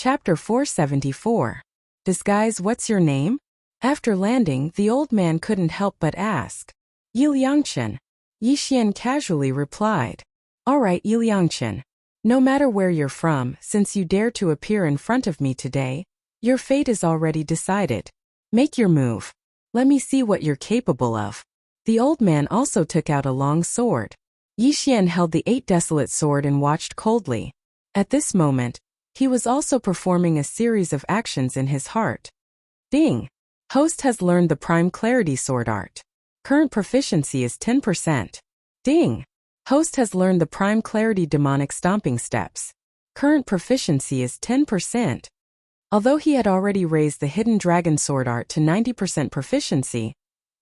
Chapter 474. Disguise. What's your name? After landing, the old man couldn't help but ask. Yi Liangchen. Yi Xian casually replied. All right, Yi Liangchen. No matter where you're from, since you dare to appear in front of me today, your fate is already decided. Make your move. Let me see what you're capable of. The old man also took out a long sword. Yi Xian held the 8 desolate sword and watched coldly. At this moment, he was also performing a series of actions in his heart. Ding! Host has learned the Prime Clarity Sword Art. Current proficiency is 10%. Ding! Host has learned the Prime Clarity Demonic Stomping Steps. Current proficiency is 10%. Although he had already raised the Hidden Dragon Sword Art to 90% proficiency,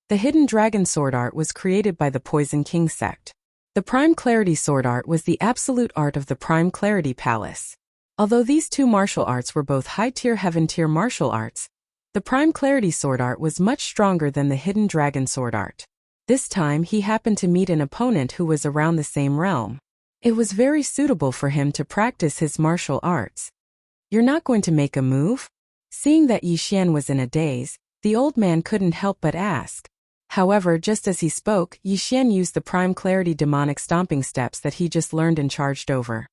the Hidden Dragon Sword Art was created by the Poison King sect. The Prime Clarity Sword Art was the absolute art of the Prime Clarity Palace. Although these two martial arts were both high-tier heaven-tier martial arts, the Prime Clarity Sword Art was much stronger than the Hidden Dragon Sword Art. This time he happened to meet an opponent who was around the same realm. It was very suitable for him to practice his martial arts. You're not going to make a move? Seeing that Yi Xian was in a daze, the old man couldn't help but ask. However, just as he spoke, Yi Xian used the Prime Clarity Demonic Stomping Steps that he just learned and charged over.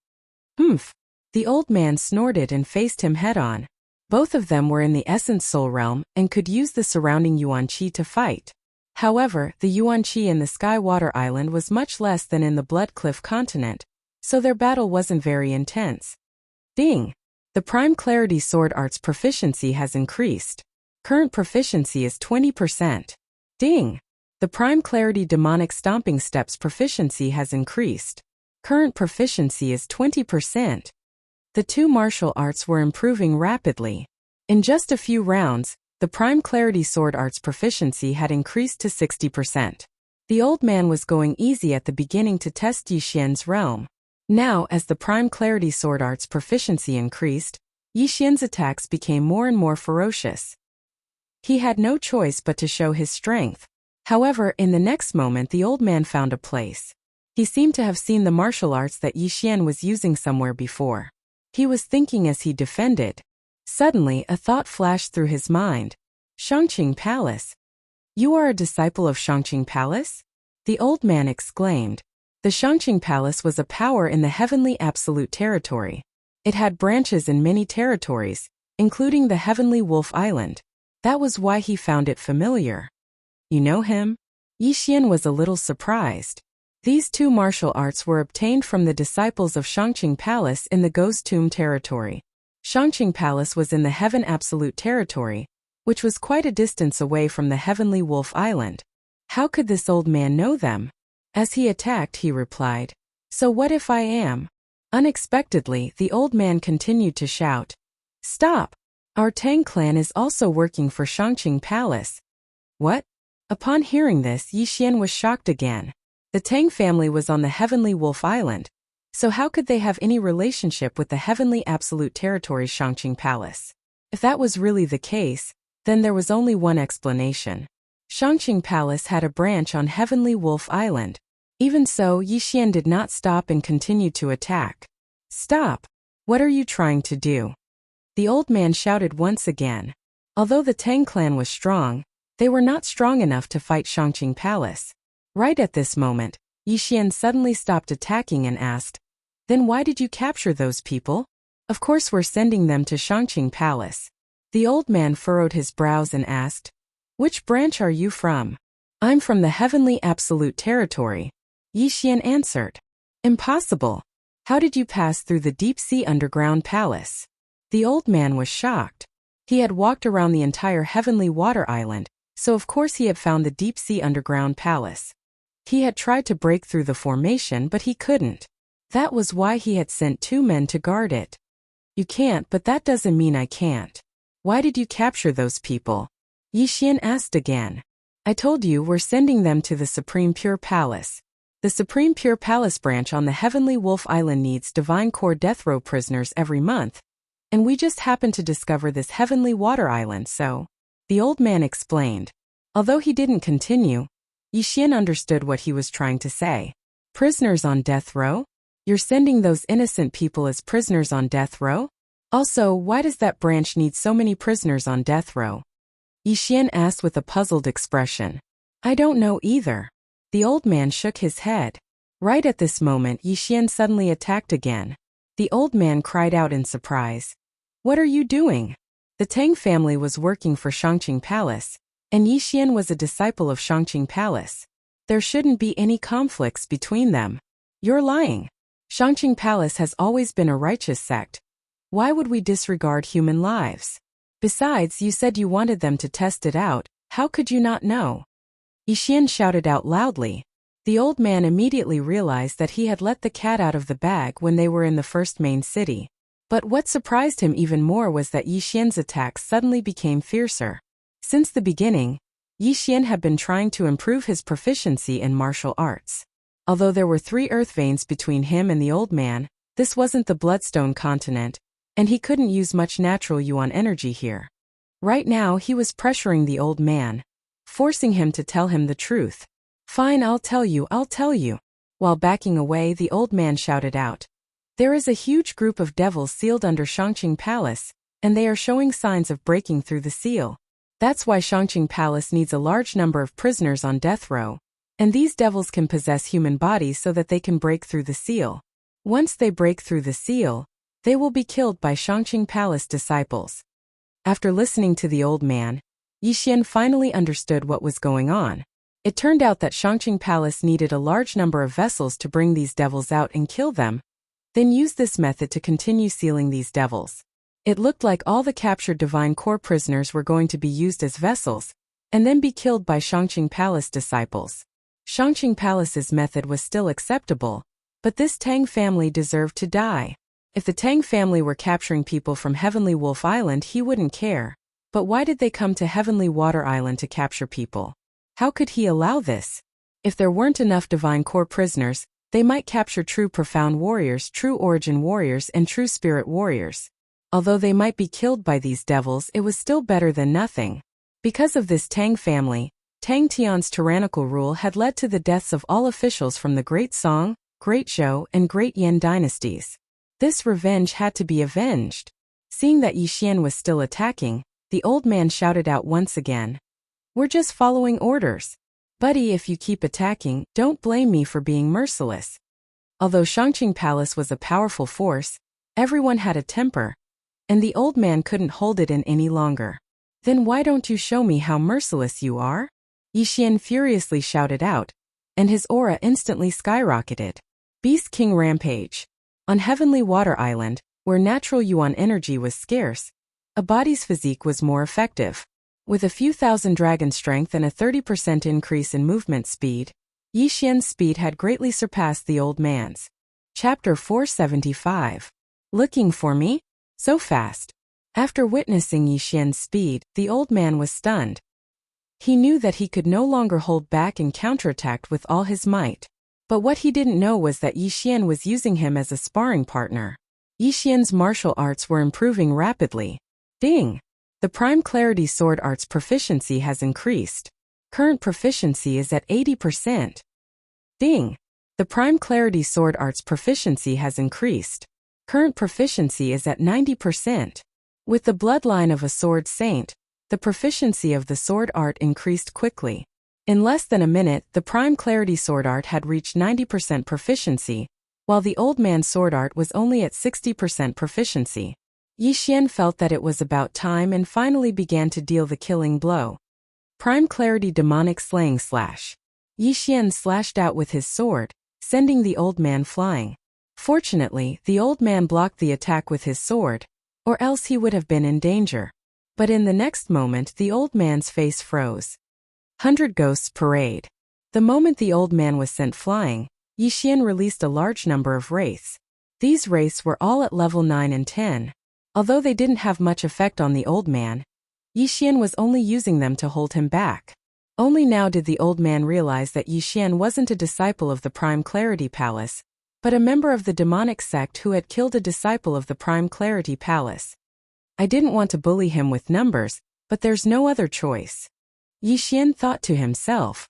Humph! The old man snorted and faced him head-on. Both of them were in the Essence Soul Realm and could use the surrounding Yuan Qi to fight. However, the Yuan Qi in the Sky Water Island was much less than in the Blood Cliff continent, so their battle wasn't very intense. Ding! The Prime Clarity Sword Art's proficiency has increased. Current proficiency is 20%. Ding! The Prime Clarity Demonic Stomping Steps proficiency has increased. Current proficiency is 20%. The two martial arts were improving rapidly. In just a few rounds, the Prime Clarity Sword Art's proficiency had increased to 60%. The old man was going easy at the beginning to test Yi Xian's realm. Now, as the Prime Clarity Sword Art's proficiency increased, Yi Xian's attacks became more and more ferocious. He had no choice but to show his strength. However, in the next moment the old man found a place. He seemed to have seen the martial arts that Yi Xian was using somewhere before. He was thinking as he defended. Suddenly, a thought flashed through his mind. Shangqing Palace. You are a disciple of Shangqing Palace? The old man exclaimed. The Shangqing Palace was a power in the Heavenly Absolute Territory. It had branches in many territories, including the Heavenly Wolf Island. That was why he found it familiar. You know him? Yi Xian was a little surprised. These two martial arts were obtained from the disciples of Shangqing Palace in the Ghost Tomb territory. Shangqing Palace was in the Heaven Absolute Territory, which was quite a distance away from the Heavenly Wolf Island. How could this old man know them? As he attacked, he replied, So what if I am? Unexpectedly, the old man continued to shout, Stop! Our Tang clan is also working for Shangqing Palace. What? Upon hearing this, Yi Xian was shocked again. The Tang family was on the Heavenly Wolf Island, so how could they have any relationship with the Heavenly Absolute Territory Shangqing Palace? If that was really the case, then there was only one explanation. Shangqing Palace had a branch on Heavenly Wolf Island. Even so, Yi Xian did not stop and continued to attack. Stop! What are you trying to do? The old man shouted once again. Although the Tang clan was strong, they were not strong enough to fight Shangqing Palace. Right at this moment, Yi Xian suddenly stopped attacking and asked, Then why did you capture those people? Of course we're sending them to Shangqing Palace. The old man furrowed his brows and asked, Which branch are you from? I'm from the Heavenly Absolute Territory. Yi Xian answered. Impossible. How did you pass through the deep-sea underground palace? The old man was shocked. He had walked around the entire Heavenly Water Island, so of course he had found the deep-sea underground palace. He had tried to break through the formation, but he couldn't. That was why he had sent 2 men to guard it. You can't, but that doesn't mean I can't. Why did you capture those people? Yi Xian asked again. I told you we're sending them to the Supreme Pure Palace. The Supreme Pure Palace branch on the Heavenly Wolf Island needs Divine Core Death Row prisoners every month, and we just happened to discover this Heavenly Water Island, so... The old man explained. Although he didn't continue, Yi Xian understood what he was trying to say. Prisoners on death row? You're sending those innocent people as prisoners on death row? Also, why does that branch need so many prisoners on death row? Yixian asked with a puzzled expression. I don't know either. The old man shook his head. Right at this moment, Yixian suddenly attacked again. The old man cried out in surprise. What are you doing? The Tang family was working for Shangqing Palace, and Yixian was a disciple of Shangqing Palace. There shouldn't be any conflicts between them. You're lying. Shangqing Palace has always been a righteous sect. Why would we disregard human lives? Besides, you said you wanted them to test it out. How could you not know? Yixian shouted out loudly. The old man immediately realized that he had let the cat out of the bag when they were in the first main city. But what surprised him even more was that Yixian's attacks suddenly became fiercer. Since the beginning, Yixian had been trying to improve his proficiency in martial arts. Although there were 3 earth veins between him and the old man, this wasn't the Bloodstone continent, and he couldn't use much natural yuan energy here. Right now he was pressuring the old man, forcing him to tell him the truth. Fine, I'll tell you. While backing away, the old man shouted out. There is a huge group of devils sealed under Shangqing Palace, and they are showing signs of breaking through the seal. That's why Shangqing Palace needs a large number of prisoners on death row, and these devils can possess human bodies so that they can break through the seal. Once they break through the seal, they will be killed by Shangqing Palace disciples. After listening to the old man, Yixian finally understood what was going on. It turned out that Shangqing Palace needed a large number of vessels to bring these devils out and kill them, then use this method to continue sealing these devils. It looked like all the captured Divine Core prisoners were going to be used as vessels, and then be killed by Shangqing Palace disciples. Shangqing Palace's method was still acceptable, but this Tang family deserved to die. If the Tang family were capturing people from Heavenly Wolf Island, he wouldn't care. But why did they come to Heavenly Water Island to capture people? How could he allow this? If there weren't enough Divine Core prisoners, they might capture true Profound Warriors, true Origin Warriors, and true Spirit Warriors. Although they might be killed by these devils, it was still better than nothing. Because of this Tang family, Tang Tian's tyrannical rule had led to the deaths of all officials from the Great Song, Great Zhou, and Great Yan dynasties. This revenge had to be avenged. Seeing that Yixian was still attacking, the old man shouted out once again. We're just following orders. Buddy, if you keep attacking, don't blame me for being merciless. Although Shangqing Palace was a powerful force, everyone had a temper, and the old man couldn't hold it in any longer. Then why don't you show me how merciless you are? Yixian furiously shouted out, and his aura instantly skyrocketed. Beast King Rampage. On Heavenly Water Island, where natural yuan energy was scarce, a body's physique was more effective. With a few thousand dragon strength and a 30% increase in movement speed, Yixian's speed had greatly surpassed the old man's. Chapter 475. Looking for me? So fast. After witnessing Yixian's speed, the old man was stunned. He knew that he could no longer hold back and counterattack with all his might. But what he didn't know was that Yixian was using him as a sparring partner. Yixian's martial arts were improving rapidly. Ding! The Prime Clarity Sword Arts proficiency has increased. Current proficiency is at 80%. Ding! The Prime Clarity Sword Arts proficiency has increased. Current proficiency is at 90%. With the bloodline of a sword saint, the proficiency of the sword art increased quickly. In less than a minute, the Prime Clarity Sword Art had reached 90% proficiency, while the old man's sword art was only at 60% proficiency. Yixian felt that it was about time and finally began to deal the killing blow. Prime Clarity Demonic Slaying Slash. Yixian slashed out with his sword, sending the old man flying. Fortunately, the old man blocked the attack with his sword, or else he would have been in danger. But in the next moment, the old man's face froze. 100 Ghosts Parade. The moment the old man was sent flying, Yixian released a large number of wraiths. These wraiths were all at level 9 and 10. Although they didn't have much effect on the old man, Yixian was only using them to hold him back. Only now did the old man realize that Yixian wasn't a disciple of the Prime Clarity Palace, but a member of the demonic sect who had killed a disciple of the Prime Clarity Palace. I didn't want to bully him with numbers, but there's no other choice. Yixian thought to himself.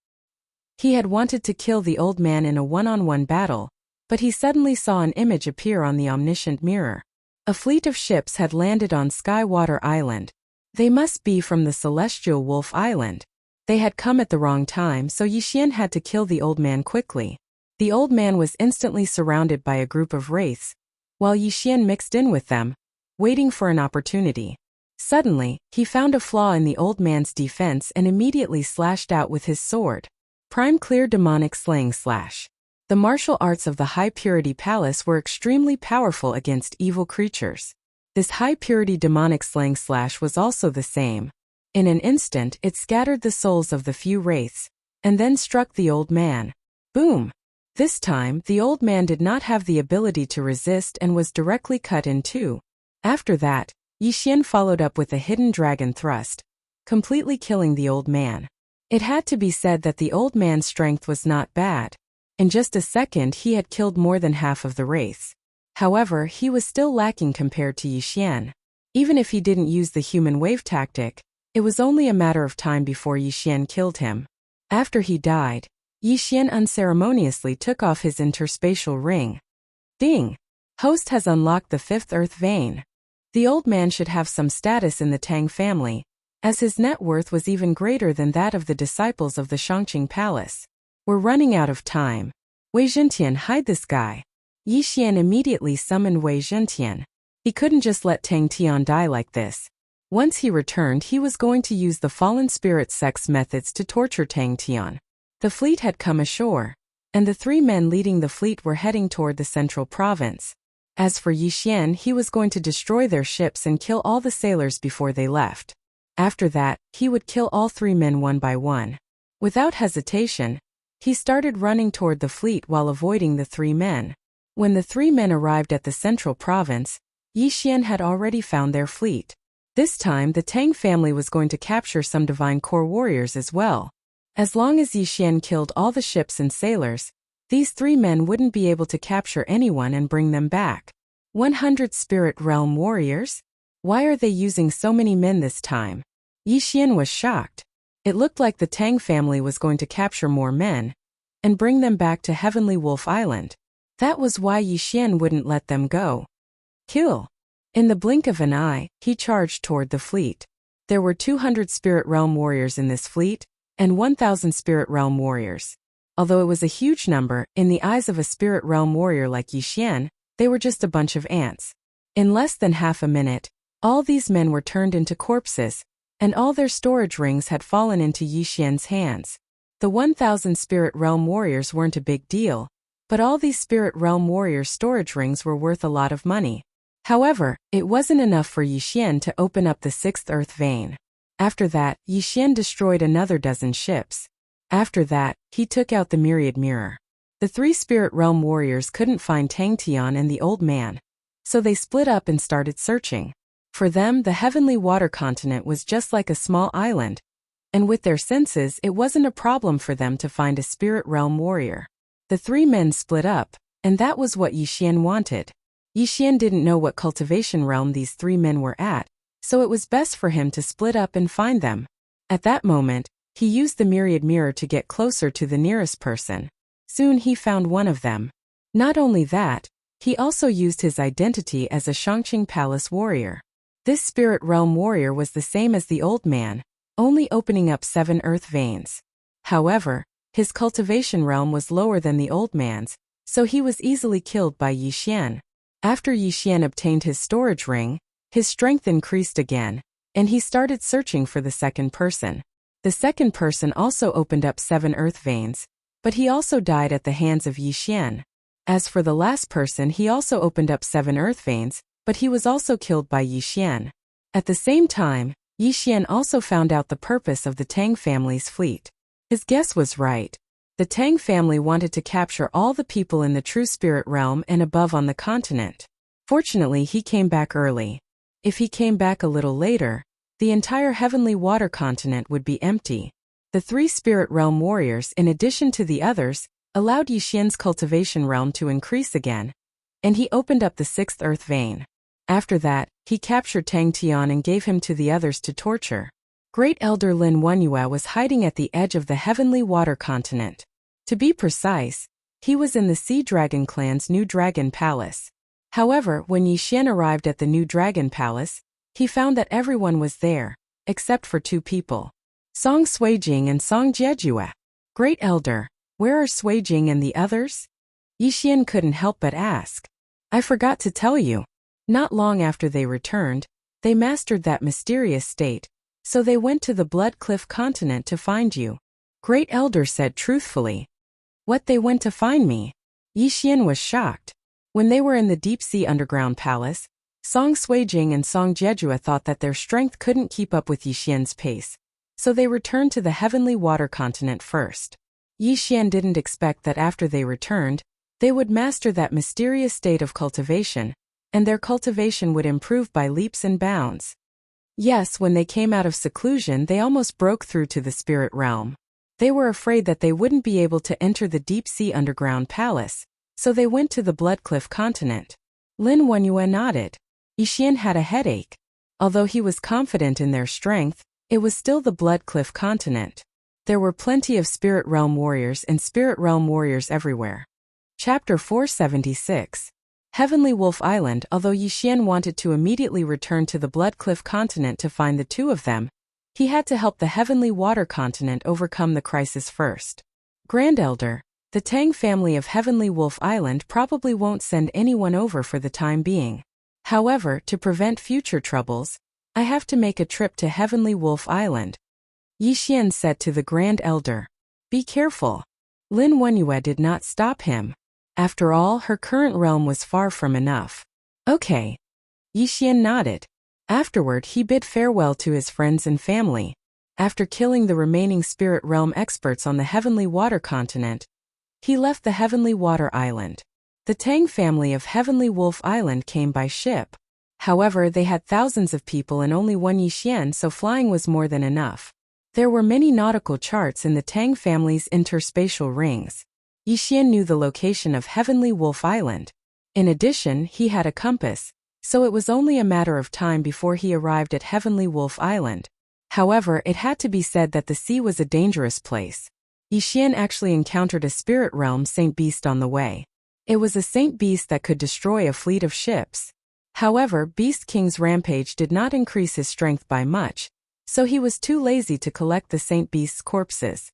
He had wanted to kill the old man in a one-on-one battle, but he suddenly saw an image appear on the omniscient mirror. A fleet of ships had landed on Skywater Island. They must be from the Celestial Wolf Island. They had come at the wrong time, so Yixian had to kill the old man quickly. The old man was instantly surrounded by a group of wraiths, while Yixian mixed in with them, waiting for an opportunity. Suddenly, he found a flaw in the old man's defense and immediately slashed out with his sword. Prime Clear Demonic Slaying Slash. The martial arts of the High Purity Palace were extremely powerful against evil creatures. This High Purity Demonic Slaying Slash was also the same. In an instant, it scattered the souls of the few wraiths, and then struck the old man. Boom! This time, the old man did not have the ability to resist and was directly cut in two. After that, Yixian followed up with a hidden dragon thrust, completely killing the old man. It had to be said that the old man's strength was not bad. In just a second he had killed more than half of the wraiths. However, he was still lacking compared to Yixian. Even if he didn't use the human wave tactic, it was only a matter of time before Yixian killed him. After he died, Yixian unceremoniously took off his interspatial ring. Ding! Host has unlocked the 5th Earth Vein. The old man should have some status in the Tang family, as his net worth was even greater than that of the disciples of the Shangqing Palace. We're running out of time. Wei Zhentian, hide this guy. Yixian immediately summoned Wei Zhentian. He couldn't just let Tang Tian die like this. Once he returned, he was going to use the fallen spirit sex methods to torture Tang Tian. The fleet had come ashore, and the 3 men leading the fleet were heading toward the central province. As for Yixian, he was going to destroy their ships and kill all the sailors before they left. After that, he would kill all 3 men one by one. Without hesitation, he started running toward the fleet while avoiding the 3 men. When the 3 men arrived at the central province, Yixian had already found their fleet. This time the Tang family was going to capture some divine core warriors as well. As long as Yixian killed all the ships and sailors, these 3 men wouldn't be able to capture anyone and bring them back. 100 Spirit Realm warriors? Why are they using so many men this time? Yixian was shocked. It looked like the Tang family was going to capture more men and bring them back to Heavenly Wolf Island. That was why Yixian wouldn't let them go. Kill! In the blink of an eye, he charged toward the fleet. There were 200 Spirit Realm warriors in this fleet, and 1,000 Spirit Realm warriors. Although it was a huge number, in the eyes of a Spirit Realm warrior like Yixian, they were just a bunch of ants. In less than half a minute, all these men were turned into corpses, and all their storage rings had fallen into Yixian's hands. The 1,000 Spirit Realm warriors weren't a big deal, but all these Spirit Realm warriors' storage rings were worth a lot of money. However, it wasn't enough for Yixian to open up the 6th Earth Vein. After that, Yixian destroyed another dozen ships. After that, he took out the Myriad Mirror. The 3 Spirit Realm warriors couldn't find Tang Tian and the old man, so they split up and started searching. For them, the Heavenly Water Continent was just like a small island, and with their senses, it wasn't a problem for them to find a Spirit Realm warrior. The 3 men split up, and that was what Yixian wanted. Yixian didn't know what cultivation realm these 3 men were at, so it was best for him to split up and find them. At that moment, he used the Myriad Mirror to get closer to the nearest person. Soon he found one of them. Not only that, he also used his identity as a Shangqing Palace warrior. This Spirit Realm warrior was the same as the old man, only opening up 7 earth veins. However, his cultivation realm was lower than the old man's, so he was easily killed by Yixian. After Yixian obtained his storage ring, his strength increased again, and he started searching for the second person. The second person also opened up 7 earth veins, but he also died at the hands of Yixian. As for the last person, he also opened up 7 earth veins, but he was also killed by Yixian. At the same time, Yixian also found out the purpose of the Tang family's fleet. His guess was right. The Tang family wanted to capture all the people in the True Spirit Realm and above on the continent. Fortunately, he came back early. If he came back a little later, the entire Heavenly Water Continent would be empty. The 3 Spirit Realm warriors, in addition to the others, allowed Yixian's cultivation realm to increase again, and he opened up the 6th earth vein. After that, he captured Tang Tian and gave him to the others to torture. Great Elder Lin Wenyue was hiding at the edge of the Heavenly Water Continent. To be precise, he was in the Sea Dragon clan's new dragon palace. However, when Yixian arrived at the new dragon palace, he found that everyone was there, except for two people. Song Suijing and Song Jiejue. Great Elder, where are Suijing and the others? Yixian couldn't help but ask. I forgot to tell you. Not long after they returned, they mastered that mysterious state, so they went to the Blood Cliff continent to find you. Great Elder said truthfully. What, they went to find me? Yixian was shocked. When they were in the deep-sea underground palace, Song Suijing and Song Jiejue thought that their strength couldn't keep up with Yixian's pace, so they returned to the heavenly water continent first. Yixian didn't expect that after they returned, they would master that mysterious state of cultivation, and their cultivation would improve by leaps and bounds. Yes, when they came out of seclusion, they almost broke through to the spirit realm. They were afraid that they wouldn't be able to enter the deep-sea underground palace, so they went to the Blood Cliff continent. Lin Wenyue nodded. Yixian had a headache. Although he was confident in their strength, it was still the Blood Cliff continent. There were plenty of spirit realm warriors and spirit realm warriors everywhere. Chapter 476. Heavenly Wolf Island. Although Yixian wanted to immediately return to the Blood Cliff continent to find the two of them, he had to help the Heavenly Water continent overcome the crisis first. Grand Elder, the Tang family of Heavenly Wolf Island probably won't send anyone over for the time being. However, to prevent future troubles, I have to make a trip to Heavenly Wolf Island. Yixian said to the Grand Elder. Be careful. Lin Wenyue did not stop him. After all, her current realm was far from enough. Okay. Yixian nodded. Afterward, he bid farewell to his friends and family. After killing the remaining spirit realm experts on the Heavenly Water continent, he left the Heavenly Water Island. The Tang family of Heavenly Wolf Island came by ship. However, they had thousands of people and only one Yixian, so flying was more than enough. There were many nautical charts in the Tang family's interspatial rings. Yixian knew the location of Heavenly Wolf Island. In addition, he had a compass, so it was only a matter of time before he arrived at Heavenly Wolf Island. However, it had to be said that the sea was a dangerous place. Yixian actually encountered a spirit realm saint beast on the way. It was a saint beast that could destroy a fleet of ships. However, Beast King's rampage did not increase his strength by much, so he was too lazy to collect the saint beast's corpses.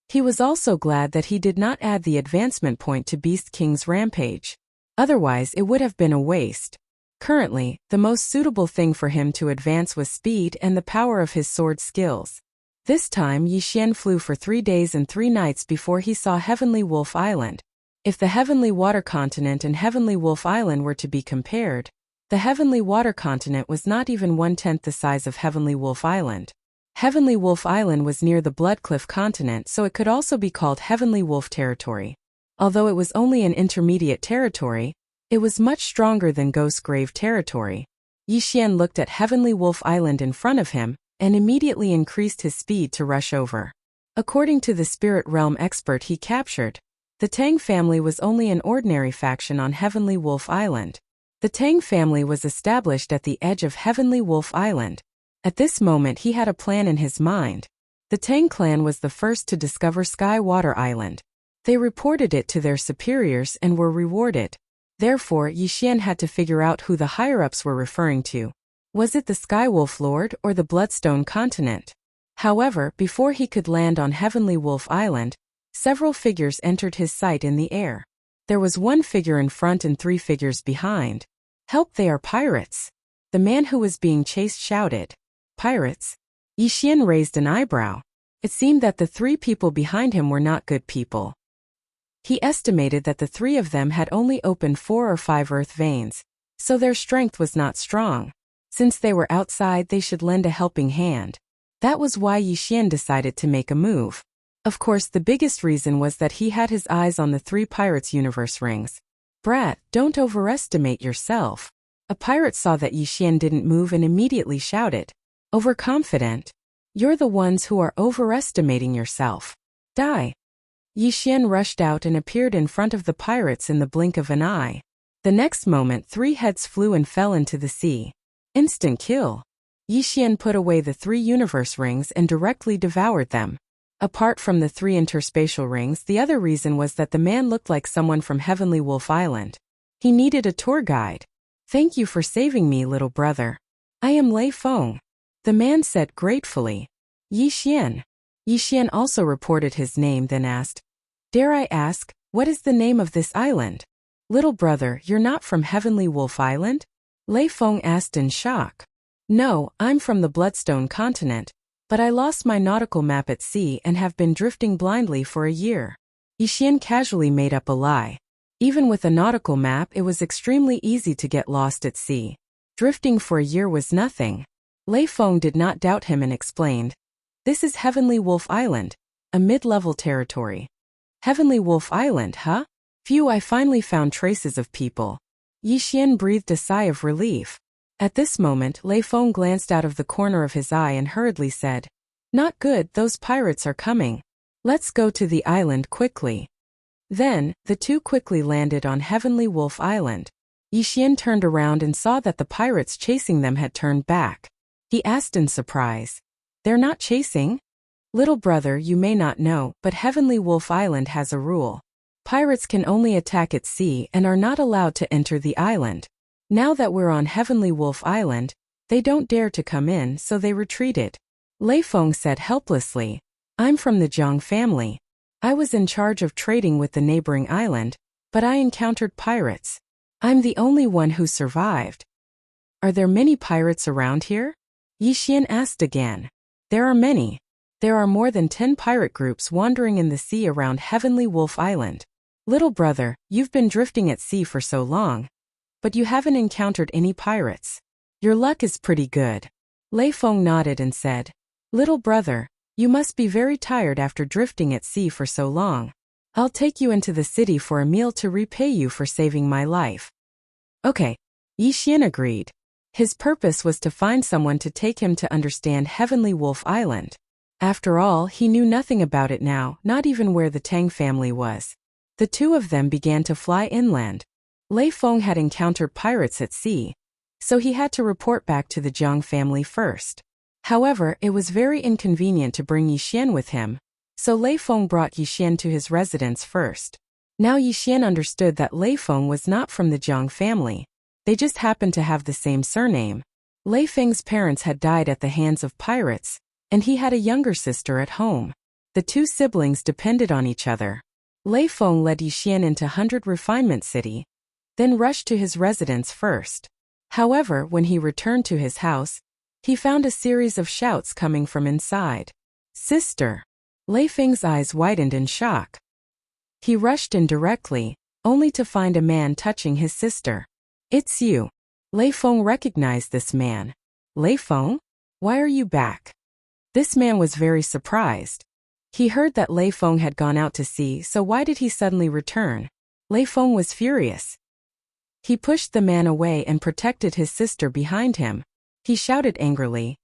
He was also glad that he did not add the advancement point to Beast King's rampage. Otherwise, it would have been a waste. Currently, the most suitable thing for him to advance was speed and the power of his sword skills. This time, Yixian flew for 3 days and 3 nights before he saw Heavenly Wolf Island. If the Heavenly Water Continent and Heavenly Wolf Island were to be compared, the Heavenly Water Continent was not even 1/10 the size of Heavenly Wolf Island. Heavenly Wolf Island was near the Blood Cliff continent, so it could also be called Heavenly Wolf Territory. Although it was only an intermediate territory, it was much stronger than Ghost Grave Territory. Yixian looked at Heavenly Wolf Island in front of him, and immediately increased his speed to rush over. According to the Spirit Realm expert he captured, the Tang family was only an ordinary faction on Heavenly Wolf Island. The Tang family was established at the edge of Heavenly Wolf Island. At this moment he had a plan in his mind. The Tang clan was the first to discover Sky Water Island. They reported it to their superiors and were rewarded. Therefore, Yixian had to figure out who the higher-ups were referring to. Was it the Skywolf Lord or the Bloodstone Continent? However, before he could land on Heavenly Wolf Island, several figures entered his sight in the air. There was 1 figure in front and 3 figures behind. Help, they are pirates! The man who was being chased shouted. Pirates? Yixian raised an eyebrow. It seemed that the 3 people behind him were not good people. He estimated that the 3 of them had only opened 4 or 5 earth veins, so their strength was not strong. Since they were outside, they should lend a helping hand. That was why Yixian decided to make a move. Of course, the biggest reason was that he had his eyes on the 3 pirates' universe rings. Brat, don't overestimate yourself. A pirate saw that Yixian didn't move and immediately shouted. Overconfident. You're the ones who are overestimating yourself. Die. Yixian rushed out and appeared in front of the pirates in the blink of an eye. The next moment 3 heads flew and fell into the sea. Instant kill. Yixian put away the 3 universe rings and directly devoured them. Apart from the 3 interspatial rings, the other reason was that the man looked like someone from Heavenly Wolf Island. He needed a tour guide. Thank you for saving me, little brother. I am Lei Feng, the man said gratefully. Yi Xian. Yi Xian also reported his name, then asked, Dare I ask, what is the name of this island? Little brother, you're not from Heavenly Wolf Island? Lei Feng asked in shock. No, I'm from the Bloodstone continent, but I lost my nautical map at sea and have been drifting blindly for a year. Yi Xian casually made up a lie. Even with a nautical map, it was extremely easy to get lost at sea. Drifting for a year was nothing. Lei Feng did not doubt him and explained, This is Heavenly Wolf Island, a mid-level territory. Heavenly Wolf Island, huh? Phew, I finally found traces of people. Yi Xian breathed a sigh of relief. At this moment, Lei Feng glanced out of the corner of his eye and hurriedly said, Not good, those pirates are coming. Let's go to the island quickly. Then, the two quickly landed on Heavenly Wolf Island. Yi Xian turned around and saw that the pirates chasing them had turned back. He asked in surprise, They're not chasing? Little brother, you may not know, but Heavenly Wolf Island has a rule. Pirates can only attack at sea and are not allowed to enter the island. Now that we're on Heavenly Wolf Island, they don't dare to come in, so they retreated. Lei Feng said helplessly, I'm from the Zhang family. I was in charge of trading with the neighboring island, but I encountered pirates. I'm the only one who survived. Are there many pirates around here? Yi Xian asked again. There are many. There are more than 10 pirate groups wandering in the sea around Heavenly Wolf Island. Little brother, you've been drifting at sea for so long, but you haven't encountered any pirates. Your luck is pretty good. Lei Feng nodded and said, Little brother, you must be very tired after drifting at sea for so long. I'll take you into the city for a meal to repay you for saving my life. Okay. Yi Xian agreed. His purpose was to find someone to take him to understand Heavenly Wolf Island. After all, he knew nothing about it now, not even where the Tang family was. The two of them began to fly inland. Lei Feng had encountered pirates at sea, so he had to report back to the Zhang family first. However, it was very inconvenient to bring Yi Xian with him, so Lei Feng brought Yi Xian to his residence first. Now Yi Xian understood that Lei Feng was not from the Zhang family. They just happened to have the same surname. Lei Feng's parents had died at the hands of pirates, and he had a younger sister at home. The two siblings depended on each other. Lei Feng led Yi Xian into 100 Refinement City, then rushed to his residence first. However, when he returned to his house, he found a series of shouts coming from inside. Sister! Lei Feng's eyes widened in shock. He rushed in directly, only to find a man touching his sister. It's you. Lei Feng recognized this man. Lei Feng? Why are you back? This man was very surprised. He heard that Lei Feng had gone out to sea, so why did he suddenly return? Lei Feng was furious. He pushed the man away and protected his sister behind him. He shouted angrily,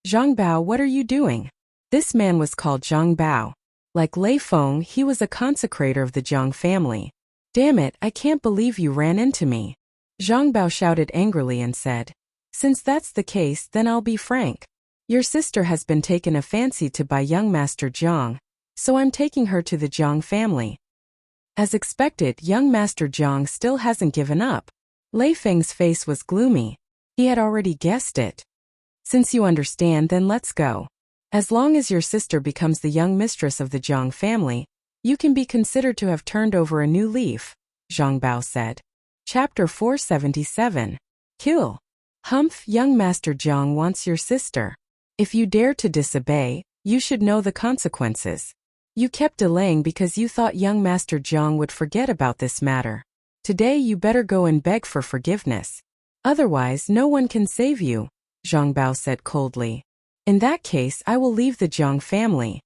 Zhang Bao, what are you doing? This man was called Zhang Bao. Like Lei Feng, he was a consecrator of the Zhang family. Damn it, I can't believe you ran into me. Zhang Bao shouted angrily and said, Since that's the case, then I'll be frank. Your sister has been taken a fancy to by young Master Zhang, so I'm taking her to the Zhang family. As expected, young Master Zhang still hasn't given up. Lei Feng's face was gloomy. He had already guessed it. Since you understand, then let's go. As long as your sister becomes the young mistress of the Zhang family, you can be considered to have turned over a new leaf, Zhang Bao said. Chapter 477. Kill. Humph, young Master Zhang wants your sister. If you dare to disobey, you should know the consequences. You kept delaying because you thought young Master Zhang would forget about this matter. Today you better go and beg for forgiveness. Otherwise no one can save you, Zhang Bao said coldly. In that case I will leave the Zhang family.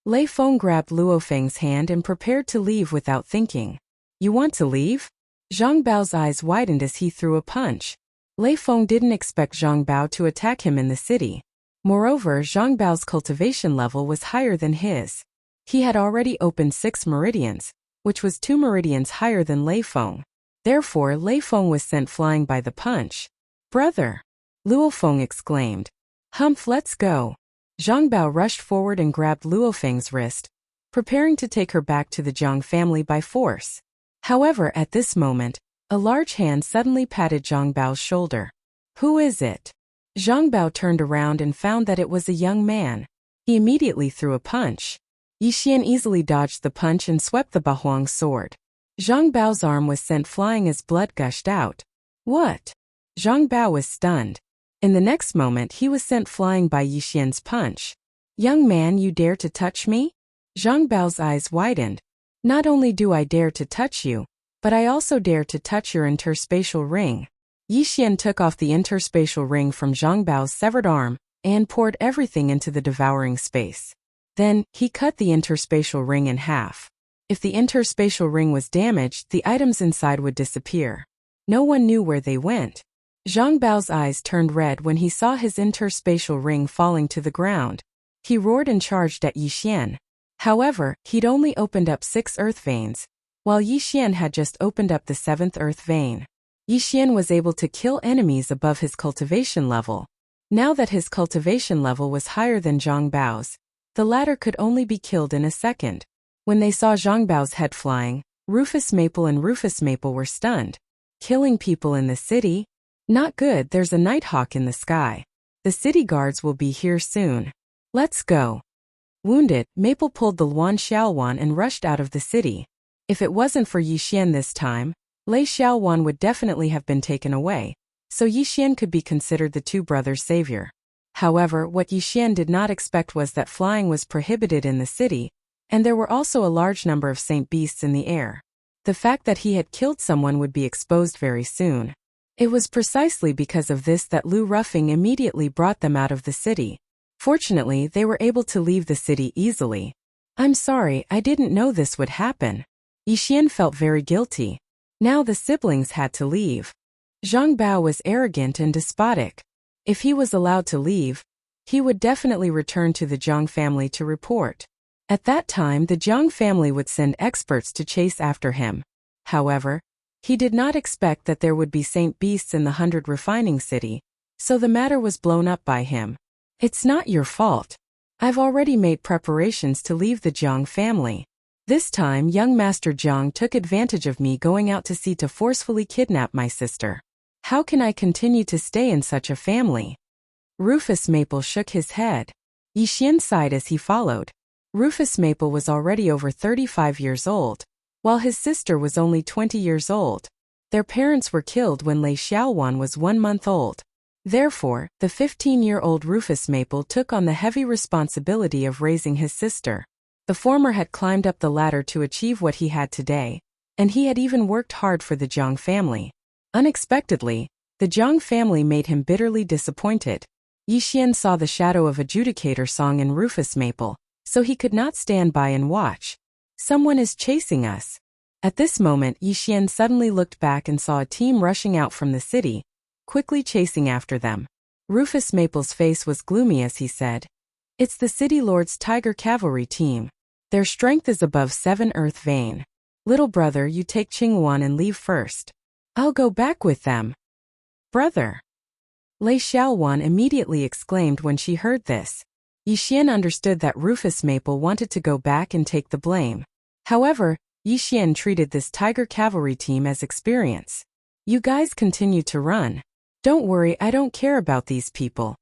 Lei Feng grabbed Luo Feng's hand and prepared to leave without thinking. You want to leave? Zhang Bao's eyes widened as he threw a punch. Lei Feng didn't expect Zhang Bao to attack him in the city. Moreover, Zhang Bao's cultivation level was higher than his. He had already opened 6 meridians, which was 2 meridians higher than Lei Feng. Therefore, Lei Feng was sent flying by the punch. Brother! Luo Feng exclaimed. Humph, let's go. Zhang Bao rushed forward and grabbed Luo Feng's wrist, preparing to take her back to the Zhang family by force. However, at this moment, A large hand suddenly patted Zhang Bao's shoulder. Who is it? Zhang Bao turned around and found that it was a young man. He immediately threw a punch. Yixian easily dodged the punch and swept the Bahuang's sword. Zhang Bao's arm was sent flying as blood gushed out. What? Zhang Bao was stunned. In the next moment he was sent flying by Yixian's punch. Young man, you dare to touch me? Zhang Bao's eyes widened. Not only do I dare to touch you, but I also dare to touch your interspatial ring. Yixian took off the interspatial ring from Zhang Bao's severed arm and poured everything into the devouring space. Then, he cut the interspatial ring in half. If the interspatial ring was damaged, the items inside would disappear. No one knew where they went. Zhang Bao's eyes turned red when he saw his interspatial ring falling to the ground. He roared and charged at Yixian. However, he'd only opened up 6 earth veins, while Yixian had just opened up the 7th earth vein. Yixian was able to kill enemies above his cultivation level. Now that his cultivation level was higher than Zhang Bao's, the latter could only be killed in a second. When they saw Zhang Bao's head flying, Rufus Maple and Rufus Maple were stunned. Killing people in the city? Not good, there's a nighthawk in the sky. The city guards will be here soon. Let's go. Wounded, Maple pulled the Luan Xiaowan and rushed out of the city. If it wasn't for Yixian this time, Lei Xiaowan would definitely have been taken away, so Yixian could be considered the two brothers' savior. However, what Yixian did not expect was that flying was prohibited in the city, and there were also a large number of saint beasts in the air. The fact that he had killed someone would be exposed very soon. It was precisely because of this that Lu Ruffing immediately brought them out of the city. Fortunately, they were able to leave the city easily. I'm sorry, I didn't know this would happen. Yixian felt very guilty. Now the siblings had to leave. Zhang Bao was arrogant and despotic. If he was allowed to leave, he would definitely return to the Jiang family to report. At that time, the Jiang family would send experts to chase after him. However, he did not expect that there would be saint beasts in the 100 refining city, so the matter was blown up by him. It's not your fault. I've already made preparations to leave the Jiang family. This time, young Master Jiang took advantage of me going out to sea to forcefully kidnap my sister. How can I continue to stay in such a family? Rufus Maple shook his head. Yixian sighed as he followed. Rufus Maple was already over 35 years old, while his sister was only 20 years old. Their parents were killed when Lei Xiaowan was 1 month old. Therefore, the 15-year-old Rufus Maple took on the heavy responsibility of raising his sister. The former had climbed up the ladder to achieve what he had today, and he had even worked hard for the Jiang family. Unexpectedly, the Jiang family made him bitterly disappointed. Yixian saw the shadow of adjudicator song in Rufus Maple, so he could not stand by and watch. Someone is chasing us. At this moment, Yixian suddenly looked back and saw a team rushing out from the city, quickly chasing after them. Rufus Maple's face was gloomy as he said, "It's the City Lord's Tiger Cavalry team. Their strength is above 7 earth vein. Little brother, you take Qingwan and leave first. I'll go back with them." Brother. Lei Xiaowan immediately exclaimed when she heard this. Yixian understood that Rufus Maple wanted to go back and take the blame. However, Yixian treated this Tiger Cavalry team as experience. You guys continue to run. Don't worry, I don't care about these people.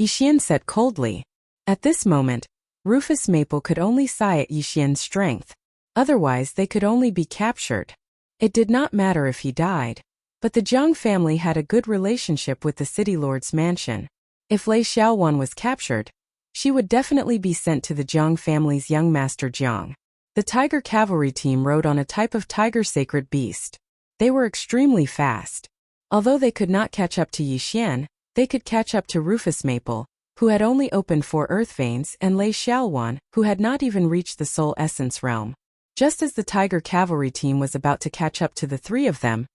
Yixian said coldly. At this moment, Rufus Maple could only sigh at Yixian's strength. Otherwise, they could only be captured. It did not matter if he died. But the Jiang family had a good relationship with the City Lord's mansion. If Lei Xiaowan was captured, she would definitely be sent to the Jiang family's young master Jiang. The Tiger Cavalry team rode on a type of tiger sacred beast. They were extremely fast. Although they could not catch up to Yixian, they could catch up to Rufus Maple, who had only opened 4 earth veins, and Lei Xiaowan, who had not even reached the soul essence realm. Just as the Tiger Cavalry team was about to catch up to the 3 of them,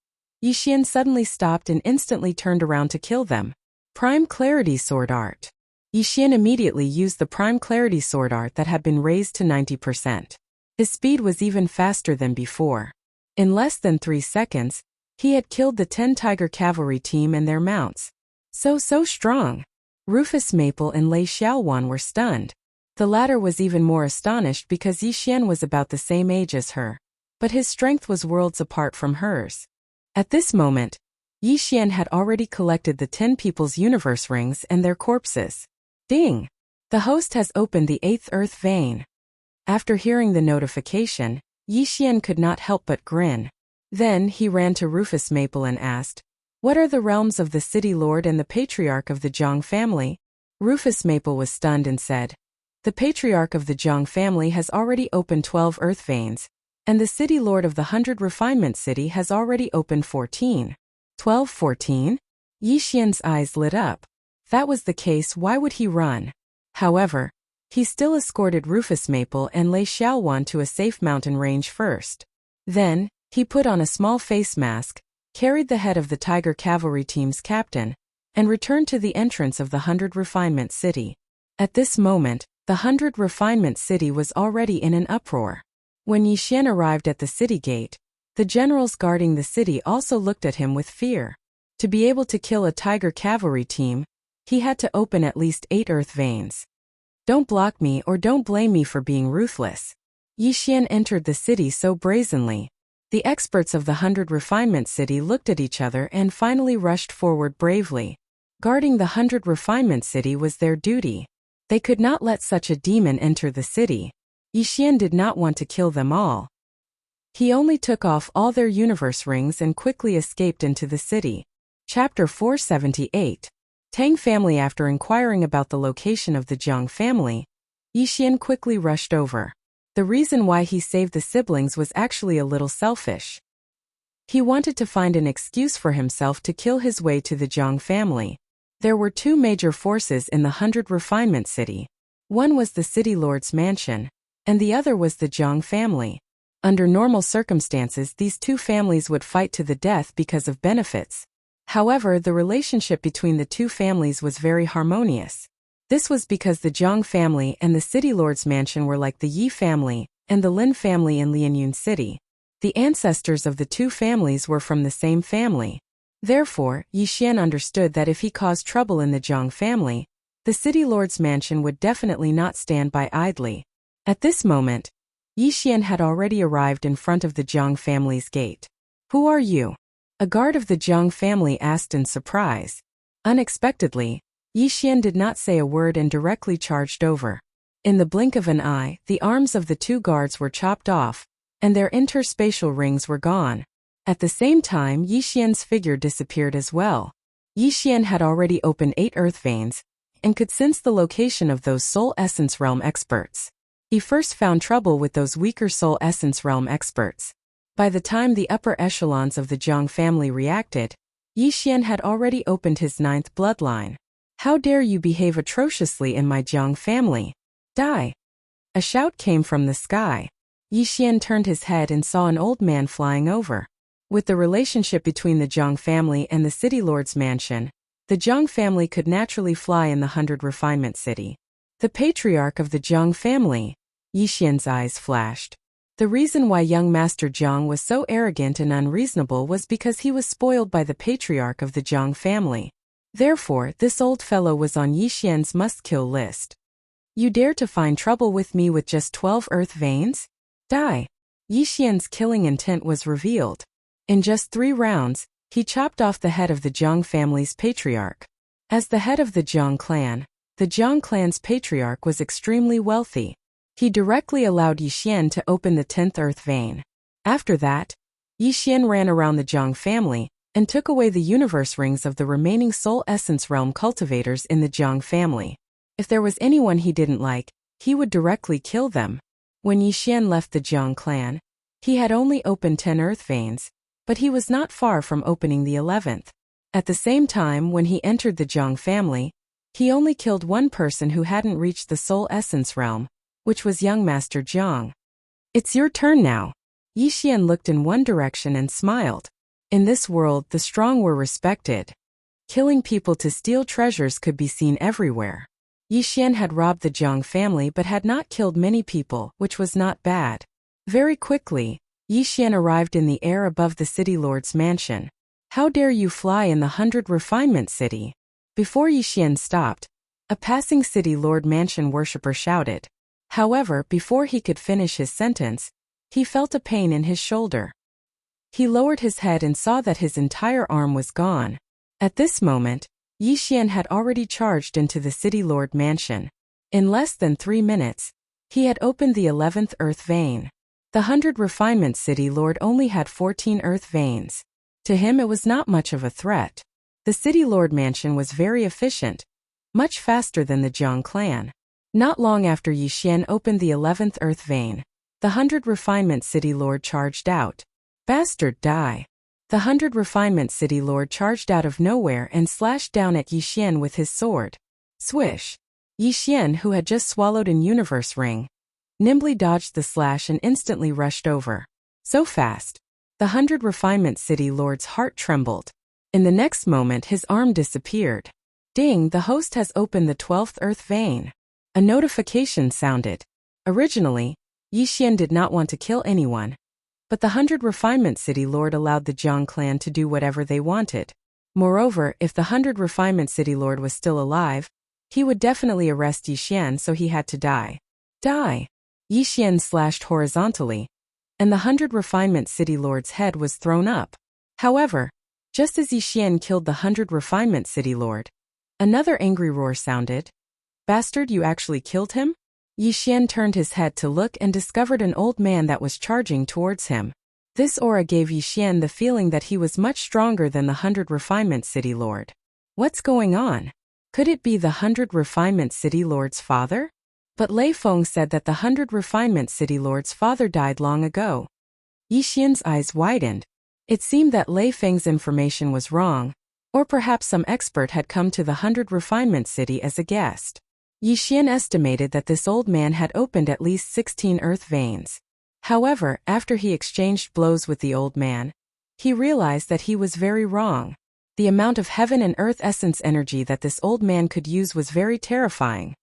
Yixian suddenly stopped and instantly turned around to kill them. Prime Clarity Sword Art. Yixian immediately used the Prime Clarity Sword Art that had been raised to 90%. His speed was even faster than before. In less than 3 seconds, he had killed the 10 Tiger Cavalry team and their mounts. So strong. Rufus Maple and Lei Xiaowan were stunned. The latter was even more astonished because Yixian was about the same age as her. But his strength was worlds apart from hers. At this moment, Yi Xian had already collected the 10 people's universe rings and their corpses. Ding! The host has opened the 8th earth vein. After hearing the notification, Yi Xian could not help but grin. Then he ran to Rufus Maple and asked, "What are the realms of the City Lord and the Patriarch of the Zhang family?" Rufus Maple was stunned and said, "The Patriarch of the Zhang family has already opened 12 earth veins, and the City Lord of the 100 Refinement City has already opened 14. 12, 14? Yi Xian's eyes lit up. If that was the case, why would he run? However, he still escorted Rufus Maple and Lei Xiaowan to a safe mountain range first. Then, he put on a small face mask, carried the head of the Tiger Cavalry Team's captain, and returned to the entrance of the 100 Refinement City. At this moment, the 100 Refinement City was already in an uproar. When Yi Xian arrived at the city gate, the generals guarding the city also looked at him with fear. To be able to kill a Tiger Cavalry Team, he had to open at least 8 earth veins. "Don't block me or don't blame me for being ruthless." Yi Xian entered the city so brazenly. The experts of the 100 Refinement City looked at each other and finally rushed forward bravely. Guarding the 100 Refinement City was their duty. They could not let such a demon enter the city. Yi Xian did not want to kill them all. He only took off all their universe rings and quickly escaped into the city. Chapter 478. Tang family. After inquiring about the location of the Zhang family, Yi Xian quickly rushed over. The reason why he saved the siblings was actually a little selfish. He wanted to find an excuse for himself to kill his way to the Zhang family. There were 2 major forces in the 100 Refinement City. One was the City Lord's mansion, and the other was the Zhang family. Under normal circumstances, these 2 families would fight to the death because of benefits. However, the relationship between the 2 families was very harmonious. This was because the Zhang family and the City Lord's mansion were like the Yi family and the Lin family in Lianyun City. The ancestors of the 2 families were from the same family. Therefore, Yi Xian understood that if he caused trouble in the Zhang family, the City Lord's mansion would definitely not stand by idly. At this moment, Yi Xian had already arrived in front of the Zhang family's gate. "Who are you?" a guard of the Zhang family asked in surprise. Unexpectedly, Yi Xian did not say a word and directly charged over. In the blink of an eye, the arms of the 2 guards were chopped off, and their interspatial rings were gone. At the same time, Yi Xian's figure disappeared as well. Yi Xian had already opened 8 earth veins, and could sense the location of those Soul Essence Realm experts. He first found trouble with those weaker Soul Essence Realm experts. By the time the upper echelons of the Zhang family reacted, Yi Xian had already opened his 9th bloodline. "How dare you behave atrociously in my Zhang family? Die!" A shout came from the sky. Yi Xian turned his head and saw an old man flying over. With the relationship between the Zhang family and the City Lord's mansion, the Zhang family could naturally fly in the 100 Refinement City. "The Patriarch of the Zhang family." Yi Xian's eyes flashed. The reason why young Master Zhang was so arrogant and unreasonable was because he was spoiled by the Patriarch of the Zhang family. Therefore, this old fellow was on Yi Xian's must-kill list. "You dare to find trouble with me with just 12 earth veins? Die!" Yi Xian's killing intent was revealed. In just 3 rounds, he chopped off the head of the Zhang family's patriarch. As the head of the Zhang clan's patriarch was extremely wealthy. He directly allowed Yi Xian to open the 10th earth vein. After that, Yi Xian ran around the Zhang family and took away the universe rings of the remaining Soul Essence Realm cultivators in the Zhang family. If there was anyone he didn't like, he would directly kill them. When Yi Xian left the Zhang clan, he had only opened 10 earth veins, but he was not far from opening the 11th. At the same time, when he entered the Zhang family, he only killed 1 person who hadn't reached the Soul Essence Realm, which was young Master Zhang. "It's your turn now." Yi Xian looked in one direction and smiled. In this world, the strong were respected. Killing people to steal treasures could be seen everywhere. Yi Xian had robbed the Zhang family but had not killed many people, which was not bad. Very quickly, Yi Xian arrived in the air above the City Lord's mansion. "How dare you fly in the 100 Refinement City?" Before Yi Xian stopped, a passing City Lord mansion worshipper shouted. However, before he could finish his sentence, he felt a pain in his shoulder. He lowered his head and saw that his entire arm was gone. At this moment, Yixian had already charged into the City Lord mansion. In less than 3 minutes, he had opened the 11th earth vein. The 100 Refinement City Lord only had 14 earth veins. To him it was not much of a threat. The City Lord mansion was very efficient, much faster than the Jiang clan. Not long after Yixian opened the 11th earth vein, the 100 Refinement City Lord charged out. Bastard, die! The 100 Refinement City Lord charged out of nowhere and slashed down at Yixian with his sword. Swish! Yixian, who had just swallowed an universe ring, nimbly dodged the slash and instantly rushed over. So fast, the 100 Refinement City Lord's heart trembled. In the next moment his arm disappeared. Ding, the host has opened the 12th earth vein. A notification sounded. Originally, Yixian did not want to kill anyone, but the 100 Refinement City Lord allowed the Jiang clan to do whatever they wanted. Moreover, if the 100 Refinement City Lord was still alive, he would definitely arrest Yixian, so he had to die. Die! Yixian slashed horizontally, and the 100 Refinement City Lord's head was thrown up. However, just as Yixian killed the 100 Refinement City Lord, another angry roar sounded. Bastard, you actually killed him? Yixian turned his head to look and discovered an old man that was charging towards him. This aura gave Yixian the feeling that he was much stronger than the 100 Refinement City Lord. What's going on? Could it be the 100 Refinement City Lord's father? But Lei Feng said that the 100 Refinement City Lord's father died long ago. Yixian's eyes widened. It seemed that Lei Feng's information was wrong, or perhaps some expert had come to the 100 Refinement City as a guest. Yixian estimated that this old man had opened at least 16 earth veins. However, after he exchanged blows with the old man, he realized that he was very wrong. The amount of heaven and earth essence energy that this old man could use was very terrifying.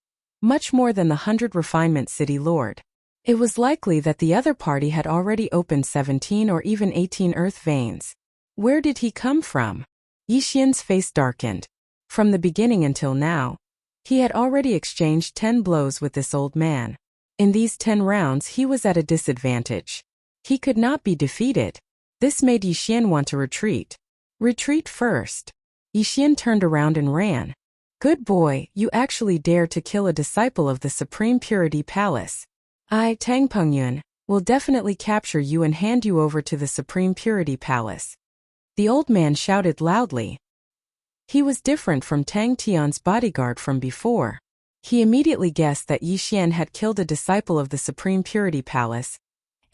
Much more than the 100 Refinement City Lord. It was likely that the other party had already opened 17 or even 18 earth veins. Where did he come from? Yixian's face darkened. From the beginning until now, he had already exchanged 10 blows with this old man. In these 10 rounds he was at a disadvantage. He could not be defeated. This made Yixian want to retreat. Retreat first. Yixian turned around and ran. Good boy, you actually dared to kill a disciple of the Supreme Purity Palace. I, Tang Pengyun, will definitely capture you and hand you over to the Supreme Purity Palace. The old man shouted loudly. He was different from Tang Tian's bodyguard from before. He immediately guessed that Yixian had killed a disciple of the Supreme Purity Palace,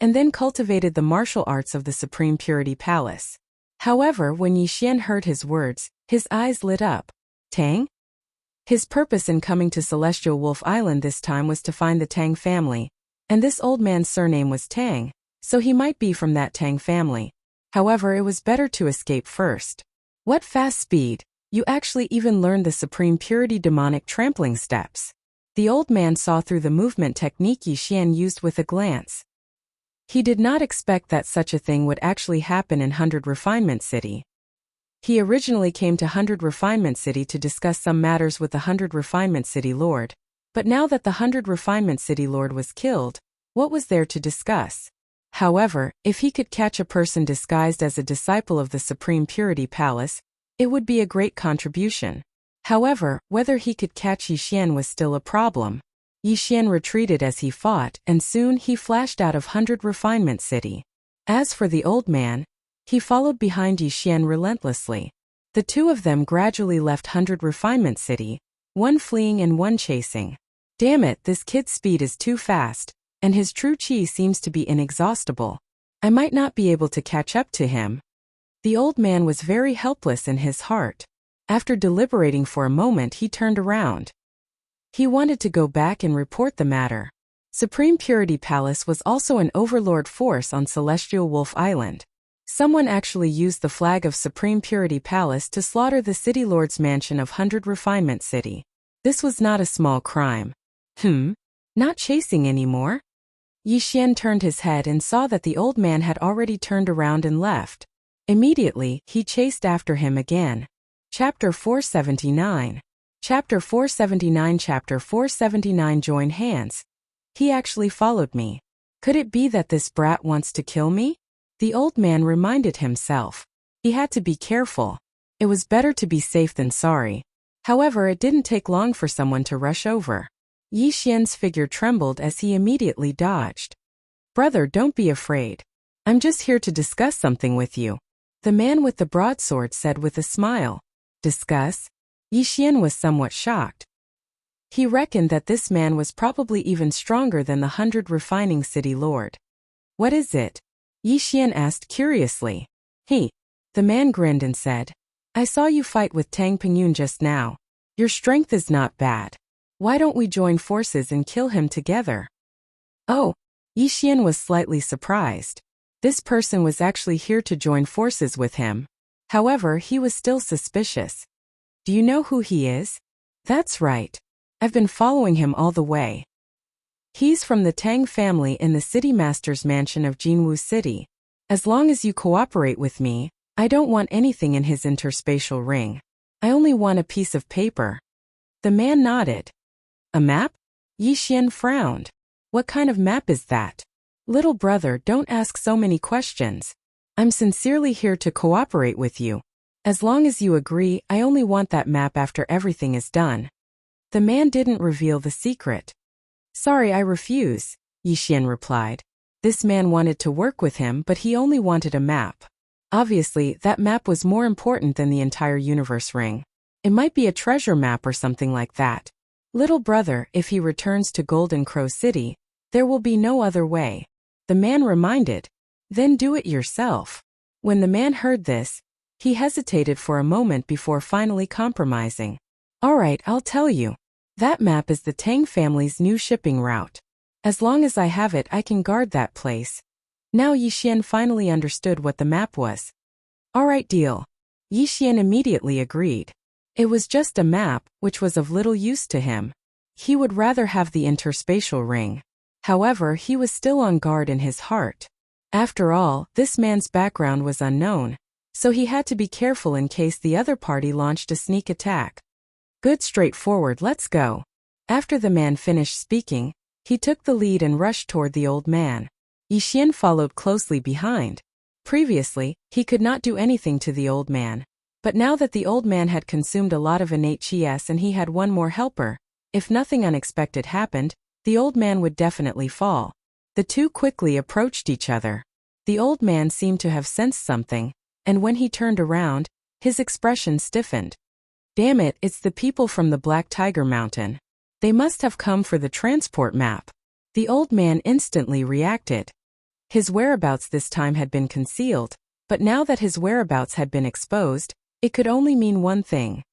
and then cultivated the martial arts of the Supreme Purity Palace. However, when Yixian heard his words, his eyes lit up. Tang? His purpose in coming to Celestial Wolf Island this time was to find the Tang family, and this old man's surname was Tang, so he might be from that Tang family. However, it was better to escape first. What fast speed! You actually even learned the Supreme Purity demonic trampling steps. The old man saw through the movement technique Yixian used with a glance. He did not expect that such a thing would actually happen in 100 Refinement City. He originally came to 100 Refinement City to discuss some matters with the 100 Refinement City Lord, but now that the 100 Refinement City Lord was killed, what was there to discuss? However, if he could catch a person disguised as a disciple of the Supreme Purity Palace, it would be a great contribution. However, whether he could catch Yixian was still a problem. Yixian retreated as he fought, and soon he flashed out of 100 Refinement City. As for the old man, he followed behind Yixian relentlessly. The two of them gradually left 100 Refinement City, one fleeing and one chasing. Damn it, this kid's speed is too fast, and his true chi seems to be inexhaustible. I might not be able to catch up to him. The old man was very helpless in his heart. After deliberating for a moment, he turned around. He wanted to go back and report the matter. Supreme Purity Palace was also an overlord force on Celestial Wolf Island. Someone actually used the flag of Supreme Purity Palace to slaughter the City Lord's mansion of 100 Refinement City. This was not a small crime. Not chasing anymore? Yixian turned his head and saw that the old man had already turned around and left. Immediately, he chased after him again. Chapter 479. Chapter 479. Chapter 479. Join hands. He actually followed me. Could it be that this brat wants to kill me? The old man reminded himself. He had to be careful. It was better to be safe than sorry. However, it didn't take long for someone to rush over. Yi Xian's figure trembled as he immediately dodged. Brother, don't be afraid. I'm just here to discuss something with you. The man with the broadsword said with a smile. Discuss? Yi Xian was somewhat shocked. He reckoned that this man was probably even stronger than the 100 refining city lord. What is it? Yi Xian asked curiously. Hey. The man grinned and said, I saw you fight with Tang Pingyun just now. Your strength is not bad. Why don't we join forces and kill him together? Oh. Yi Xian was slightly surprised. This person was actually here to join forces with him. However, he was still suspicious. Do you know who he is? That's right. I've been following him all the way. He's from the Tang family in the city master's mansion of Jinwu City. As long as you cooperate with me, I don't want anything in his interspatial ring. I only want a piece of paper. The man nodded. A map? Yi Xian frowned. What kind of map is that? Little brother, don't ask so many questions. I'm sincerely here to cooperate with you. As long as you agree, I only want that map after everything is done. The man didn't reveal the secret. Sorry, I refuse, Yi Xian replied. This man wanted to work with him, but he only wanted a map. Obviously, that map was more important than the entire universe ring. It might be a treasure map or something like that. Little brother, if he returns to Golden Crow City, there will be no other way. The man reminded. Then do it yourself. When the man heard this, he hesitated for a moment before finally compromising. All right, I'll tell you. That map is the Tang family's new shipping route. As long as I have it, I can guard that place. Now Yi Xian finally understood what the map was. All right, deal. Yi Xian immediately agreed. It was just a map, which was of little use to him. He would rather have the interspatial ring. However, he was still on guard in his heart. After all, this man's background was unknown, so he had to be careful in case the other party launched a sneak attack. Good, straightforward, let's go. After the man finished speaking, he took the lead and rushed toward the old man. Yi Xian followed closely behind. Previously, he could not do anything to the old man. But now that the old man had consumed a lot of innate qi and he had one more helper, if nothing unexpected happened, the old man would definitely fall. The two quickly approached each other. The old man seemed to have sensed something, and when he turned around, his expression stiffened. Damn it, it's the people from the Black Tiger Mountain. They must have come for the transport map. The old man instantly reacted. His whereabouts this time had been concealed, but now that his whereabouts had been exposed, it could only mean one thing.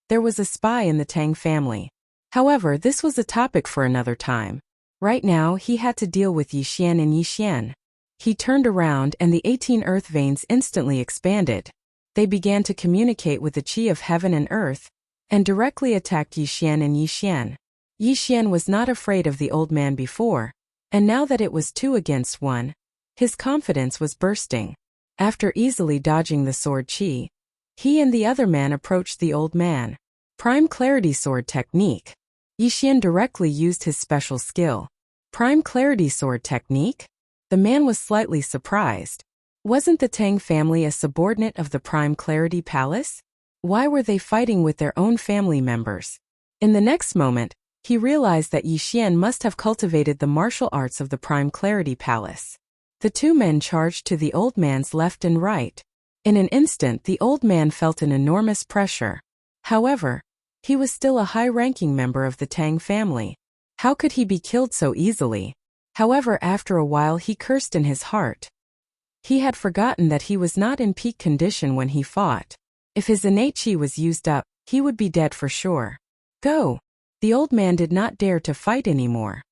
There was a spy in the Tang family. However, this was a topic for another time. Right now, he had to deal with Yi Xian and Yi Xian. He turned around and the 18 earth veins instantly expanded. They began to communicate with the qi of heaven and earth, and directly attacked Yi Xian and Yi Xian. Yi Xian was not afraid of the old man before, and now that it was 2 against 1, his confidence was bursting. After easily dodging the sword qi, he and the other man approached the old man. Prime Clarity Sword Technique. Yi Xian directly used his special skill. Prime Clarity Sword Technique? The man was slightly surprised. Wasn't the Tang family a subordinate of the Prime Clarity Palace? Why were they fighting with their own family members? In the next moment, he realized that Yi Xian must have cultivated the martial arts of the Prime Clarity Palace. The two men charged to the old man's left and right. In an instant, the old man felt an enormous pressure. However, he was still a high-ranking member of the Tang family. How could he be killed so easily? However, after a while he cursed in his heart. He had forgotten that he was not in peak condition when he fought. If his innate qi was used up, he would be dead for sure. Go! The old man did not dare to fight anymore.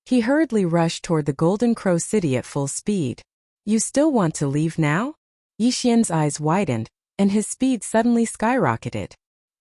He hurriedly rushed toward the Golden Crow City at full speed. You still want to leave now? Yi Xian's eyes widened, and his speed suddenly skyrocketed.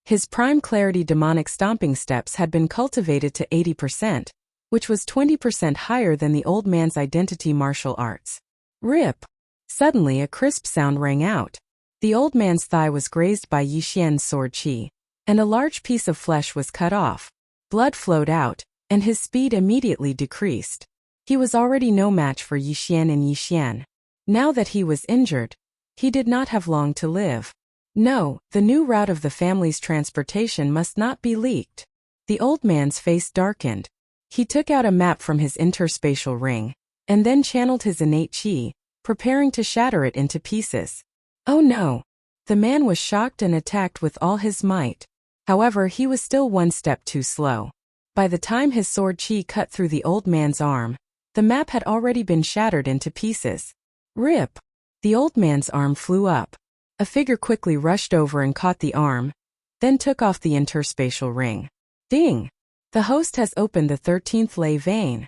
His Prime Clarity demonic stomping steps had been cultivated to 80%, which was 20% higher than the old man's identity martial arts. Rip! Suddenly a crisp sound rang out. The old man's thigh was grazed by Yi Xian's sword qi, and a large piece of flesh was cut off. Blood flowed out, and his speed immediately decreased. He was already no match for Yi Xian and Yi Xian. Now that he was injured, he did not have long to live. No, the new route of the family's transportation must not be leaked. The old man's face darkened. He took out a map from his interspatial ring, and then channeled his innate chi, preparing to shatter it into pieces. Oh no! The man was shocked and attacked with all his might. However, he was still one step too slow. By the time his sword chi cut through the old man's arm, the map had already been shattered into pieces. Rip! The old man's arm flew up. A figure quickly rushed over and caught the arm, then took off the interspatial ring. Ding! The host has opened the 13th ley vein.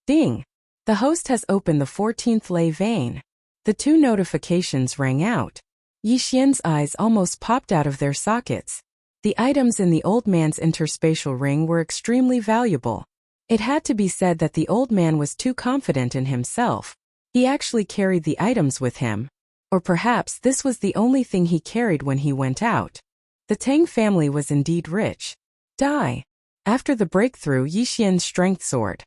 Ding! The host has opened the 14th ley vein. The two notifications rang out. Yi Xian's eyes almost popped out of their sockets. The items in the old man's interspatial ring were extremely valuable. It had to be said that the old man was too confident in himself. He actually carried the items with him. Or perhaps this was the only thing he carried when he went out. The Tang family was indeed rich. Die! After the breakthrough, Yi Xian's strength soared.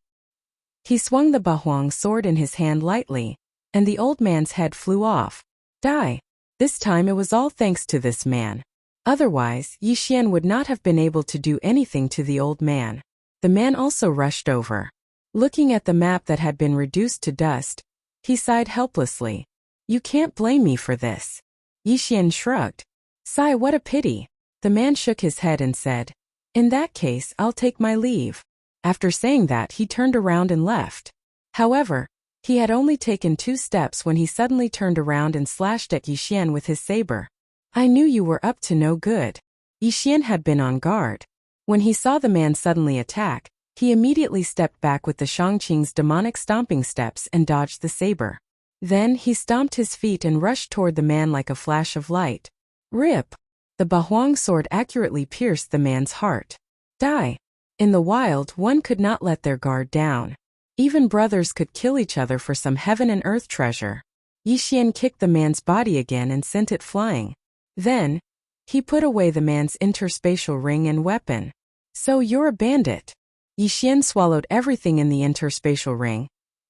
He swung the Bahuang sword in his hand lightly, and the old man's head flew off. Die! This time it was all thanks to this man. Otherwise, Yi Xian would not have been able to do anything to the old man. The man also rushed over. Looking at the map that had been reduced to dust, he sighed helplessly. You can't blame me for this. Yi Xian shrugged. Sigh, what a pity. The man shook his head and said, in that case, I'll take my leave. After saying that, he turned around and left. However, he had only taken 2 steps when he suddenly turned around and slashed at Yi Xian with his saber. I knew you were up to no good. Yi Xian had been on guard. When he saw the man suddenly attack, he immediately stepped back with the Shangqing's demonic stomping steps and dodged the saber. Then he stomped his feet and rushed toward the man like a flash of light. Rip! The Bahuang sword accurately pierced the man's heart. Die! In the wild, one could not let their guard down. Even brothers could kill each other for some heaven and earth treasure. Yi Xian kicked the man's body again and sent it flying. Then, he put away the man's interspatial ring and weapon. So you're a bandit. Yi Xian swallowed everything in the interspatial ring,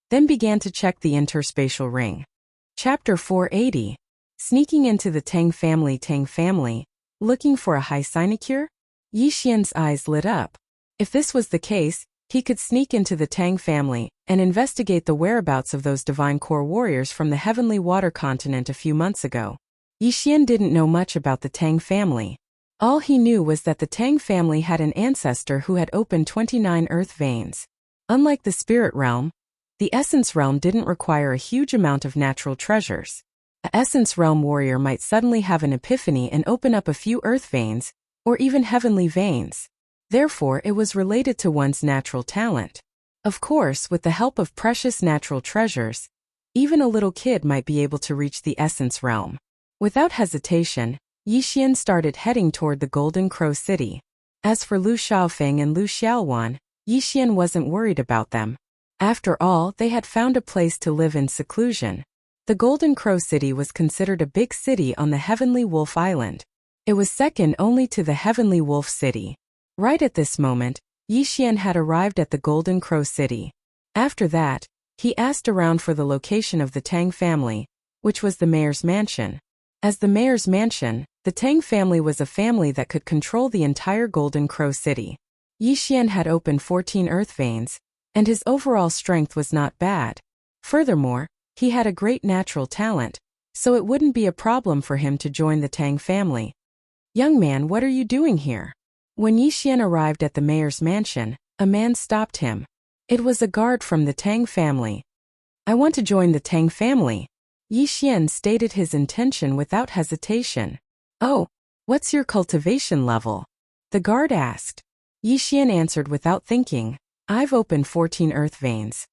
then began to check the interspatial ring. Chapter 480. Sneaking into the Tang family, looking for a high sinecure? Yi Xian's eyes lit up. If this was the case, he could sneak into the Tang family and investigate the whereabouts of those divine core warriors from the heavenly water continent a few months ago. Yi Xian didn't know much about the Tang family. All he knew was that the Tang family had an ancestor who had opened 29 earth veins. Unlike the spirit realm, the essence realm didn't require a huge amount of natural treasures. A essence realm warrior might suddenly have an epiphany and open up a few earth veins, or even heavenly veins. Therefore, it was related to one's natural talent. Of course, with the help of precious natural treasures, even a little kid might be able to reach the essence realm. Without hesitation, Yi Xian started heading toward the Golden Crow City. As for Lu Xiaofeng and Lu Xiaowan, Yi Xian wasn't worried about them. After all, they had found a place to live in seclusion. The Golden Crow City was considered a big city on the Heavenly Wolf Island. It was second only to the Heavenly Wolf City. Right at this moment, Yi Xian had arrived at the Golden Crow City. After that, he asked around for the location of the Tang family, which was the mayor's mansion. As the mayor's mansion, the Tang family was a family that could control the entire Golden Crow City. Yi Xian had opened 14 earth veins, and his overall strength was not bad. Furthermore, he had a great natural talent, so it wouldn't be a problem for him to join the Tang family. Young man, what are you doing here? When Yi Xian arrived at the mayor's mansion, a man stopped him. It was a guard from the Tang family. I want to join the Tang family. Yi Xian stated his intention without hesitation. Oh, what's your cultivation level? The guard asked. Yi Xian answered without thinking. I've opened 14 earth veins.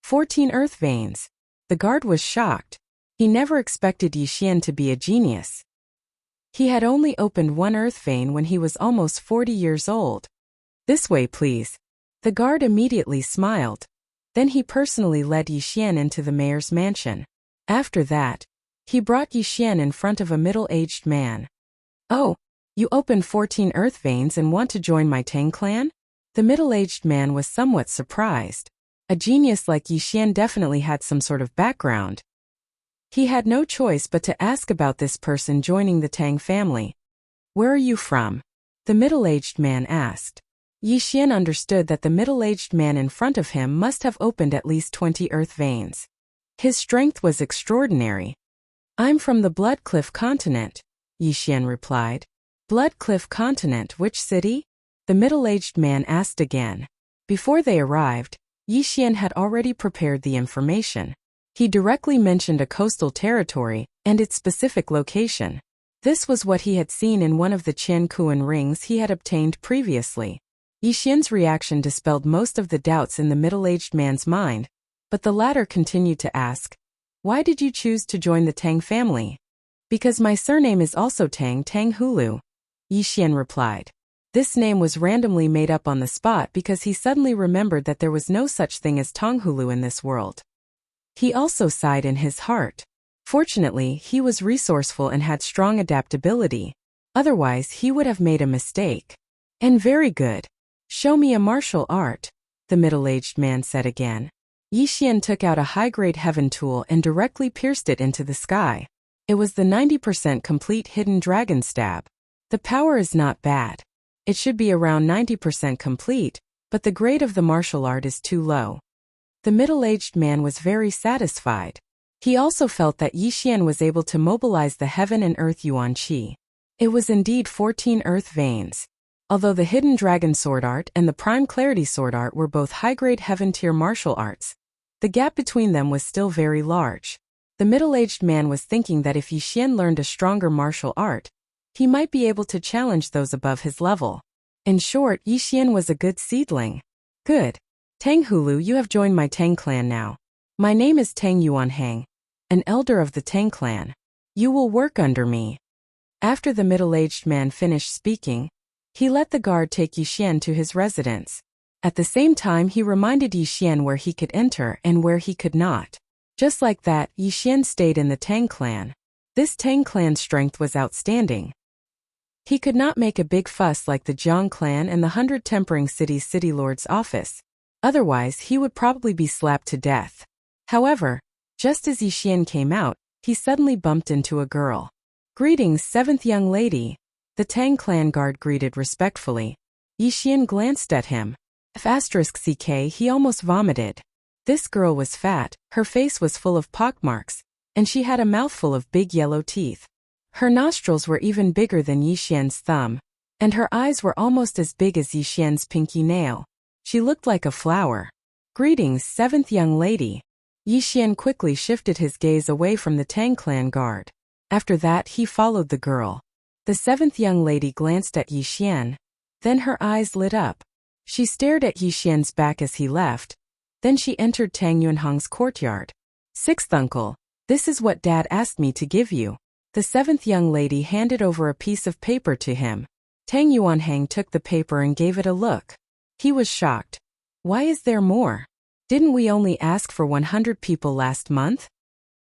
14 earth veins. The guard was shocked. He never expected Yi Xian to be a genius. He had only opened 1 earth vein when he was almost 40 years old. This way, please. The guard immediately smiled. Then he personally led Yi Xian into the mayor's mansion. After that, he brought Yi Xian in front of a middle-aged man. Oh, you opened 14 earth veins and want to join my Tang clan? The middle-aged man was somewhat surprised. A genius like Yi Xian definitely had some sort of background. He had no choice but to ask about this person joining the Tang family. Where are you from? The middle-aged man asked. Yi Xian understood that the middle-aged man in front of him must have opened at least 20 earth veins. His strength was extraordinary. I'm from the Blood Cliff continent, Yi Xian replied. Blood Cliff continent, which city? The middle-aged man asked again. Before they arrived, Yi Xian had already prepared the information. He directly mentioned a coastal territory and its specific location. This was what he had seen in one of the Qian Kuan rings he had obtained previously. Yi Xian's reaction dispelled most of the doubts in the middle-aged man's mind, but the latter continued to ask, "Why did you choose to join the Tang family?" "Because my surname is also Tang Hulu," Yi Xian replied. This name was randomly made up on the spot because he suddenly remembered that there was no such thing as Tonghulu in this world. He also sighed in his heart. Fortunately, he was resourceful and had strong adaptability. Otherwise, he would have made a mistake. "And very good. Show me a martial art," the middle-aged man said again. Yi Xian took out a high-grade heaven tool and directly pierced it into the sky. It was the 90% complete hidden dragon stab. The power is not bad. It should be around 90% complete, but the grade of the martial art is too low. The middle-aged man was very satisfied. He also felt that Yi Xian was able to mobilize the heaven and earth yuan qi. It was indeed 14 earth veins. Although the hidden dragon sword art and the prime clarity sword art were both high-grade heaven-tier martial arts, the gap between them was still very large. The middle-aged man was thinking that if Yi Xian learned a stronger martial art, he might be able to challenge those above his level. In short, Yi Xian was a good seedling. Good. Tang Hulu, you have joined my Tang clan now. My name is Tang Yuanhang, an elder of the Tang clan. You will work under me. After the middle-aged man finished speaking, he let the guard take Yi Xian to his residence. At the same time, he reminded Yi Xian where he could enter and where he could not. Just like that, Yi Xian stayed in the Tang clan. This Tang clan's strength was outstanding. He could not make a big fuss like the Jiang clan and the 100 Tempering City's city lord's office. Otherwise, he would probably be slapped to death. However, just as Yi Xian came out, he suddenly bumped into a girl. "Greetings, seventh young lady," the Tang clan guard greeted respectfully. Yi Xian glanced at him. *CK, he almost vomited. This girl was fat, her face was full of pockmarks, and she had a mouthful of big yellow teeth. Her nostrils were even bigger than Yi Xian's thumb, and her eyes were almost as big as Yi Xian's pinky nail. She looked like a flower. "Greetings, seventh young lady." Yi Xian quickly shifted his gaze away from the Tang clan guard. After that, he followed the girl. The seventh young lady glanced at Yi Xian. Then her eyes lit up. She stared at Yi Xian's back as he left. Then she entered Tang Yuanhang's courtyard. "Sixth uncle, this is what Dad asked me to give you." The seventh young lady handed over a piece of paper to him. Tang Yuanhang took the paper and gave it a look. He was shocked. "Why is there more? Didn't we only ask for 100 people last month?"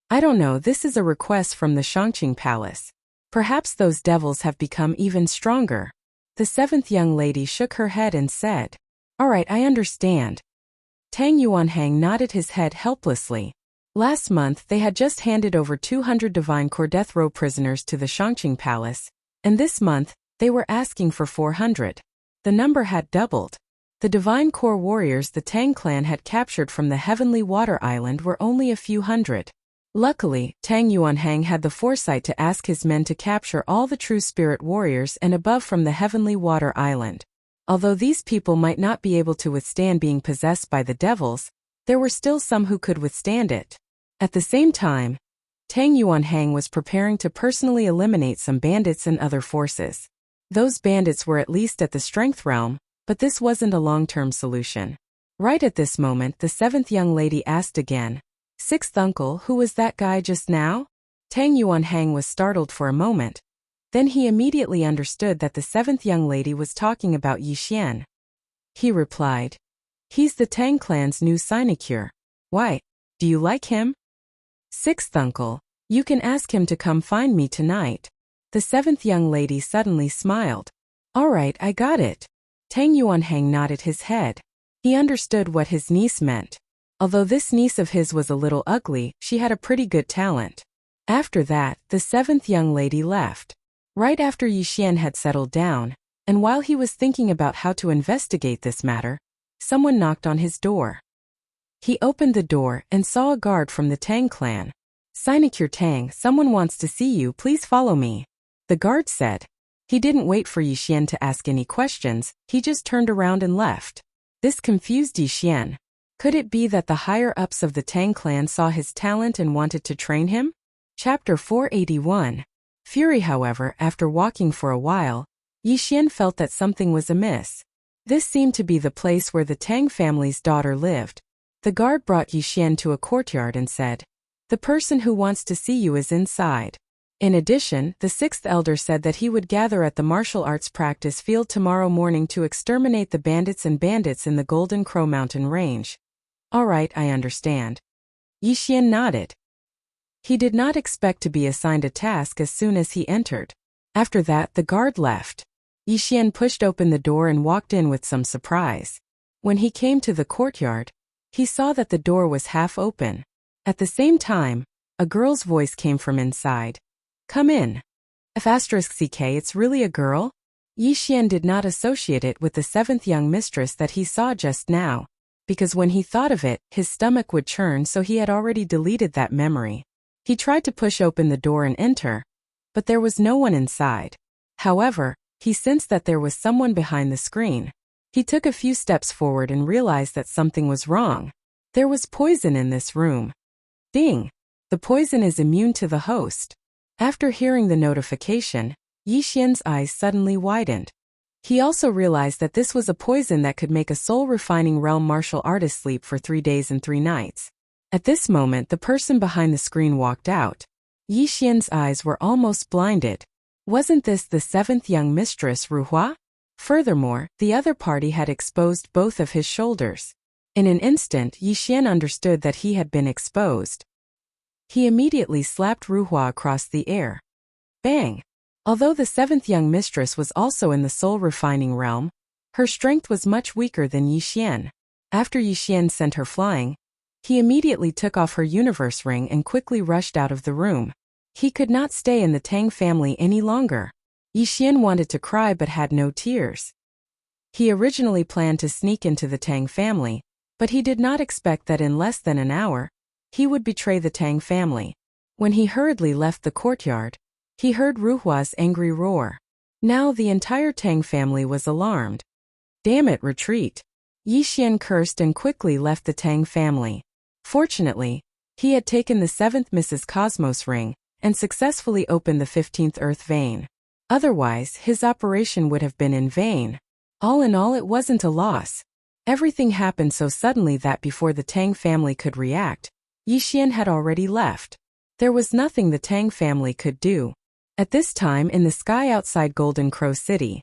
"I don't know, this is a request from the Shangqing Palace. Perhaps those devils have become even stronger." The seventh young lady shook her head and said, "All right, I understand." Tang Yuanhang nodded his head helplessly. Last month they had just handed over 200 Divine Core death row prisoners to the Shangqing Palace, and this month, they were asking for 400. The number had doubled. The Divine Core warriors the Tang clan had captured from the Heavenly Water Island were only a few hundred. Luckily, Tang Yuanhang had the foresight to ask his men to capture all the true spirit warriors and above from the Heavenly Water Island. Although these people might not be able to withstand being possessed by the devils, there were still some who could withstand it. At the same time, Tang Yuanhang was preparing to personally eliminate some bandits and other forces. Those bandits were at least at the strength realm, but this wasn't a long-term solution. Right at this moment, the seventh young lady asked again, "Sixth uncle, who was that guy just now?" Tang Yuanhang was startled for a moment. Then he immediately understood that the seventh young lady was talking about Yi Xian. He replied, "He's the Tang clan's new sinecure. Why, do you like him?" "Sixth uncle, you can ask him to come find me tonight." The seventh young lady suddenly smiled. "All right, I got it." Tang Yuanhang nodded his head. He understood what his niece meant. Although this niece of his was a little ugly, she had a pretty good talent. After that, the seventh young lady left. Right after Yixian had settled down, and while he was thinking about how to investigate this matter, someone knocked on his door. He opened the door and saw a guard from the Tang clan. "Sinecure Tang, someone wants to see you, please follow me," the guard said. He didn't wait for Yixian to ask any questions, he just turned around and left. This confused Yixian. Could it be that the higher-ups of the Tang clan saw his talent and wanted to train him? Chapter 481. Fury. However, after walking for a while, Yixian felt that something was amiss. This seemed to be the place where the Tang family's daughter lived. The guard brought Yixian to a courtyard and said, "The person who wants to see you is inside." In addition, the sixth elder said that he would gather at the martial arts practice field tomorrow morning to exterminate the bandits in the Golden Crow Mountain range. "All right, I understand." Yixian nodded. He did not expect to be assigned a task as soon as he entered. After that, the guard left. Yixian pushed open the door and walked in with some surprise. When he came to the courtyard, he saw that the door was half open. At the same time, a girl's voice came from inside. "Come in." *CK, it's really a girl? Yixian did not associate it with the seventh young mistress that he saw just now, because when he thought of it, his stomach would churn, so he had already deleted that memory. He tried to push open the door and enter, but there was no one inside. However, he sensed that there was someone behind the screen. He took a few steps forward and realized that something was wrong. There was poison in this room. Ding! The poison is immune to the host. After hearing the notification, Yixian's eyes suddenly widened. He also realized that this was a poison that could make a soul-refining realm martial artist sleep for 3 days and 3 nights. At this moment, the person behind the screen walked out. Yixian's eyes were almost blinded. Wasn't this the seventh young mistress, Ruhua? Furthermore, the other party had exposed both of his shoulders. In an instant, Yixian understood that he had been exposed. He immediately slapped Ruhua across the air. Bang! Although the seventh young mistress was also in the soul-refining realm, her strength was much weaker than Yixian. After Yixian sent her flying, he immediately took off her universe ring and quickly rushed out of the room. He could not stay in the Tang family any longer. Yixian wanted to cry but had no tears. He originally planned to sneak into the Tang family, but he did not expect that in less than an hour, he would betray the Tang family. When he hurriedly left the courtyard, he heard Ruhua's angry roar. Now the entire Tang family was alarmed. "Damn it, retreat!" Yixian cursed and quickly left the Tang family. Fortunately, he had taken the 7th Mrs. Cosmos ring and successfully opened the 15th Earth vein. Otherwise, his operation would have been in vain. All in all, it wasn't a loss. Everything happened so suddenly that before the Tang family could react, Yixian had already left. There was nothing the Tang family could do. At this time in the sky outside Golden Crow City.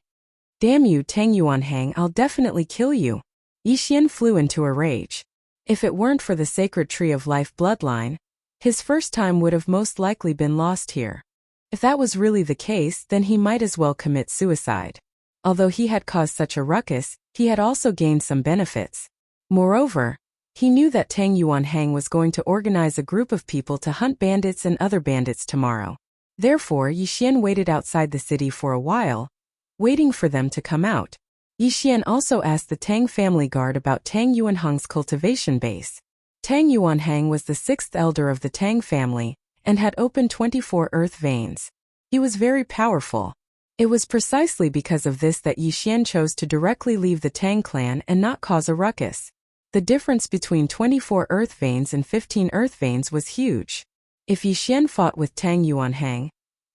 "Damn you, Tang Yuanhang, I'll definitely kill you." Yixian flew into a rage. If it weren't for the sacred tree of life bloodline, his first time would have most likely been lost here. If that was really the case, then he might as well commit suicide. Although he had caused such a ruckus, he had also gained some benefits. Moreover, he knew that Tang Yuanhang was going to organize a group of people to hunt bandits and other bandits tomorrow. Therefore, Yixian waited outside the city for a while, waiting for them to come out. Yixian also asked the Tang family guard about Tang Yuanhang's cultivation base. Tang Yuanhang was the 6th elder of the Tang family and had opened 24 earth veins. He was very powerful. It was precisely because of this that Yixian chose to directly leave the Tang clan and not cause a ruckus. The difference between 24 earth veins and 15 earth veins was huge. If Yixian fought with Tang Yuanhang,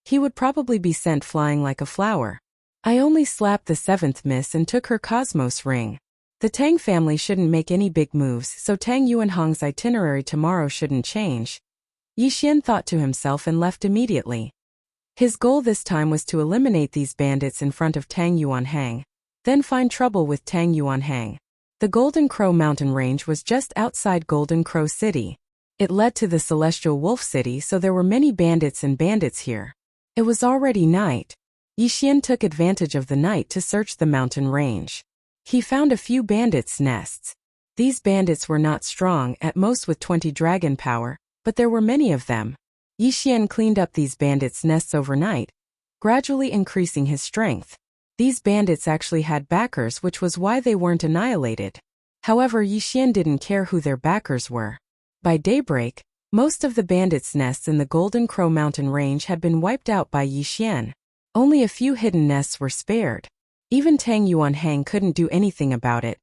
he would probably be sent flying like a flower. "I only slapped the 7th miss and took her cosmos ring. The Tang family shouldn't make any big moves, so Tang Yuanhang's itinerary tomorrow shouldn't change." Yixian thought to himself and left immediately. His goal this time was to eliminate these bandits in front of Tang Yuanhang, then find trouble with Tang Yuanhang. The Golden Crow Mountain Range was just outside Golden Crow City. It led to the Celestial Wolf City, so there were many bandits here. It was already night. Yixian took advantage of the night to search the mountain range. He found a few bandits' nests. These bandits were not strong, at most with 20 dragon power, but there were many of them. Yixian cleaned up these bandits' nests overnight, gradually increasing his strength. These bandits actually had backers, which was why they weren't annihilated. However, Yixian didn't care who their backers were. By daybreak, most of the bandits' nests in the Golden Crow Mountain range had been wiped out by Yixian. Only a few hidden nests were spared. Even Tang Yuanhang couldn't do anything about it.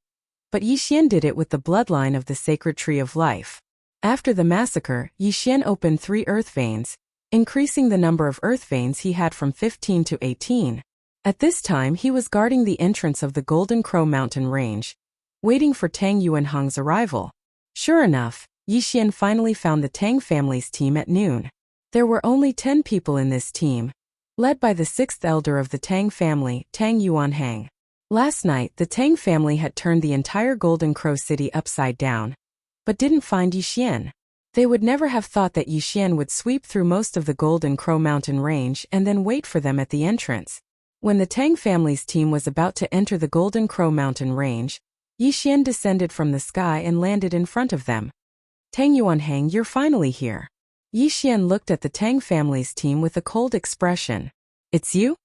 But Yixian did it with the bloodline of the sacred tree of life. After the massacre, Yixian opened 3 earth veins, increasing the number of earth veins he had from 15 to 18. At this time he was guarding the entrance of the Golden Crow Mountain range, waiting for Tang Yuanhang's arrival. Sure enough, Yixian finally found the Tang family's team at noon. There were only 10 people in this team, led by the 6th elder of the Tang family, Tang Yuanhang. Last night, the Tang family had turned the entire Golden Crow city upside down, but didn't find Yixian. They would never have thought that Yixian would sweep through most of the Golden Crow Mountain range and then wait for them at the entrance. When the Tang family's team was about to enter the Golden Crow Mountain range, Yixian descended from the sky and landed in front of them. Tang Yuanhang, you're finally here. Yixian looked at the Tang family's team with a cold expression. It's you?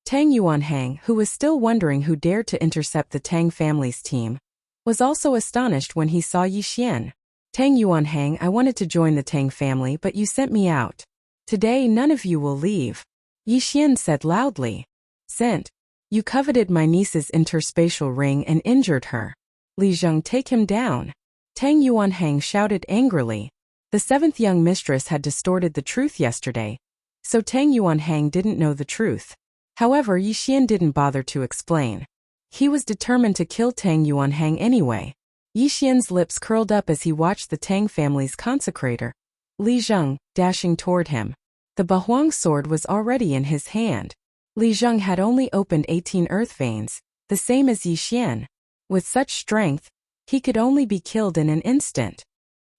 Tang Yuanhang, who was still wondering who dared to intercept the Tang family's team, was also astonished when he saw Yixian. Tang Yuanhang, I wanted to join the Tang family, but you sent me out. Today none of you will leave. Yixian said loudly. Sent. You coveted my niece's interspatial ring and injured her. Li Zheng, take him down. Tang Yuanhang shouted angrily. The 7th young mistress had distorted the truth yesterday, so Tang Yuanhang didn't know the truth. However, Yixian didn't bother to explain. He was determined to kill Tang Yuanhang anyway. Yixian's lips curled up as he watched the Tang family's consecrator, Li Zheng, dashing toward him. The Bahuang sword was already in his hand. Li Zheng had only opened 18 earth veins, the same as Yixian. With such strength, he could only be killed in an instant.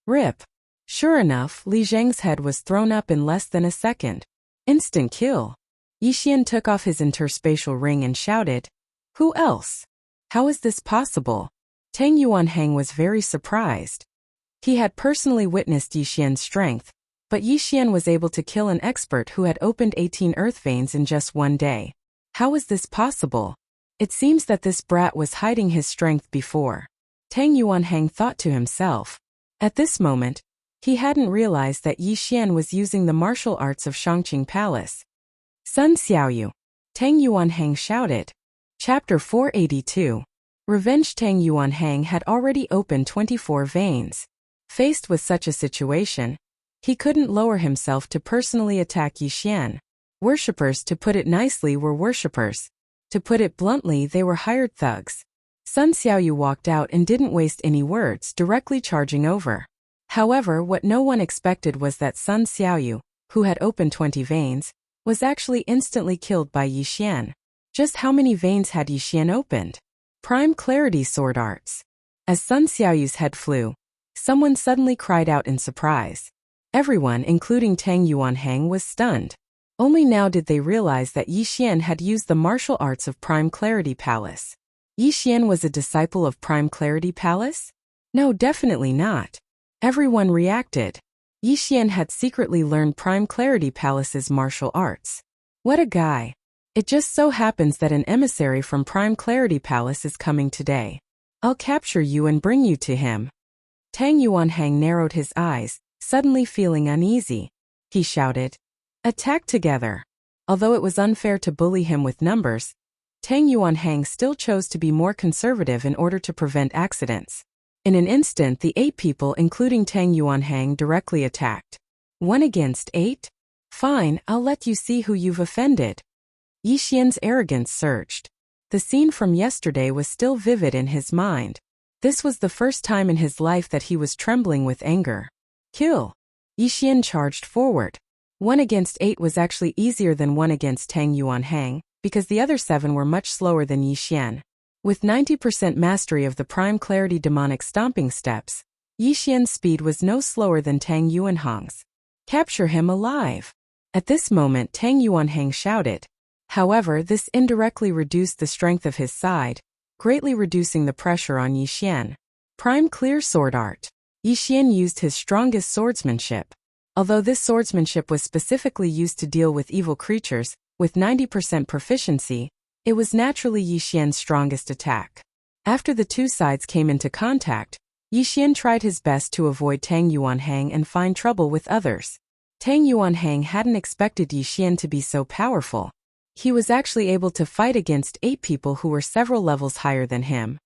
Rip. Sure enough, Li Zheng's head was thrown up in less than a second. Instant kill. Yixian took off his interspatial ring and shouted, Who else? How is this possible? Tang Yuanhang was very surprised. He had personally witnessed Yixian's strength, but Yixian was able to kill an expert who had opened 18 earth veins in just one day. How is this possible? It seems that this brat was hiding his strength before. Tang Yuanhang thought to himself. At this moment, he hadn't realized that Yixian was using the martial arts of Shangqing Palace. Sun Xiaoyu. Tang Yuanhang shouted. Chapter 482. Revenge. Tang Yuanhang had already opened 24 veins. Faced with such a situation, he couldn't lower himself to personally attack Yixian. Worshippers, to put it nicely, were worshippers. To put it bluntly, they were hired thugs. Sun Xiaoyu walked out and didn't waste any words, directly charging over. However, what no one expected was that Sun Xiaoyu, who had opened 20 veins, was actually instantly killed by Yixian. Just how many veins had Yixian opened? Prime Clarity Sword Arts. As Sun Xiaoyu's head flew, someone suddenly cried out in surprise. Everyone, including Tang Yuanhang, was stunned. Only now did they realize that Yixian had used the martial arts of Prime Clarity Palace. Yixian was a disciple of Prime Clarity Palace? No, definitely not. Everyone reacted. Yixian had secretly learned Prime Clarity Palace's martial arts. What a guy. It just so happens that an emissary from Prime Clarity Palace is coming today. I'll capture you and bring you to him. Tang Yuanhang narrowed his eyes, suddenly feeling uneasy. He shouted, Attack together. Although it was unfair to bully him with numbers, Tang Yuanhang still chose to be more conservative in order to prevent accidents. In an instant, the 8 people, including Tang Yuanhang, directly attacked. 1 against 8? Fine, I'll let you see who you've offended. Yixian's arrogance surged. The scene from yesterday was still vivid in his mind. This was the first time in his life that he was trembling with anger. Kill! Yixian charged forward. 1 against 8 was actually easier than 1 against Tang Yuanhang, because the other 7 were much slower than Yixian. With 90% mastery of the Prime Clarity demonic stomping steps, Yixian's speed was no slower than Tang Yuanhang's. Capture him alive! At this moment, Tang Yuanhang shouted. However, this indirectly reduced the strength of his side, greatly reducing the pressure on Yixian. Prime clear sword art. Yixian used his strongest swordsmanship. Although this swordsmanship was specifically used to deal with evil creatures, with 90% proficiency, it was naturally Yixian's strongest attack. After the two sides came into contact, Yixian tried his best to avoid Tang Yuanhang and find trouble with others. Tang Yuanhang hadn't expected Yixian to be so powerful. He was actually able to fight against 8 people who were several levels higher than him.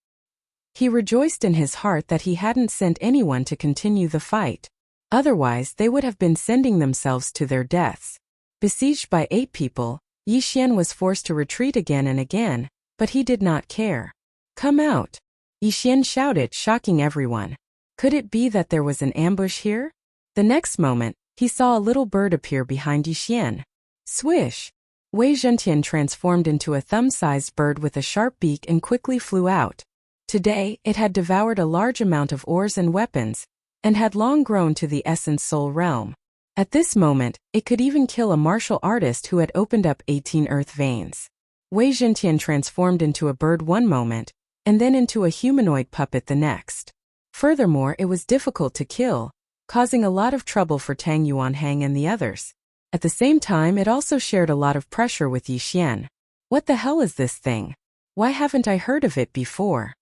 He rejoiced in his heart that he hadn't sent anyone to continue the fight. Otherwise, they would have been sending themselves to their deaths. Besieged by 8 people, Yixian was forced to retreat again and again, but he did not care. "Come out!" Yixian shouted, shocking everyone. Could it be that there was an ambush here? The next moment, he saw a little bird appear behind Yixian. Swish! Wei Zhentian transformed into a thumb-sized bird with a sharp beak and quickly flew out. Today, it had devoured a large amount of ores and weapons, and had long grown to the Essence Soul realm. At this moment, it could even kill a martial artist who had opened up 18 earth veins. Wei Zhentian transformed into a bird one moment, and then into a humanoid puppet the next. Furthermore, it was difficult to kill, causing a lot of trouble for Tang Yuanhang and the others. At the same time, it also shared a lot of pressure with Yixian. What the hell is this thing? Why haven't I heard of it before?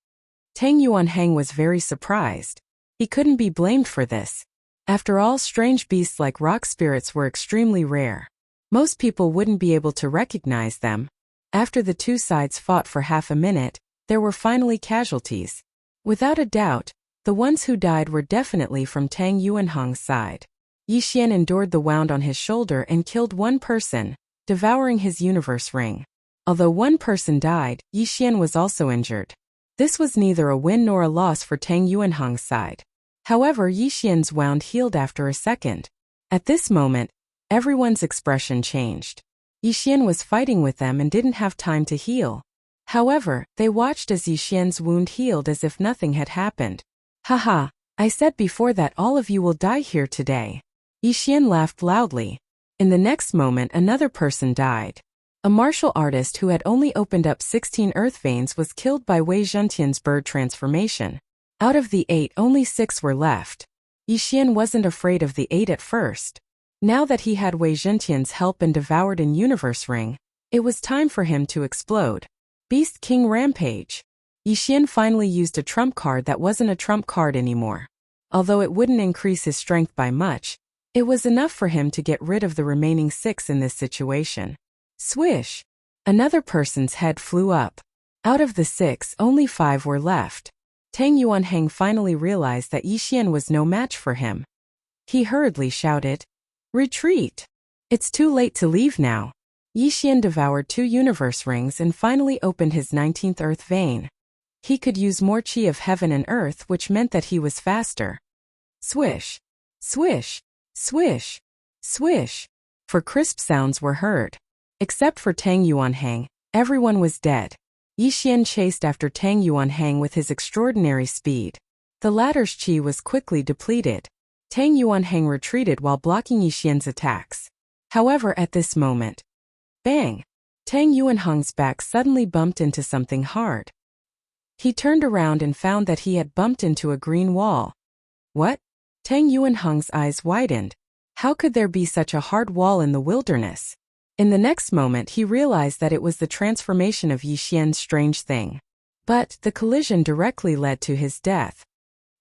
Tang Yuanhang was very surprised. He couldn't be blamed for this. After all, strange beasts like rock spirits were extremely rare. Most people wouldn't be able to recognize them. After the two sides fought for half a minute, there were finally casualties. Without a doubt, the ones who died were definitely from Tang Yuanhang's side. Yixian endured the wound on his shoulder and killed one person, devouring his universe ring. Although one person died, Yixian was also injured. This was neither a win nor a loss for Tang Yuanhang's side. However, Yixian's wound healed after a second. At this moment, everyone's expression changed. Yixian was fighting with them and didn't have time to heal. However, they watched as Yixian's wound healed as if nothing had happened. Haha, I said before that all of you will die here today. Yixian laughed loudly. In the next moment, another person died. A martial artist who had only opened up 16 earth veins was killed by Wei Zhentian's bird transformation. Out of the 8, only 6 were left. Yixian wasn't afraid of the 8 at first. Now that he had Wei Zhentian's help and devoured an universe ring, it was time for him to explode. Beast King Rampage. Yixian finally used a trump card that wasn't a trump card anymore. Although it wouldn't increase his strength by much, it was enough for him to get rid of the remaining 6 in this situation. Swish! Another person's head flew up. Out of the 6, only 5 were left. Tang Yuanhang finally realized that Yixian was no match for him. He hurriedly shouted, "Retreat! It's too late to leave now." Yixian devoured 2 universe rings and finally opened his 19th earth vein. He could use more chi of heaven and earth, which meant that he was faster. Swish! Swish! Swish! Swish! For crisp sounds were heard. Except for Tang Yuanhang, everyone was dead. Yixian chased after Tang Yuanhang with his extraordinary speed. The latter's chi was quickly depleted. Tang Yuanhang retreated while blocking Yixian's attacks. However, at this moment, bang! Tang Yuanhang's back suddenly bumped into something hard. He turned around and found that he had bumped into a green wall. What? Tang Yuanhang's eyes widened. How could there be such a hard wall in the wilderness? In the next moment, he realized that it was the transformation of Yixian's strange thing. But the collision directly led to his death.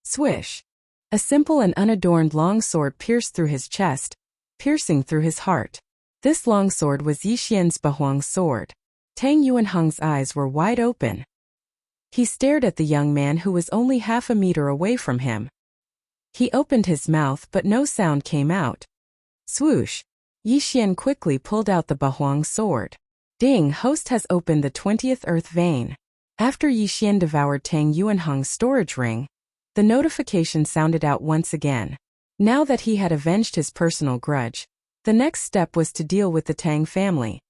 Swish! A simple and unadorned long sword pierced through his chest, piercing through his heart. This long sword was Yixian's Bahuang sword. Tang Yuanhang's eyes were wide open. He stared at the young man who was only half a meter away from him. He opened his mouth but no sound came out. Swoosh! Yixian quickly pulled out the Bahuang sword. Ding! Host has opened the 20th earth vein. After Yixian devoured Tang Yuanhang's storage ring, the notification sounded out once again. Now that he had avenged his personal grudge, the next step was to deal with the Tang family.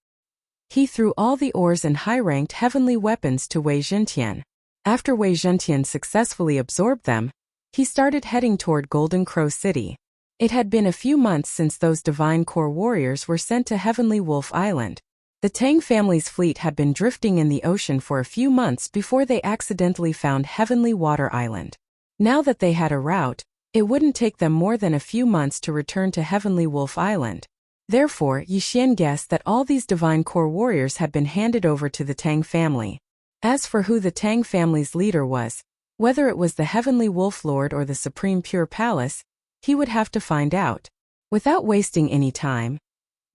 He threw all the ores and high-ranked heavenly weapons to Wei Zhentian. After Wei Zhentian successfully absorbed them, he started heading toward Golden Crow City. It had been a few months since those divine core warriors were sent to Heavenly Wolf Island. The Tang family's fleet had been drifting in the ocean for a few months before they accidentally found Heavenly Water Island. Now that they had a route, it wouldn't take them more than a few months to return to Heavenly Wolf Island. Therefore, Yixian guessed that all these divine core warriors had been handed over to the Tang family. As for who the Tang family's leader was, whether it was the Heavenly Wolf Lord or the Supreme Pure Palace, he would have to find out. Without wasting any time,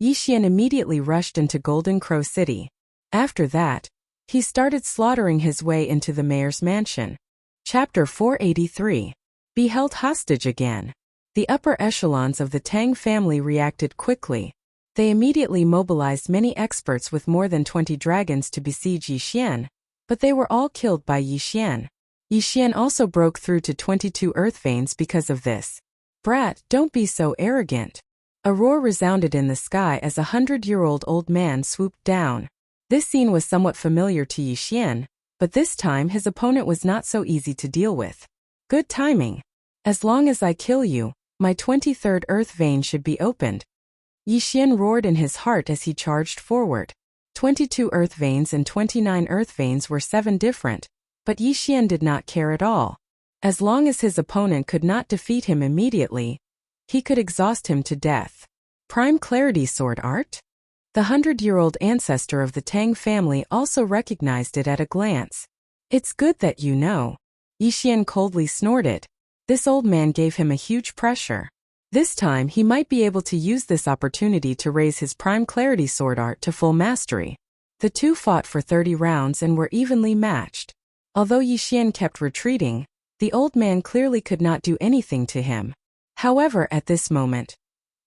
Yixian immediately rushed into Golden Crow City. After that, he started slaughtering his way into the mayor's mansion. Chapter 483. Be held hostage again. The upper echelons of the Tang family reacted quickly. They immediately mobilized many experts with more than 20 dragons to besiege Yixian, but they were all killed by Yixian. Yixian also broke through to 22 earth veins because of this. Brat, don't be so arrogant. A roar resounded in the sky as a 100-year-old old man swooped down. This scene was somewhat familiar to Yixian, but this time his opponent was not so easy to deal with. Good timing. As long as I kill you, my 23rd earth vein should be opened. Yixian roared in his heart as he charged forward. 22 earth veins and 29 earth veins were 7 different, but Yixian did not care at all. As long as his opponent could not defeat him immediately, he could exhaust him to death. Prime Clarity Sword Art? The 100-year-old ancestor of the Tang family also recognized it at a glance. It's good that you know. Yixian coldly snorted. This old man gave him a huge pressure. This time he might be able to use this opportunity to raise his Prime Clarity Sword Art to full mastery. The two fought for 30 rounds and were evenly matched. Although Yixian kept retreating, the old man clearly could not do anything to him. However, at this moment,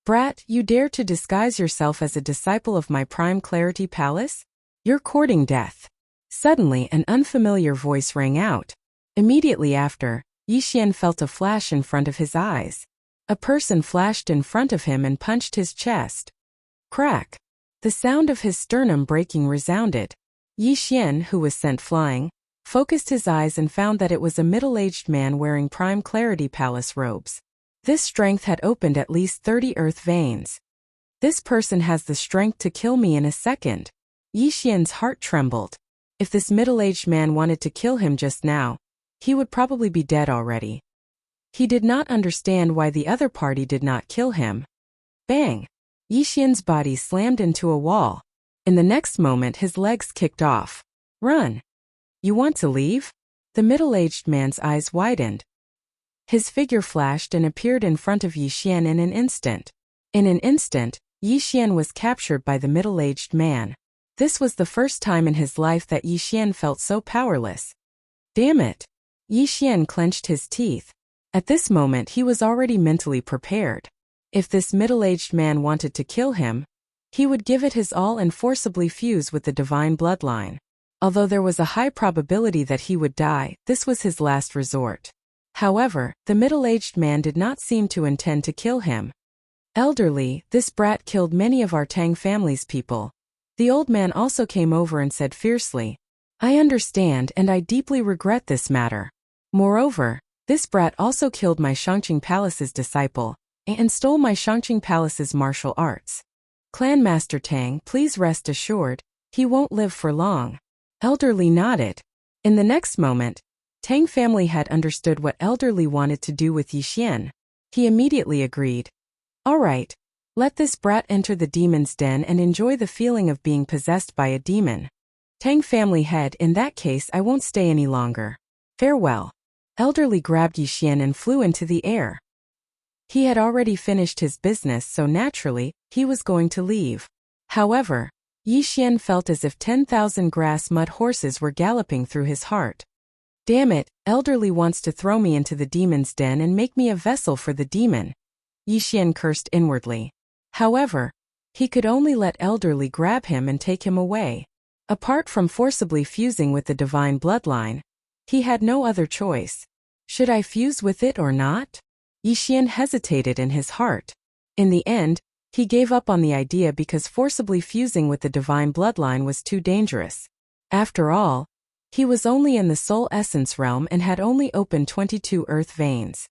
Brat, you dare to disguise yourself as a disciple of my Prime Clarity Palace? You're courting death. Suddenly, an unfamiliar voice rang out. Immediately after, Yixian felt a flash in front of his eyes. A person flashed in front of him and punched his chest. Crack! The sound of his sternum breaking resounded. Yixian, who was sent flying, focused his eyes and found that it was a middle-aged man wearing Prime Clarity Palace robes. This strength had opened at least 30 earth veins. This person has the strength to kill me in a second. Yixian's heart trembled. If this middle-aged man wanted to kill him just now, he would probably be dead already. He did not understand why the other party did not kill him. Bang! Yixian's body slammed into a wall. In the next moment his legs kicked off. Run! You want to leave? The middle-aged man's eyes widened. His figure flashed and appeared in front of Yixian in an instant. In an instant, Yixian was captured by the middle-aged man. This was the first time in his life that Yixian felt so powerless. Damn it! Yixian clenched his teeth. At this moment he was already mentally prepared. If this middle-aged man wanted to kill him, he would give it his all and forcibly fuse with the divine bloodline. Although there was a high probability that he would die, this was his last resort. However, the middle-aged man did not seem to intend to kill him. Elderly, this brat killed many of our Tang family's people. The old man also came over and said fiercely, I understand and I deeply regret this matter. Moreover, this brat also killed my Shangqing Palace's disciple, and stole my Shangqing Palace's martial arts. Clan Master Tang, please rest assured, he won't live for long. Elderly nodded. In the next moment, Tang family had understood what Elderly wanted to do with Yixian. He immediately agreed. All right, let this brat enter the demon's den and enjoy the feeling of being possessed by a demon. Tang family head, in that case I won't stay any longer. Farewell. Elderly grabbed Yixian and flew into the air. He had already finished his business, so naturally, he was going to leave. However, Yixian felt as if 10,000 grass mud horses were galloping through his heart. Damn it, Elderly wants to throw me into the demon's den and make me a vessel for the demon. Yixian cursed inwardly. However, he could only let Elderly grab him and take him away. Apart from forcibly fusing with the divine bloodline, he had no other choice. Should I fuse with it or not? Yixian hesitated in his heart. In the end, he gave up on the idea because forcibly fusing with the divine bloodline was too dangerous. After all, he was only in the soul essence realm and had only opened 22 earth veins.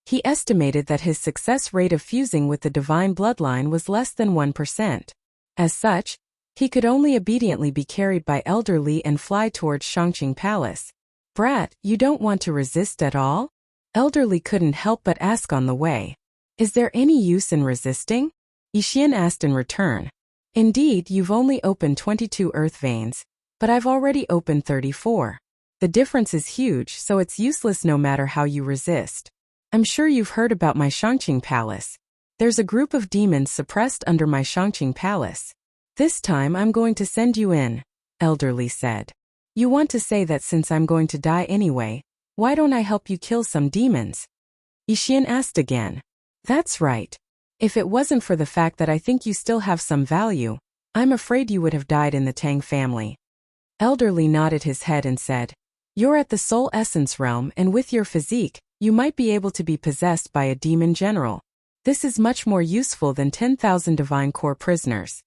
He estimated that his success rate of fusing with the divine bloodline was less than 1%. As such, he could only obediently be carried by Elderly and fly towards Shangqing Palace. Brat, you don't want to resist at all? Elderly couldn't help but ask on the way. Is there any use in resisting? Yixian asked in return. Indeed, you've only opened 22 earth veins, but I've already opened 34. The difference is huge, so it's useless no matter how you resist. I'm sure you've heard about my Shangqing Palace. There's a group of demons suppressed under my Shangqing Palace. This time I'm going to send you in, Elderly said. You want to say that since I'm going to die anyway, why don't I help you kill some demons? Yixian asked again. That's right. If it wasn't for the fact that I think you still have some value, I'm afraid you would have died in the Tang family. Elderly nodded his head and said, You're at the soul essence realm, and with your physique, you might be able to be possessed by a demon general. This is much more useful than 10,000 divine core prisoners.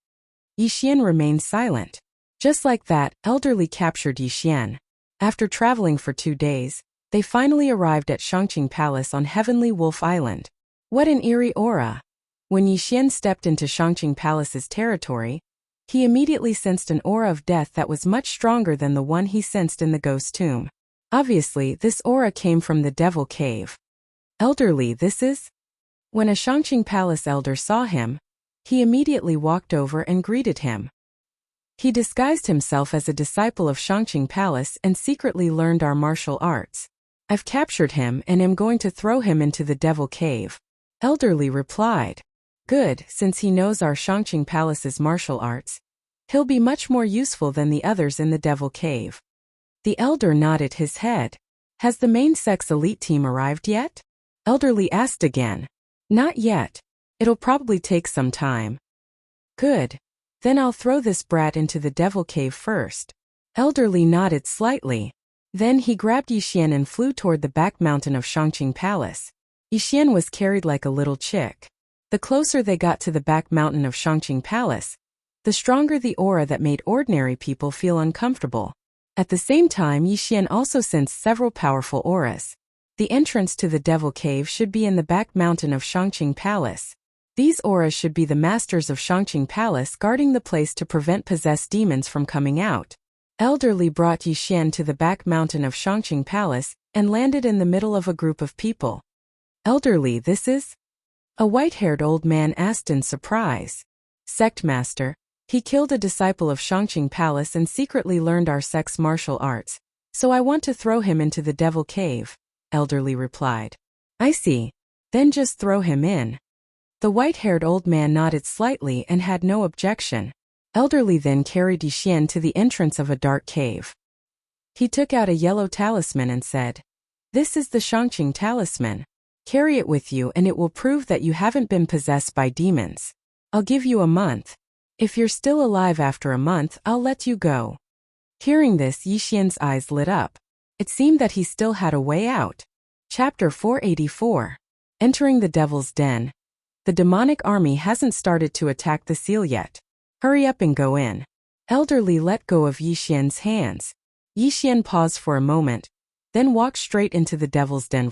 Yixian remained silent. Just like that, Elderly captured Yixian. After traveling for 2 days, they finally arrived at Shangqing Palace on Heavenly Wolf Island. What an eerie aura! When Yixian stepped into Shangqing Palace's territory, he immediately sensed an aura of death that was much stronger than the one he sensed in the ghost tomb. Obviously, this aura came from the Devil Cave. Elderly, this is? When a Shangqing Palace elder saw him, he immediately walked over and greeted him. He disguised himself as a disciple of Shangqing Palace and secretly learned our martial arts. I've captured him and am going to throw him into the Devil Cave. Elderly replied. Good, since he knows our Shangqing Palace's martial arts, he'll be much more useful than the others in the Devil Cave. The elder nodded his head. Has the main sex elite team arrived yet? Elderly asked again. Not yet. It'll probably take some time. Good. Then I'll throw this brat into the Devil Cave first. Elderly nodded slightly. Then he grabbed Yixian and flew toward the back mountain of Shangqing Palace. Yixian was carried like a little chick. The closer they got to the back mountain of Shangqing Palace, the stronger the aura that made ordinary people feel uncomfortable. At the same time, Yixian also sensed several powerful auras. The entrance to the Devil Cave should be in the back mountain of Shangqing Palace. These auras should be the masters of Shangqing Palace guarding the place to prevent possessed demons from coming out. Elderly brought Yixian to the back mountain of Shangqing Palace and landed in the middle of a group of people. Elderly, this is? A white-haired old man asked in surprise. Sect Master, he killed a disciple of Shangqing Palace and secretly learned our sect's martial arts, so I want to throw him into the Devil Cave, Elderly replied. I see. Then just throw him in. The white-haired old man nodded slightly and had no objection. Elderly then carried Yixian to the entrance of a dark cave. He took out a yellow talisman and said, This is the Shangqing talisman. Carry it with you and it will prove that you haven't been possessed by demons. I'll give you a month. If you're still alive after a month, I'll let you go. Hearing this, Yixian's eyes lit up. It seemed that he still had a way out. Chapter 484. Entering the Devil's Den. The demonic army hasn't started to attack the seal yet. Hurry up and go in. Elderly let go of Yixian's hands. Yixian paused for a moment, then walked straight into the Devil's Den.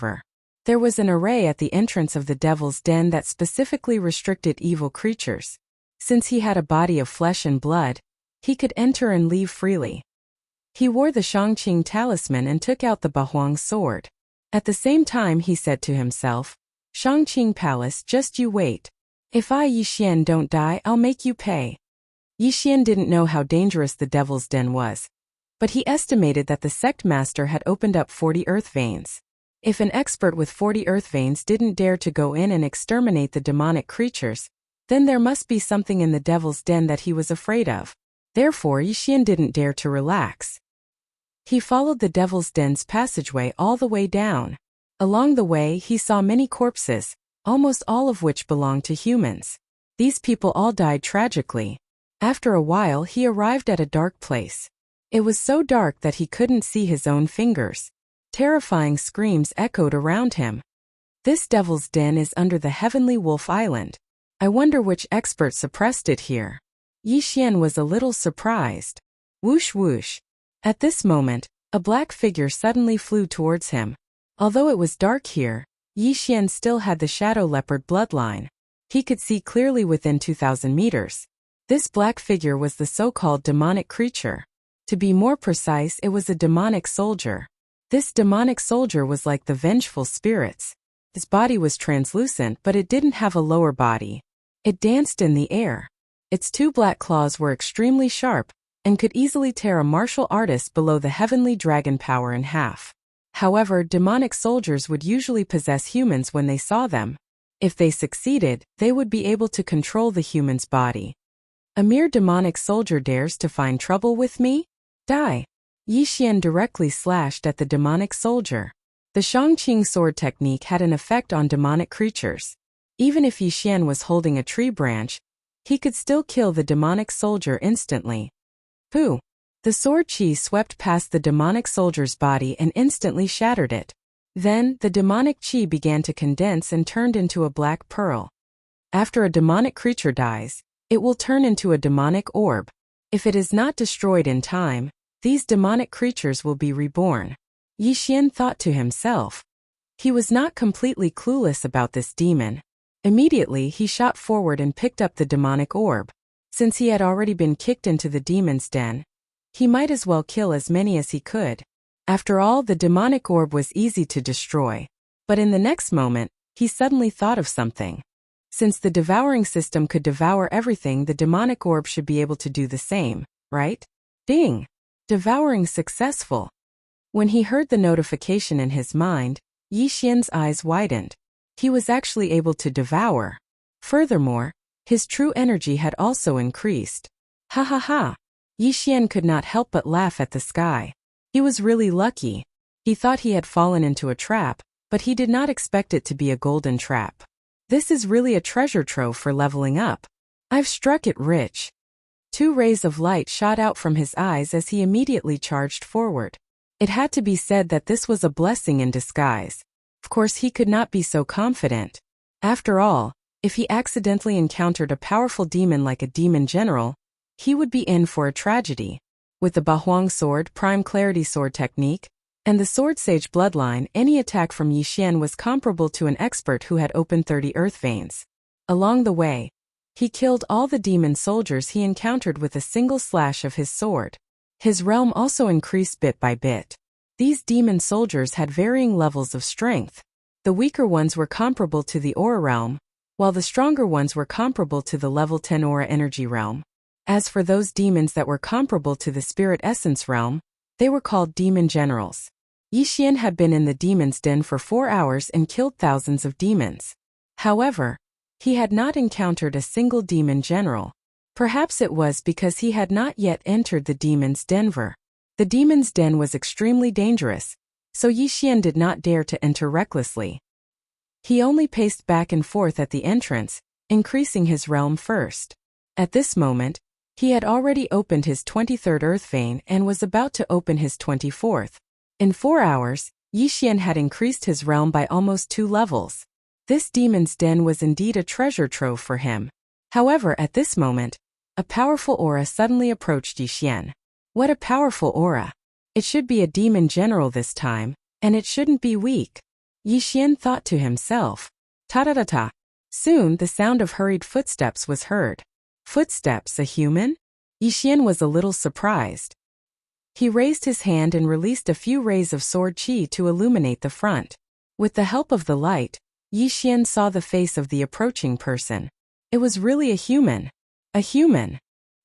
There was an array at the entrance of the Devil's Den that specifically restricted evil creatures. Since he had a body of flesh and blood, he could enter and leave freely. He wore the Shangqing talisman and took out the Bahuang sword. At the same time he said to himself, Shangqing Palace, just you wait. If I Yixian don't die, I'll make you pay. Yixian didn't know how dangerous the Devil's Den was, but he estimated that the sect master had opened up 40 earth veins. If an expert with 40 earth veins didn't dare to go in and exterminate the demonic creatures, then there must be something in the Devil's Den that he was afraid of. Therefore, Yixian didn't dare to relax. He followed the Devil's Den's passageway all the way down. Along the way, he saw many corpses, almost all of which belonged to humans. These people all died tragically. After a while, he arrived at a dark place. It was so dark that he couldn't see his own fingers. Terrifying screams echoed around him. This Devil's Den is under the Heavenly Wolf Island. I wonder which expert suppressed it here. Yixian was a little surprised. Whoosh whoosh. At this moment, a black figure suddenly flew towards him. Although it was dark here, Yixian still had the shadow leopard bloodline. He could see clearly within 2,000 meters. This black figure was the so-called demonic creature. To be more precise, it was a demonic soldier. This demonic soldier was like the vengeful spirits. His body was translucent, but it didn't have a lower body. It danced in the air. Its two black claws were extremely sharp and could easily tear a martial artist below the heavenly dragon power in half. However, demonic soldiers would usually possess humans when they saw them. If they succeeded, they would be able to control the human's body. A mere demonic soldier dares to find trouble with me? Die! Yi Xian directly slashed at the demonic soldier. The Shangqing sword technique had an effect on demonic creatures. Even if Yi Xian was holding a tree branch, he could still kill the demonic soldier instantly. Pooh! The sword chi swept past the demonic soldier's body and instantly shattered it. Then, the demonic chi began to condense and turned into a black pearl. After a demonic creature dies, it will turn into a demonic orb. If it is not destroyed in time, these demonic creatures will be reborn. Yi Xian thought to himself. He was not completely clueless about this demon. Immediately, he shot forward and picked up the demonic orb. Since he had already been kicked into the demon's den, he might as well kill as many as he could. After all, the demonic orb was easy to destroy. But in the next moment, he suddenly thought of something. Since the devouring system could devour everything, the demonic orb should be able to do the same, right? Ding! Devouring successful. When he heard the notification in his mind, Yi Xian's eyes widened. He was actually able to devour. Furthermore, his true energy had also increased. Ha ha ha! Yi Xian could not help but laugh at the sky. He was really lucky. He thought he had fallen into a trap, but he did not expect it to be a golden trap. This is really a treasure trove for leveling up. I've struck it rich. 2 rays of light shot out from his eyes as he immediately charged forward. It had to be said that this was a blessing in disguise. Of course, he could not be so confident. After all, if he accidentally encountered a powerful demon like a demon general, he would be in for a tragedy. With the Bahuang sword, prime clarity sword technique, and the sword sage bloodline, any attack from Yi Xian was comparable to an expert who had opened 30 earth veins. Along the way, he killed all the demon soldiers he encountered with a single slash of his sword. His realm also increased bit by bit. These demon soldiers had varying levels of strength. The weaker ones were comparable to the aura realm, while the stronger ones were comparable to the level 10 aura energy realm. As for those demons that were comparable to the spirit essence realm, they were called demon generals. Yi Xian had been in the demon's den for 4 hours and killed thousands of demons. However, he had not encountered a single demon general. Perhaps it was because he had not yet entered the demon's den. The demon's den was extremely dangerous, so Yi Xian did not dare to enter recklessly. He only paced back and forth at the entrance, increasing his realm first. At this moment, he had already opened his 23rd earth vein and was about to open his 24th. In 4 hours, Yi Xian had increased his realm by almost 2 levels. This demon's den was indeed a treasure trove for him. However, at this moment, a powerful aura suddenly approached Yi Xian. What a powerful aura! It should be a demon general this time, and it shouldn't be weak. Yi Xian thought to himself. Ta-ta-ta-ta. Soon the sound of hurried footsteps was heard. Footsteps, a human? Yi Xian was a little surprised. He raised his hand and released a few rays of sword chi to illuminate the front. With the help of the light, Yi Xian saw the face of the approaching person. It was really a human. A human.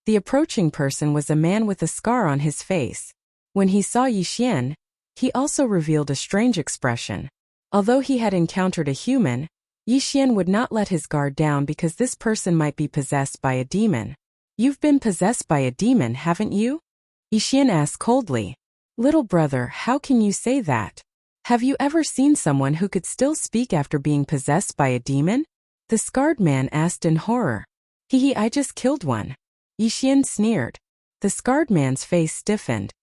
The approaching person was a man with a scar on his face. When he saw Yi Xian, he also revealed a strange expression. Although he had encountered a human, Yi Xian would not let his guard down because this person might be possessed by a demon. You've been possessed by a demon, haven't you? Yi Xian asked coldly. Little brother, how can you say that? Have you ever seen someone who could still speak after being possessed by a demon? The scarred man asked in horror. Hee, I just killed one. Yi Xian sneered. The scarred man's face stiffened.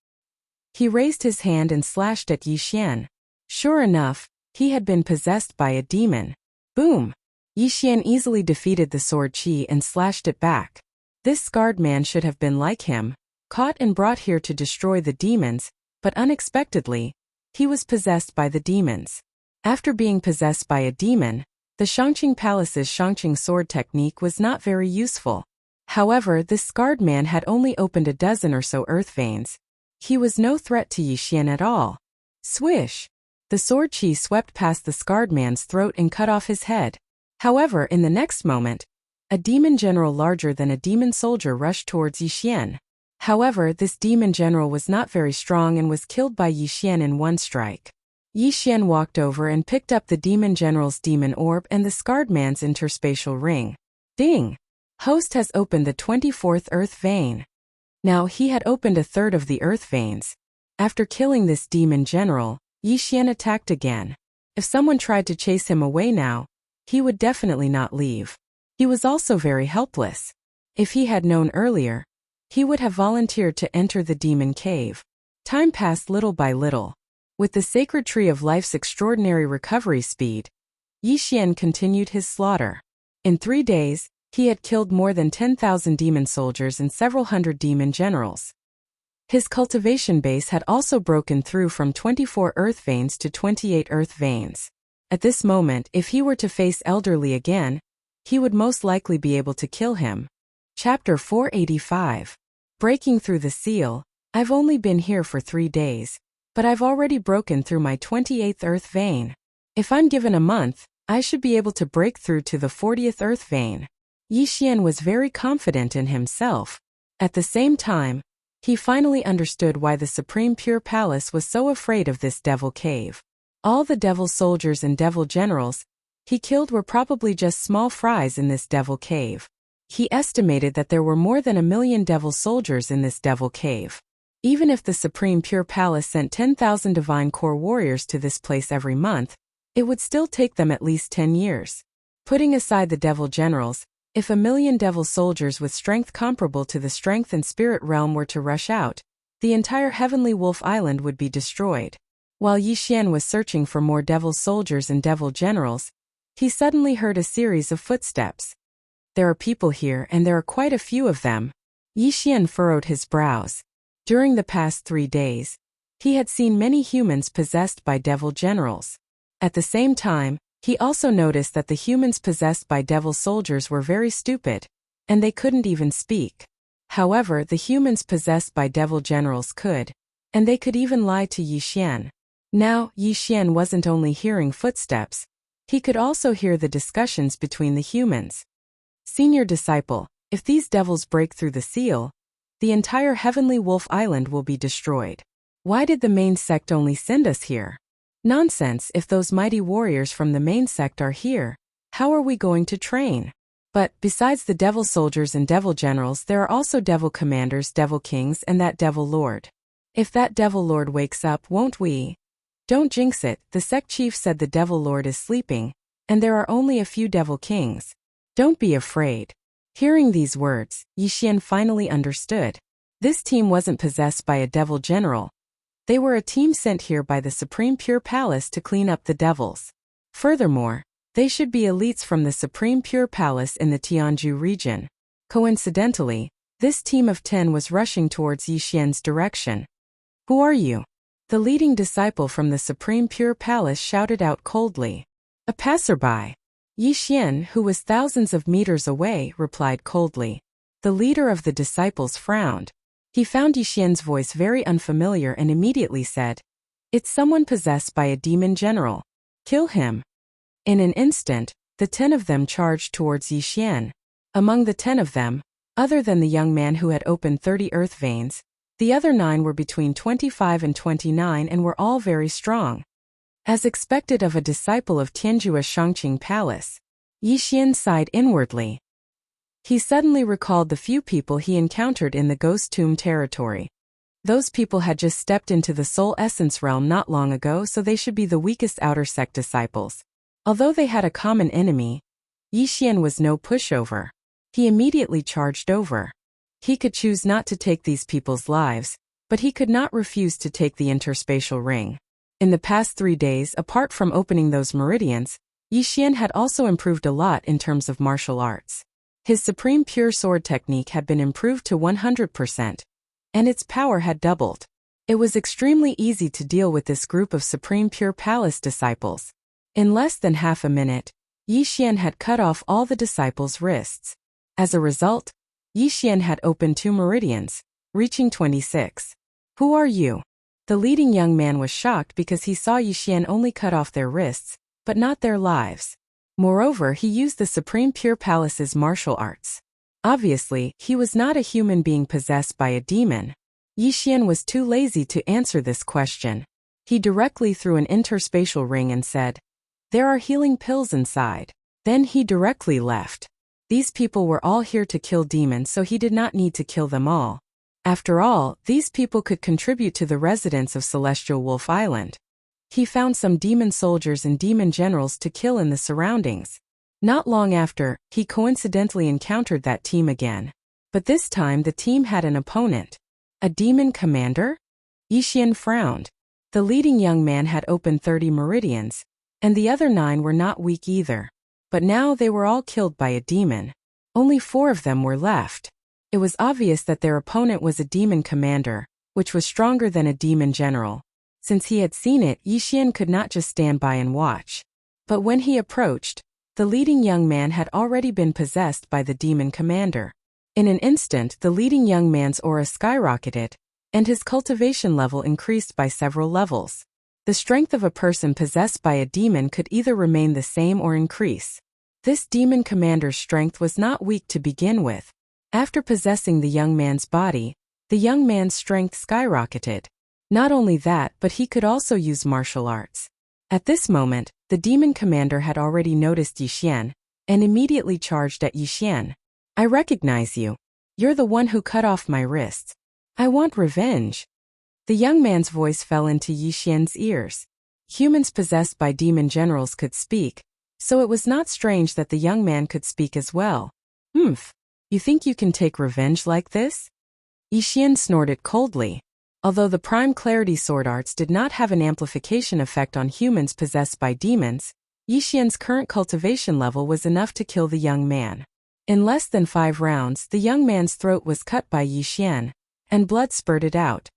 He raised his hand and slashed at Yi Xian. Sure enough, he had been possessed by a demon. Boom! Yi Xian easily defeated the sword chi and slashed it back. This scarred man should have been like him, caught and brought here to destroy the demons, but unexpectedly, he was possessed by the demons. After being possessed by a demon, the Shangqing Palace's Shangqing sword technique was not very useful. However, this scarred man had only opened a dozen or so earth veins. He was no threat to Yi Xian at all. Swish! The sword chi swept past the scarred man's throat and cut off his head. However, in the next moment, a demon general larger than a demon soldier rushed towards Yi Xian. However, this demon general was not very strong and was killed by Yi Xian in one strike. Yi Xian walked over and picked up the demon general's demon orb and the scarred man's interspatial ring. Ding! Host has opened the 24th earth vein. Now he had opened a third of the earth veins. After killing this demon general, Yi Xian attacked again. If someone tried to chase him away now, he would definitely not leave. He was also very helpless. If he had known earlier, he would have volunteered to enter the demon cave. Time passed little by little. With the sacred tree of life's extraordinary recovery speed, Yi Xian continued his slaughter. In 3 days, he had killed more than 10,000 demon soldiers and several hundred demon generals. His cultivation base had also broken through from 24 earth veins to 28 earth veins. At this moment, if he were to face Elderly again, he would most likely be able to kill him. Chapter 485. Breaking through the seal. I've only been here for 3 days, but I've already broken through my 28th earth vein. If I'm given a month, I should be able to break through to the 40th earth vein. Yi Xian was very confident in himself. At the same time, he finally understood why the Supreme Pure Palace was so afraid of this devil cave. All the devil soldiers and devil generals he killed were probably just small fries in this devil cave. He estimated that there were more than 1 million devil soldiers in this devil cave. Even if the Supreme Pure Palace sent 10,000 divine core warriors to this place every month, it would still take them at least 10 years. Putting aside the devil generals, if 1 million devil soldiers with strength comparable to the strength and spirit realm were to rush out, the entire Heavenly Wolf Island would be destroyed. While Yi Xian was searching for more devil soldiers and devil generals, he suddenly heard a series of footsteps. There are people here and there are quite a few of them. Yi Xian furrowed his brows. During the past 3 days, he had seen many humans possessed by devil generals. At the same time, he also noticed that the humans possessed by devil soldiers were very stupid, and they couldn't even speak. However, the humans possessed by devil generals could, and they could even lie to Yi Xian. Now, Yi Xian wasn't only hearing footsteps, he could also hear the discussions between the humans. Senior disciple, if these devils break through the seal, the entire Heavenly Wolf Island will be destroyed. Why did the main sect only send us here? Nonsense, if those mighty warriors from the main sect are here, how are we going to train? But, besides the devil soldiers and devil generals, there are also devil commanders, devil kings, and that devil lord. If that devil lord wakes up, won't we? Don't jinx it, the sect chief said the devil lord is sleeping, and there are only a few devil kings. Don't be afraid. Hearing these words, Yi Xian finally understood. This team wasn't possessed by a devil general. They were a team sent here by the Supreme Pure Palace to clean up the devils. Furthermore, they should be elites from the Supreme Pure Palace in the Tianju region. Coincidentally, this team of 10 was rushing towards Yi Xian's direction. Who are you? The leading disciple from the Supreme Pure Palace shouted out coldly. A passerby. Yi Xian, who was thousands of meters away, replied coldly. The leader of the disciples frowned. He found Yi Xian's voice very unfamiliar and immediately said, "It's someone possessed by a demon general. Kill him." In an instant, the 10 of them charged towards Yi Xian. Among the 10 of them, other than the young man who had opened 30 earth veins, the other 9 were between 25 and 29 and were all very strong. As expected of a disciple of Tianjua Shangqing Palace, Yi Xian sighed inwardly. He suddenly recalled the few people he encountered in the Ghost Tomb territory. Those people had just stepped into the Soul Essence realm not long ago, so they should be the weakest outer sect disciples. Although they had a common enemy, Yi Xian was no pushover. He immediately charged over. He could choose not to take these people's lives, but he could not refuse to take the interspatial ring. In the past 3 days, apart from opening those meridians, Yi Xian had also improved a lot in terms of martial arts. His supreme pure sword technique had been improved to 100%, and its power had doubled. It was extremely easy to deal with this group of Supreme Pure Palace disciples. In less than half a minute, Yi Xian had cut off all the disciples' wrists. As a result, Yi Xian had opened 2 meridians, reaching 26. Who are you? The leading young man was shocked because he saw Yixian only cut off their wrists, but not their lives. Moreover, he used the Supreme Pure Palace's martial arts. Obviously, he was not a human being possessed by a demon. Yixian was too lazy to answer this question. He directly threw an interspatial ring and said, "There are healing pills inside." Then he directly left. These people were all here to kill demons, so he did not need to kill them all. After all, these people could contribute to the residents of Celestial Wolf Island. He found some demon soldiers and demon generals to kill in the surroundings. Not long after, he coincidentally encountered that team again. But this time the team had an opponent. A demon commander? Yixian frowned. The leading young man had opened 30 meridians, and the other 9 were not weak either. But now they were all killed by a demon. Only 4 of them were left. It was obvious that their opponent was a demon commander, which was stronger than a demon general. Since he had seen it, Yixian could not just stand by and watch. But when he approached, the leading young man had already been possessed by the demon commander. In an instant, the leading young man's aura skyrocketed, and his cultivation level increased by several levels. The strength of a person possessed by a demon could either remain the same or increase. This demon commander's strength was not weak to begin with. After possessing the young man's body, the young man's strength skyrocketed. Not only that, but he could also use martial arts. At this moment, the demon commander had already noticed Yixian, and immediately charged at Yixian. "I recognize you. You're the one who cut off my wrists. I want revenge." The young man's voice fell into Yixian's ears. Humans possessed by demon generals could speak, so it was not strange that the young man could speak as well. "Humph. You think you can take revenge like this?" Yixian snorted coldly. Although the Prime Clarity Sword Arts did not have an amplification effect on humans possessed by demons, Yixian's current cultivation level was enough to kill the young man. In less than 5 rounds, the young man's throat was cut by Yixian, and blood spurted out.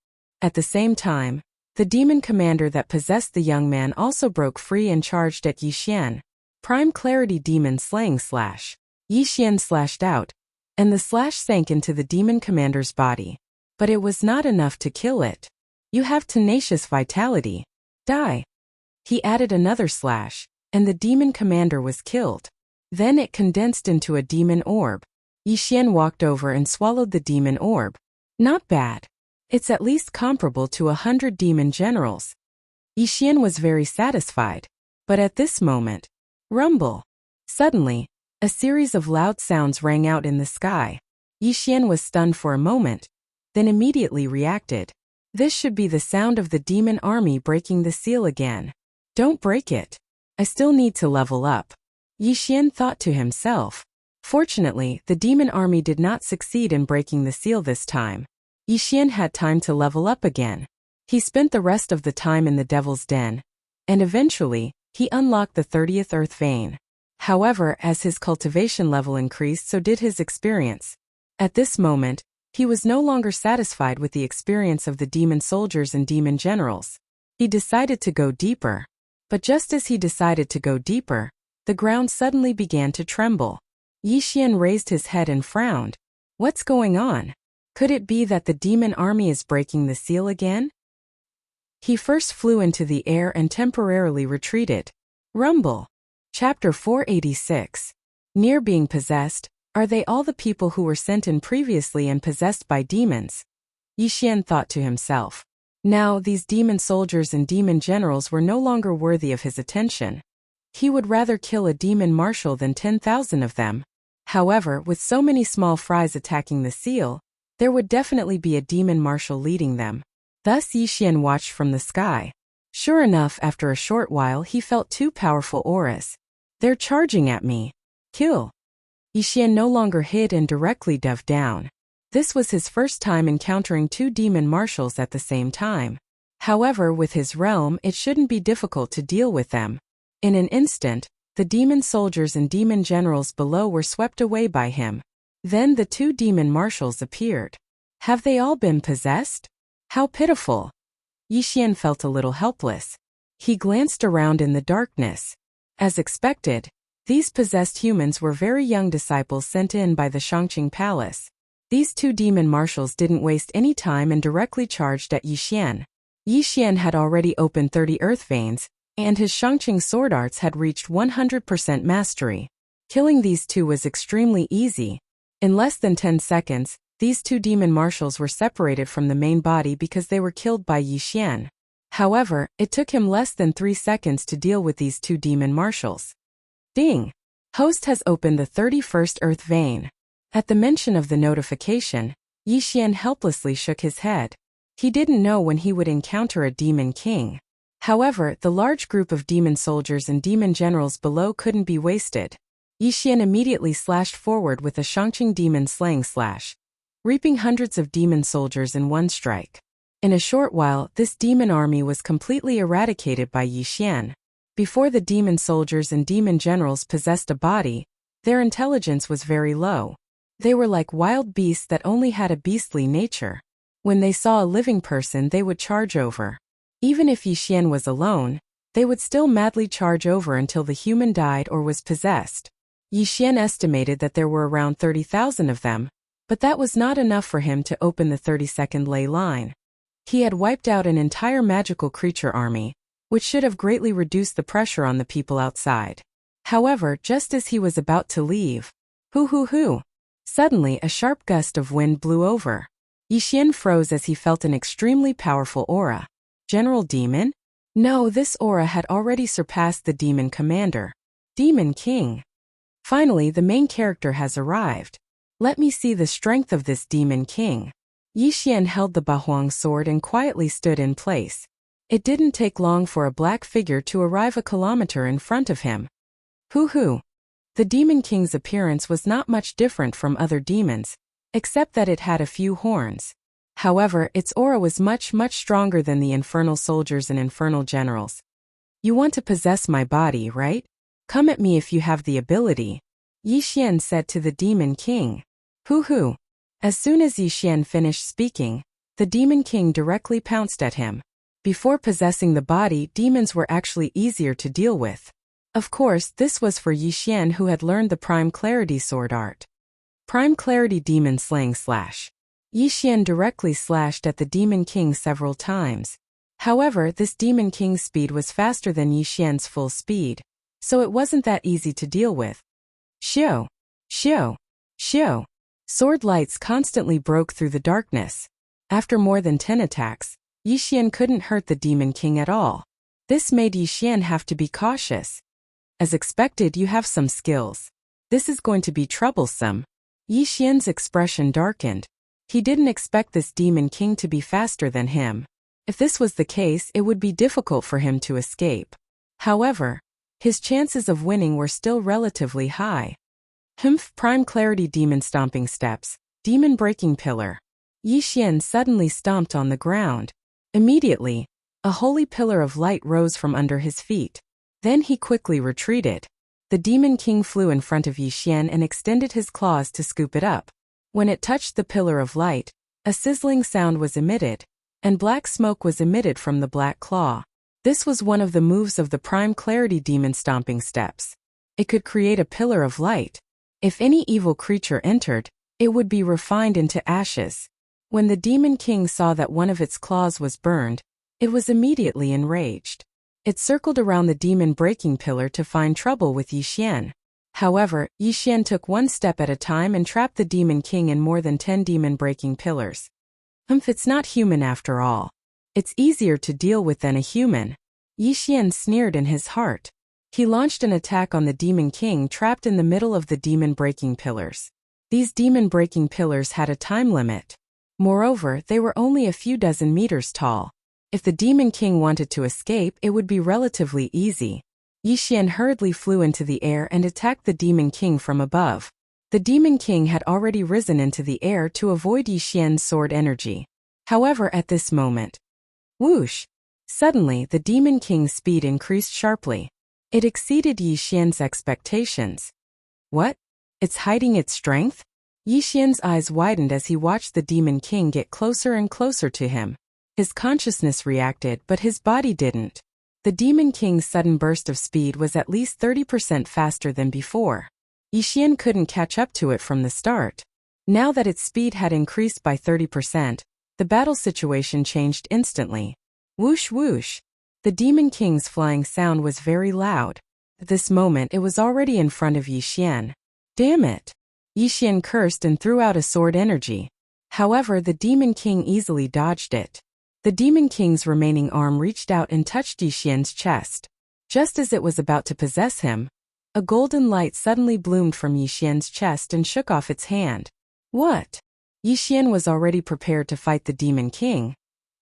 At the same time, the demon commander that possessed the young man also broke free and charged at Yixian. Prime Clarity Demon Slaying Slash. Yixian slashed out, and the slash sank into the demon commander's body. But it was not enough to kill it. "You have tenacious vitality. Die." He added another slash, and the demon commander was killed. Then it condensed into a demon orb. Yixian walked over and swallowed the demon orb. Not bad. It's at least comparable to 100 demon generals. Yixian was very satisfied. But at this moment, rumble. Suddenly, a series of loud sounds rang out in the sky. Yixian was stunned for a moment, then immediately reacted. This should be the sound of the demon army breaking the seal again. Don't break it. I still need to level up. Yixian thought to himself. Fortunately, the demon army did not succeed in breaking the seal this time. Yixian had time to level up again. He spent the rest of the time in the Devil's Den, and eventually, he unlocked the 30th Earth Vein. However, as his cultivation level increased, so did his experience. At this moment, he was no longer satisfied with the experience of the demon soldiers and demon generals. He decided to go deeper. But just as he decided to go deeper, the ground suddenly began to tremble. Yixian raised his head and frowned. What's going on? Could it be that the demon army is breaking the seal again? He first flew into the air and temporarily retreated. Rumble. Chapter 486. Near being possessed, are they all the people who were sent in previously and possessed by demons? Yixian thought to himself. Now, these demon soldiers and demon generals were no longer worthy of his attention. He would rather kill a demon marshal than 10,000 of them. However, with so many small fries attacking the seal, there would definitely be a demon marshal leading them. Thus Yixian watched from the sky. Sure enough, after a short while he felt 2 powerful auras. They're charging at me. Kill. Yixian no longer hid and directly dove down. This was his first time encountering 2 demon marshals at the same time. However, with his realm, it shouldn't be difficult to deal with them. In an instant, the demon soldiers and demon generals below were swept away by him. Then the 2 demon marshals appeared. Have they all been possessed? How pitiful. Yixian felt a little helpless. He glanced around in the darkness. As expected, these possessed humans were very young disciples sent in by the Shangqing Palace. These 2 demon marshals didn't waste any time and directly charged at Yixian. Yi Xian had already opened 30 earth veins, and his Shangqing sword arts had reached 100% mastery. Killing these two was extremely easy. In less than 10 seconds, these two demon marshals were separated from the main body because they were killed by Yi Xian. However, it took him less than 3 seconds to deal with these two demon marshals. Ding! Host has opened the 31st earth vein. At the mention of the notification, Yi Xian helplessly shook his head. He didn't know when he would encounter a demon king. However, the large group of demon soldiers and demon generals below couldn't be wasted. Yi Xian immediately slashed forward with a Shangqing demon slaying slash, reaping hundreds of demon soldiers in one strike. In a short while, this demon army was completely eradicated by Yi Xian. Before the demon soldiers and demon generals possessed a body, their intelligence was very low. They were like wild beasts that only had a beastly nature. When they saw a living person, they would charge over. Even if Yi Xian was alone, they would still madly charge over until the human died or was possessed. Yi Xian estimated that there were around 30,000 of them, but that was not enough for him to open the 32nd ley line. He had wiped out an entire magical creature army, which should have greatly reduced the pressure on the people outside. However, just as he was about to leave, suddenly a sharp gust of wind blew over. Yi Xian froze as he felt an extremely powerful aura. General Demon? No, this aura had already surpassed the Demon Commander. Demon King. Finally, the main character has arrived. Let me see the strength of this Demon King. Yi Xian held the Bahuang sword and quietly stood in place. It didn't take long for a black figure to arrive a kilometer in front of him. The Demon King's appearance was not much different from other demons, except that it had a few horns. However, its aura was much stronger than the infernal soldiers and infernal generals. You want to possess my body, right? Come at me if you have the ability, Yi Xian said to the Demon King. As soon as Yi Xian finished speaking, the Demon King directly pounced at him. Before possessing the body, demons were actually easier to deal with. Of course, this was for Yi Xian, who had learned the Prime Clarity sword art. Prime Clarity Demon Slaying Slash. Yi Xian directly slashed at the Demon King several times. However, this Demon King's speed was faster than Yi Xian's full speed, so it wasn't that easy to deal with. Xiu! Xiu! Xiu! Sword lights constantly broke through the darkness. After more than 10 attacks, Yi Xian couldn't hurt the Demon King at all. This made Yi Xian have to be cautious. As expected, you have some skills. This is going to be troublesome. Yi Xian's expression darkened. He didn't expect this Demon King to be faster than him. If this was the case, it would be difficult for him to escape. However, his chances of winning were still relatively high. Prime Clarity Demon Stomping Steps, Demon Breaking Pillar. Yi Xian suddenly stomped on the ground. Immediately, a holy pillar of light rose from under his feet. Then he quickly retreated. The Demon King flew in front of Yi Xian and extended his claws to scoop it up. When it touched the pillar of light, a sizzling sound was emitted, and black smoke was emitted from the black claw. This was one of the moves of the Prime Clarity Demon Stomping Steps. It could create a pillar of light. If any evil creature entered, it would be refined into ashes. When the Demon King saw that one of its claws was burned, it was immediately enraged. It circled around the demon breaking pillar to find trouble with Yi Xian. However, Yi Xian took one step at a time and trapped the Demon King in more than 10 demon breaking pillars. It's not human after all. It's easier to deal with than a human. Yi Xian sneered in his heart. He launched an attack on the Demon King trapped in the middle of the demon breaking pillars. These demon breaking pillars had a time limit. Moreover, they were only a few dozen meters tall. If the Demon King wanted to escape, it would be relatively easy. Yi Xian hurriedly flew into the air and attacked the Demon King from above. The Demon King had already risen into the air to avoid Yi Xian's sword energy. However, at this moment, whoosh! Suddenly, the Demon King's speed increased sharply. It exceeded Yi Xian's expectations. What? It's hiding its strength? Yi Xian's eyes widened as he watched the Demon King get closer and closer to him. His consciousness reacted, but his body didn't. The Demon King's sudden burst of speed was at least 30% faster than before. Yi Xian couldn't catch up to it from the start. Now that its speed had increased by 30%, the battle situation changed instantly. Whoosh whoosh. The Demon King's flying sound was very loud. At this moment it was already in front of Yixian. Damn it! Yixian cursed and threw out a sword energy. However, the Demon King easily dodged it. The Demon King's remaining arm reached out and touched Yixian's chest. Just as it was about to possess him, a golden light suddenly bloomed from Yixian's chest and shook off its hand. What? Yixian was already prepared to fight the Demon King,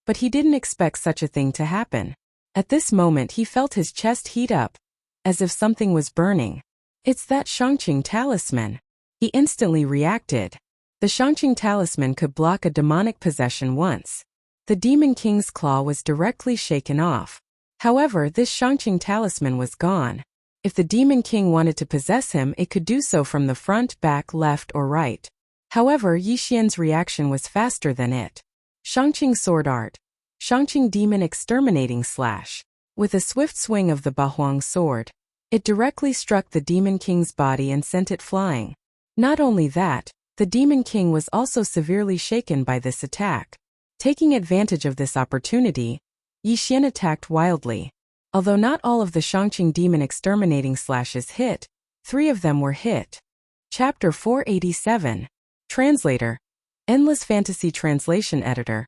but he didn't expect such a thing to happen. At this moment he felt his chest heat up, as if something was burning. It's that Shangqing talisman. He instantly reacted. The Shangqing talisman could block a demonic possession once. The Demon King's claw was directly shaken off. However, this Shangqing talisman was gone. If the Demon King wanted to possess him, it could do so from the front, back, left, or right. However, Yixian's reaction was faster than it. Shangqing Sword Art. Shangqing Demon Exterminating Slash. With a swift swing of the Bahuang sword, it directly struck the Demon King's body and sent it flying. Not only that, the Demon King was also severely shaken by this attack. Taking advantage of this opportunity, Yixian attacked wildly. Although not all of the Shangqing Demon Exterminating Slashes hit, 3 of them were hit. Chapter 487. Translator. Endless Fantasy Translation Editor.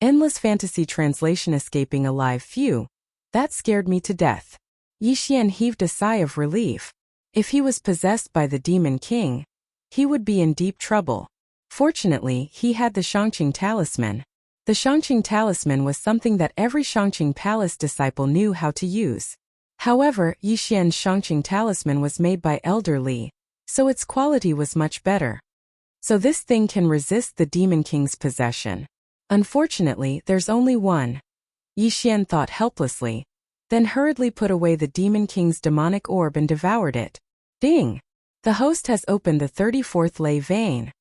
Endless Fantasy Translation. Escaping alive. Phew. That scared me to death. Yixian heaved a sigh of relief. If he was possessed by the Demon King, he would be in deep trouble. Fortunately, he had the Shangqing talisman. The Shangqing talisman was something that every Shangqing Palace disciple knew how to use. However, Yixian's Shangqing talisman was made by Elder Li, so its quality was much better. So this thing can resist the Demon King's possession. Unfortunately, there's only one. Yixian thought helplessly, then hurriedly put away the Demon King's demonic orb and devoured it. Ding! The host has opened the 34th ley vein.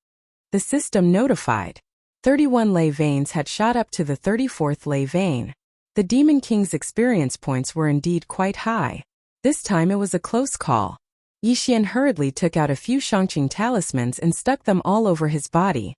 The system notified. 31 ley veins had shot up to the 34th ley vein. The Demon King's experience points were indeed quite high. This time it was a close call. Yixian hurriedly took out a few Shangqing talismans and stuck them all over his body.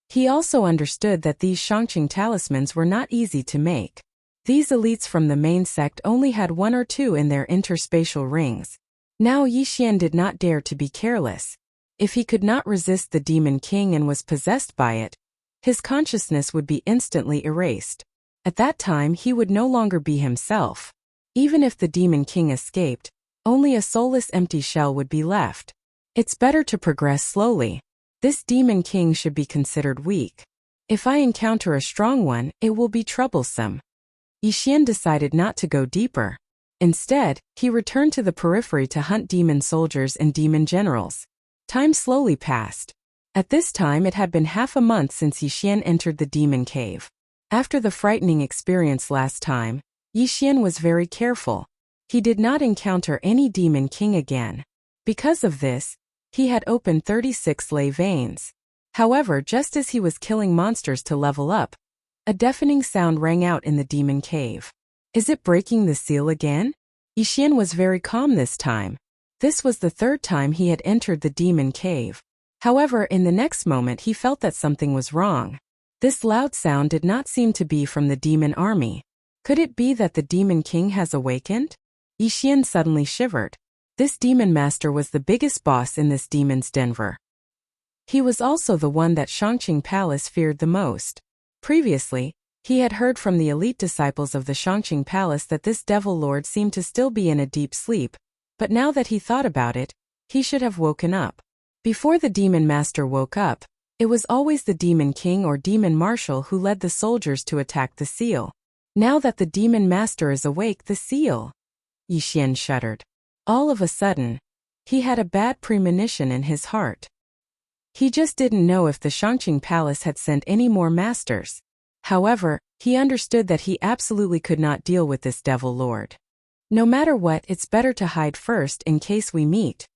He also understood that these Shangqing talismans were not easy to make. These elites from the main sect only had 1 or 2 in their interspatial rings. Now Yixian did not dare to be careless. If he could not resist the Demon King and was possessed by it, his consciousness would be instantly erased. At that time he would no longer be himself. Even if the Demon King escaped, only a soulless empty shell would be left. It's better to progress slowly. This Demon King should be considered weak. If I encounter a strong one, it will be troublesome. Yixian decided not to go deeper. Instead, he returned to the periphery to hunt demon soldiers and demon generals. Time slowly passed. At this time it had been half a month since Yixian entered the demon cave. After the frightening experience last time, Yixian was very careful. He did not encounter any Demon King again. Because of this, he had opened 36 ley veins. However, just as he was killing monsters to level up, a deafening sound rang out in the demon cave. Is it breaking the seal again? Yixian was very calm this time. This was the 3rd time he had entered the demon cave. However, in the next moment he felt that something was wrong. This loud sound did not seem to be from the demon army. Could it be that the Demon King has awakened? Yixian suddenly shivered. This demon master was the biggest boss in this demon's Denver. He was also the one that Shangqing Palace feared the most. Previously, he had heard from the elite disciples of the Shangqing Palace that this devil lord seemed to still be in a deep sleep, but now that he thought about it, he should have woken up. Before the demon master woke up, it was always the Demon King or Demon Marshal who led the soldiers to attack the seal. Now that the demon master is awake, the seal. Yixian shuddered. All of a sudden, he had a bad premonition in his heart. He just didn't know if the Shangqing Palace had sent any more masters. However, he understood that he absolutely could not deal with this devil lord. No matter what, it's better to hide first in case we meet.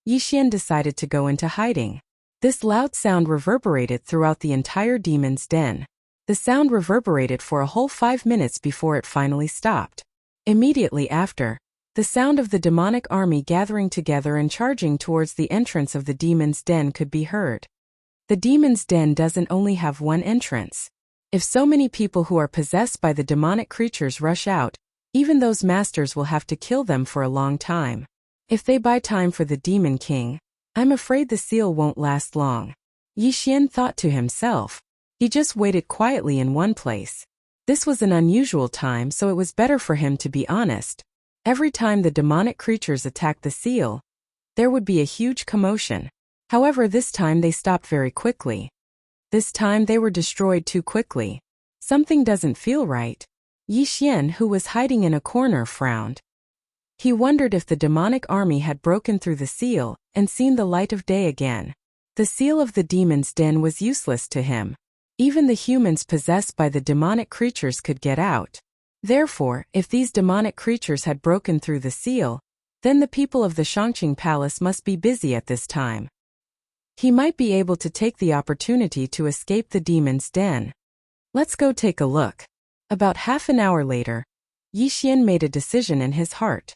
Yixian decided to go into hiding. This loud sound reverberated throughout the entire demon's den. The sound reverberated for a whole 5 minutes before it finally stopped. Immediately after, the sound of the demonic army gathering together and charging towards the entrance of the demon's den could be heard. The demon's den doesn't only have one entrance. If so many people who are possessed by the demonic creatures rush out, even those masters will have to kill them for a long time. If they buy time for the Demon King, I'm afraid the seal won't last long. Yi Xian thought to himself. He just waited quietly in one place. This was an unusual time, so it was better for him to be honest. Every time the demonic creatures attacked the seal, there would be a huge commotion. However, this time they stopped very quickly. This time they were destroyed too quickly. Something doesn't feel right. Yi Xian, who was hiding in a corner, frowned. He wondered if the demonic army had broken through the seal and seen the light of day again. The seal of the demon's den was useless to him. Even the humans possessed by the demonic creatures could get out. Therefore, if these demonic creatures had broken through the seal, then the people of the Shangqing Palace must be busy at this time. He might be able to take the opportunity to escape the demon's den. Let's go take a look. About half an hour later, Yi Xian made a decision in his heart.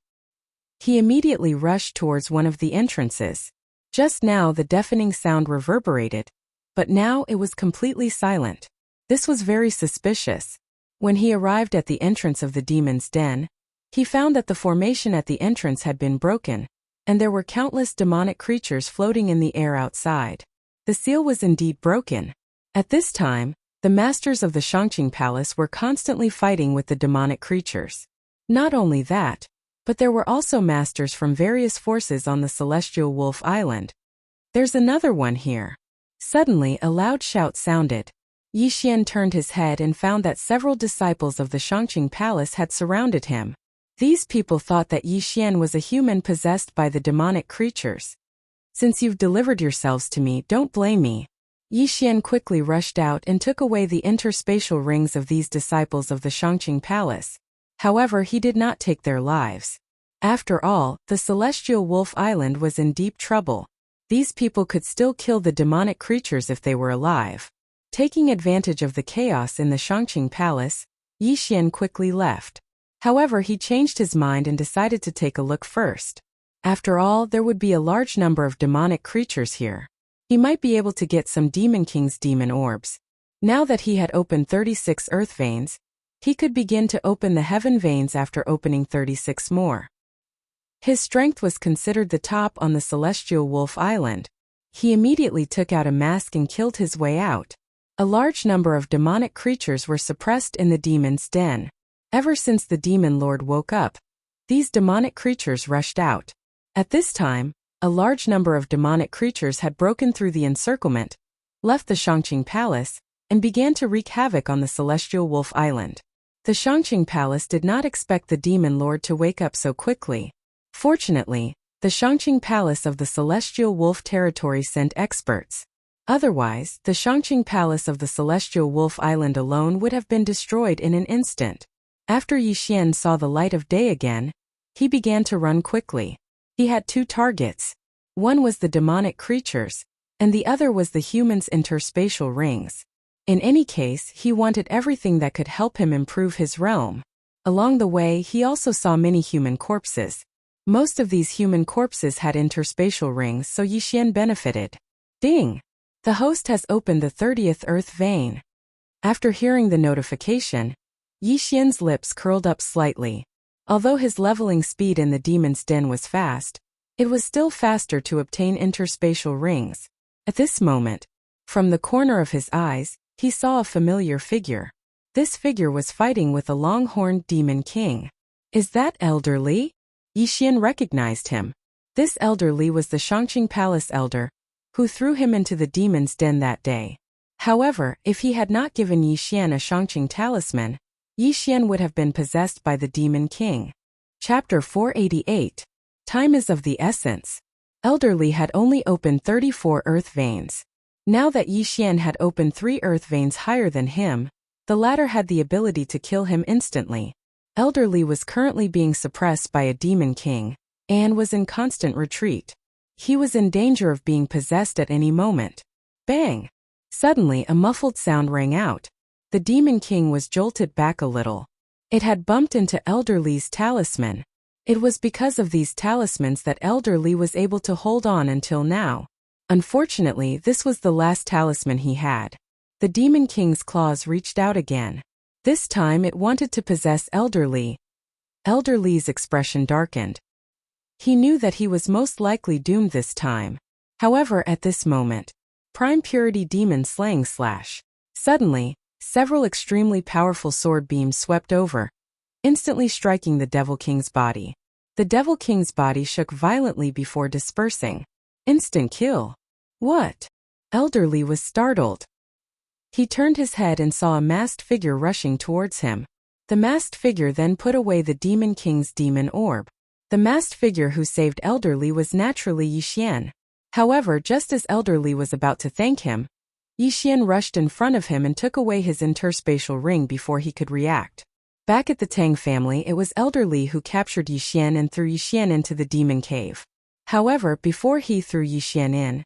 He immediately rushed towards one of the entrances. Just now the deafening sound reverberated, but now it was completely silent. This was very suspicious. When he arrived at the entrance of the demon's den, he found that the formation at the entrance had been broken, and there were countless demonic creatures floating in the air outside. The seal was indeed broken. At this time, the masters of the Shangqing Palace were constantly fighting with the demonic creatures. Not only that, but there were also masters from various forces on the Celestial Wolf Island. There's another one here. Suddenly a loud shout sounded. Yi Xian turned his head and found that several disciples of the Shangqing Palace had surrounded him. These people thought that Yi Xian was a human possessed by the demonic creatures. Since you've delivered yourselves to me, don't blame me. Yi Xian quickly rushed out and took away the interspatial rings of these disciples of the Shangqing Palace. However, he did not take their lives. After all, the Celestial Wolf Island was in deep trouble. These people could still kill the demonic creatures if they were alive. Taking advantage of the chaos in the Shangqing Palace, Yi Xian quickly left. However, he changed his mind and decided to take a look first. After all, there would be a large number of demonic creatures here. He might be able to get some Demon King's demon orbs. Now that he had opened 36 earth veins, he could begin to open the heaven veins after opening 36 more. His strength was considered the top on the Celestial Wolf Island. He immediately took out a mask and killed his way out. A large number of demonic creatures were suppressed in the demon's den. Ever since the Demon Lord woke up, these demonic creatures rushed out. At this time, a large number of demonic creatures had broken through the encirclement, left the Shangqing Palace, and began to wreak havoc on the Celestial Wolf Island. The Shangqing Palace did not expect the Demon Lord to wake up so quickly. Fortunately, the Shangqing Palace of the Celestial Wolf territory sent experts. Otherwise, the Shangqing Palace of the Celestial Wolf Island alone would have been destroyed in an instant. After Yi Xian saw the light of day again, he began to run quickly. He had two targets. One was the demonic creatures, and the other was the humans' interspatial rings. In any case, he wanted everything that could help him improve his realm. Along the way, he also saw many human corpses. Most of these human corpses had interspatial rings, so Yi Xian benefited. Ding! The host has opened the 30th earth vein. After hearing the notification, Yi Xian's lips curled up slightly. Although his leveling speed in the demon's den was fast, it was still faster to obtain interspatial rings. At this moment, from the corner of his eyes, he saw a familiar figure. This figure was fighting with a long-horned demon king. Is that Elder Li? Yi Xian recognized him. This Elder Li was the Shangqing Palace elder, who threw him into the demon's den that day. However, if he had not given Yi Xian a Shangqing talisman, Yi Xian would have been possessed by the Demon King. Chapter 488. Time is of the essence. Elder Li had only opened 34 earth veins. Now that Yi Xian had opened 3 earth veins higher than him, the latter had the ability to kill him instantly. Elder Li was currently being suppressed by a Demon King, and was in constant retreat. He was in danger of being possessed at any moment. Bang! Suddenly a muffled sound rang out. The Demon King was jolted back a little. It had bumped into Elder Li's talisman. It was because of these talismans that Elder Li was able to hold on until now. Unfortunately, this was the last talisman he had. The Demon King's claws reached out again. This time it wanted to possess Elder Li. Elder Li's expression darkened. He knew that he was most likely doomed this time. However, at this moment, Prime Purity Demon Slaying Slash. Suddenly, several extremely powerful sword beams swept over, instantly striking the Devil King's body. The Devil King's body shook violently before dispersing. Instant kill. What? Elder Li was startled. He turned his head and saw a masked figure rushing towards him. The masked figure then put away the Demon King's demon orb. The masked figure who saved Elder Li was naturally Yixian. However, just as Elder Li was about to thank him, Yixian rushed in front of him and took away his interspatial ring before he could react. Back at the Tang family, it was Elder Li who captured Yixian and threw Yixian into the demon cave. However, before he threw Yixian in,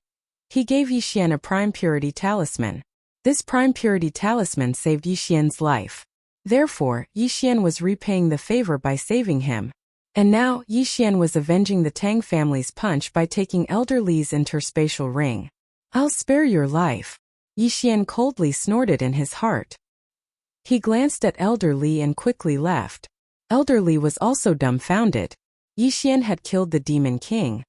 he gave Yixian a Prime Purity Talisman. This Prime Purity Talisman saved Yixian's life. Therefore, Yixian was repaying the favor by saving him. And now, Yixian was avenging the Tang family's punch by taking Elder Li's interspatial ring. I'll spare your life. Yixian coldly snorted in his heart. He glanced at Elder Li and quickly left. Elder Li was also dumbfounded. Yixian had killed the Demon King,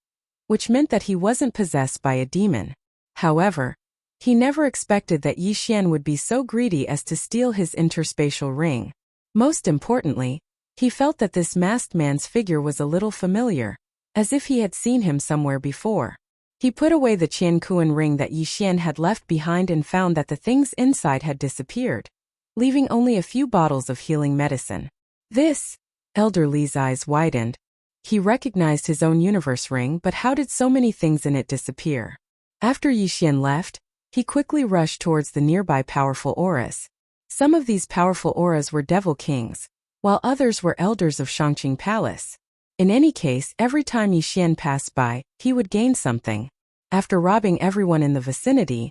which meant that he wasn't possessed by a demon. However, he never expected that Yixian would be so greedy as to steal his interspatial ring. Most importantly, he felt that this masked man's figure was a little familiar, as if he had seen him somewhere before. He put away the Qiankuan ring that Yixian had left behind and found that the things inside had disappeared, leaving only a few bottles of healing medicine. This, Elder Li's eyes widened. He recognized his own universe ring, but how did so many things in it disappear? After Yixian left, he quickly rushed towards the nearby powerful auras. Some of these powerful auras were Devil Kings, while others were elders of Shangqing Palace. In any case, every time Yixian passed by, he would gain something. After robbing everyone in the vicinity,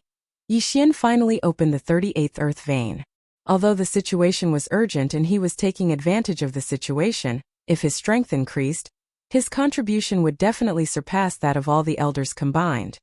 Yixian finally opened the 38th Earth Vein. Although the situation was urgent and he was taking advantage of the situation, if his strength increased, his contribution would definitely surpass that of all the elders combined.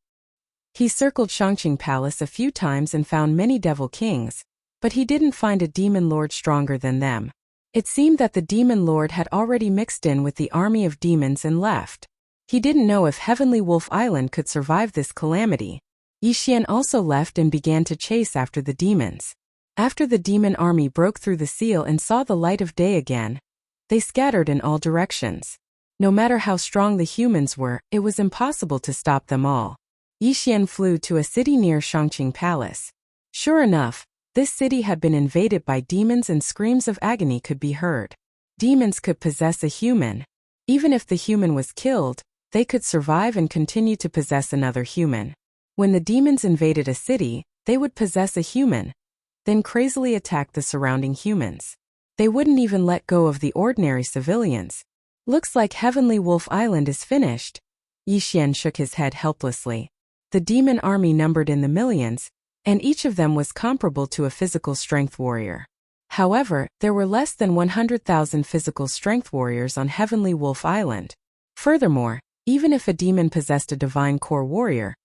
He circled Shangqing Palace a few times and found many Devil Kings, but he didn't find a demon lord stronger than them. It seemed that the demon lord had already mixed in with the army of demons and left. He didn't know if Heavenly Wolf Island could survive this calamity. Yixian also left and began to chase after the demons. After the demon army broke through the seal and saw the light of day again, they scattered in all directions. No matter how strong the humans were, it was impossible to stop them all. Yixian flew to a city near Shangqing Palace. Sure enough, this city had been invaded by demons and screams of agony could be heard. Demons could possess a human. Even if the human was killed, they could survive and continue to possess another human. When the demons invaded a city, they would possess a human, then crazily attack the surrounding humans. They wouldn't even let go of the ordinary civilians. Looks like Heavenly Wolf Island is finished. Yixian shook his head helplessly. The demon army numbered in the millions, and each of them was comparable to a physical strength warrior. However, there were less than 100,000 physical strength warriors on Heavenly Wolf Island. Furthermore, even if a demon possessed a divine core warrior,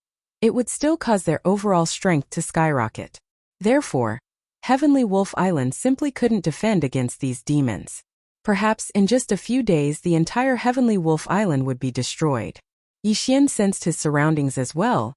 it would still cause their overall strength to skyrocket. Therefore, Heavenly Wolf Island simply couldn't defend against these demons. Perhaps in just a few days the entire Heavenly Wolf Island would be destroyed. Yixian sensed his surroundings as well,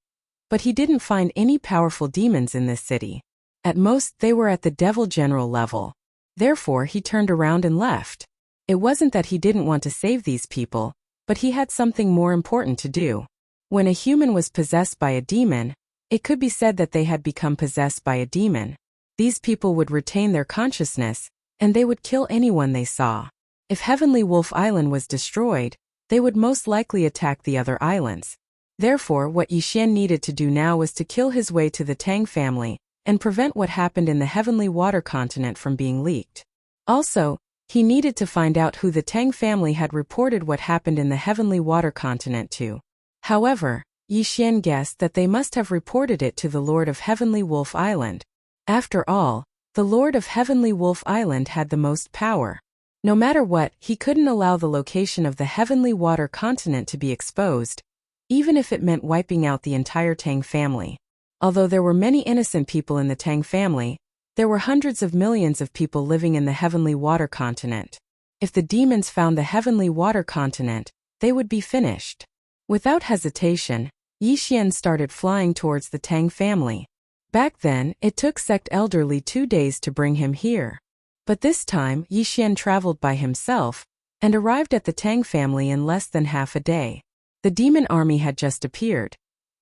but he didn't find any powerful demons in this city. At most, they were at the Devil General level. Therefore, he turned around and left. It wasn't that he didn't want to save these people, but he had something more important to do. When a human was possessed by a demon, it could be said that they had become possessed by a demon. These people would retain their consciousness, and they would kill anyone they saw. If Heavenly Wolf Island was destroyed, they would most likely attack the other islands. Therefore, what Yixian needed to do now was to kill his way to the Tang family and prevent what happened in the Heavenly Water Continent from being leaked. Also, he needed to find out who the Tang family had reported what happened in the Heavenly Water Continent to. However, Yixian guessed that they must have reported it to the Lord of Heavenly Wolf Island. After all, the Lord of Heavenly Wolf Island had the most power. No matter what, he couldn't allow the location of the Heavenly Water Continent to be exposed, even if it meant wiping out the entire Tang family. Although there were many innocent people in the Tang family, there were hundreds of millions of people living in the Heavenly Water Continent. If the demons found the Heavenly Water Continent, they would be finished. Without hesitation, Yixian started flying towards the Tang family. Back then, it took Sect Elderly 2 days to bring him here. But this time, Yixian traveled by himself and arrived at the Tang family in less than half a day. The demon army had just appeared,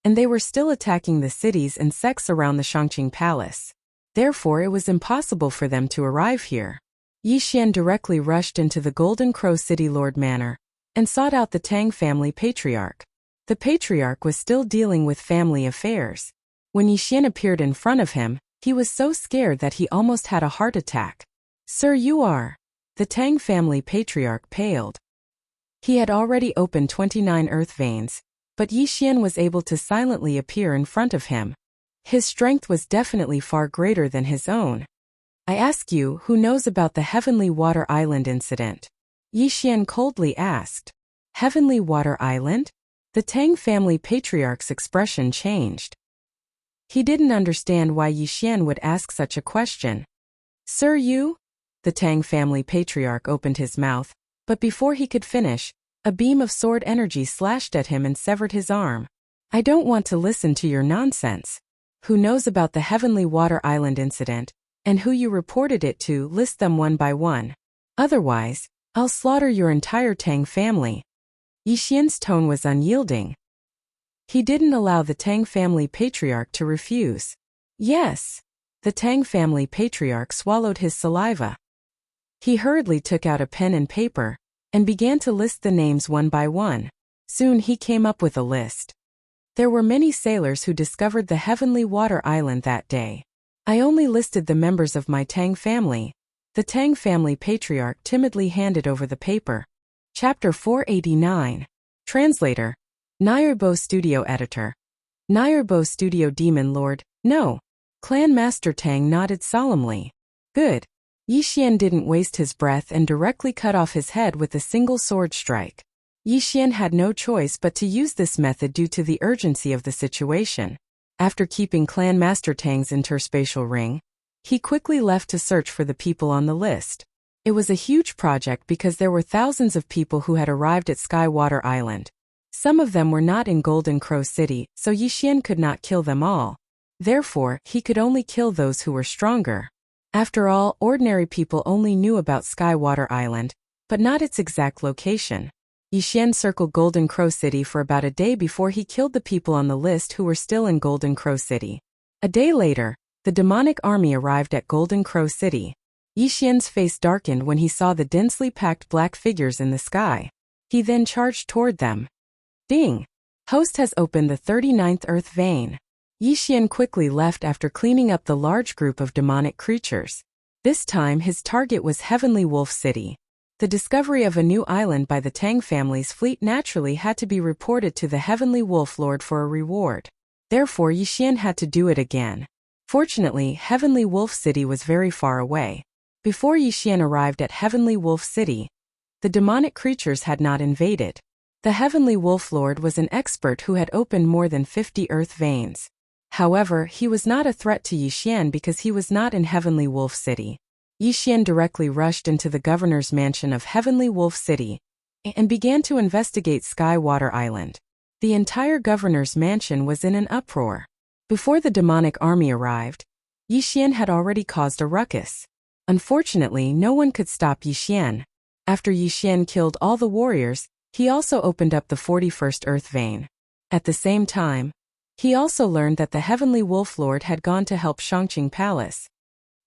and they were still attacking the cities and sects around the Shangqing Palace. Therefore, it was impossible for them to arrive here. Yixian directly rushed into the Golden Crow City Lord Manor and sought out the Tang family patriarch. The patriarch was still dealing with family affairs. When Yixian appeared in front of him, he was so scared that he almost had a heart attack. "Sir, you are..." The Tang family patriarch paled. He had already opened 29 earth veins, but Yixian was able to silently appear in front of him. His strength was definitely far greater than his own. "I ask you, who knows about the Heavenly Water Island incident?" Yixian coldly asked. "Heavenly Water Island?" The Tang family patriarch's expression changed. He didn't understand why Yixian would ask such a question. "Sir, you?" The Tang family patriarch opened his mouth, but before he could finish, a beam of sword energy slashed at him and severed his arm. "I don't want to listen to your nonsense. Who knows about the Heavenly Water Island incident, and who you reported it to? List them one by one. Otherwise, I'll slaughter your entire Tang family." Yixian's tone was unyielding. He didn't allow the Tang family patriarch to refuse. "Yes." The Tang family patriarch swallowed his saliva. He hurriedly took out a pen and paper and began to list the names one by one. Soon he came up with a list. There were many sailors who discovered the Heavenly Water Island that day. "I only listed the members of my Tang family." The Tang family patriarch timidly handed over the paper. Chapter 489. Translator. Nyerbo Studio Editor. Nyerbo Studio Demon Lord. No. Clan Master Tang nodded solemnly. "Good." Yixian didn't waste his breath and directly cut off his head with a single sword strike. Yixian had no choice but to use this method due to the urgency of the situation. After keeping Clan Master Tang's interspatial ring, he quickly left to search for the people on the list. It was a huge project because there were thousands of people who had arrived at Skywater Island. Some of them were not in Golden Crow City, so Yixian could not kill them all. Therefore, he could only kill those who were stronger. After all, ordinary people only knew about Skywater Island, but not its exact location. Yixian circled Golden Crow City for about a day before he killed the people on the list who were still in Golden Crow City. A day later, the demonic army arrived at Golden Crow City. Yixian's face darkened when he saw the densely packed black figures in the sky. He then charged toward them. Ding! Host has opened the 39th Earth Vein. Yixian quickly left after cleaning up the large group of demonic creatures. This time his target was Heavenly Wolf City. The discovery of a new island by the Tang family's fleet naturally had to be reported to the Heavenly Wolf Lord for a reward. Therefore Yixian had to do it again. Fortunately, Heavenly Wolf City was very far away. Before Yixian arrived at Heavenly Wolf City, the demonic creatures had not invaded. The Heavenly Wolf Lord was an expert who had opened more than 50 Earth Veins. However, he was not a threat to Yixian because he was not in Heavenly Wolf City. Yixian directly rushed into the governor's mansion of Heavenly Wolf City and began to investigate Skywater Island. The entire governor's mansion was in an uproar. Before the demonic army arrived, Yixian had already caused a ruckus. Unfortunately, no one could stop Yixian. After Yixian killed all the warriors, he also opened up the 41st Earth Vein. At the same time, he also learned that the Heavenly Wolf Lord had gone to help Shangqing Palace.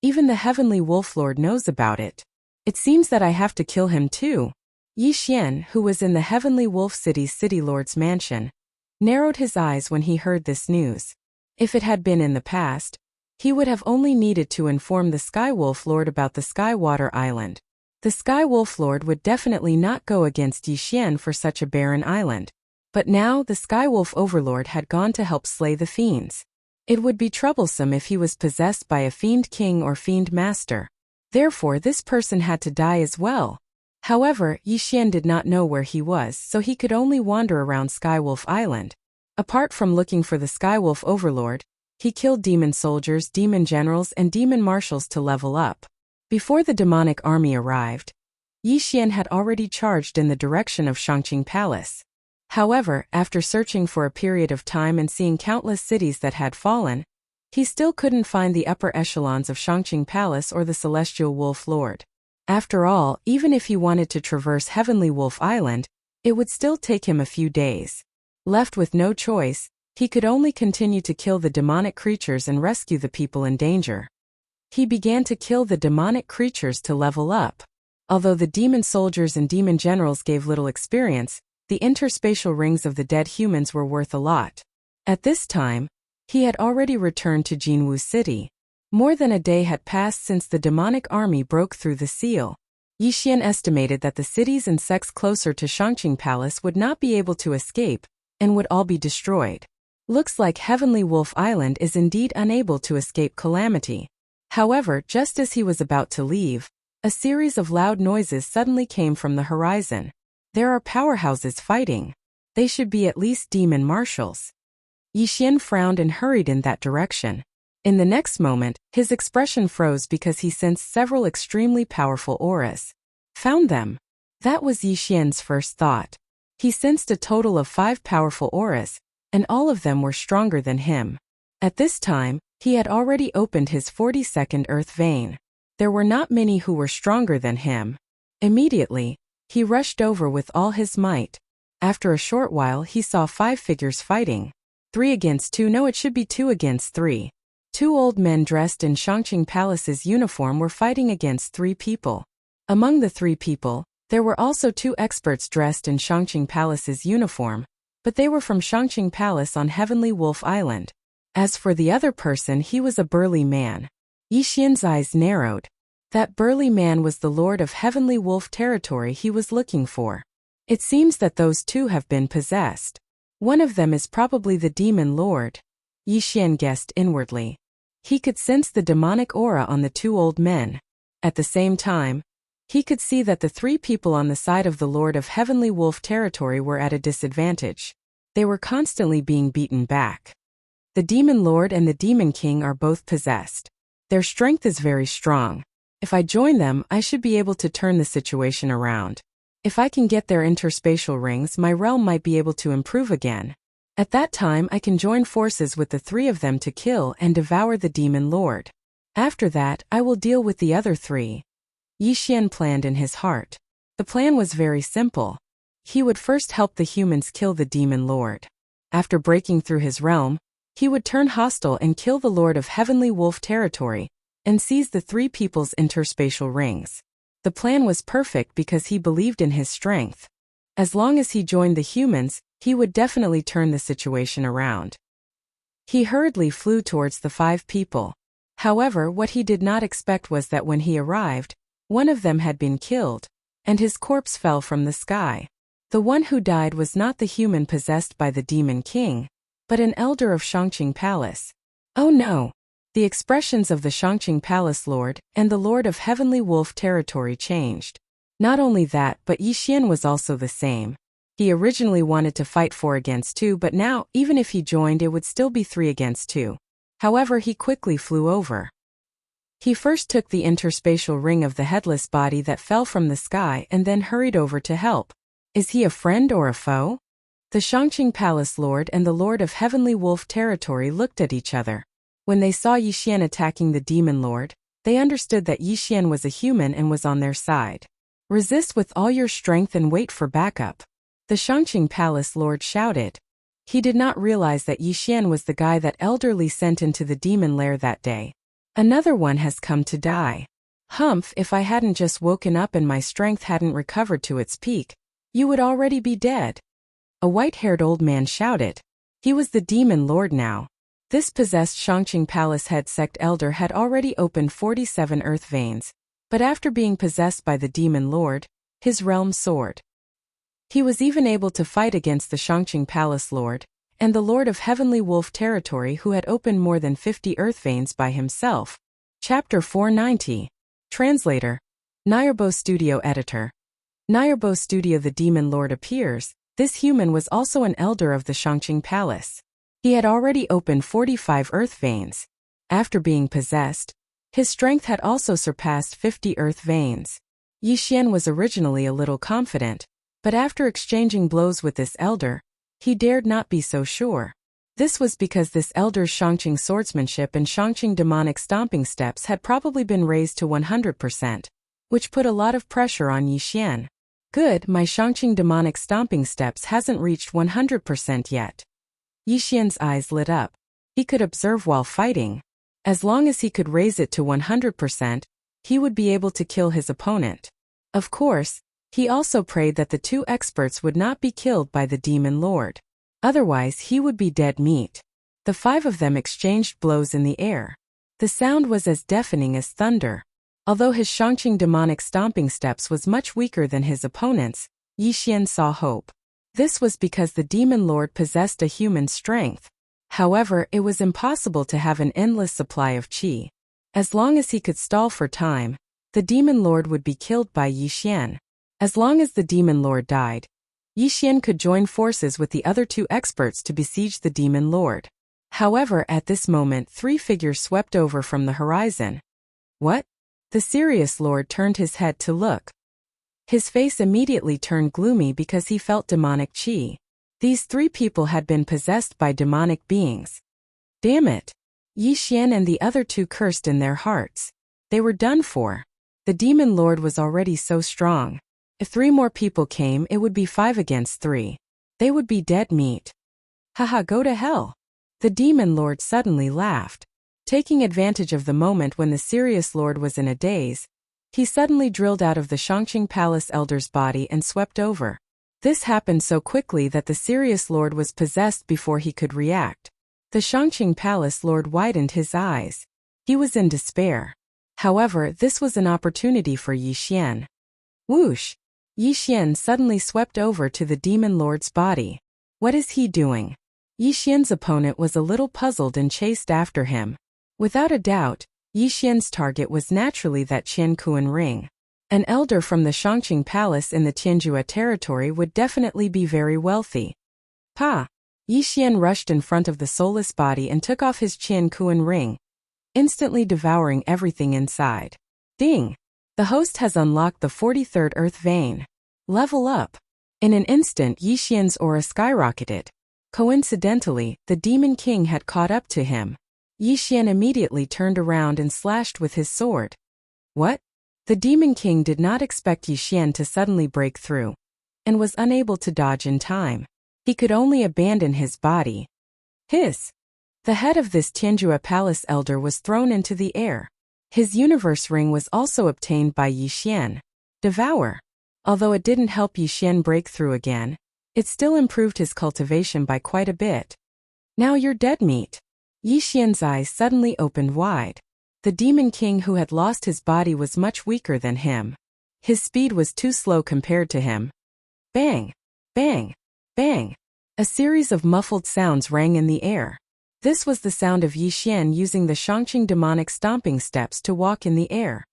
Even the Heavenly Wolf Lord knows about it. It seems that I have to kill him too. Yixian, who was in the Heavenly Wolf City's City Lord's mansion, narrowed his eyes when he heard this news. If it had been in the past, he would have only needed to inform the Skywolf Lord about the Skywater Island. The Skywolf Lord would definitely not go against Yixian for such a barren island. But now the Skywolf Overlord had gone to help slay the fiends. It would be troublesome if he was possessed by a fiend king or fiend master. Therefore this person had to die as well. However, Yixian did not know where he was, so he could only wander around Skywolf Island. Apart from looking for the Skywolf Overlord, He killed demon soldiers, demon generals, and demon marshals to level up. Before the demonic army arrived, Yi Xian had already charged in the direction of Shangqing Palace. However, after searching for a period of time and seeing countless cities that had fallen, he still couldn't find the upper echelons of Shangqing Palace or the Celestial Wolf Lord. After all, even if he wanted to traverse Heavenly Wolf Island, it would still take him a few days. Left with no choice, he could only continue to kill the demonic creatures and rescue the people in danger. He began to kill the demonic creatures to level up. Although the demon soldiers and demon generals gave little experience, the interspatial rings of the dead humans were worth a lot. At this time, he had already returned to Jinwu City. More than a day had passed since the demonic army broke through the seal. Yi Xian estimated that the cities and sects closer to Shangqing Palace would not be able to escape, and would all be destroyed. Looks like Heavenly Wolf Island is indeed unable to escape calamity. However, just as he was about to leave, a series of loud noises suddenly came from the horizon. There are powerhouses fighting. They should be at least demon marshals. Yi Xian frowned and hurried in that direction. In the next moment, his expression froze because he sensed several extremely powerful auras. Found them. That was Yi Xian's first thought. He sensed a total of 5 powerful auras, and all of them were stronger than him. At this time, he had already opened his 42nd earth vein. There were not many who were stronger than him. Immediately, he rushed over with all his might. After a short while, he saw 5 figures fighting. 3 against 2. No, it should be 2 against 3. 2 old men dressed in Shangqing Palace's uniform were fighting against 3 people. Among the 3 people, there were also 2 experts dressed in Shangqing Palace's uniform, but they were from Shangqing Palace on Heavenly Wolf Island. As for the other person, he was a burly man. Yi Xian's eyes narrowed. That burly man was the Lord of Heavenly Wolf territory he was looking for. It seems that those 2 have been possessed. One of them is probably the demon lord. Yi Xian guessed inwardly. He could sense the demonic aura on the 2 old men. At the same time, he could see that the 3 people on the side of the Lord of Heavenly Wolf territory were at a disadvantage. They were constantly being beaten back. The Demon Lord and the Demon King are both possessed. Their strength is very strong. If I join them, I should be able to turn the situation around. If I can get their interspatial rings, my realm might be able to improve again. At that time, I can join forces with the 3 of them to kill and devour the Demon Lord. After that, I will deal with the other 3. Yi Xian planned in his heart. The plan was very simple. He would first help the humans kill the Demon Lord. After breaking through his realm, he would turn hostile and kill the Lord of Heavenly Wolf territory, and seize the 3 people's interspatial rings. The plan was perfect because he believed in his strength. As long as he joined the humans, he would definitely turn the situation around. He hurriedly flew towards the 5 people. However, what he did not expect was that when he arrived, one of them had been killed, and his corpse fell from the sky. The one who died was not the human possessed by the Demon King, but an elder of Shangqing Palace. Oh no! The expressions of the Shangqing Palace Lord and the Lord of Heavenly Wolf territory changed. Not only that, but Yi Xian was also the same. He originally wanted to fight 4 against 2, but now, even if he joined, it would still be 3 against 2. However, he quickly flew over. He first took the interspatial ring of the headless body that fell from the sky and then hurried over to help. Is he a friend or a foe? The Shangqing Palace Lord and the Lord of Heavenly Wolf territory looked at each other. When they saw Yi Xian attacking the Demon Lord, they understood that Yi Xian was a human and was on their side. Resist with all your strength and wait for backup. The Shangqing Palace Lord shouted. He did not realize that Yi Xian was the guy that elderly sent into the demon lair that day. Another one has come to die. Humph, if I hadn't just woken up and my strength hadn't recovered to its peak, you would already be dead. A white-haired old man shouted. He was the Demon Lord now. This possessed Shangqing Palace head sect elder had already opened 47 earth veins, but after being possessed by the Demon Lord, his realm soared. He was even able to fight against the Shangqing Palace Lord and the Lord of Heavenly Wolf territory who had opened more than 50 earth veins by himself. Chapter 490. Translator. Nayarbo Studio Editor. Nayarbo Studio. The Demon Lord appears. This human was also an elder of the Shangqing Palace. He had already opened 45 earth veins. After being possessed, his strength had also surpassed 50 earth veins. Yixian was originally a little confident, but after exchanging blows with this elder, he dared not be so sure. This was because this elder's Shangqing swordsmanship and Shangqing demonic stomping steps had probably been raised to 100%, which put a lot of pressure on Yixian. Good, my Shangqing demonic stomping steps hasn't reached 100% yet. Yixian's eyes lit up. He could observe while fighting. As long as he could raise it to 100%, he would be able to kill his opponent. Of course, he also prayed that the two experts would not be killed by the demon lord. Otherwise he would be dead meat. The 5 of them exchanged blows in the air. The sound was as deafening as thunder. Although his Shangqing demonic stomping steps was much weaker than his opponent's, Yixian saw hope. This was because the demon lord possessed a human strength. However, it was impossible to have an endless supply of qi. As long as he could stall for time, the demon lord would be killed by Yixian. As long as the demon lord died, Yixian could join forces with the other 2 experts to besiege the demon lord. However, at this moment 3 figures swept over from the horizon. What? The serious lord turned his head to look. His face immediately turned gloomy because he felt demonic qi. These 3 people had been possessed by demonic beings. Damn it! Yixian and the other 2 cursed in their hearts. They were done for. The demon lord was already so strong. If 3 more people came, it would be 5 against 3. They would be dead meat. Haha, go to hell. The demon lord suddenly laughed. Taking advantage of the moment when the serious lord was in a daze, he suddenly drilled out of the Shangqing Palace elder's body and swept over. This happened so quickly that the serious lord was possessed before he could react. The Shangqing Palace lord widened his eyes. He was in despair. However, this was an opportunity for Yixian. Whoosh! Yixian suddenly swept over to the demon lord's body. What is he doing? Yixian's opponent was a little puzzled and chased after him. Without a doubt, Yixian's target was naturally that Qiankuan ring. An elder from the Shangqing Palace in the Tianjua territory would definitely be very wealthy. Pa! Yixian rushed in front of the soulless body and took off his Qiankuan ring, instantly devouring everything inside. Ding! The host has unlocked the 43rd earth vein. Level up! In an instant Yixian's aura skyrocketed. Coincidentally, the demon king had caught up to him. Yixian immediately turned around and slashed with his sword. What? The demon king did not expect Yixian to suddenly break through, and was unable to dodge in time. He could only abandon his body. Hiss! The head of this Tianjua Palace elder was thrown into the air. His universe ring was also obtained by Yixian. Devour! Although it didn't help Yixian break through again, it still improved his cultivation by quite a bit. Now you're dead meat. Yixian's eyes suddenly opened wide. The demon king who had lost his body was much weaker than him. His speed was too slow compared to him. Bang! Bang! Bang! A series of muffled sounds rang in the air. This was the sound of Yixian using the Shangqing demonic stomping steps to walk in the air.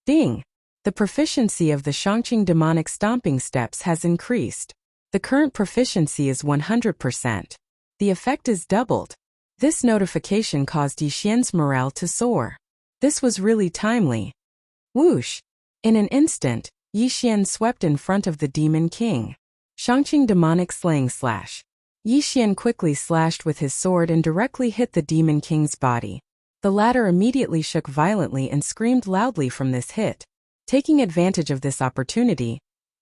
Ding! The proficiency of the Shangqing demonic stomping steps has increased. The current proficiency is 100%. The effect is doubled. This notification caused Yixian's morale to soar. This was really timely. Whoosh! In an instant, Yixian swept in front of the demon king. Shangqing demonic slaying slash. Yixian quickly slashed with his sword and directly hit the demon king's body. The latter immediately shook violently and screamed loudly from this hit. Taking advantage of this opportunity,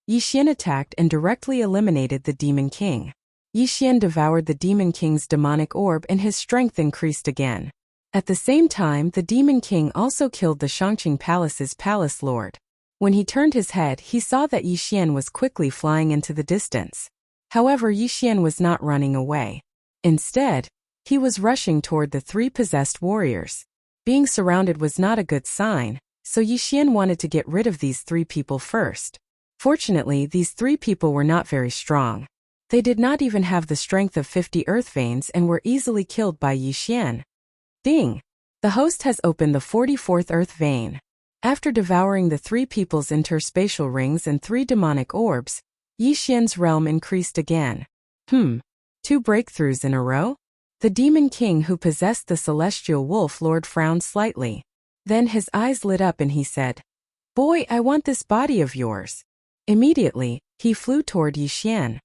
Yixian attacked and directly eliminated the demon king. Yixian devoured the demon king's demonic orb and his strength increased again. At the same time, the demon king also killed the Shangqing Palace's palace lord. When he turned his head, he saw that Yixian was quickly flying into the distance. However, Yixian was not running away. Instead, he was rushing toward the 3 possessed warriors. Being surrounded was not a good sign, so Yixian wanted to get rid of these 3 people first. Fortunately, these 3 people were not very strong. They did not even have the strength of 50 earth veins and were easily killed by Yixian. Ding! The host has opened the 44th earth vein. After devouring the 3 people's interspatial rings and 3 demonic orbs, Yixian's realm increased again. 2 breakthroughs in a row? The demon king who possessed the celestial wolf lord frowned slightly. Then his eyes lit up and he said, "Boy, I want this body of yours." Immediately, he flew toward Yixian.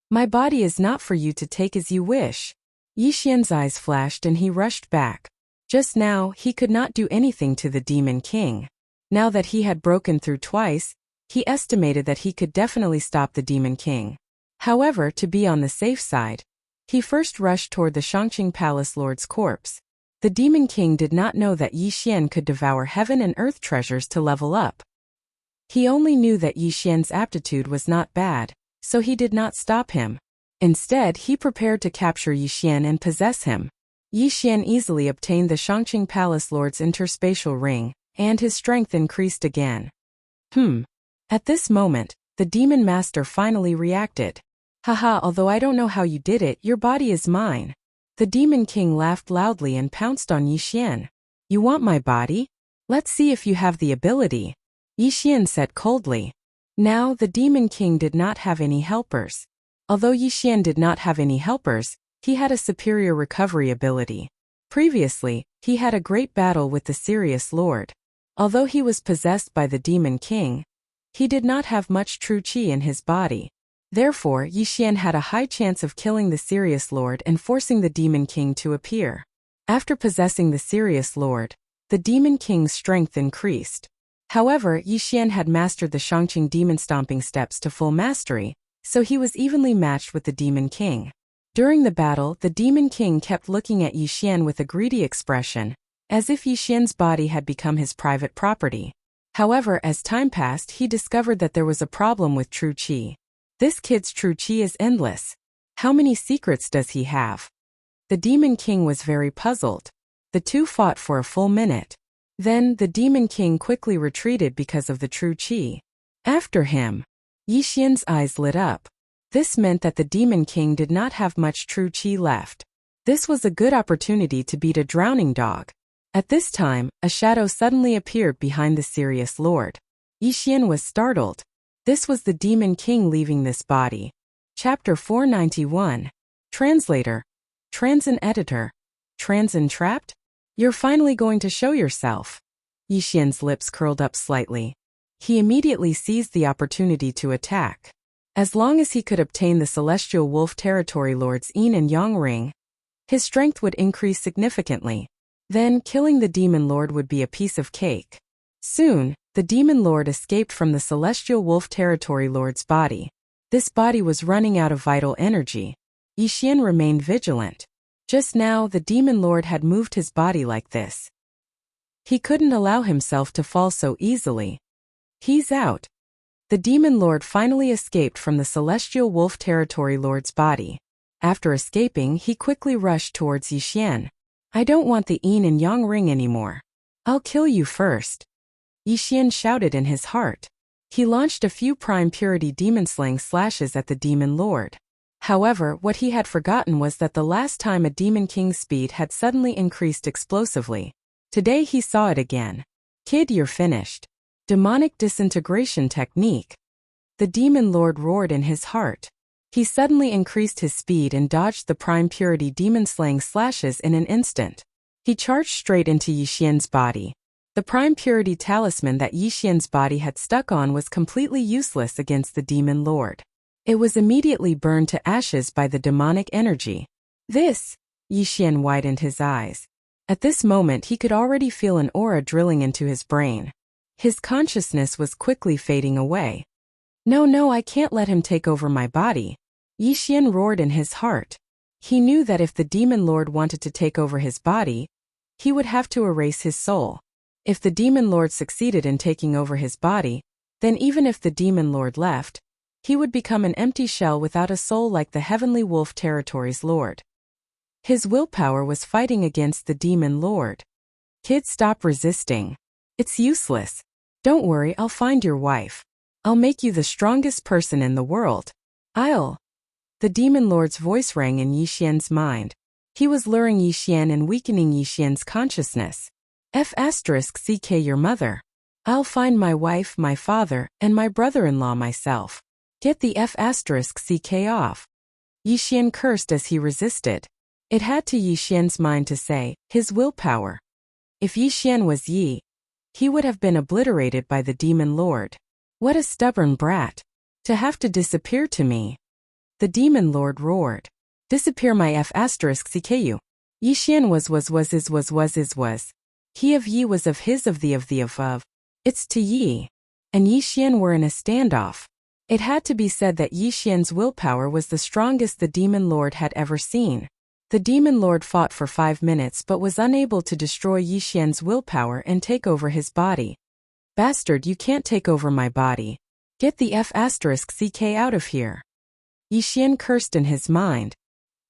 "My body is not for you to take as you wish." Yixian's eyes flashed and he rushed back. Just now, he could not do anything to the demon king. Now that he had broken through twice, he estimated that he could definitely stop the demon king. However, to be on the safe side, he first rushed toward the Shangqing Palace Lord's corpse. The demon king did not know that Yixian could devour heaven and earth treasures to level up. He only knew that Yixian's aptitude was not bad, so he did not stop him. Instead, he prepared to capture Yixian and possess him. Yixian easily obtained the Shangqing Palace Lord's interspatial ring, and his strength increased again. At this moment, the demon master finally reacted. "Haha, although I don't know how you did it, your body is mine." The demon king laughed loudly and pounced on Yixian. "You want my body? Let's see if you have the ability," Yixian said coldly. Now, the demon king did not have any helpers. Although Yixian did not have any helpers, he had a superior recovery ability. Previously, he had a great battle with the Sirius Lord. Although he was possessed by the demon king, he did not have much true qi in his body. Therefore, Yixian had a high chance of killing the Sirius Lord and forcing the demon king to appear. After possessing the Sirius Lord, the demon king's strength increased. However, Yixian had mastered the Shangqing demon stomping steps to full mastery, so he was evenly matched with the demon king. During the battle, the demon king kept looking at Yixian with a greedy expression, as if Yixian's body had become his private property. However, as time passed, he discovered that there was a problem with true qi. This kid's true qi is endless. How many secrets does he have? The demon king was very puzzled. The two fought for a full minute. Then, the demon king quickly retreated because of the true qi. After him, Yixian's eyes lit up. This meant that the demon king did not have much true qi left. This was a good opportunity to beat a drowning dog. At this time, a shadow suddenly appeared behind the Sirius Lord. Yixian was startled. This was the demon king leaving this body. Chapter 491. Translator. Transin editor. Transin trapped? You're finally going to show yourself. Yixian's lips curled up slightly. He immediately seized the opportunity to attack. As long as he could obtain the Celestial Wolf Territory Lord's Yin and Yang ring, his strength would increase significantly. Then, killing the Demon Lord would be a piece of cake. Soon, the Demon Lord escaped from the Celestial Wolf Territory Lord's body. This body was running out of vital energy. Yixian remained vigilant. Just now, the Demon Lord had moved his body like this. He couldn't allow himself to fall so easily. He's out. The Demon Lord finally escaped from the Celestial Wolf Territory Lord's body. After escaping, he quickly rushed towards Yixian. "I don't want the Yin and Yang ring anymore. I'll kill you first," Yixian shouted in his heart. He launched a few prime purity demon slaying slashes at the Demon Lord. However, what he had forgotten was that the last time a Demon King's speed had suddenly increased explosively. Today he saw it again. "Kid, you're finished." Demonic disintegration technique. The Demon Lord roared in his heart. He suddenly increased his speed and dodged the prime purity demon slaying slashes in an instant. He charged straight into Yixian's body. The prime purity talisman that Yixian's body had stuck on was completely useless against the Demon Lord. It was immediately burned to ashes by the demonic energy. This, Yixian widened his eyes. At this moment he could already feel an aura drilling into his brain. His consciousness was quickly fading away. No, I can't let him take over my body. Yixian roared in his heart. He knew that if the Demon Lord wanted to take over his body, he would have to erase his soul. If the Demon Lord succeeded in taking over his body, then even if the Demon Lord left, he would become an empty shell without a soul like the Heavenly Wolf Territory's Lord. His willpower was fighting against the Demon Lord. "Kid, stop resisting. It's useless. Don't worry, I'll find your wife. I'll make you the strongest person in the world. The Demon Lord's voice rang in Yixian's mind. He was luring Yixian and weakening Yixian's consciousness. F***ck your mother. I'll find my wife, my father, and my brother-in-law myself. Get the F***ck off. Yixian cursed as he resisted. It had to Yi Xian's mind to say, his willpower. If Yi Xian was Yi, he would have been obliterated by the demon lord. What a stubborn brat. To have to disappear to me. The demon lord roared. Disappear my f***ck. Yi Xian was. He of Yi was of his of the of. It's to Yi. And Yi Xian were in a standoff. It had to be said that Yi Xian's willpower was the strongest the demon lord had ever seen. The demon lord fought for 5 minutes but was unable to destroy Yi Xian's willpower and take over his body. Bastard, you can't take over my body. Get the f***ck out of here. Yi Xian cursed in his mind.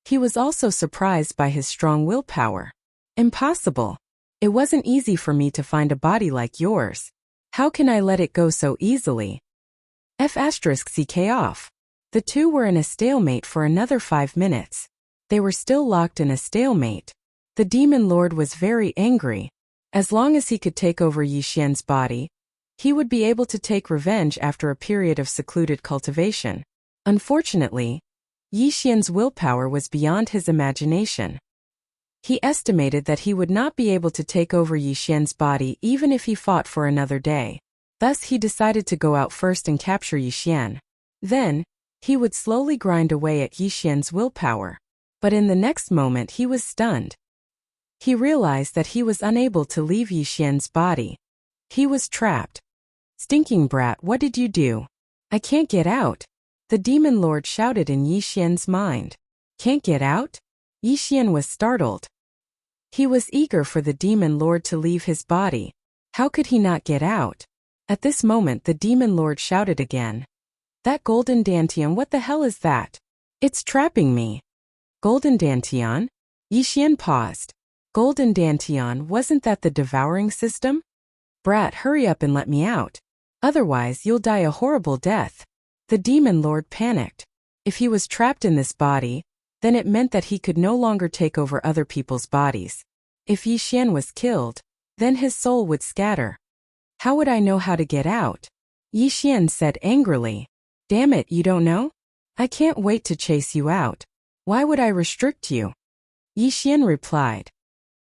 He was also surprised by his strong willpower. Impossible. It wasn't easy for me to find a body like yours. How can I let it go so easily? F***ck off. The two were in a stalemate for another 5 minutes. They were still locked in a stalemate. The demon lord was very angry. As long as he could take over Yi Xian's body, he would be able to take revenge after a period of secluded cultivation. Unfortunately, Yi Xian's willpower was beyond his imagination. He estimated that he would not be able to take over Yi Xian's body even if he fought for another day. Thus he decided to go out first and capture Yi Xian. Then, he would slowly grind away at Yi Xian's willpower. But in the next moment he was stunned. He realized that he was unable to leave Yi Xian's body. He was trapped. Stinking brat, what did you do? I can't get out. The demon lord shouted in Yi Xian's mind. Can't get out? Yi Xian was startled. He was eager for the demon lord to leave his body. How could he not get out? At this moment the demon lord shouted again. That golden dantian, what the hell is that? It's trapping me. Golden dantian? Yi Xian paused. Golden dantian, wasn't that the devouring system? Brat, hurry up and let me out. Otherwise you'll die a horrible death. The demon lord panicked. If he was trapped in this body, then it meant that he could no longer take over other people's bodies. If Yi Xian was killed, then his soul would scatter. How would I know how to get out? Yi Xian said angrily. Damn it, you don't know? I can't wait to chase you out. Why would I restrict you? Yi Xian replied.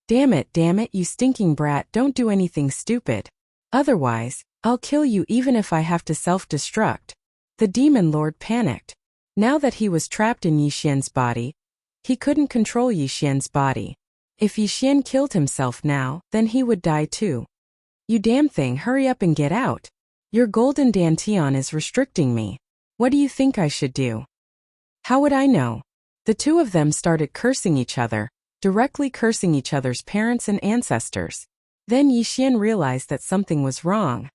Damn it, you stinking brat, don't do anything stupid. Otherwise, I'll kill you even if I have to self-destruct. The demon lord panicked. Now that he was trapped in Yi Xian's body, he couldn't control Yi Xian's body. If Yi Xian killed himself now, then he would die too. You damn thing, hurry up and get out. Your golden dantian is restricting me. What do you think I should do? How would I know? The two of them started cursing each other, directly cursing each other's parents and ancestors. Then Yi Xian realized that something was wrong.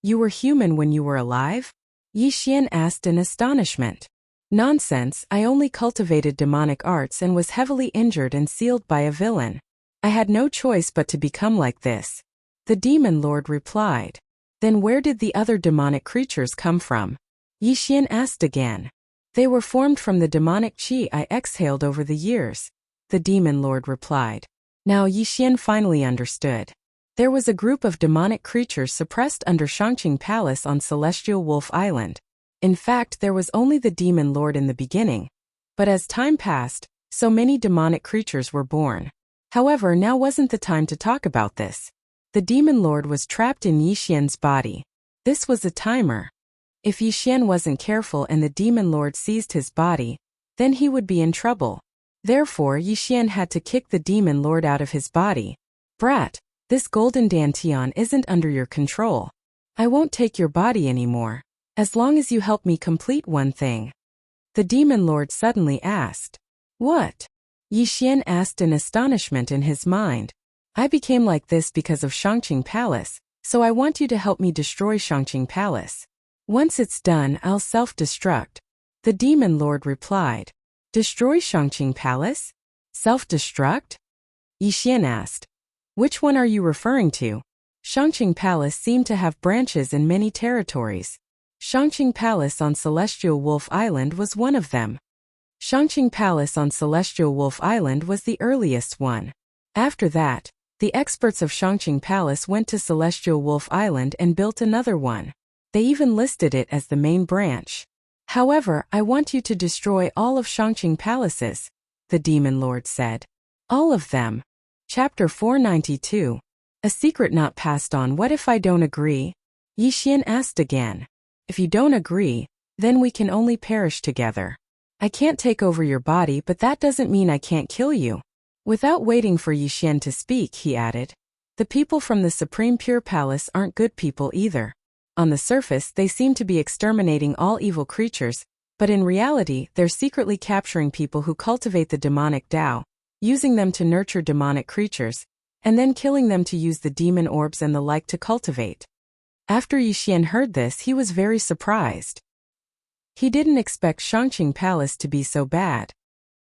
You were human when you were alive? Yi Xian asked in astonishment. Nonsense, I only cultivated demonic arts and was heavily injured and sealed by a villain. I had no choice but to become like this. The demon lord replied. Then where did the other demonic creatures come from? Yi Xian asked again. They were formed from the demonic qi I exhaled over the years. The demon lord replied. Now Yi Xian finally understood. There was a group of demonic creatures suppressed under Shangqing Palace on Celestial Wolf Island. In fact, there was only the demon lord in the beginning. But as time passed, so many demonic creatures were born. However, now wasn't the time to talk about this. The demon lord was trapped in Yi Xian's body. This was a timer. If Yi Xian wasn't careful and the demon lord seized his body, then he would be in trouble. Therefore, Yi Xian had to kick the demon lord out of his body. Brat, this golden dantian isn't under your control. I won't take your body anymore, as long as you help me complete one thing. The demon lord suddenly asked. What? Yi Xian asked in astonishment in his mind. I became like this because of Shangqing Palace, so I want you to help me destroy Shangqing Palace. Once it's done, I'll self-destruct. The demon lord replied. Destroy Shangqing Palace? Self-destruct? Yi Xian asked. Which one are you referring to? Shangqing Palace seemed to have branches in many territories. Shangqing Palace on Celestial Wolf Island was one of them. Shangqing Palace on Celestial Wolf Island was the earliest one. After that, the experts of Shangqing Palace went to Celestial Wolf Island and built another one. They even listed it as the main branch. However, I want you to destroy all of Shangqing Palaces. the Demon Lord said. All of them. Chapter 492. A secret not passed on. What if I don't agree? Yi Xian asked again. If you don't agree, then we can only perish together. I can't take over your body, but that doesn't mean I can't kill you. Without waiting for Yi Xian to speak, he added. The people from the Supreme Pure Palace aren't good people either. On the surface, they seem to be exterminating all evil creatures, but in reality, they're secretly capturing people who cultivate the demonic Tao, using them to nurture demonic creatures, and then killing them to use the demon orbs and the like to cultivate. After Yi Xian heard this, he was very surprised. He didn't expect Shangqing Palace to be so bad.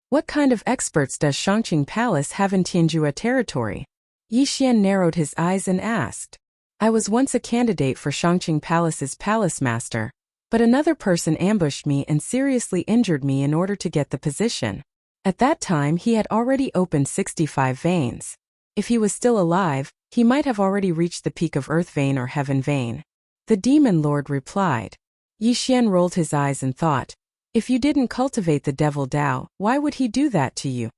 What kind of experts does Shangqing Palace have in Tianjua territory? Yi Xian narrowed his eyes and asked. I was once a candidate for Shangqing Palace's palace master, but another person ambushed me and seriously injured me in order to get the position. At that time he had already opened 65 veins. If he was still alive, he might have already reached the peak of Earth Vein or Heaven Vein. The Demon Lord replied. Yi Xian rolled his eyes and thought, if you didn't cultivate the Devil Tao, why would he do that to you?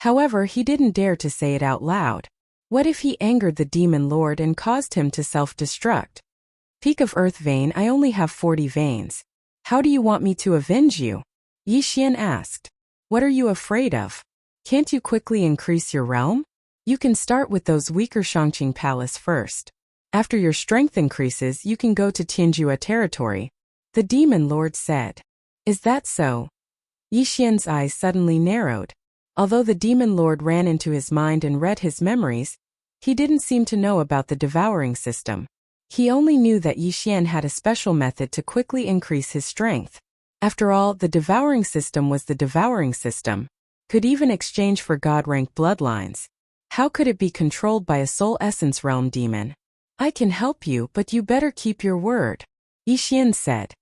However, he didn't dare to say it out loud. What if he angered the Demon Lord and caused him to self-destruct? Peak of Earth Vein, I only have 40 veins. How do you want me to avenge you? Yi Xian asked. What are you afraid of? Can't you quickly increase your realm? You can start with those weaker Shangqing Palace first. After your strength increases, you can go to Tianjua territory, the Demon Lord said. Is that so? Yi Xian's eyes suddenly narrowed. Although the Demon Lord ran into his mind and read his memories, he didn't seem to know about the devouring system. He only knew that Yi Xian had a special method to quickly increase his strength. After all, the devouring system was the devouring system. Could even exchange for god-rank bloodlines. How could it be controlled by a soul essence realm demon? I can help you, but you better keep your word, Yi Xian said.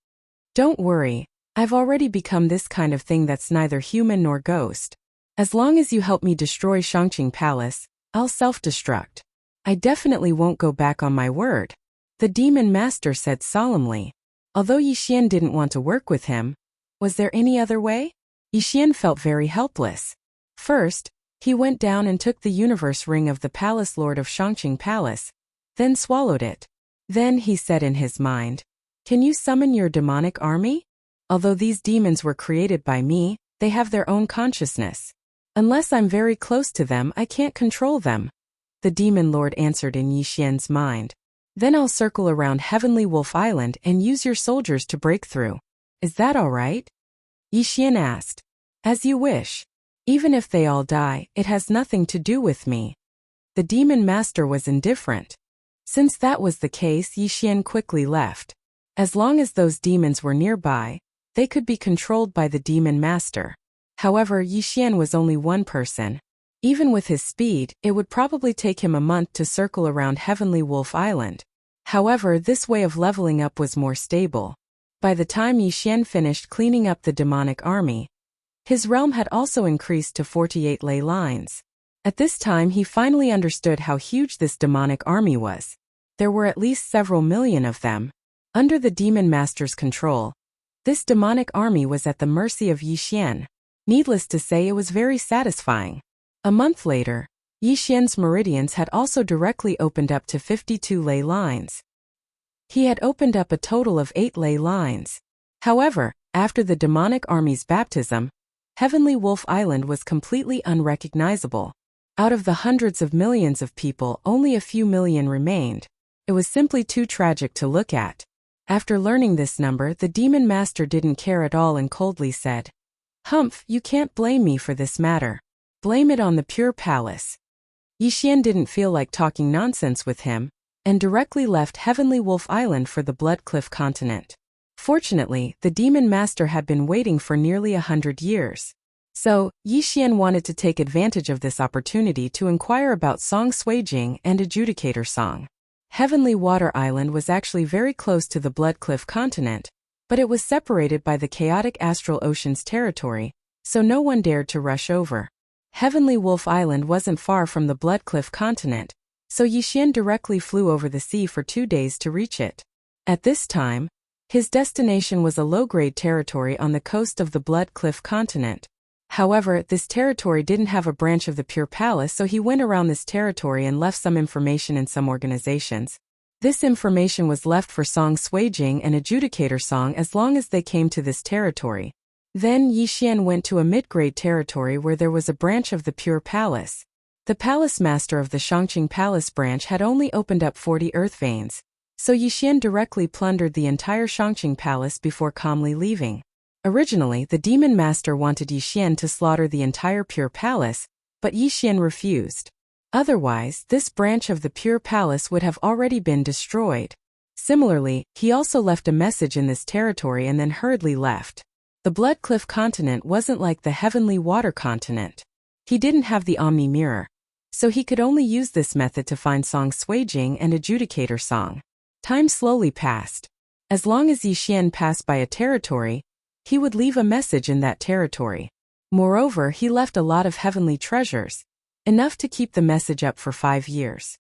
Don't worry, I've already become this kind of thing that's neither human nor ghost. As long as you help me destroy Shangqing Palace, I'll self-destruct. I definitely won't go back on my word, the Demon Master said solemnly. Although Yi Xian didn't want to work with him, was there any other way? Yi Xian felt very helpless. First, he went down and took the universe ring of the Palace Lord of Shangqing Palace, then swallowed it. Then he said in his mind, can you summon your demonic army? Although these demons were created by me, they have their own consciousness. Unless I'm very close to them, I can't control them, the Demon Lord answered in Yi Xian's mind. Then I'll circle around Heavenly Wolf Island and use your soldiers to break through. Is that all right? Yi Xian asked. As you wish. Even if they all die, it has nothing to do with me. The Demon Master was indifferent. Since that was the case, Yi Xian quickly left. As long as those demons were nearby, they could be controlled by the Demon Master. However, Yi Xian was only one person. Even with his speed, it would probably take him a month to circle around Heavenly Wolf Island. However, this way of leveling up was more stable. By the time Yi Xian finished cleaning up the demonic army, his realm had also increased to 48 ley lines. At this time he finally understood how huge this demonic army was. There were at least several million of them. Under the Demon Master's control, this demonic army was at the mercy of Yi Xian. Needless to say, it was very satisfying. A month later, Yi Xian's meridians had also directly opened up to 52 ley lines. He had opened up a total of 8 ley lines. However, after the demonic army's baptism, Heavenly Wolf Island was completely unrecognizable. Out of the hundreds of millions of people, only a few million remained. It was simply too tragic to look at. After learning this number, the Demon Master didn't care at all and coldly said, Humph, you can't blame me for this matter. Blame it on the Pure Palace. Yi Xian didn't feel like talking nonsense with him, and directly left Heavenly Wolf Island for the Blood Cliff continent. Fortunately, the Demon Master had been waiting for nearly 100 years. So, Yi Xian wanted to take advantage of this opportunity to inquire about Song Suijing and Adjudicator Song. Heavenly Water Island was actually very close to the Blood Cliff continent, but it was separated by the chaotic astral ocean's territory, so no one dared to rush over. Heavenly Wolf Island wasn't far from the Blood Cliff continent, so Yi Xian directly flew over the sea for 2 days to reach it. At this time, his destination was a low-grade territory on the coast of the Blood Cliff continent. However, this territory didn't have a branch of the Pure Palace, so he went around this territory and left some information in some organizations. This information was left for Song Suijing and Adjudicator Song as long as they came to this territory. Then Yixian went to a mid-grade territory where there was a branch of the Pure Palace. The palace master of the Shangqing Palace branch had only opened up 40 earth veins, so Yixian directly plundered the entire Shangqing Palace before calmly leaving. Originally, the demon master wanted Yixian to slaughter the entire Pure Palace, but Yixian refused. Otherwise, this branch of the Pure Palace would have already been destroyed. Similarly, he also left a message in this territory and then hurriedly left. The Blood Cliff continent wasn't like the Heavenly Water continent. He didn't have the Omni Mirror, so he could only use this method to find Song Suijing and Adjudicator Song. Time slowly passed. As long as Yixian passed by a territory, he would leave a message in that territory. Moreover, he left a lot of heavenly treasures, enough to keep the message up for 5 years.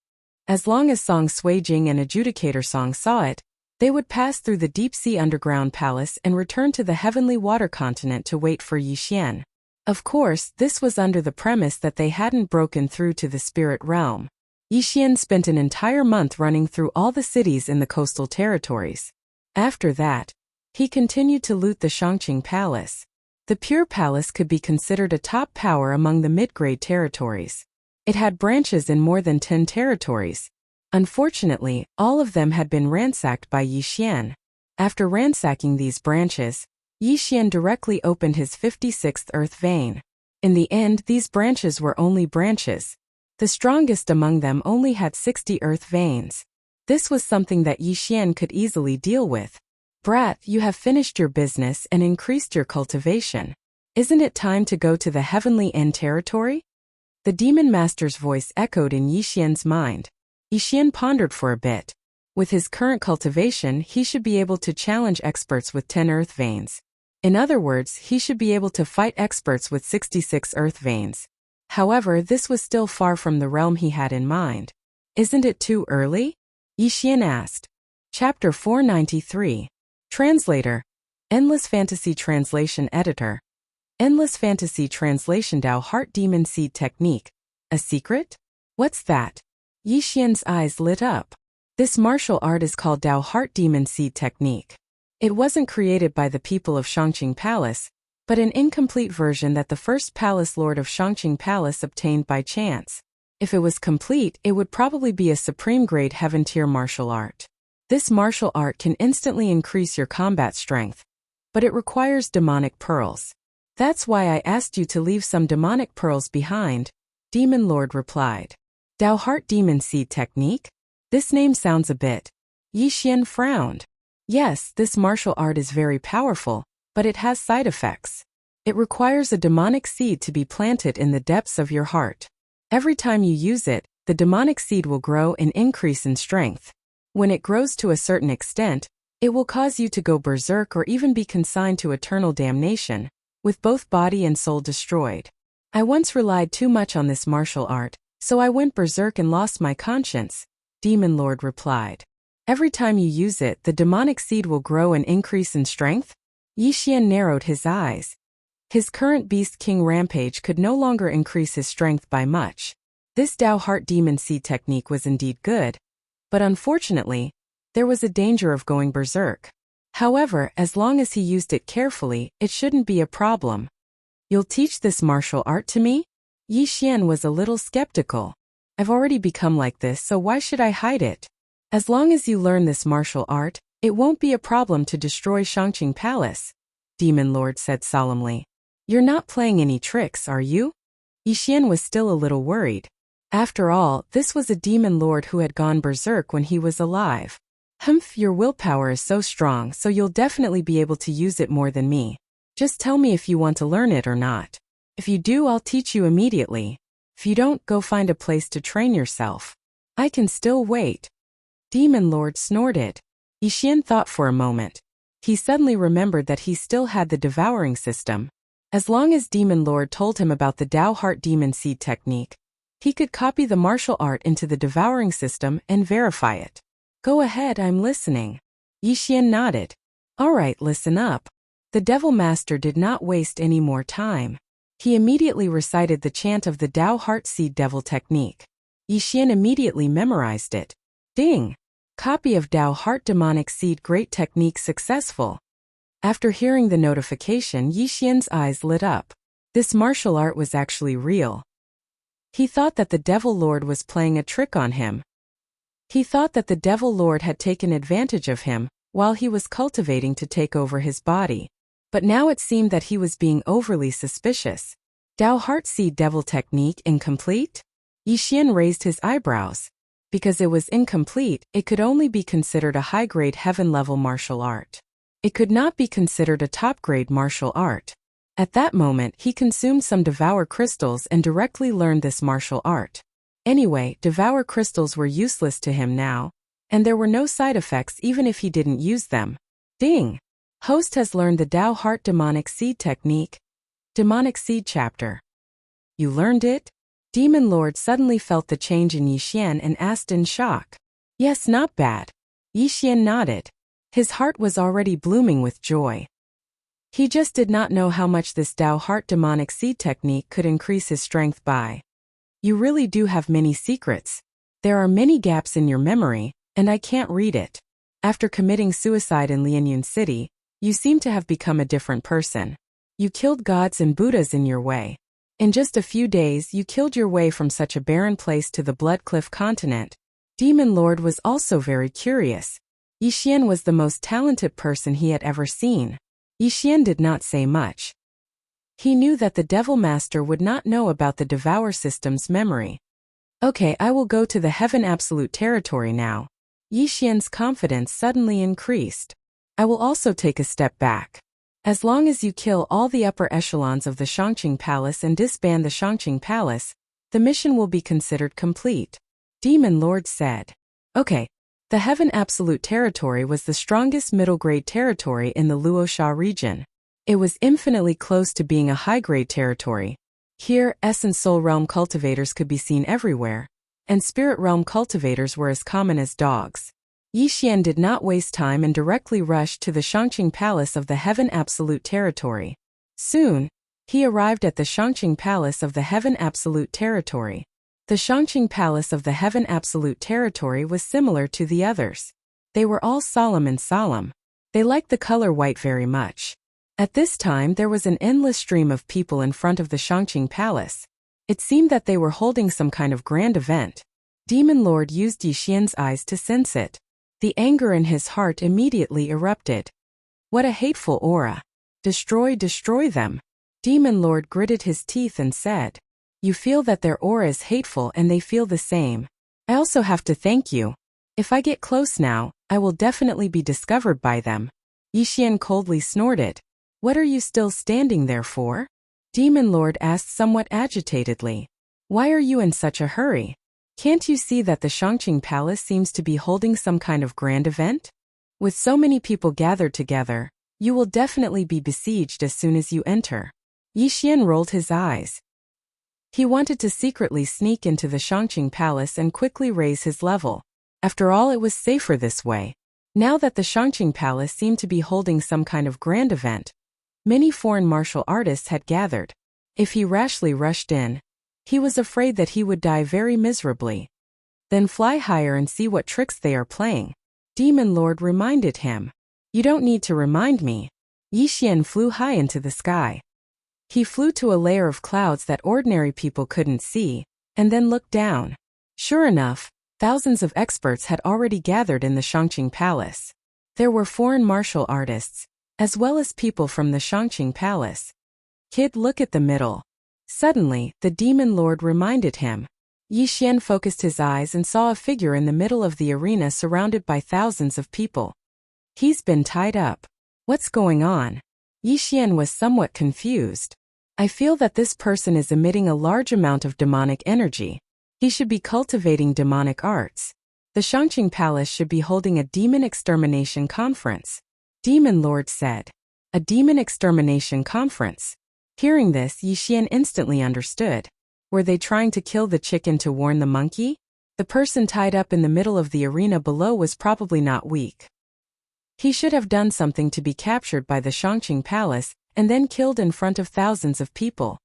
As long as Song Suijing and Adjudicator Song saw it, they would pass through the deep-sea underground palace and return to the Heavenly Water continent to wait for Yixian. Of course, this was under the premise that they hadn't broken through to the spirit realm. Yixian spent an entire month running through all the cities in the coastal territories. After that, he continued to loot the Shangqing Palace. The Pure Palace could be considered a top power among the mid-grade territories. It had branches in more than 10 territories. Unfortunately, all of them had been ransacked by Yixian. After ransacking these branches, Yixian directly opened his 56th earth vein. In the end, these branches were only branches. The strongest among them only had 60 earth veins. This was something that Yixian could easily deal with. Brat, you have finished your business and increased your cultivation. Isn't it time to go to the Heavenly End territory? The demon master's voice echoed in Yixian's mind. Yixian pondered for a bit. With his current cultivation, he should be able to challenge experts with 10 earth veins. In other words, he should be able to fight experts with 66 earth veins. However, this was still far from the realm he had in mind. Isn't it too early? Yixian asked. Chapter 493. Translator. Endless Fantasy Translation Editor. Endless Fantasy Translation Dao Heart Demon Seed Technique. A secret? What's that? Yixian's eyes lit up. This martial art is called Dao Heart Demon Seed Technique. It wasn't created by the people of Shangqing Palace, but an incomplete version that the first palace lord of Shangqing Palace obtained by chance. If it was complete, it would probably be a supreme grade heaven tier martial art. This martial art can instantly increase your combat strength, but it requires demonic pearls. That's why I asked you to leave some demonic pearls behind, Demon Lord replied. Dao Heart Demon Seed Technique? This name sounds a bit. Yixian frowned. Yes, this martial art is very powerful, but it has side effects. It requires a demonic seed to be planted in the depths of your heart. Every time you use it, the demonic seed will grow and increase in strength. When it grows to a certain extent, it will cause you to go berserk or even be consigned to eternal damnation, with both body and soul destroyed. I once relied too much on this martial art, so I went berserk and lost my conscience, Demon Lord replied. Every time you use it, the demonic seed will grow and increase in strength? Yixian narrowed his eyes. His current Beast King rampage could no longer increase his strength by much. This Dao Heart Demon Seed technique was indeed good, but unfortunately, there was a danger of going berserk. However, as long as he used it carefully, it shouldn't be a problem. You'll teach this martial art to me? Yixian was a little skeptical. I've already become like this, so why should I hide it? As long as you learn this martial art, it won't be a problem to destroy Shangqing Palace, Demon Lord said solemnly. You're not playing any tricks, are you? Yixian was still a little worried. After all, this was a demon lord who had gone berserk when he was alive. Humph, your willpower is so strong, so you'll definitely be able to use it more than me. Just tell me if you want to learn it or not. If you do, I'll teach you immediately. If you don't, go find a place to train yourself. I can still wait. Demon Lord snorted. Yixian thought for a moment. He suddenly remembered that he still had the devouring system. As long as Demon Lord told him about the Dao Heart Demon Seed technique, he could copy the martial art into the devouring system and verify it. Go ahead, I'm listening. Yixian nodded. Alright, listen up. The Devil Master did not waste any more time. He immediately recited the chant of the Tao Heart Seed Devil technique. Yixian immediately memorized it. Ding! Copy of Tao Heart Demonic Seed Great Technique successful. After hearing the notification, Yixian's eyes lit up. This martial art was actually real. He thought that the Devil Lord was playing a trick on him. He thought that the Devil Lord had taken advantage of him while he was cultivating to take over his body. But now it seemed that he was being overly suspicious. Tao Heart Seed Devil Technique incomplete? Yixian raised his eyebrows. Because it was incomplete, it could only be considered a high-grade heaven-level martial art. It could not be considered a top-grade martial art. At that moment, he consumed some Devour Crystals and directly learned this martial art. Anyway, Devour Crystals were useless to him now, and there were no side effects even if he didn't use them. Ding! Host has learned the Tao Heart Demonic Seed Technique. Demonic Seed Chapter. You learned it? Demon Lord suddenly felt the change in Yixian and asked in shock. Yes, not bad. Yixian nodded. His heart was already blooming with joy. He just did not know how much this Tao Heart Demonic Seed Technique could increase his strength by. You really do have many secrets. There are many gaps in your memory, and I can't read it. After committing suicide in Lianyun City, you seem to have become a different person. You killed gods and Buddhas in your way. In just a few days, you killed your way from such a barren place to the Blood Cliff continent. Demon Lord was also very curious. Yixian was the most talented person he had ever seen. Yixian did not say much. He knew that the Devil Master would not know about the Devour System's memory. Okay, I will go to the Heaven Absolute Territory now. Yixian's confidence suddenly increased. I will also take a step back. As long as you kill all the upper echelons of the Shangqing Palace and disband the Shangqing Palace, the mission will be considered complete. Demon Lord said. Okay. The Heaven Absolute Territory was the strongest middle-grade territory in the Luosha region. It was infinitely close to being a high-grade territory. Here, Essence Soul Realm cultivators could be seen everywhere, and Spirit Realm cultivators were as common as dogs. Yixian did not waste time and directly rushed to the Shangqing Palace of the Heaven Absolute Territory. Soon, he arrived at the Shangqing Palace of the Heaven Absolute Territory. The Shangqing Palace of the Heaven Absolute Territory was similar to the others. They were all solemn and solemn. They liked the color white very much. At this time there was an endless stream of people in front of the Shangqing Palace. It seemed that they were holding some kind of grand event. Demon Lord used Yixian's eyes to sense it. The anger in his heart immediately erupted. What a hateful aura. Destroy them. Demon Lord gritted his teeth and said. You feel that their aura is hateful and they feel the same. I also have to thank you. If I get close now, I will definitely be discovered by them. Yixian coldly snorted. What are you still standing there for? Demon Lord asked somewhat agitatedly. Why are you in such a hurry? Can't you see that the Shangqing Palace seems to be holding some kind of grand event? With so many people gathered together, you will definitely be besieged as soon as you enter. Yixian rolled his eyes. He wanted to secretly sneak into the Shangqing Palace and quickly raise his level. After all, it was safer this way. Now that the Shangqing Palace seemed to be holding some kind of grand event, many foreign martial artists had gathered. If he rashly rushed in, he was afraid that he would die very miserably. Then fly higher and see what tricks they are playing. Demon Lord reminded him. You don't need to remind me. Yixian flew high into the sky. He flew to a layer of clouds that ordinary people couldn't see, and then looked down. Sure enough, thousands of experts had already gathered in the Shangqing Palace. There were foreign martial artists, as well as people from the Shangqing Palace. Kid, look at the middle. Suddenly, the Demon Lord reminded him. Yixian focused his eyes and saw a figure in the middle of the arena surrounded by thousands of people. He's been tied up. What's going on? Yixian was somewhat confused. I feel that this person is emitting a large amount of demonic energy. He should be cultivating demonic arts. The Shangqing Palace should be holding a demon extermination conference. Demon Lord said. A demon extermination conference. Hearing this, Yixian instantly understood. Were they trying to kill the chicken to warn the monkey? The person tied up in the middle of the arena below was probably not weak. He should have done something to be captured by the Shangqing Palace and then killed in front of thousands of people.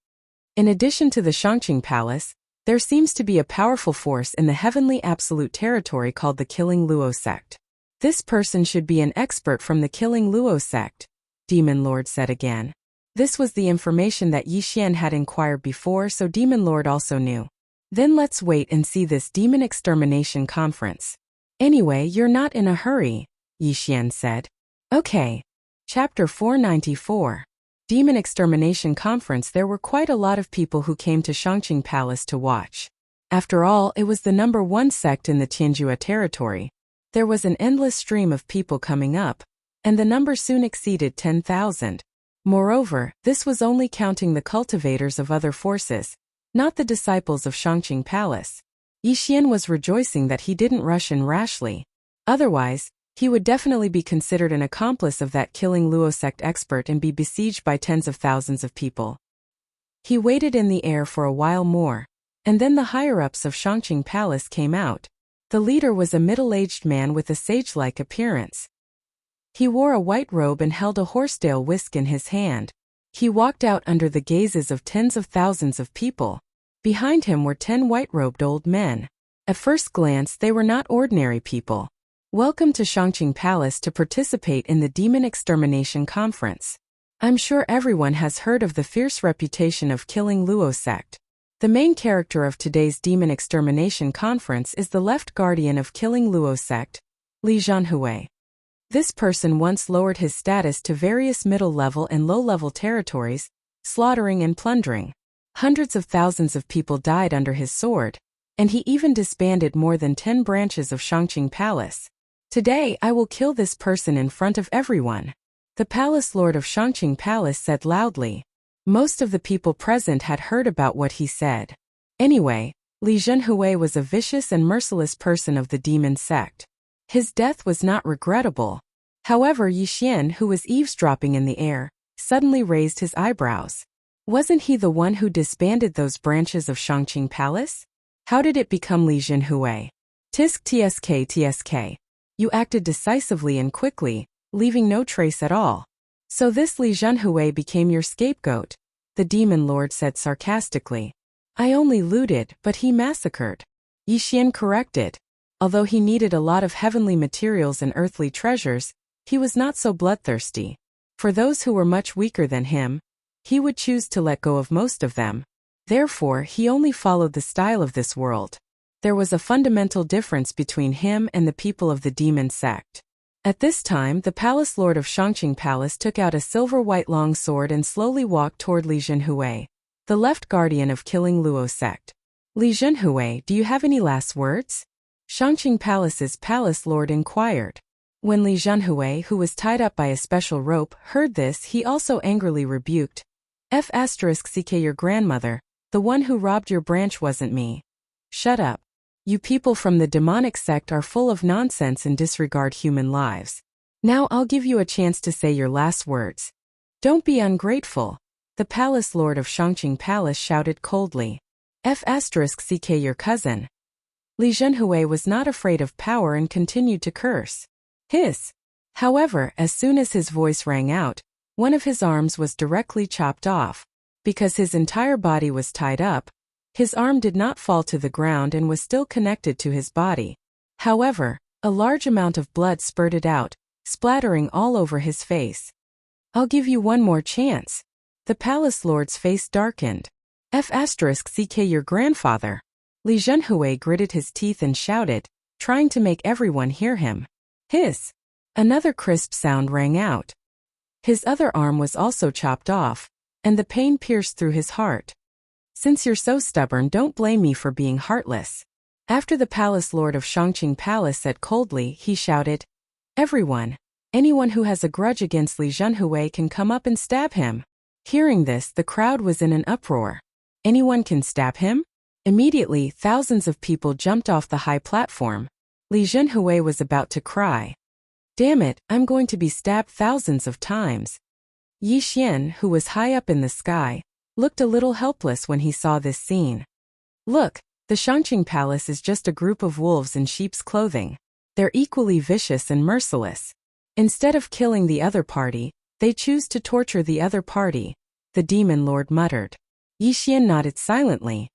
In addition to the Shangqing Palace, there seems to be a powerful force in the heavenly absolute territory called the Killing Luo sect. This person should be an expert from the Killing Luo sect, Demon Lord said again. This was the information that Yi Xian had inquired before, so Demon Lord also knew. Then let's wait and see this demon extermination conference. Anyway, you're not in a hurry, Yi Xian said. Okay. Chapter 494. Demon Extermination Conference. There were quite a lot of people who came to Shangqing Palace to watch. After all, it was the #1 sect in the Tianjua territory. There was an endless stream of people coming up, and the number soon exceeded 10,000. Moreover, this was only counting the cultivators of other forces, not the disciples of Shangqing Palace. Yi Xian was rejoicing that he didn't rush in rashly. Otherwise, he would definitely be considered an accomplice of that Killing Luo sect expert and be besieged by tens of thousands of people. He waited in the air for a while more, and then the higher-ups of Shangqing Palace came out. The leader was a middle-aged man with a sage-like appearance. He wore a white robe and held a horsetail whisk in his hand. He walked out under the gazes of tens of thousands of people. Behind him were 10 white-robed old men. At first glance, they were not ordinary people. Welcome to Shangqing Palace to participate in the Demon Extermination Conference. I'm sure everyone has heard of the fierce reputation of Killing Luo sect. The main character of today's Demon Extermination Conference is the left guardian of Killing Luo sect, Li Zhanhui. This person once lowered his status to various middle-level and low-level territories, slaughtering and plundering. Hundreds of thousands of people died under his sword, and he even disbanded more than 10 branches of Shangqing Palace. Today I will kill this person in front of everyone, the palace lord of Shangqing Palace said loudly. Most of the people present had heard about what he said. Anyway, Li Zhanhui was a vicious and merciless person of the demon sect. His death was not regrettable. However, Yi Xian, who was eavesdropping in the air, suddenly raised his eyebrows. Wasn't he the one who disbanded those branches of Shangqing Palace? How did it become Li Zhanhui? Tisk tsk. You acted decisively and quickly, leaving no trace at all. So this Li Zhanhui became your scapegoat, the demon lord said sarcastically. I only looted, but he massacred. Yi Xian corrected. Although he needed a lot of heavenly materials and earthly treasures, he was not so bloodthirsty. For those who were much weaker than him, he would choose to let go of most of them. Therefore, he only followed the style of this world. There was a fundamental difference between him and the people of the demon sect. At this time, the palace lord of Shangqing Palace took out a silver-white long sword and slowly walked toward Li Zhanhui, the left guardian of Killing Luo sect. Li Zhanhui, do you have any last words? Shangqing Palace's palace lord inquired. When Li Zhanhui, who was tied up by a special rope, heard this, he also angrily rebuked. F***ck your grandmother, the one who robbed your branch wasn't me. Shut up. You people from the demonic sect are full of nonsense and disregard human lives. Now I'll give you a chance to say your last words. Don't be ungrateful, the palace lord of Shangqing Palace shouted coldly. F***ck your cousin. Li Zhanhui was not afraid of power and continued to curse. Hiss. However, as soon as his voice rang out, one of his arms was directly chopped off. Because his entire body was tied up, his arm did not fall to the ground and was still connected to his body. However, a large amount of blood spurted out, splattering all over his face. I'll give you one more chance. The palace lord's face darkened. F***ck your grandfather. Li Zhanhui gritted his teeth and shouted, trying to make everyone hear him. Hiss. Another crisp sound rang out. His other arm was also chopped off, and the pain pierced through his heart. Since you're so stubborn, don't blame me for being heartless. After the palace lord of Shangqing Palace said coldly, he shouted, Everyone, anyone who has a grudge against Li Zhanhui can come up and stab him. Hearing this, the crowd was in an uproar. Anyone can stab him? Immediately, thousands of people jumped off the high platform. Li Zhanhui was about to cry. Damn it, I'm going to be stabbed thousands of times. Yi Xian, who was high up in the sky, looked a little helpless when he saw this scene. Look, the Shangqing Palace is just a group of wolves in sheep's clothing. They're equally vicious and merciless. Instead of killing the other party, they choose to torture the other party, the demon lord muttered. Yixian nodded silently.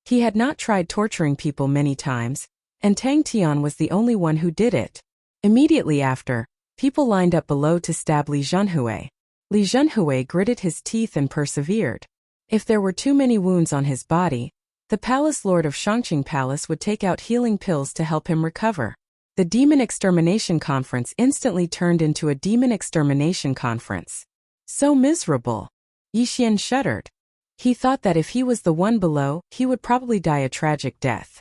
He had not tried torturing people many times, and Tang Tian was the only one who did it. Immediately after, people lined up below to stab Li Zhenhui. Li Zhenhui gritted his teeth and persevered. If there were too many wounds on his body, the palace lord of Shangqing Palace would take out healing pills to help him recover. The Demon Extermination Conference instantly turned into a Demon Extermination Conference. So miserable. Yixian shuddered. He thought that if he was the one below, he would probably die a tragic death.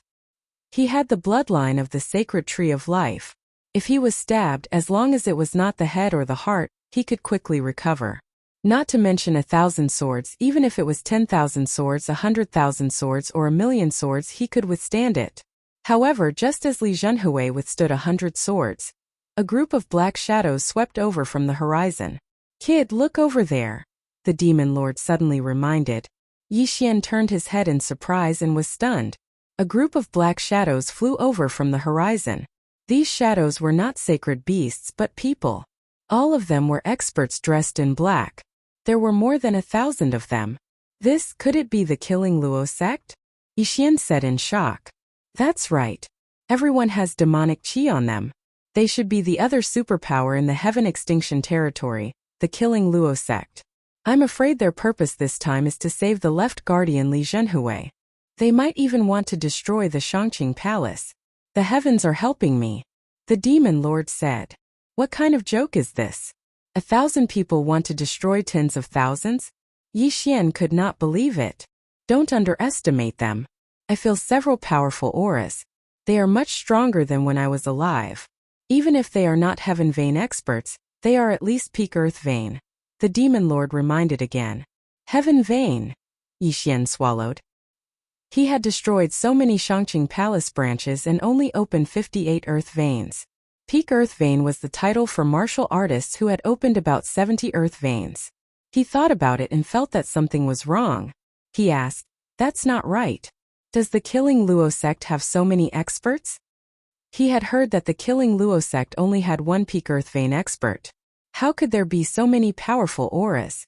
He had the bloodline of the sacred tree of life. If he was stabbed, as long as it was not the head or the heart, he could quickly recover. Not to mention 1,000 swords, even if it was 10,000 swords, 100,000 swords, or 1,000,000 swords, he could withstand it. However, just as Li Zhenhui withstood 100 swords, a group of black shadows swept over from the horizon. "Kid, look over there," the demon lord suddenly reminded. Yixian turned his head in surprise and was stunned. A group of black shadows flew over from the horizon. These shadows were not sacred beasts but people. All of them were experts dressed in black. There were more than 1,000 of them. Could it be the Killing Luo sect? Yixian said in shock. That's right. Everyone has demonic qi on them. They should be the other superpower in the Heaven Extinction Territory, the Killing Luo sect. I'm afraid their purpose this time is to save the left guardian Li Zhenhui. They might even want to destroy the Shangqing Palace. The heavens are helping me, the demon lord said. What kind of joke is this? 1,000 people want to destroy tens of thousands? Yixian could not believe it. Don't underestimate them. I feel several powerful auras. They are much stronger than when I was alive. Even if they are not Heaven Vein experts, they are at least peak Earth Vein. The demon lord reminded again. Heaven Vein. Yixian swallowed. He had destroyed so many Shangqing Palace branches and only opened 58 Earth Veins. Peak Earth Vein was the title for martial artists who had opened about 70 Earth Veins. He thought about it and felt that something was wrong. He asked, "That's not right. Does the Killing Luo sect have so many experts?" He had heard that the Killing Luo sect only had one peak Earth Vein expert. How could there be so many powerful auras?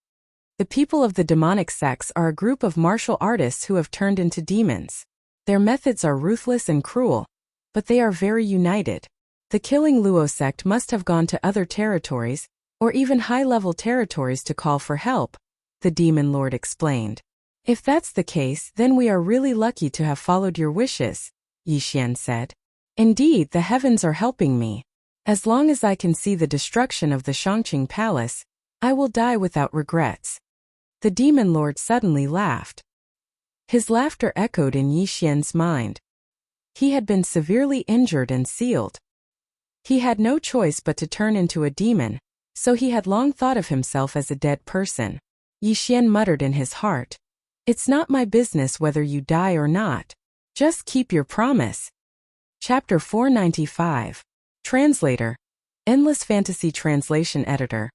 The people of the demonic sects are a group of martial artists who have turned into demons. Their methods are ruthless and cruel, but they are very united. The Killing Luo sect must have gone to other territories, or even high-level territories to call for help, the demon lord explained. If that's the case, then we are really lucky to have followed your wishes, Yixian said. Indeed, the heavens are helping me. As long as I can see the destruction of the Shangqing Palace, I will die without regrets. The demon lord suddenly laughed. His laughter echoed in Yixian's mind. He had been severely injured and sealed. He had no choice but to turn into a demon, so he had long thought of himself as a dead person. Yixian muttered in his heart. It's not my business whether you die or not. Just keep your promise. Chapter 495. Translator. Endless Fantasy Translation Editor.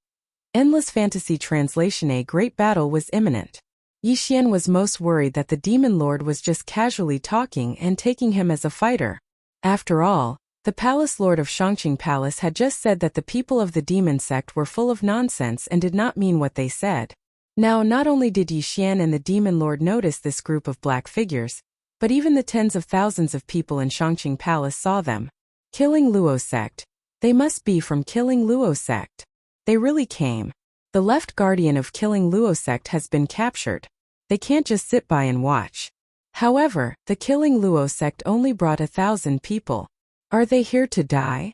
Endless Fantasy Translation. A great battle was imminent. Yixian was most worried that the demon lord was just casually talking and taking him as a fighter. After all, the palace lord of Shangqing Palace had just said that the people of the demon sect were full of nonsense and did not mean what they said. Now, not only did Yixian and the demon lord notice this group of black figures, but even the tens of thousands of people in Shangqing Palace saw them. Killing Luo sect. They must be from Killing Luo sect. They really came. The left guardian of Killing Luo sect has been captured. They can't just sit by and watch. However, the Killing Luo sect only brought 1,000 people. Are they here to die?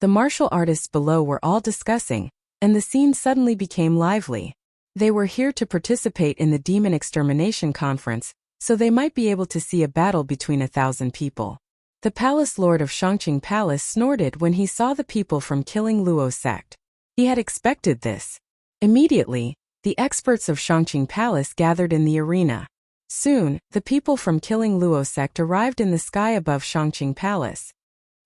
The martial artists below were all discussing, and the scene suddenly became lively. They were here to participate in the Demon Extermination Conference, so they might be able to see a battle between 1,000 people. The palace lord of Shangqing Palace snorted when he saw the people from Killing Luo sect. He had expected this. Immediately, the experts of Shangqing Palace gathered in the arena. Soon, the people from Killing Luo sect arrived in the sky above Shangqing Palace.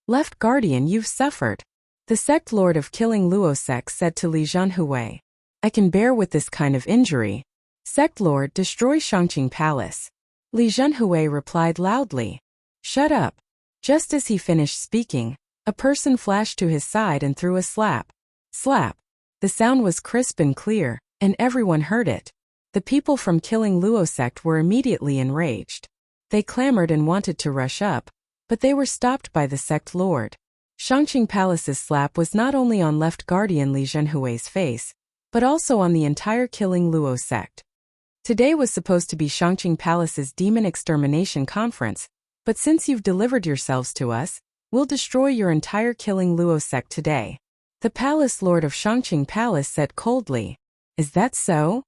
Left guardian, you've suffered. The sect lord of Killing Luo sect said to Li Zhenhui. I can bear with this kind of injury. Sect lord, destroy Shangqing Palace. Li Zhenhui replied loudly. Shut up. Just as he finished speaking, a person flashed to his side and threw a slap. Slap. The sound was crisp and clear, and everyone heard it. The people from Killing Luo sect were immediately enraged. They clamored and wanted to rush up, but they were stopped by the sect lord. Shangqing Palace's slap was not only on left guardian Li Zhenhui's face, but also on the entire Killing Luo sect. Today was supposed to be Shangqing Palace's demon extermination conference, but since you've delivered yourselves to us, we'll destroy your entire Killing Luo sect today. The palace lord of Shangqing Palace said coldly. Is that so?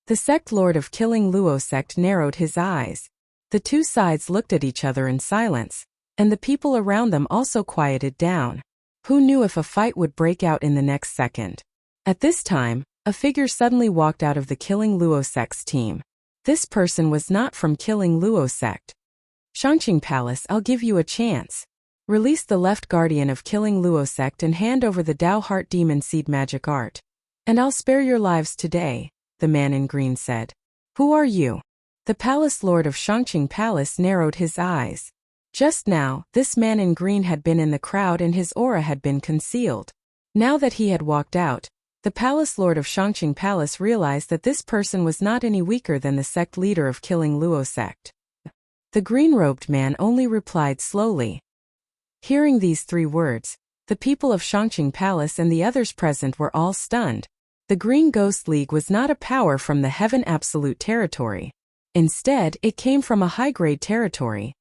The sect lord of Killing Luo sect narrowed his eyes. The two sides looked at each other in silence, and the people around them also quieted down. Who knew if a fight would break out in the next second? At this time, a figure suddenly walked out of the Killing Luo sect's team. This person was not from Killing Luo sect. Shangqing Palace, I'll give you a chance. Release the left guardian of Killing Luo sect and hand over the Dao Heart Demon Seed magic art. And I'll spare your lives today, the man in green said. Who are you? The palace lord of Shangqing Palace narrowed his eyes. Just now, this man in green had been in the crowd and his aura had been concealed. Now that he had walked out, the palace lord of Shangqing Palace realized that this person was not any weaker than the sect leader of Killing Luo sect. The green-robed man only replied slowly. Hearing these 3 words, the people of Shangqing Palace and the others present were all stunned. The Green Ghost League was not a power from the Heaven Absolute territory. Instead, it came from a high-grade territory.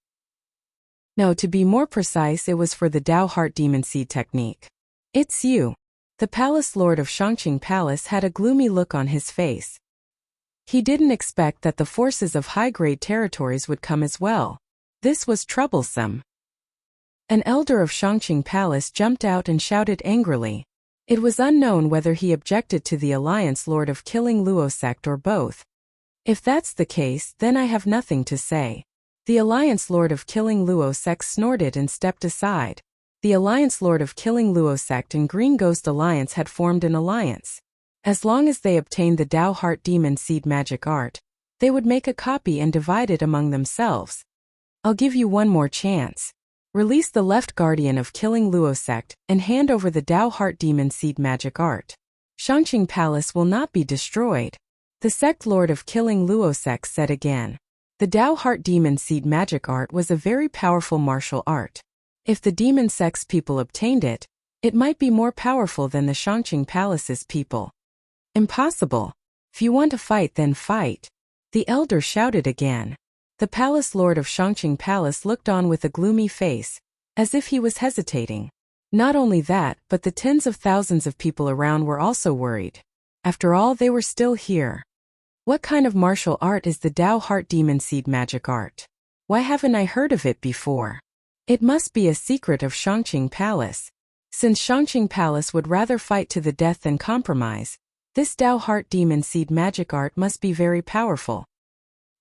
No, to be more precise, it was for the Dao Heart Demon Seed technique. It's you. The palace lord of Shangqing Palace had a gloomy look on his face. He didn't expect that the forces of high-grade territories would come as well. This was troublesome. An elder of Shangqing Palace jumped out and shouted angrily. It was unknown whether he objected to the Alliance Lord of Killing Luo sect or both. If that's the case, then I have nothing to say. The Alliance Lord of Killing Luo sect snorted and stepped aside. The Alliance Lord of Killing Luo sect and Green Ghost Alliance had formed an alliance. As long as they obtained the Dao Heart Demon Seed magic art, they would make a copy and divide it among themselves. I'll give you one more chance. Release the left guardian of Killing Luo sect and hand over the Dao Heart Demon Seed magic art. Shangqing Palace will not be destroyed. The sect lord of Killing Luo sect said again. The Dao Heart Demon Seed magic art was a very powerful martial art. If the demon sect's people obtained it, it might be more powerful than the Shangqing Palace's people. Impossible. If you want to fight, then fight. The elder shouted again. The palace lord of Shangqing Palace looked on with a gloomy face, as if he was hesitating. Not only that, but the tens of thousands of people around were also worried. After all, they were still here. What kind of martial art is the Dao Heart Demon Seed magic art? Why haven't I heard of it before? It must be a secret of Shangqing Palace. Since Shangqing Palace would rather fight to the death than compromise, this Dao Heart Demon Seed magic art must be very powerful.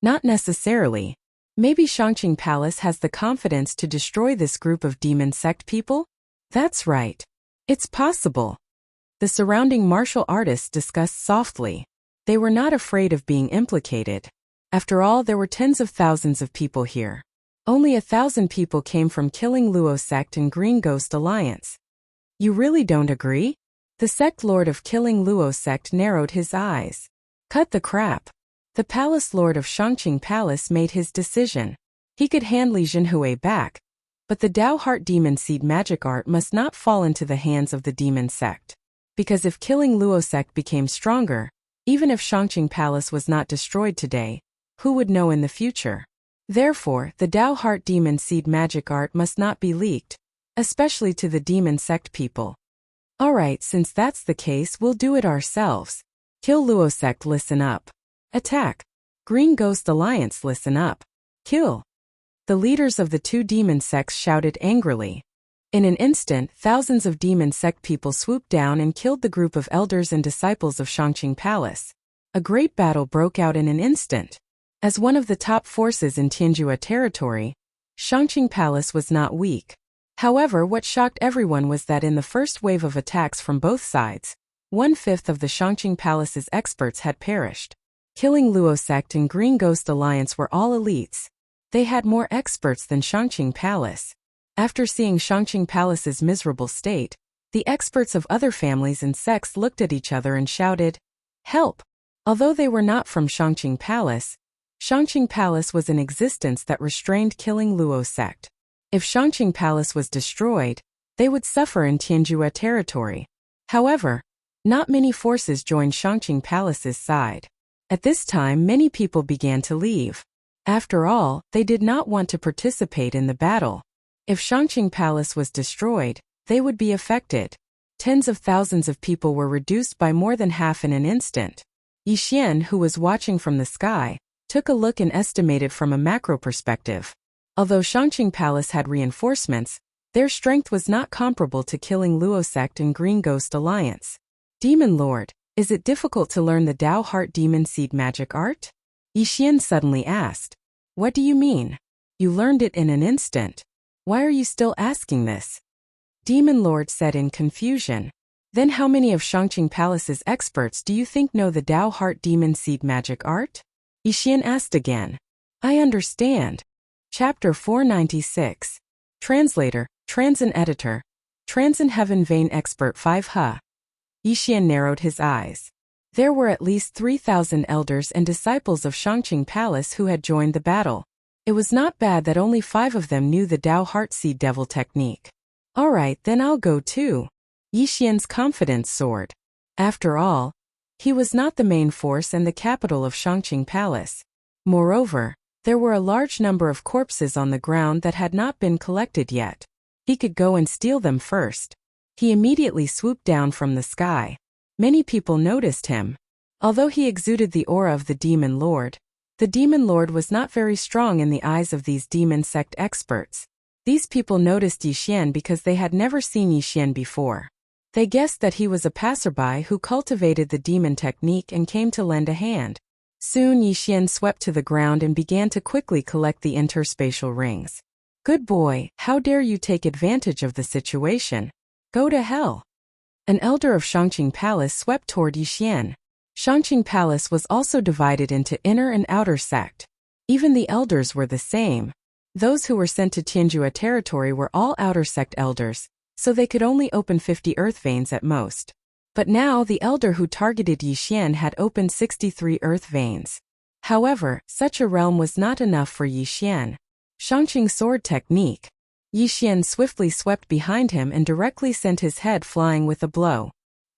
Not necessarily. Maybe Shangqing Palace has the confidence to destroy this group of demon sect people? That's right. It's possible. The surrounding martial artists discussed softly. They were not afraid of being implicated. After all, there were tens of thousands of people here. Only 1,000 people came from Killing Luo sect and Green Ghost Alliance. You really don't agree? The sect lord of Killing Luo sect narrowed his eyes. Cut the crap. The palace lord of Shangqing Palace made his decision. He could hand Li Zhenhui back, but the Dao Heart Demon Seed magic art must not fall into the hands of the demon sect. Because if Killing Luo sect became stronger, even if Shangqing Palace was not destroyed today, who would know in the future? Therefore, the Dao Heart Demon Seed magic art must not be leaked, especially to the demon sect people. Alright, since that's the case, we'll do it ourselves. Kill Luo sect, listen up. Attack. Green Ghost Alliance, listen up. Kill. The leaders of the 2 demon sects shouted angrily. In an instant, thousands of demon sect people swooped down and killed the group of elders and disciples of Shangqing Palace. A great battle broke out in an instant. As one of the top forces in Tianjua territory, Shangqing Palace was not weak. However, what shocked everyone was that in the first wave of attacks from both sides, 1/5 of the Shangqing Palace's experts had perished. Killing Luo sect and Green Ghost Alliance were all elites. They had more experts than Shangqing Palace. After seeing Shangqing Palace's miserable state, the experts of other families and sects looked at each other and shouted, "Help! Although they were not from Shangqing Palace was in existence that restrained killing Luo sect. If Shangqing Palace was destroyed, they would suffer in Tianjua territory. However, not many forces joined Shangqing Palace's side. At this time, many people began to leave. After all, they did not want to participate in the battle. If Shangqing Palace was destroyed, they would be affected. Tens of thousands of people were reduced by more than half in an instant. Yi Xian, who was watching from the sky, took a look and estimated from a macro perspective. Although Shangqing Palace had reinforcements, their strength was not comparable to killing Luo sect and Green Ghost Alliance. Demon Lord, is it difficult to learn the Dao Heart Demon Seed magic art? Yi Xian suddenly asked. What do you mean? You learned it in an instant. Why are you still asking this? Demon Lord said in confusion. Then how many of Shangqing Palace's experts do you think know the Dao Heart Demon Seed magic art? Yi Xian asked again. I understand. Chapter 496. Translator, Transin Editor, Transin Heaven Vein Expert 5 Yi Xian narrowed his eyes. There were at least 3,000 elders and disciples of Shangqing Palace who had joined the battle. It was not bad that only 5 of them knew the Dao Heart Seed Devil technique. Alright, then I'll go too. Yi Xian's confidence soared. After all, he was not the main force and the capital of Shangqing Palace. Moreover, there were a large number of corpses on the ground that had not been collected yet. He could go and steal them first. He immediately swooped down from the sky. Many people noticed him. Although he exuded the aura of the Demon Lord was not very strong in the eyes of these demon sect experts. These people noticed Yi Xian because they had never seen Yi Xian before. They guessed that he was a passerby who cultivated the demon technique and came to lend a hand. Soon Yi Xian swept to the ground and began to quickly collect the interspatial rings. Good boy, how dare you take advantage of the situation? Go to hell. An elder of Shangqing Palace swept toward Yi Xian. Shangqing Palace was also divided into inner and outer sect. Even the elders were the same. Those who were sent to Tianjua territory were all outer sect elders, so they could only open 50 earth veins at most. But now the elder who targeted Yi Xian had opened 63 earth veins. However, such a realm was not enough for Yi Xian. Shangqing sword technique. Yi Xian swiftly swept behind him and directly sent his head flying with a blow.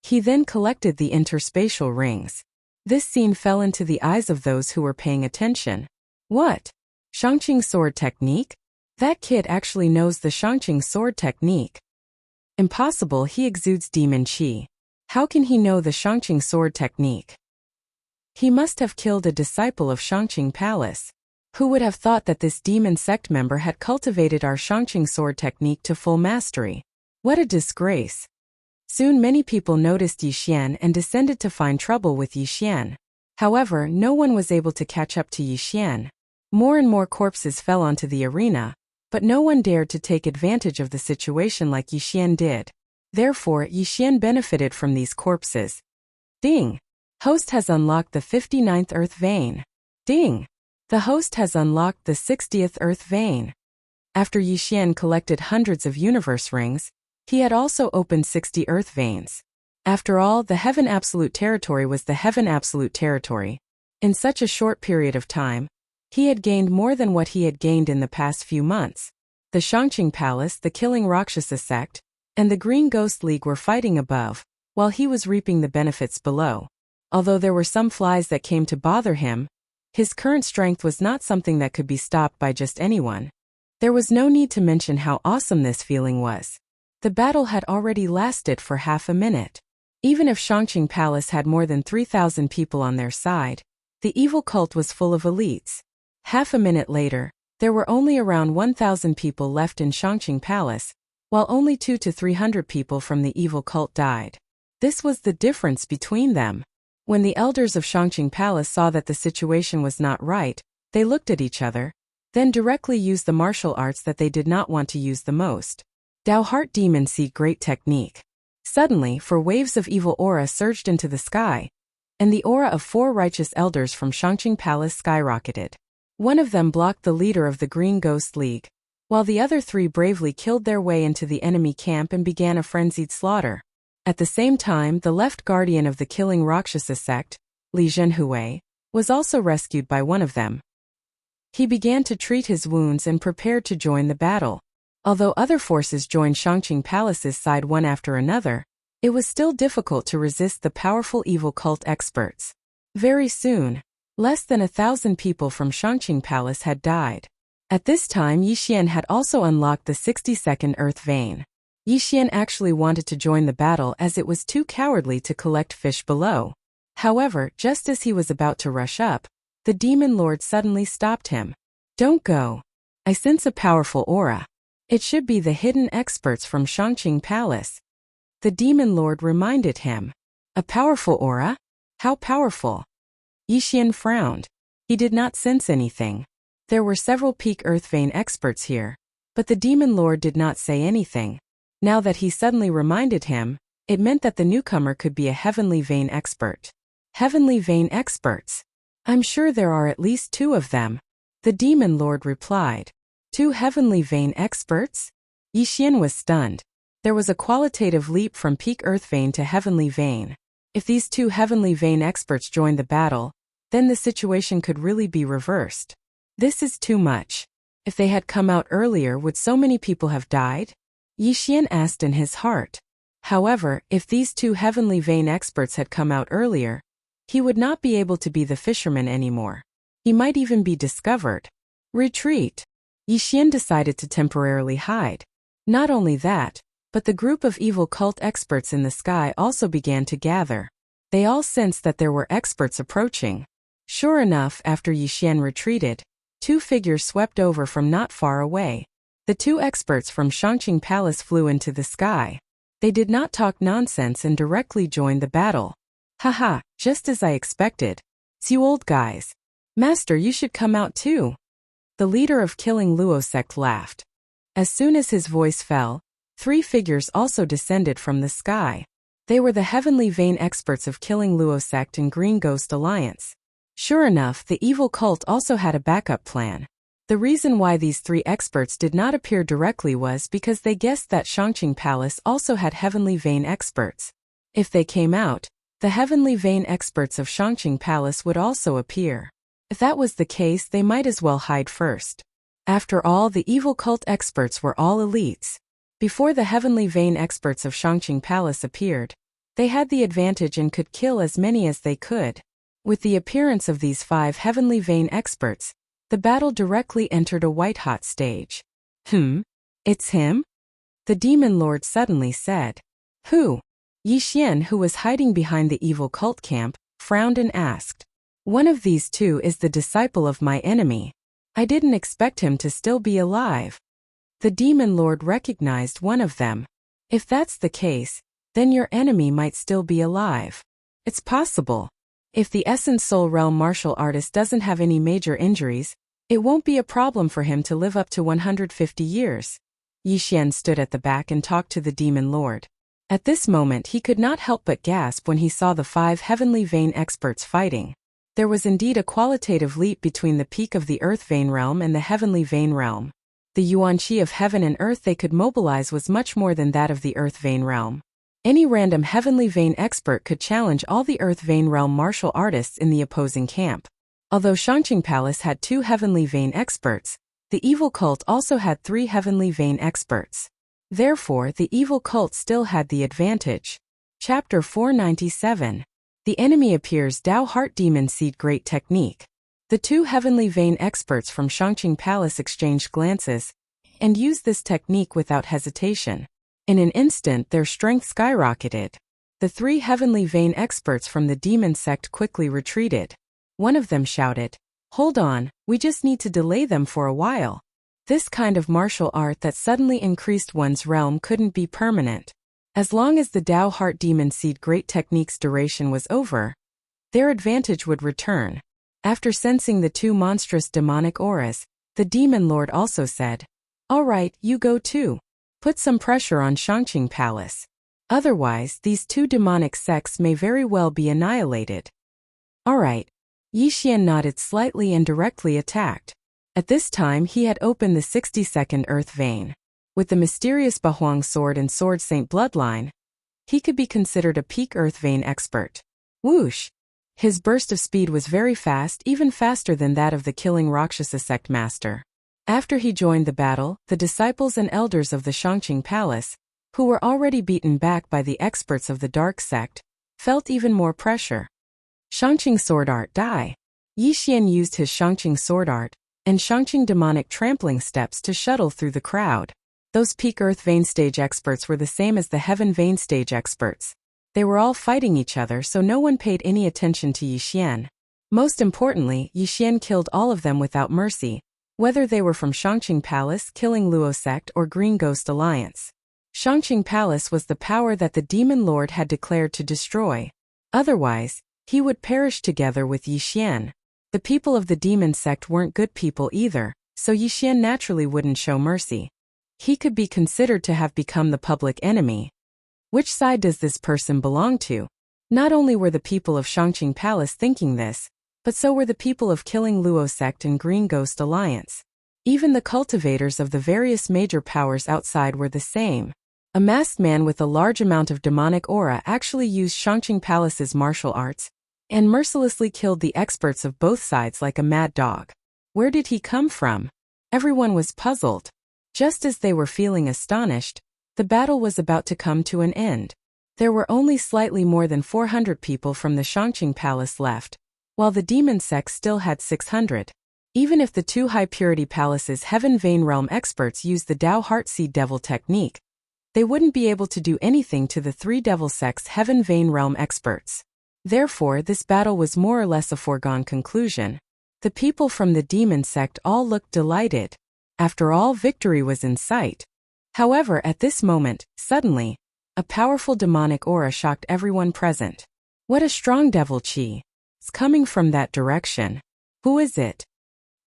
He then collected the interspatial rings. This scene fell into the eyes of those who were paying attention. What? Shangqing sword technique? That kid actually knows the Shangqing sword technique. Impossible, he exudes demon qi. How can he know the Shangqing sword technique? He must have killed a disciple of Shangqing Palace. Who would have thought that this demon sect member had cultivated our Shangqing sword technique to full mastery? What a disgrace. Soon many people noticed Yi Xian and descended to find trouble with Yi Xian. However, no one was able to catch up to Yi Xian. More and more corpses fell onto the arena, but no one dared to take advantage of the situation like Yi Xian did. Therefore, Yi Xian benefited from these corpses. Ding! Host has unlocked the 59th earth vein. Ding! The host has unlocked the 60th earth vein. After Yi Xian collected hundreds of universe rings, he had also opened 60 earth veins. After all, the Heaven Absolute Territory was the Heaven Absolute Territory. In such a short period of time, he had gained more than what he had gained in the past few months. The Shangqing Palace, the Killing Rakshasa sect, and the Green Ghost League were fighting above, while he was reaping the benefits below. Although there were some flies that came to bother him, his current strength was not something that could be stopped by just anyone. There was no need to mention how awesome this feeling was. The battle had already lasted for half a minute. Even if Shangqing Palace had more than 3,000 people on their side, the evil cult was full of elites. Half a minute later, there were only around 1,000 people left in Shangqing Palace, while only 200 to 300 people from the evil cult died. This was the difference between them. When the elders of Shangqing Palace saw that the situation was not right, they looked at each other, then directly used the martial arts that they did not want to use the most. Dao Heart Demon Seed Great Technique. Suddenly, 4 waves of evil aura surged into the sky, and the aura of 4 righteous elders from Shangqing Palace skyrocketed. One of them blocked the leader of the Green Ghost League, while the other 3 bravely killed their way into the enemy camp and began a frenzied slaughter. At the same time, the left guardian of the Killing Rakshasa sect, Li Zhenhui, was also rescued by one of them. He began to treat his wounds and prepared to join the battle. Although other forces joined Shangqing Palace's side one after another, it was still difficult to resist the powerful evil cult experts. Very soon, less than 1,000 people from Shangqing Palace had died. At this time, Yixian had also unlocked the 62nd Earth Vein. Yixian actually wanted to join the battle as it was too cowardly to collect fish below. However, just as he was about to rush up, the Demon Lord suddenly stopped him. "Don't go. I sense a powerful aura. It should be the hidden experts from Shangqing Palace." The Demon Lord reminded him. "A powerful aura? How powerful?" Yixian frowned. He did not sense anything. There were several peak Earth Vein experts here, but the Demon Lord did not say anything. Now that he suddenly reminded him, it meant that the newcomer could be a Heavenly Vein expert. Heavenly Vein experts? "I'm sure there are at least 2 of them," the Demon Lord replied. 2 Heavenly Vein experts? Yixian was stunned. There was a qualitative leap from peak Earth Vein to Heavenly Vein. If these 2 Heavenly Vein experts joined the battle, then the situation could really be reversed. This is too much. If they had come out earlier, would so many people have died? Yixian asked in his heart. However, if these 2 Heavenly Vein experts had come out earlier, he would not be able to be the fisherman anymore. He might even be discovered. Retreat. Yixian decided to temporarily hide. Not only that, but the group of evil cult experts in the sky also began to gather. They all sensed that there were experts approaching. Sure enough, after Yixian retreated, 2 figures swept over from not far away. The 2 experts from Shangqing Palace flew into the sky. They did not talk nonsense and directly joined the battle. "Haha, just as I expected. It's you old guys. Master, you should come out too." The leader of Killing Luo sect laughed. As soon as his voice fell, 3 figures also descended from the sky. They were the Heavenly Vein experts of Killing Luo sect and Green Ghost Alliance. Sure enough, the evil cult also had a backup plan. The reason why these 3 experts did not appear directly was because they guessed that Shangqing Palace also had Heavenly Vein experts. If they came out, the Heavenly Vein experts of Shangqing Palace would also appear. If that was the case, they might as well hide first. After all, the evil cult experts were all elites. Before the Heavenly Vein experts of Shangqing Palace appeared, they had the advantage and could kill as many as they could. With the appearance of these 5 Heavenly Vein experts, the battle directly entered a white-hot stage. It's him?" the Demon Lord suddenly said. "Who?" Yixian, who was hiding behind the evil cult camp, frowned and asked. "One of these 2 is the disciple of my enemy. I didn't expect him to still be alive." The Demon Lord recognized one of them. "If that's the case, then your enemy might still be alive. It's possible. If the Essence Soul Realm martial artist doesn't have any major injuries, it won't be a problem for him to live up to 150 years. Yixian stood at the back and talked to the Demon Lord. At this moment he could not help but gasp when he saw the 5 Heavenly Vein experts fighting. There was indeed a qualitative leap between the peak of the Earth Vein realm and the Heavenly Vein realm. The yuanqi of heaven and earth they could mobilize was much more than that of the Earth Vein realm. Any random Heavenly Vein expert could challenge all the Earth Vein realm martial artists in the opposing camp. Although Shangqing Palace had 2 Heavenly Vein experts, the evil cult also had 3 Heavenly Vein experts. Therefore, the evil cult still had the advantage. Chapter 497. The enemy appears. Dao Heart Demon Seed Great Technique. The 2 Heavenly Vein experts from Shangqing Palace exchanged glances and used this technique without hesitation. In an instant, their strength skyrocketed. The 3 Heavenly Vein experts from the demon sect quickly retreated. One of them shouted, "Hold on, we just need to delay them for a while." This kind of martial art that suddenly increased one's realm couldn't be permanent. As long as the Dao Heart Demon Seed Great Technique's duration was over, their advantage would return. After sensing the 2 monstrous demonic auras, the Demon Lord also said, "All right, you go too. Put some pressure on Shangqing Palace. Otherwise, these 2 demonic sects may very well be annihilated." "All right." Yixian nodded slightly and directly attacked. At this time he had opened the 62nd Earth Vein. With the mysterious Bahuang sword and Sword Saint bloodline, he could be considered a peak Earth Vein expert. Whoosh! His burst of speed was very fast, even faster than that of the killing Rakshasa sect master. After he joined the battle, the disciples and elders of the Shangqing Palace, who were already beaten back by the experts of the dark sect, felt even more pressure. Shangqing sword art die. Yi Xian used his Shangqing sword art and Shangqing demonic trampling steps to shuttle through the crowd. Those peak earth vein stage experts were the same as the heaven vein stage experts. They were all fighting each other, so no one paid any attention to Yi Xian. Most importantly, Yi Xian killed all of them without mercy, whether they were from Shangqing Palace, killing Luo sect, or Green Ghost Alliance. Shangqing Palace was the power that the Demon Lord had declared to destroy. Otherwise, he would perish together with Yi Xian. The people of the demon sect weren't good people either, so Yi Xian naturally wouldn't show mercy. He could be considered to have become the public enemy. Which side does this person belong to? Not only were the people of Shangqing Palace thinking this, but so were the people of Killing Luo sect and Green Ghost Alliance. Even the cultivators of the various major powers outside were the same. A masked man with a large amount of demonic aura actually used Shangqing Palace's martial arts and mercilessly killed the experts of both sides like a mad dog. Where did he come from? Everyone was puzzled. Just as they were feeling astonished, the battle was about to come to an end. There were only slightly more than 400 people from the Shangqing Palace left, while the demon sect still had 600. Even if the two high-purity palaces' Heaven Vein Realm experts used the Dao Heartseed Devil technique, they wouldn't be able to do anything to the three devil sects' Heaven Vein Realm experts. Therefore, this battle was more or less a foregone conclusion. The people from the demon sect all looked delighted. After all, victory was in sight. However, at this moment, suddenly, a powerful demonic aura shocked everyone present. What a strong devil chi! It's coming from that direction. Who is it?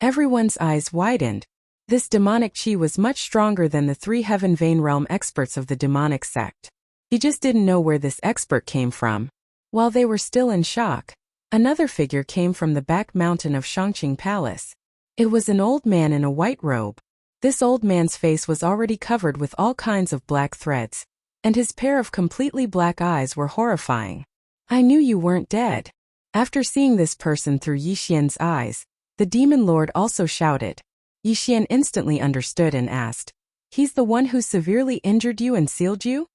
Everyone's eyes widened. This demonic chi was much stronger than the three Heaven Vein Realm experts of the demonic sect. He just didn't know where this expert came from. While they were still in shock, another figure came from the back mountain of Shangqing Palace. It was an old man in a white robe. This old man's face was already covered with all kinds of black threads, and his pair of completely black eyes were horrifying. I knew you weren't dead. After seeing this person through Yi Xian's eyes, the demon lord also shouted. Yi Xian instantly understood and asked, "He's the one who severely injured you and sealed you?"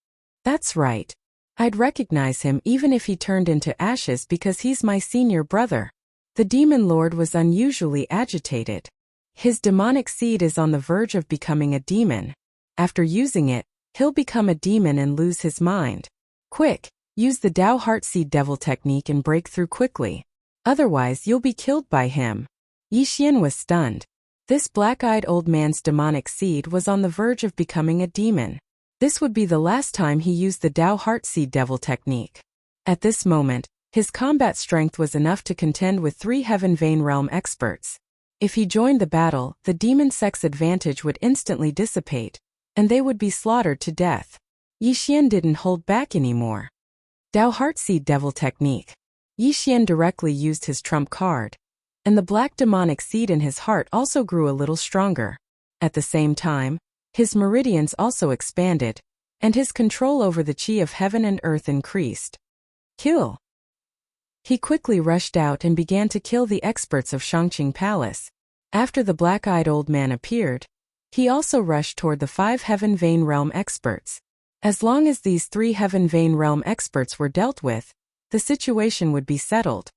"That's right. I'd recognize him even if he turned into ashes because he's my senior brother." The demon lord was unusually agitated. His demonic seed is on the verge of becoming a demon. After using it, he'll become a demon and lose his mind. Quick, use the Dao Heartseed Devil technique and break through quickly. Otherwise, you'll be killed by him. Yi Xian was stunned. This black-eyed old man's demonic seed was on the verge of becoming a demon. This would be the last time he used the Dao Heartseed Devil technique. At this moment, his combat strength was enough to contend with three Heaven Vein Realm experts. If he joined the battle, the demon sect's advantage would instantly dissipate, and they would be slaughtered to death. Yi Xian didn't hold back anymore. Dao Heartseed Devil technique. Yi Xian directly used his trump card, and the black demonic seed in his heart also grew a little stronger. At the same time, his meridians also expanded, and his control over the chi of heaven and earth increased. Kill! He quickly rushed out and began to kill the experts of Shangqing Palace. After the black-eyed old man appeared, he also rushed toward the 5 Heaven Vein Realm experts. As long as these 3 Heaven Vein Realm experts were dealt with, the situation would be settled.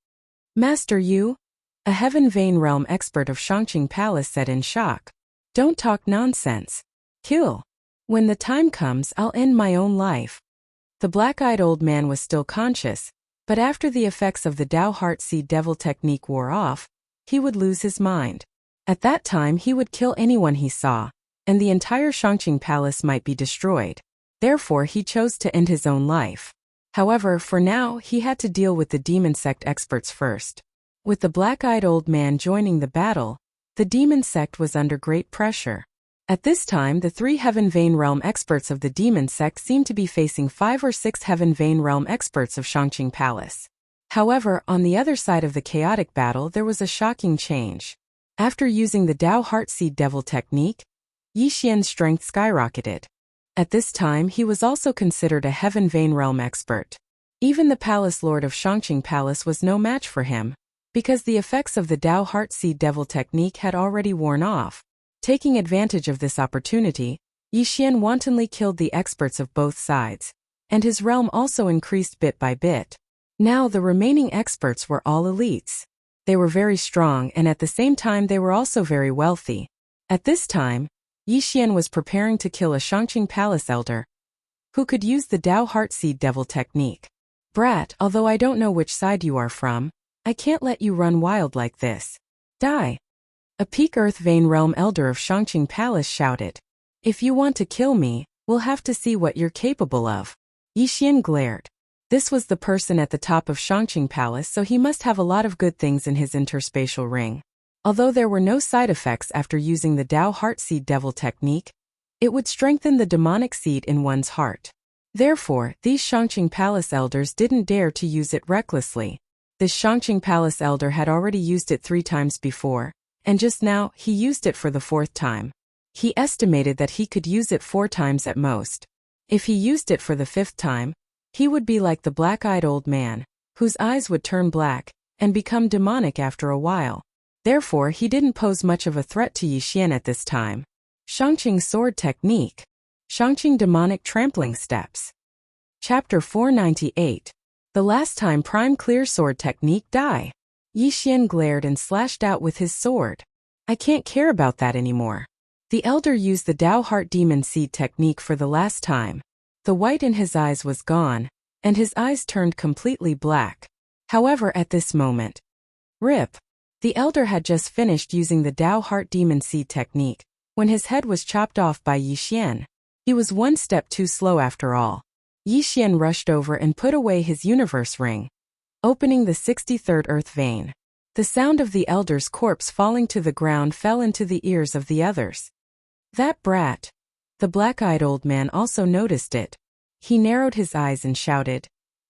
"Master Yu," a Heaven Vein Realm expert of Shangqing Palace said in shock. "Don't talk nonsense. Kill. When the time comes, I'll end my own life." The black-eyed old man was still conscious, but after the effects of the Dao Heartseed Devil technique wore off, he would lose his mind. At that time he would kill anyone he saw, and the entire Shangqing Palace might be destroyed. Therefore he chose to end his own life. However, for now he had to deal with the demon sect experts first. With the black-eyed old man joining the battle, the demon sect was under great pressure. At this time, the 3 Heaven Vein Realm experts of the demon sect seemed to be facing 5 or 6 Heaven Vein Realm experts of Shangqing Palace. However, on the other side of the chaotic battle there was a shocking change. After using the Dao Heartseed Devil technique, Yi Xian's strength skyrocketed. At this time he was also considered a Heaven Vein Realm expert. Even the palace lord of Shangqing Palace was no match for him, because the effects of the Tao Heart Seed Devil technique had already worn off. Taking advantage of this opportunity, Yi Xian wantonly killed the experts of both sides, and his realm also increased bit by bit. Now the remaining experts were all elites. They were very strong and at the same time they were also very wealthy. At this time, Yi Xian was preparing to kill a Shangqing Palace elder who could use the Tao Heart Seed Devil technique. Brat, although I don't know which side you are from, I can't let you run wild like this. Die! A peak Earth Vein Realm elder of Shangqing Palace shouted. If you want to kill me, we'll have to see what you're capable of. Yi Xian glared. This was the person at the top of Shangqing Palace, so he must have a lot of good things in his interspatial ring. Although there were no side effects after using the Tao Heart Seed Devil technique, it would strengthen the demonic seed in one's heart. Therefore, these Shangqing Palace elders didn't dare to use it recklessly. This Shangqing Palace elder had already used it 3 times before, and just now, he used it for the 4th time. He estimated that he could use it 4 times at most. If he used it for the 5th time, he would be like the black-eyed old man, whose eyes would turn black and become demonic after a while. Therefore, he didn't pose much of a threat to Yi Xian at this time. Shangqing Sword Technique. Shangqing Demonic Trampling Steps. Chapter 498. The last time Prime Clear Sword Technique die. Yi Xian glared and slashed out with his sword. I can't care about that anymore. The elder used the Tao Heart Demon Seed technique for the last time. The white in his eyes was gone, and his eyes turned completely black. However, at this moment, RIP. The elder had just finished using the Tao Heart Demon Seed technique when his head was chopped off by Yi Xian. He was 1 step too slow after all. Yi Xian rushed over and put away his universe ring, opening the 63rd Earth Vein. The sound of the elder's corpse falling to the ground fell into the ears of the others. That brat. The black-eyed old man also noticed it. He narrowed his eyes and shouted,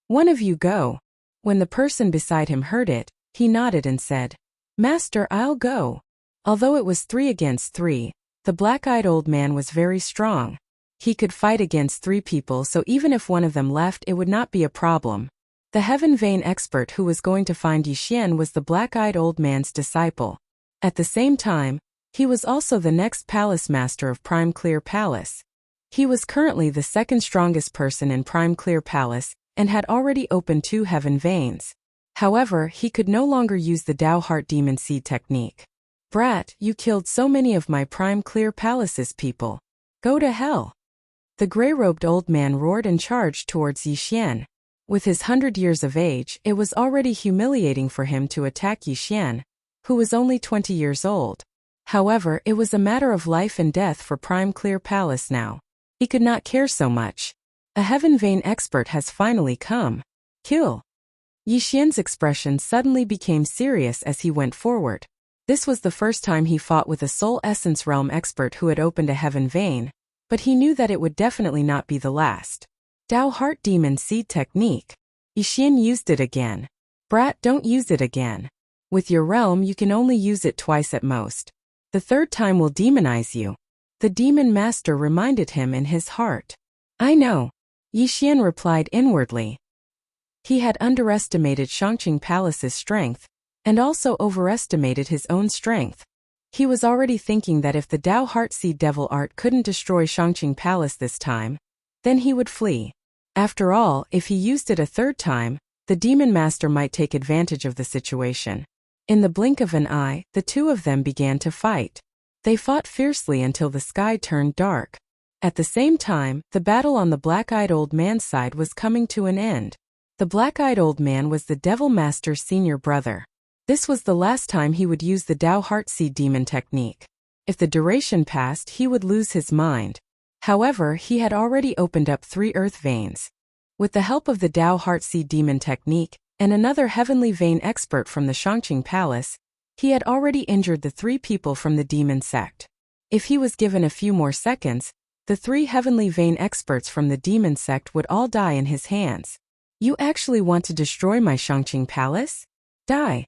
"One of you go." When the person beside him heard it, he nodded and said, "Master, I'll go." Although it was 3 against 3, the black-eyed old man was very strong. He could fight against 3 people, so even if one of them left, it would not be a problem. The Heaven Vein expert who was going to find Yi Xian was the black-eyed old man's disciple. At the same time, he was also the next palace master of Prime Clear Palace. He was currently the 2nd strongest person in Prime Clear Palace and had already opened 2 heaven veins. However, he could no longer use the Tao Heart Demon Seed technique. Brat, you killed so many of my Prime Clear Palace's people. Go to hell. The gray-robed old man roared and charged towards Yi Xian. With his 100 years of age, it was already humiliating for him to attack Yi Xian, who was only 20 years old. However, it was a matter of life and death for Prime Clear Palace now. He could not care so much. A Heaven Vein expert has finally come. Kill. Yi Xian's expression suddenly became serious as he went forward. This was the first time he fought with a Soul Essence Realm expert who had opened a Heaven Vein, but he knew that it would definitely not be the last. Tao Heart Demon Seed technique. Yi Xian used it again. Brat, don't use it again. With your realm you can only use it twice at most. The 3rd time will demonize you. The demon master reminded him in his heart. I know. Yi Xian replied inwardly. He had underestimated Shangqing Palace's strength, and also overestimated his own strength. He was already thinking that if the Tao Heart Seed Devil art couldn't destroy Shangqing Palace this time, then he would flee. After all, if he used it a 3rd time, the demon master might take advantage of the situation. In the blink of an eye, the 2 of them began to fight. They fought fiercely until the sky turned dark. At the same time, the battle on the black-eyed old man's side was coming to an end. The black-eyed old man was the Devil Master's senior brother. This was the last time he would use the Tao Heart Seed Demon technique. If the duration passed, he would lose his mind. However, he had already opened up 3 earth veins. With the help of the Tao Heart Seed Demon technique, and another heavenly vein expert from the Shangqing Palace, he had already injured the 3 people from the demon sect. If he was given a few more seconds, the 3 heavenly vein experts from the demon sect would all die in his hands. You actually want to destroy my Shangqing Palace? Die!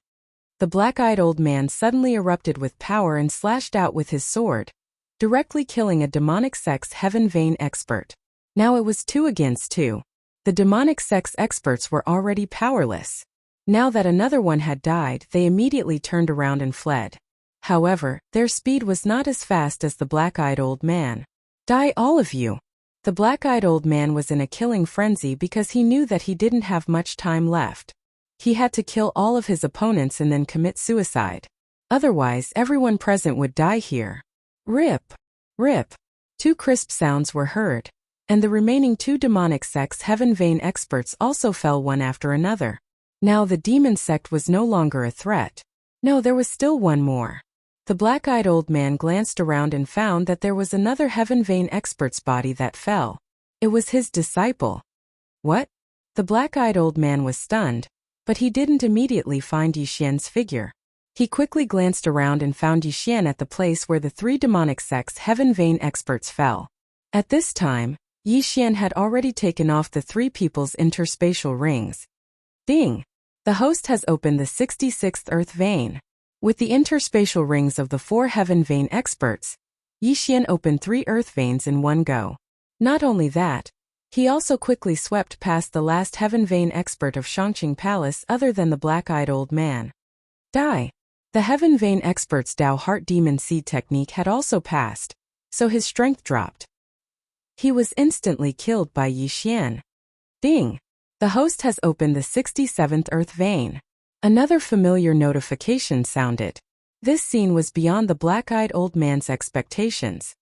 The black-eyed old man suddenly erupted with power and slashed out with his sword, directly killing a demonic sect's heaven vein expert. Now it was 2 against 2. The demonic sex experts were already powerless. Now that another one had died, they immediately turned around and fled. However, their speed was not as fast as the black-eyed old man. Die all of you! The black-eyed old man was in a killing frenzy because he knew that he didn't have much time left. He had to kill all of his opponents and then commit suicide. Otherwise, everyone present would die here. Rip! Rip! 2 crisp sounds were heard, and the remaining 2 demonic sex heaven vein experts also fell one after another. Now the demon sect was no longer a threat. No, there was still one more. The black-eyed old man glanced around and found that there was another heaven vein expert's body that fell. It was his disciple. What? The black-eyed old man was stunned, but he didn't immediately find Yixian's figure. He quickly glanced around and found Yixian at the place where the 3 demonic sex heaven vein experts fell. At this time, Yixian had already taken off the 3 people's interspatial rings. Ding! The host has opened the 66th earth vein. With the interspatial rings of the 4 heaven vein experts, Yixian opened 3 earth veins in one go. Not only that, he also quickly swept past the last heaven vein expert of Shangqing Palace other than the black-eyed old man. Die! The heaven vein expert's Dao Heart Demon Seed technique had also passed, so his strength dropped. He was instantly killed by Yixian. Ding! The host has opened the 67th earth vein. Another familiar notification sounded. This scene was beyond the black-eyed old man's expectations.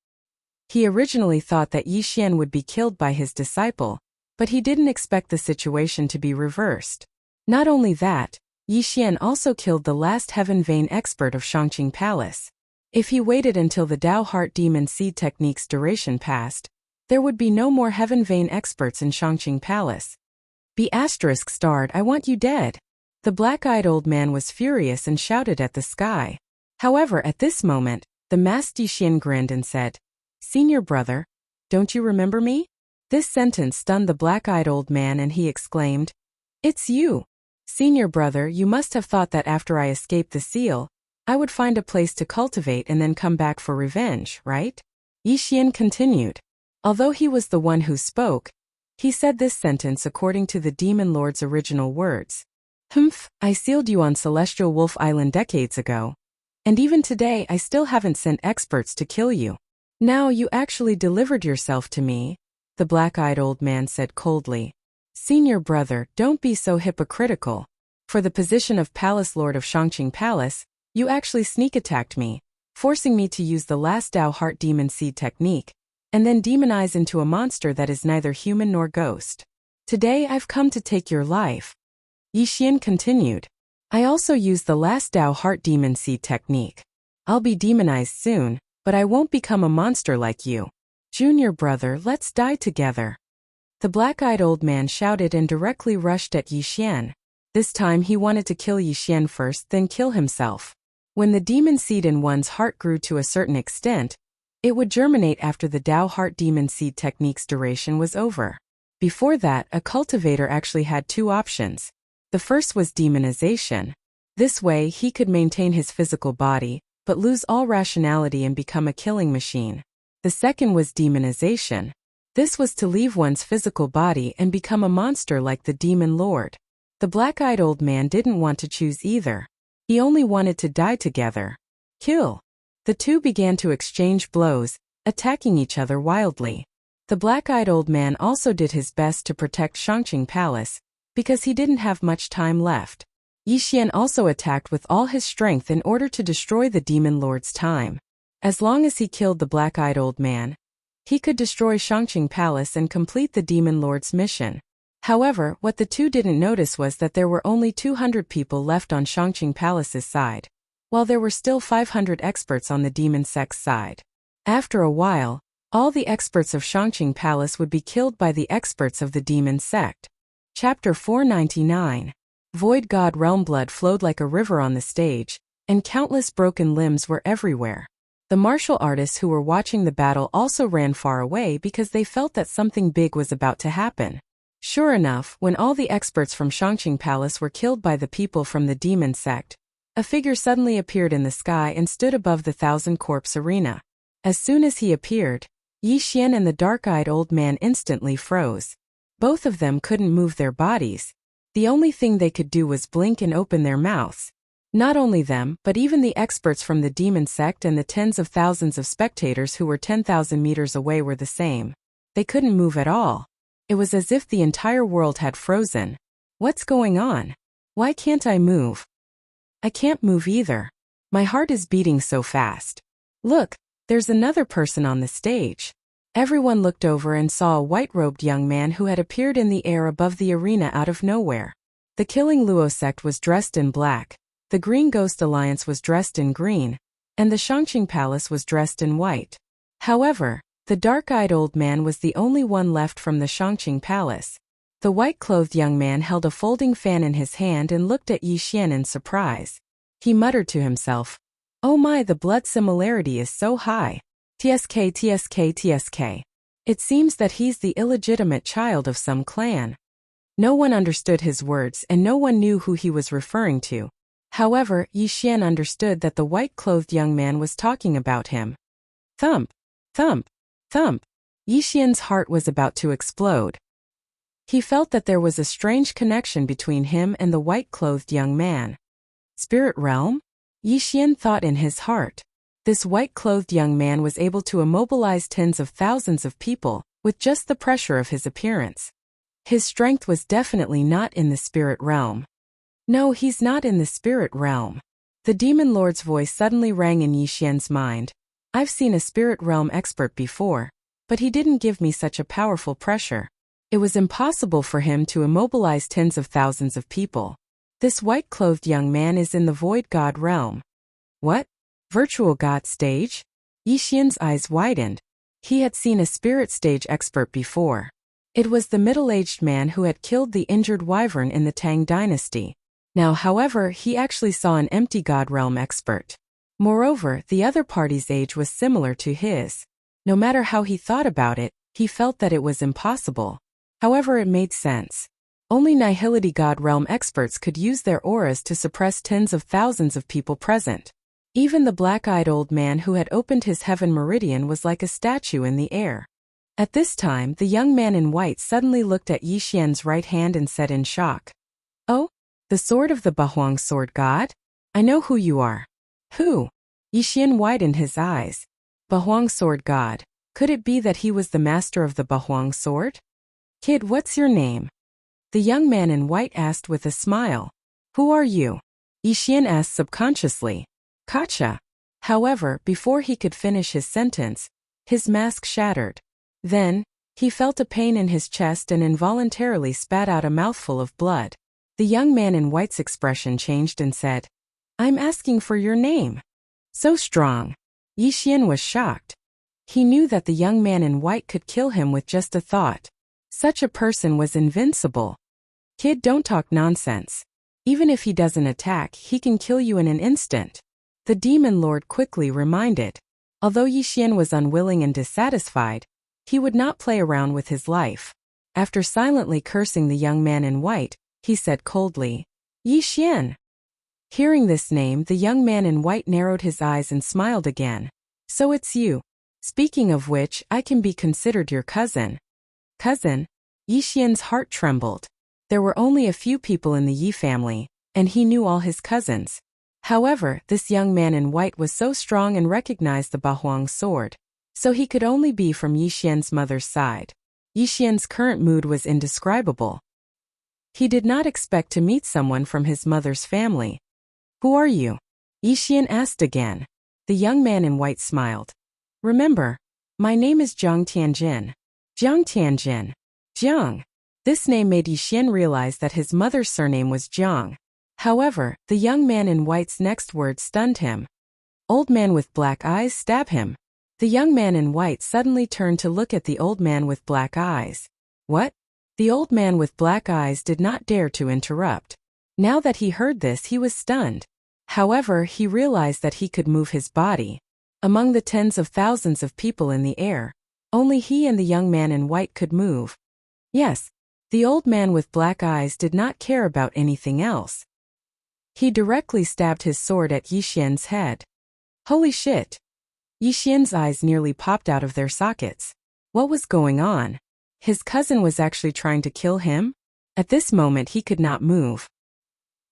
He originally thought that Yixian would be killed by his disciple, but he didn't expect the situation to be reversed. Not only that, Yixian also killed the last heaven vein expert of Shangqing Palace. If he waited until the Dao Heart Demon Seed technique's duration passed, there would be no more heaven vein experts in Shangqing Palace. Be asterisk starred, I want you dead. The black-eyed old man was furious and shouted at the sky. However, at this moment, the masked Yixian grinned and said, "Senior brother, don't you remember me?" This sentence stunned the black-eyed old man and he exclaimed, "It's you. Senior brother, you must have thought that after I escaped the seal, I would find a place to cultivate and then come back for revenge, right?" Yixian continued. Although he was the one who spoke, he said this sentence according to the Demon Lord's original words. "Humph, I sealed you on Celestial Wolf Island decades ago. And even today I still haven't sent experts to kill you. Now you actually delivered yourself to me," the black-eyed old man said coldly. "Senior brother, don't be so hypocritical. For the position of Palace Lord of Shangqing Palace, you actually sneak attacked me, forcing me to use the last Dao Heart Demon Seed technique, and then demonize into a monster that is neither human nor ghost. Today I've come to take your life." Yixian continued. "I also used the last Dao Heart Demon Seed technique. I'll be demonized soon, but I won't become a monster like you. Junior brother, let's die together." The black-eyed old man shouted and directly rushed at Yixian. This time he wanted to kill Yixian first, then kill himself. When the demon seed in one's heart grew to a certain extent, it would germinate after the Dao Heart Demon Seed technique's duration was over. Before that, a cultivator actually had 2 options. The first was demonization. This way, he could maintain his physical body, but lose all rationality and become a killing machine. The second was demonization. This was to leave one's physical body and become a monster like the Demon Lord. The black-eyed old man didn't want to choose either. He only wanted to die together. Kill. The 2 began to exchange blows, attacking each other wildly. The black-eyed old man also did his best to protect Shangqing Palace, because he didn't have much time left. Yixian also attacked with all his strength in order to destroy the Demon Lord's time. As long as he killed the black-eyed old man, he could destroy Shangqing Palace and complete the Demon Lord's mission. However, what the 2 didn't notice was that there were only 200 people left on Shangqing Palace's side, while there were still 500 experts on the demon sect's side. After a while, all the experts of Shangqing Palace would be killed by the experts of the demon sect. Chapter 499. Void God Realm. Blood flowed like a river on the stage, and countless broken limbs were everywhere. The martial artists who were watching the battle also ran far away because they felt that something big was about to happen. Sure enough, when all the experts from Shangqing Palace were killed by the people from the demon sect, a figure suddenly appeared in the sky and stood above the 1,000-corpse arena. As soon as he appeared, Yixian and the dark-eyed old man instantly froze. Both of them couldn't move their bodies. The only thing they could do was blink and open their mouths. Not only them, but even the experts from the demon sect and the tens of thousands of spectators who were 10,000 meters away were the same. They couldn't move at all. It was as if the entire world had frozen. What's going on? Why can't I move? I can't move either. My heart is beating so fast. Look, there's another person on the stage. Everyone looked over and saw a white-robed young man who had appeared in the air above the arena out of nowhere. The Killing Luo sect was dressed in black, the Green Ghost Alliance was dressed in green, and the Shangqing Palace was dressed in white. However, the dark-eyed old man was the only one left from the Shangqing Palace. The white-clothed young man held a folding fan in his hand and looked at Yi Xian in surprise. He muttered to himself, "Oh my, the blood similarity is so high. TSK TSK TSK. It seems that he's the illegitimate child of some clan." No one understood his words and no one knew who he was referring to. However, Yi Xian understood that the white-clothed young man was talking about him. Thump, thump, thump. Yi Xian's heart was about to explode. He felt that there was a strange connection between him and the white-clothed young man. Spirit realm? Yi Xian thought in his heart. This white-clothed young man was able to immobilize tens of thousands of people with just the pressure of his appearance. His strength was definitely not in the spirit realm. No, he's not in the spirit realm. The demon lord's voice suddenly rang in Yi Xian's mind. I've seen a spirit realm expert before, but he didn't give me such a powerful pressure. It was impossible for him to immobilize tens of thousands of people. This white-clothed young man is in the void god realm. What? Virtual god stage? Yi Xian's eyes widened. He had seen a spirit stage expert before. It was the middle-aged man who had killed the injured wyvern in the Tang dynasty. Now, however, he actually saw an empty god realm expert. Moreover, the other party's age was similar to his. No matter how he thought about it, he felt that it was impossible. However, it made sense. Only Nihility God Realm experts could use their auras to suppress tens of thousands of people present. Even the black-eyed old man who had opened his heaven meridian was like a statue in the air. At this time, the young man in white suddenly looked at Yi Xian's right hand and said in shock, "Oh? The sword of the Bahuang sword god? I know who you are." "Who?" Yi Xian widened his eyes. "Bahuang sword god. Could it be that he was the master of the Bahuang sword?" "Kid, what's your name?" The young man in white asked with a smile. "Who are you?" Yi Xian asked subconsciously. "Kacha." However, before he could finish his sentence, his mask shattered. Then, he felt a pain in his chest and involuntarily spat out a mouthful of blood. The young man in white's expression changed and said, "I'm asking for your name." So strong. Yi Xian was shocked. He knew that the young man in white could kill him with just a thought. Such a person was invincible. "Kid, don't talk nonsense. Even if he doesn't attack, he can kill you in an instant," the demon lord quickly reminded. Although Yi Xian was unwilling and dissatisfied, he would not play around with his life. After silently cursing the young man in white, he said coldly, "Yi Xian." Hearing this name, the young man in white narrowed his eyes and smiled again. "So it's you. Speaking of which, I can be considered your cousin." "Cousin?" Yi Xian's heart trembled. There were only a few people in the Yi family, and he knew all his cousins. However, this young man in white was so strong and recognized the Bahuang sword, so he could only be from Yi Xian's mother's side. Yi Xian's current mood was indescribable. He did not expect to meet someone from his mother's family. "Who are you?" Yi Xian asked again. The young man in white smiled. "Remember, my name is Jiang Tianjin." Jiang Tianjin. Jiang. This name made Yi Xian realize that his mother's surname was Jiang. However, the young man in white's next word stunned him. "Old man with black eyes, stab him." The young man in white suddenly turned to look at the old man with black eyes. "What?" The old man with black eyes did not dare to interrupt. Now that he heard this, he was stunned. However, he realized that he could move his body. Among the tens of thousands of people in the air, only he and the young man in white could move. Yes, the old man with black eyes did not care about anything else. He directly stabbed his sword at Yi Xian's head. Holy shit! Yi Xian's eyes nearly popped out of their sockets. What was going on? His cousin was actually trying to kill him? At this moment he could not move.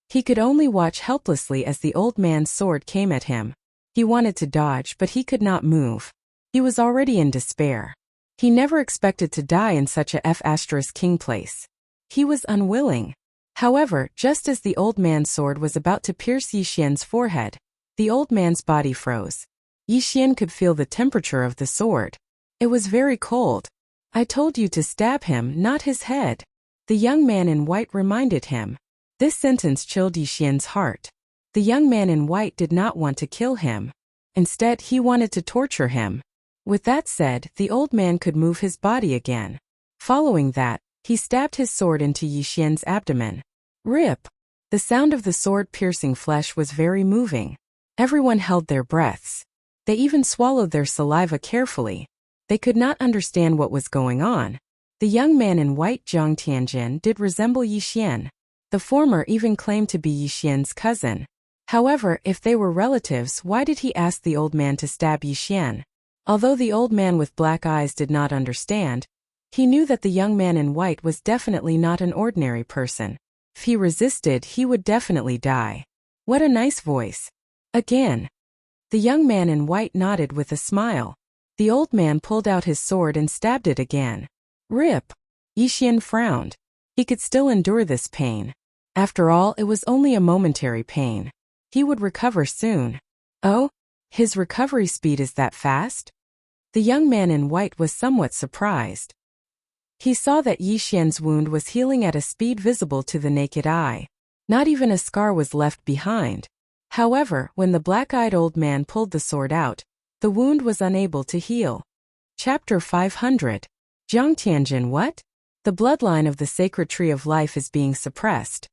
He could only watch helplessly as the old man's sword came at him. He wanted to dodge, but he could not move. He was already in despair. He never expected to die in such a F***king place. He was unwilling. However, just as the old man's sword was about to pierce Yixian's forehead, the old man's body froze. Yixian could feel the temperature of the sword. It was very cold. I told you to stab him, not his head. The young man in white reminded him. This sentence chilled Yixian's heart. The young man in white did not want to kill him. Instead, he wanted to torture him. With that said, the old man could move his body again. Following that, he stabbed his sword into Yixian's abdomen. Rip! The sound of the sword piercing flesh was very moving. Everyone held their breaths. They even swallowed their saliva carefully. They could not understand what was going on. The young man in white Zhang Tianjin did resemble Yixian. The former even claimed to be Yixian's cousin. However, if they were relatives, why did he ask the old man to stab Yixian? Although the old man with black eyes did not understand, he knew that the young man in white was definitely not an ordinary person. If he resisted, he would definitely die. What a nice voice. Again. The young man in white nodded with a smile. The old man pulled out his sword and stabbed it again. Rip! Yixian frowned. He could still endure this pain. After all, it was only a momentary pain. He would recover soon. Oh? His recovery speed is that fast? The young man in white was somewhat surprised. He saw that Yixian's wound was healing at a speed visible to the naked eye. Not even a scar was left behind. However, when the black-eyed old man pulled the sword out, the wound was unable to heal. Chapter 500. Zhang Tianjin, what? The bloodline of the sacred tree of life is being suppressed.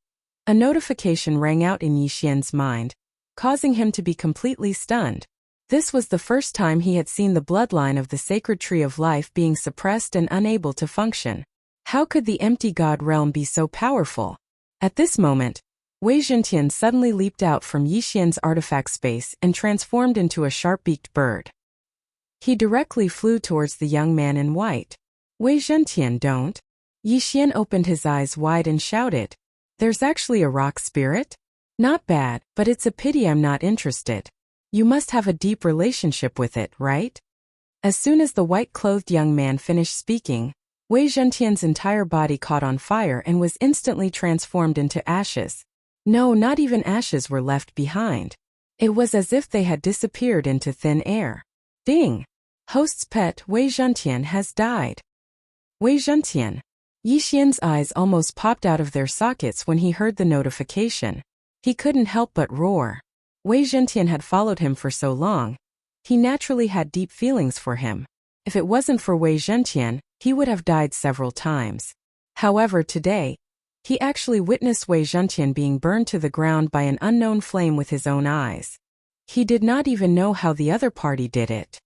A notification rang out in Yixian's mind, causing him to be completely stunned. This was the first time he had seen the bloodline of the sacred tree of life being suppressed and unable to function. How could the empty god realm be so powerful? At this moment, Wei Zhentian suddenly leaped out from Yixian's artifact space and transformed into a sharp-beaked bird. He directly flew towards the young man in white. Wei Zhentian, don't. Yixian opened his eyes wide and shouted. There's actually a rock spirit? Not bad, but it's a pity I'm not interested. You must have a deep relationship with it, right? As soon as the white-clothed young man finished speaking, Wei Zhentian's entire body caught on fire and was instantly transformed into ashes. No, not even ashes were left behind. It was as if they had disappeared into thin air. Ding! Host's pet Wei Zhentian has died. Wei Zhentian. Yixian's eyes almost popped out of their sockets when he heard the notification. He couldn't help but roar. Wei Zhentian had followed him for so long. He naturally had deep feelings for him. If it wasn't for Wei Zhentian, he would have died several times. However, today, he actually witnessed Wei Zhentian being burned to the ground by an unknown flame with his own eyes. He did not even know how the other party did it.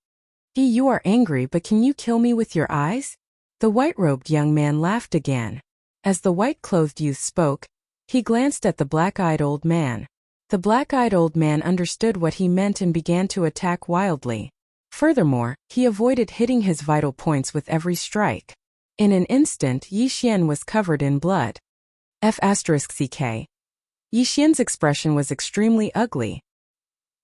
You are angry, but can you kill me with your eyes? The white-robed young man laughed again. As the white-clothed youth spoke, he glanced at the black-eyed old man. The black-eyed old man understood what he meant and began to attack wildly. Furthermore, he avoided hitting his vital points with every strike. In an instant, Yixian was covered in blood. F***ck. Yixian's expression was extremely ugly.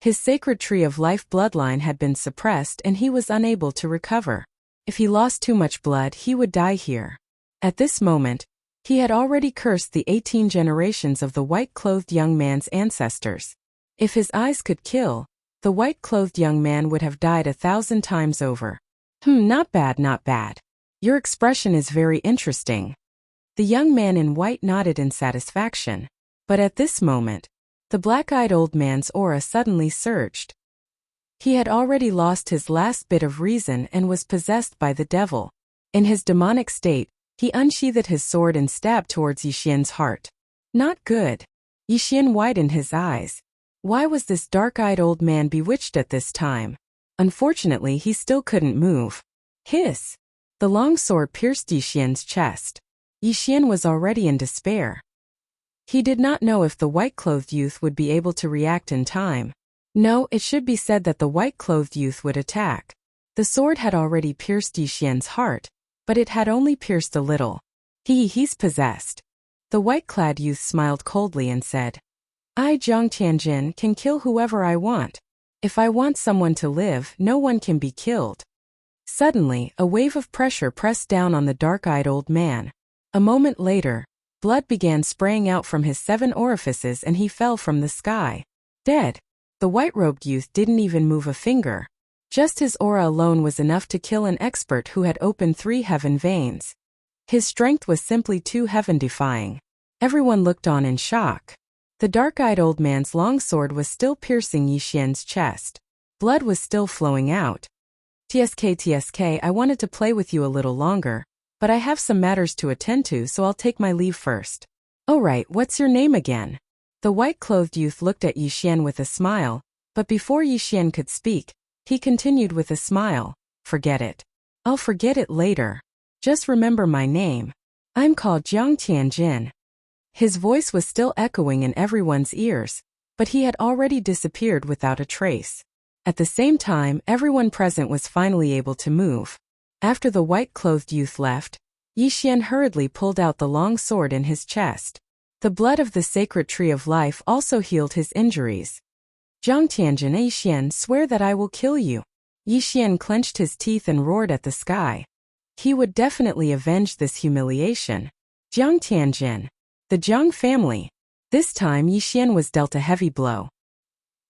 His sacred tree of life bloodline had been suppressed and he was unable to recover. If he lost too much blood, he would die here. At this moment, he had already cursed the 18 generations of the white-clothed young man's ancestors. If his eyes could kill, the white-clothed young man would have died 1,000 times over. Not bad, not bad. Your expression is very interesting. The young man in white nodded in satisfaction. But at this moment, the black-eyed old man's aura suddenly surged. He had already lost his last bit of reason and was possessed by the devil. In his demonic state, he unsheathed his sword and stabbed towards Yixian's heart. Not good. Yixian widened his eyes. Why was this dark-eyed old man bewitched at this time? Unfortunately, he still couldn't move. Hiss! The long sword pierced Yixian's chest. Yixian was already in despair. He did not know if the white-clothed youth would be able to react in time. No, it should be said that the white-clothed youth would attack. The sword had already pierced Yixian's heart. but it had only pierced a little. He's possessed. The white-clad youth smiled coldly and said, I, Jiang Tianjin, can kill whoever I want. If I want someone to live, no one can be killed. Suddenly, a wave of pressure pressed down on the dark-eyed old man. A moment later, blood began spraying out from his 7 orifices and he fell from the sky. Dead. The white-robed youth didn't even move a finger. Just his aura alone was enough to kill an expert who had opened 3 heaven veins. His strength was simply too heaven-defying. Everyone looked on in shock. The dark-eyed old man's long sword was still piercing Yixian's chest. Blood was still flowing out. TSK, I wanted to play with you a little longer, but I have some matters to attend to, so I'll take my leave first. Oh right, what's your name again? The white-clothed youth looked at Yixian with a smile, but before Yixian could speak, he continued with a smile, forget it. I'll forget it later. Just remember my name. I'm called Jiang Tianjin. His voice was still echoing in everyone's ears, but he had already disappeared without a trace. At the same time, everyone present was finally able to move. After the white-clothed youth left, Yixian hurriedly pulled out the long sword in his chest. The blood of the sacred tree of life also healed his injuries. Jiang Tianjin, Yixian, swear that I will kill you. Yixian clenched his teeth and roared at the sky. He would definitely avenge this humiliation. Jiang Tianjin. The Jiang family. This time Yixian was dealt a heavy blow.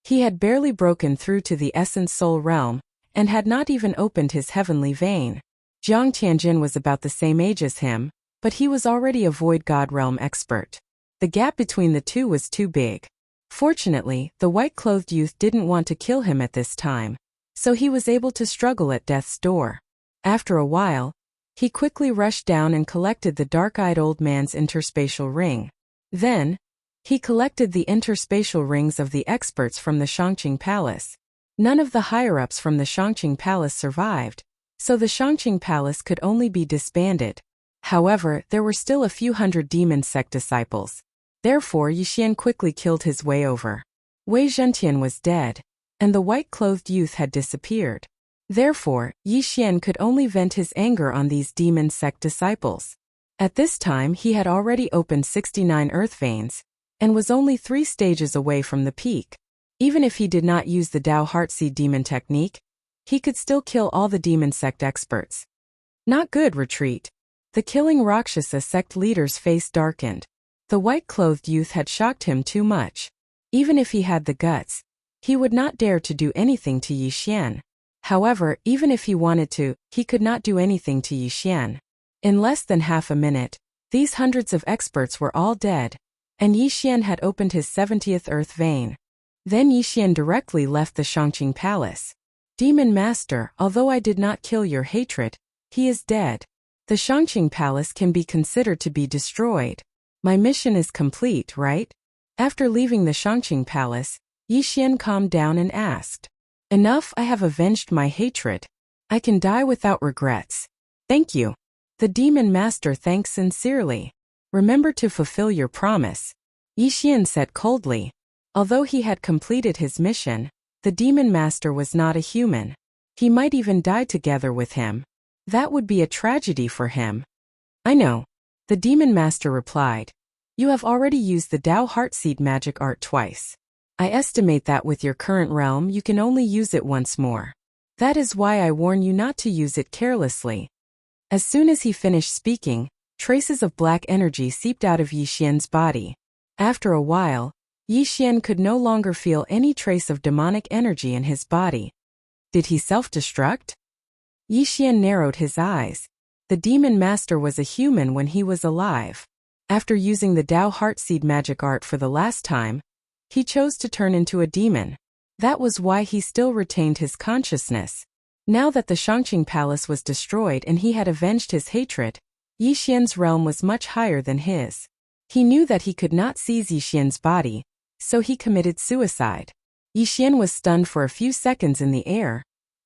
He had barely broken through to the essence soul realm, and had not even opened his heavenly vein. Jiang Tianjin was about the same age as him, but he was already a void god realm expert. The gap between the two was too big. Fortunately, the white-clothed youth didn't want to kill him at this time, so he was able to struggle at death's door. After a while, he quickly rushed down and collected the dark-eyed old man's interspatial ring. Then, he collected the interspatial rings of the experts from the Shangqing Palace. None of the higher-ups from the Shangqing Palace survived, so the Shangqing Palace could only be disbanded. However, there were still a few hundred demon sect disciples. Therefore, Yixian quickly killed his way over. Wei Zhentian was dead, and the white-clothed youth had disappeared. Therefore, Yixian could only vent his anger on these demon sect disciples. At this time he had already opened 69 earth veins, and was only 3 stages away from the peak. Even if he did not use the Dao Heartseed demon technique, he could still kill all the demon sect experts. Not good. Retreat. The killing Rakshasa sect leader's face darkened. The white-clothed youth had shocked him too much. Even if he had the guts, he would not dare to do anything to Yixian. However, even if he wanted to, he could not do anything to Yixian. In less than half a minute, these hundreds of experts were all dead, and Yixian had opened his 70th earth vein. Then Yixian directly left the Shangqing Palace. Demon Master, although I did not kill your hatred, he is dead. The Shangqing Palace can be considered to be destroyed. My mission is complete, right? After leaving the Shangqing Palace, Yixian calmed down and asked, Enough, I have avenged my hatred. I can die without regrets. Thank you. The Demon Master thanks sincerely. Remember to fulfill your promise. Yixian said coldly. Although he had completed his mission, the Demon Master was not a human. He might even die together with him. That would be a tragedy for him. I know. The Demon Master replied. You have already used the Dao Heartseed magic art twice. I estimate that with your current realm you can only use it once more. That is why I warn you not to use it carelessly. As soon as he finished speaking, traces of black energy seeped out of Yixian's body. After a while, Yixian could no longer feel any trace of demonic energy in his body. Did he self-destruct? Yixian narrowed his eyes. The Demon Master was a human when he was alive. After using the Dao Heartseed magic art for the last time, he chose to turn into a demon. That was why he still retained his consciousness. Now that the Shangqing Palace was destroyed and he had avenged his hatred, Yixian's realm was much higher than his. He knew that he could not seize Yixian's body, so he committed suicide. Yixian was stunned for a few seconds in the air.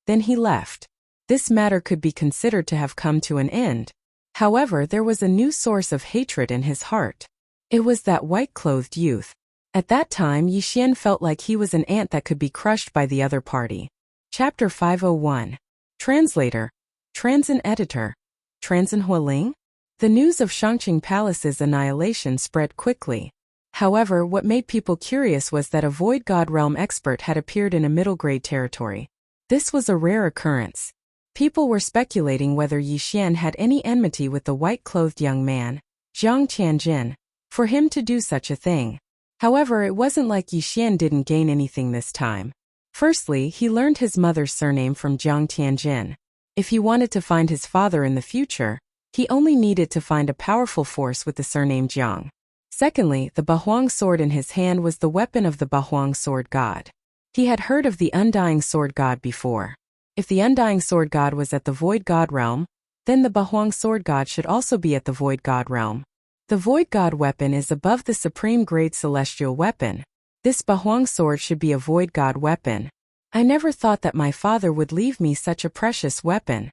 Then he left. This matter could be considered to have come to an end. However, there was a new source of hatred in his heart. It was that white-clothed youth. At that time, Yixian felt like he was an ant that could be crushed by the other party. Chapter 501. Translator. Transin Editor. Transenhualing? The news of Shangqing Palace's annihilation spread quickly. However, what made people curious was that a Void God Realm expert had appeared in a middle-grade territory. This was a rare occurrence. People were speculating whether Yi Xian had any enmity with the white-clothed young man, Jiang Tianjin, for him to do such a thing. However, it wasn't like Yi Xian didn't gain anything this time. Firstly, he learned his mother's surname from Jiang Tianjin. If he wanted to find his father in the future, he only needed to find a powerful force with the surname Jiang. Secondly, the Bahuang sword in his hand was the weapon of the Bahuang sword god. He had heard of the Undying Sword God before. If the Undying Sword God was at the Void God Realm, then the Bahuang Sword God should also be at the Void God Realm. The Void God weapon is above the supreme grade celestial weapon. This Bahuang sword should be a Void God weapon. I never thought that my father would leave me such a precious weapon.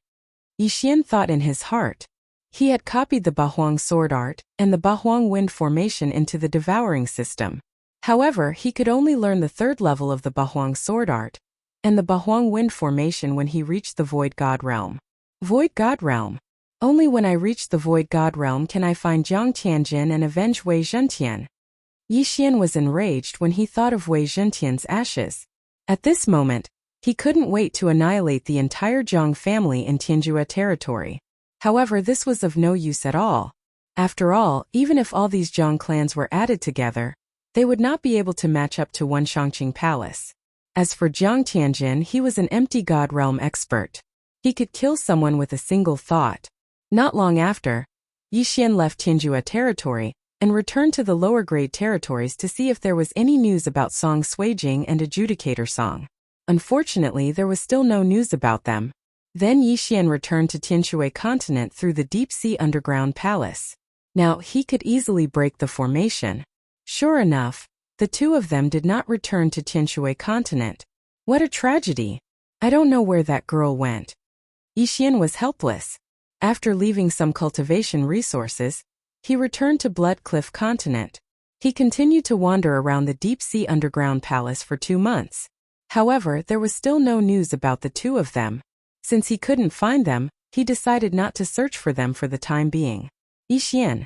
Yi Xian thought in his heart. He had copied the Bahuang sword art and the Bahuang wind formation into the devouring system. However, he could only learn the third level of the Bahuang sword art and the Bahuang wind formation when he reached the Void God Realm. Void God Realm. Only when I reach the Void God Realm can I find Jiang Tianjin and avenge Wei Zhentian. Yi Xian was enraged when he thought of Wei Zhentian's ashes. At this moment, he couldn't wait to annihilate the entire Jiang family in Tianjua territory. However, this was of no use at all. After all, even if all these Jiang clans were added together, they would not be able to match up to one Shangqing Palace. As for Jiang Tianjin, he was an empty God Realm expert. He could kill someone with a single thought. Not long after, Yi Xian left Tianjua territory and returned to the lower grade territories to see if there was any news about Song Suijing and Adjudicator Song. Unfortunately, there was still no news about them. Then Yi Xian returned to Tianshui continent through the deep-sea underground palace. Now, he could easily break the formation. Sure enough, the two of them did not return to Tianshui continent. What a tragedy! I don't know where that girl went. Yi Xian was helpless. After leaving some cultivation resources, he returned to Blood Cliff continent. He continued to wander around the deep-sea underground palace for 2 months. However, there was still no news about the two of them. Since he couldn't find them, he decided not to search for them for the time being. Yi Xian.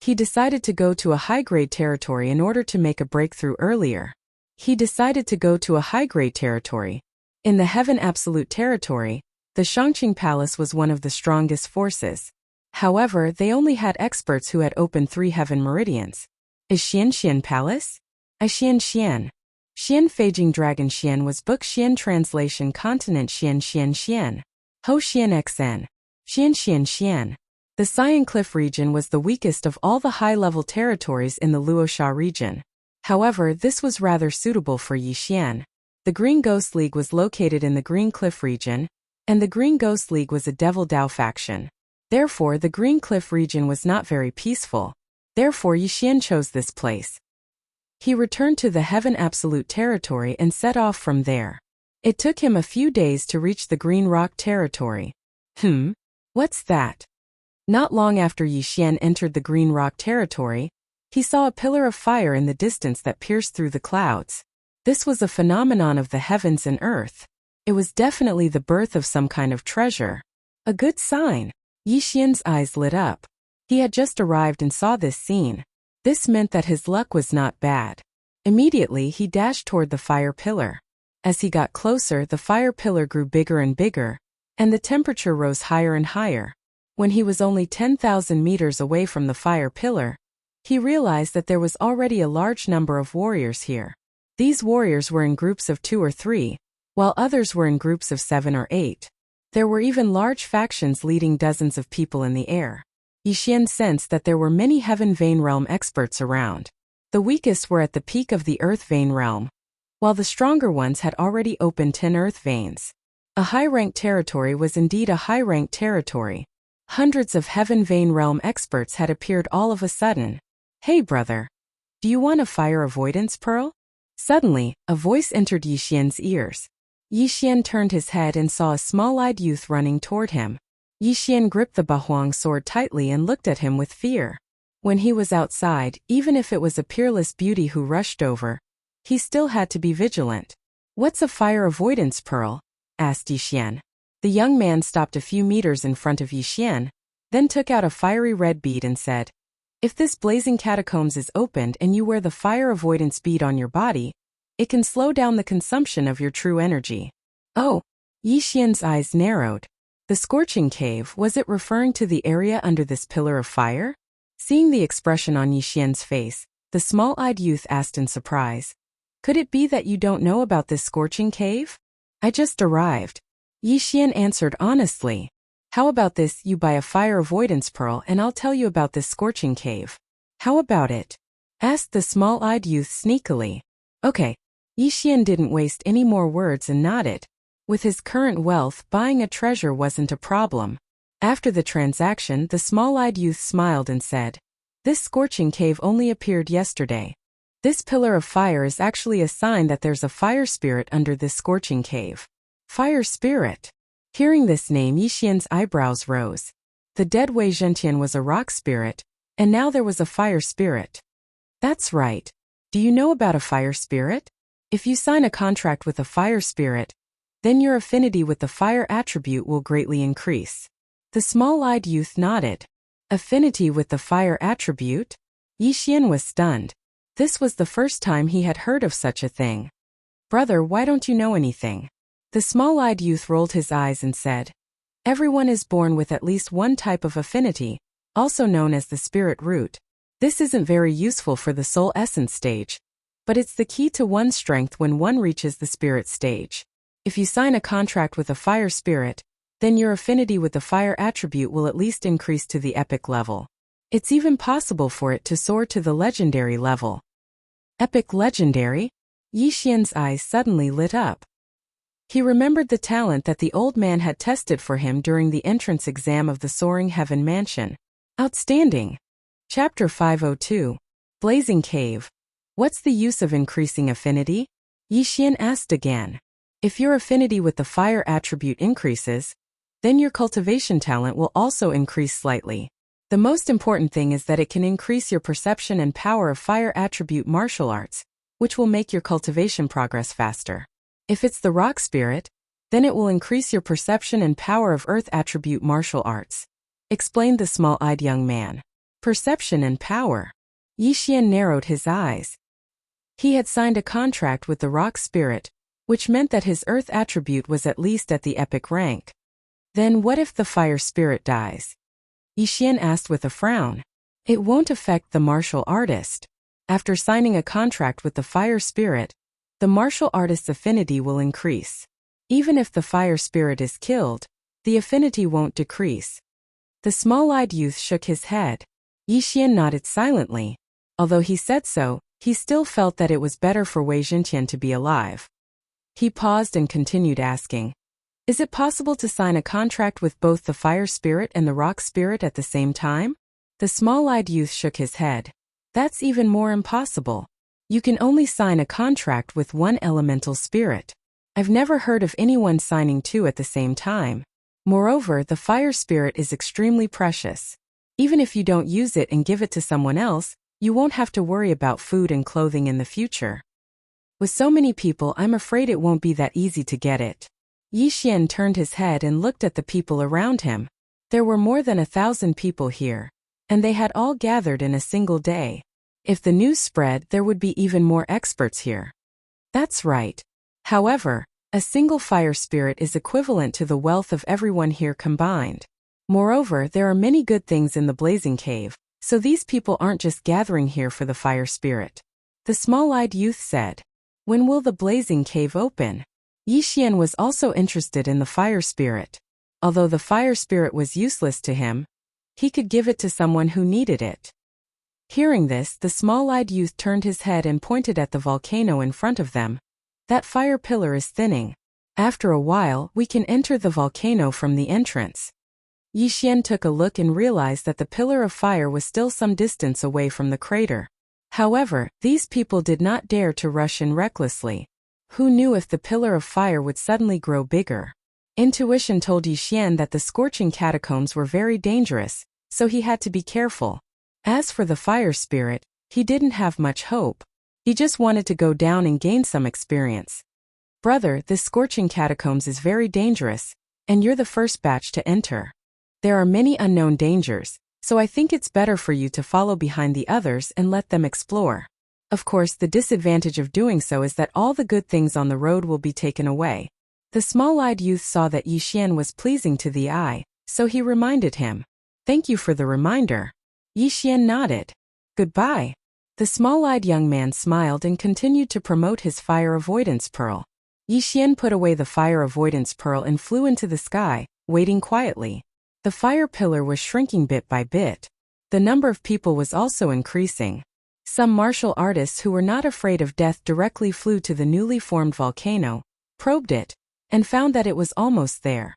He decided to go to a high-grade territory in order to make a breakthrough earlier. He decided to go to a high-grade territory. In the Heaven Absolute territory, the Shangqing Palace was one of the strongest forces. However, they only had experts who had opened 3 heaven meridians. Is Xian Palace? I Xian. Xian Feijing Dragon Xian was Book Xian Translation Continent Xian. Ho Xian XN. Xian. The Cyan Cliff region was the weakest of all the high-level territories in the Luosha region. However, this was rather suitable for Yi Xian. The Green Ghost League was located in the Green Cliff region, and the Green Ghost League was a Devil Dao faction. Therefore, the Green Cliff region was not very peaceful. Therefore, Yi Xian chose this place. He returned to the Heaven Absolute territory and set off from there. It took him a few days to reach the Green Rock territory. What's that? Not long after Yi Xian entered the Green Rock territory, he saw a pillar of fire in the distance that pierced through the clouds. This was a phenomenon of the heavens and earth. It was definitely the birth of some kind of treasure. A good sign. Yi Xian's eyes lit up. He had just arrived and saw this scene. This meant that his luck was not bad. Immediately, he dashed toward the fire pillar. As he got closer, the fire pillar grew bigger and bigger, and the temperature rose higher and higher. When he was only 10,000 meters away from the fire pillar, he realized that there was already a large number of warriors here. These warriors were in groups of 2 or 3, while others were in groups of 7 or 8. There were even large factions leading dozens of people in the air. Yi Xian sensed that there were many Heaven Vein Realm experts around. The weakest were at the peak of the Earth Vein Realm, while the stronger ones had already opened 10 Earth Veins. A high-ranked territory was indeed a high-ranked territory. Hundreds of Heaven Vein Realm experts had appeared all of a sudden. Hey brother, do you want a fire avoidance pearl? Suddenly, a voice entered Yi Xian's ears. Yi Xian turned his head and saw a small-eyed youth running toward him. Yi Xian gripped the Bahuang sword tightly and looked at him with fear. When he was outside, even if it was a peerless beauty who rushed over, he still had to be vigilant. What's a fire avoidance pearl? Asked Yi Xian. The young man stopped a few meters in front of Yi Xian, then took out a fiery red bead and said, "If this blazing catacombs is opened and you wear the fire avoidance bead on your body, it can slow down the consumption of your true energy." Oh, Yixian's eyes narrowed. The scorching cave, was it referring to the area under this pillar of fire? Seeing the expression on Yixian's face, the small-eyed youth asked in surprise, "Could it be that you don't know about this scorching cave?" "I just arrived," Yixian answered honestly. "How about this, you buy a fire avoidance pearl and I'll tell you about this scorching cave." "How about it?" asked the small-eyed youth sneakily. "Okay." Yixian didn't waste any more words and nodded. With his current wealth, buying a treasure wasn't a problem. After the transaction, the small-eyed youth smiled and said, "This scorching cave only appeared yesterday. This pillar of fire is actually a sign that there's a fire spirit under this scorching cave." Fire spirit? Hearing this name, Yixian's eyebrows rose. The dead Wei Zhentian was a rock spirit, and now there was a fire spirit. That's right. Do you know about a fire spirit? If you sign a contract with a fire spirit, then your affinity with the fire attribute will greatly increase. The small-eyed youth nodded. Affinity with the fire attribute? Yixian was stunned. This was the first time he had heard of such a thing. "Brother, why don't you know anything?" The small-eyed youth rolled his eyes and said, "Everyone is born with at least one type of affinity, also known as the spirit root. This isn't very useful for the soul essence stage, but it's the key to one's strength when one reaches the spirit stage. If you sign a contract with a fire spirit, then your affinity with the fire attribute will at least increase to the epic level. It's even possible for it to soar to the legendary level." Epic legendary? Yixian's eyes suddenly lit up. He remembered the talent that the old man had tested for him during the entrance exam of the Soaring Heaven Mansion. Outstanding! Chapter 502. Blazing Cave. What's the use of increasing affinity? Yixian asked again. If your affinity with the fire attribute increases, then your cultivation talent will also increase slightly. The most important thing is that it can increase your perception and power of fire attribute martial arts, which will make your cultivation progress faster. If it's the rock spirit, then it will increase your perception and power of earth attribute martial arts, explained the small-eyed young man. Perception and power. Yixian narrowed his eyes. He had signed a contract with the rock spirit, which meant that his earth attribute was at least at the epic rank. Then what if the fire spirit dies? Yixian asked with a frown. It won't affect the martial artist. After signing a contract with the fire spirit, the martial artist's affinity will increase. Even if the fire spirit is killed, the affinity won't decrease. The small-eyed youth shook his head. Yixian nodded silently. Although he said so, he still felt that it was better for Wei Zhentian to be alive. He paused and continued asking, "Is it possible to sign a contract with both the fire spirit and the rock spirit at the same time?" The small-eyed youth shook his head. "That's even more impossible. You can only sign a contract with one elemental spirit. I've never heard of anyone signing two at the same time. Moreover, the fire spirit is extremely precious. Even if you don't use it and give it to someone else, you won't have to worry about food and clothing in the future. With so many people, I'm afraid it won't be that easy to get it." Yixian turned his head and looked at the people around him. There were more than 1,000 people here, and they had all gathered in a single day. If the news spread, there would be even more experts here. That's right. However, a single fire spirit is equivalent to the wealth of everyone here combined. Moreover, there are many good things in the blazing cave, so these people aren't just gathering here for the fire spirit. The small-eyed youth said, "When will the blazing cave open?" Yixian was also interested in the fire spirit. Although the fire spirit was useless to him, he could give it to someone who needed it. Hearing this, the small-eyed youth turned his head and pointed at the volcano in front of them. "That fire pillar is thinning. After a while, we can enter the volcano from the entrance." Yixian took a look and realized that the pillar of fire was still some distance away from the crater. However, these people did not dare to rush in recklessly. Who knew if the pillar of fire would suddenly grow bigger? Intuition told Yixian that the scorching catacombs were very dangerous, so he had to be careful. As for the fire spirit, he didn't have much hope. He just wanted to go down and gain some experience. "Brother, this scorching catacombs is very dangerous, and you're the first batch to enter." There are many unknown dangers, so I think it's better for you to follow behind the others and let them explore. Of course, the disadvantage of doing so is that all the good things on the road will be taken away. The small-eyed youth saw that Yixian was pleasing to the eye, so he reminded him. Thank you for the reminder. Yixian nodded. Goodbye. The small-eyed young man smiled and continued to promote his fire avoidance pearl. Yixian put away the fire avoidance pearl and flew into the sky, waiting quietly. The fire pillar was shrinking bit by bit. The number of people was also increasing. Some martial artists who were not afraid of death directly flew to the newly formed volcano, probed it, and found that it was almost there.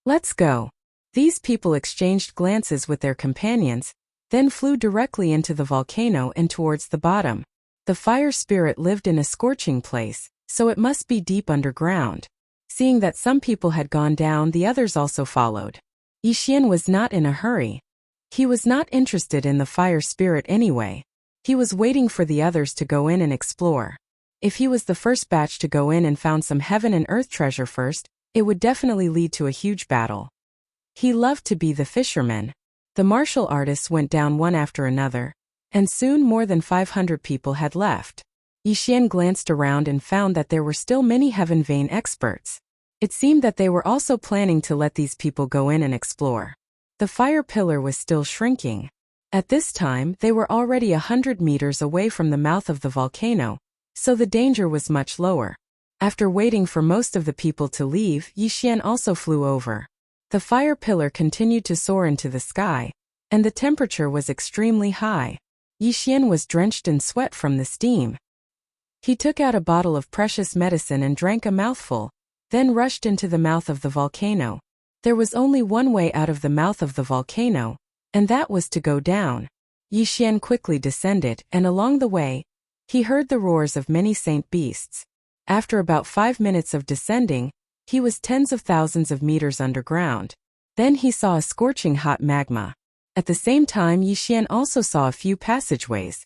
Let's go. These people exchanged glances with their companions, then flew directly into the volcano and towards the bottom. The fire spirit lived in a scorching place, so it must be deep underground. Seeing that some people had gone down, the others also followed. Yixian was not in a hurry. He was not interested in the fire spirit anyway. He was waiting for the others to go in and explore. If he was the first batch to go in and found some heaven and earth treasure first, it would definitely lead to a huge battle. He loved to be the fisherman. The martial artists went down one after another, and soon more than 500 people had left. Yixian glanced around and found that there were still many Heaven Vein experts. It seemed that they were also planning to let these people go in and explore. The fire pillar was still shrinking. At this time, they were already 100 meters away from the mouth of the volcano, so the danger was much lower. After waiting for most of the people to leave, Yixian also flew over. The fire pillar continued to soar into the sky, and the temperature was extremely high. Yixian was drenched in sweat from the steam. He took out a bottle of precious medicine and drank a mouthful, then rushed into the mouth of the volcano. There was only one way out of the mouth of the volcano, and that was to go down. Yixian quickly descended, and along the way, he heard the roars of many saint beasts. After about 5 minutes of descending, he was tens of thousands of meters underground. Then he saw a scorching hot magma. At the same time, Yixian also saw a few passageways.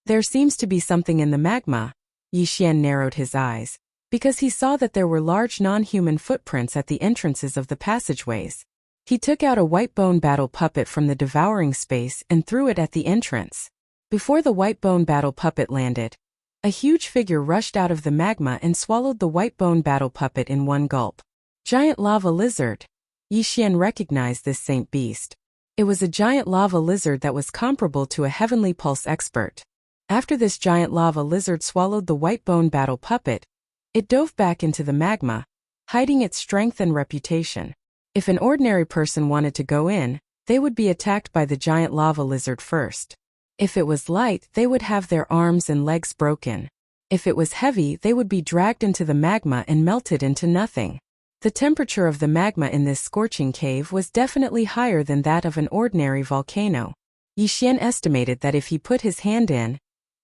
There seems to be something in the magma. Yixian narrowed his eyes, because he saw that there were large non-human footprints at the entrances of the passageways. He took out a white bone battle puppet from the devouring space and threw it at the entrance. Before the white bone battle puppet landed, a huge figure rushed out of the magma and swallowed the white bone battle puppet in one gulp. Giant lava lizard. Yixian recognized this saint beast. It was a giant lava lizard that was comparable to a heavenly pulse expert. After this giant lava lizard swallowed the white bone battle puppet, it dove back into the magma, hiding its strength and reputation. If an ordinary person wanted to go in, they would be attacked by the giant lava lizard first. If it was light, they would have their arms and legs broken. If it was heavy, they would be dragged into the magma and melted into nothing. The temperature of the magma in this scorching cave was definitely higher than that of an ordinary volcano. Yixian estimated that if he put his hand in,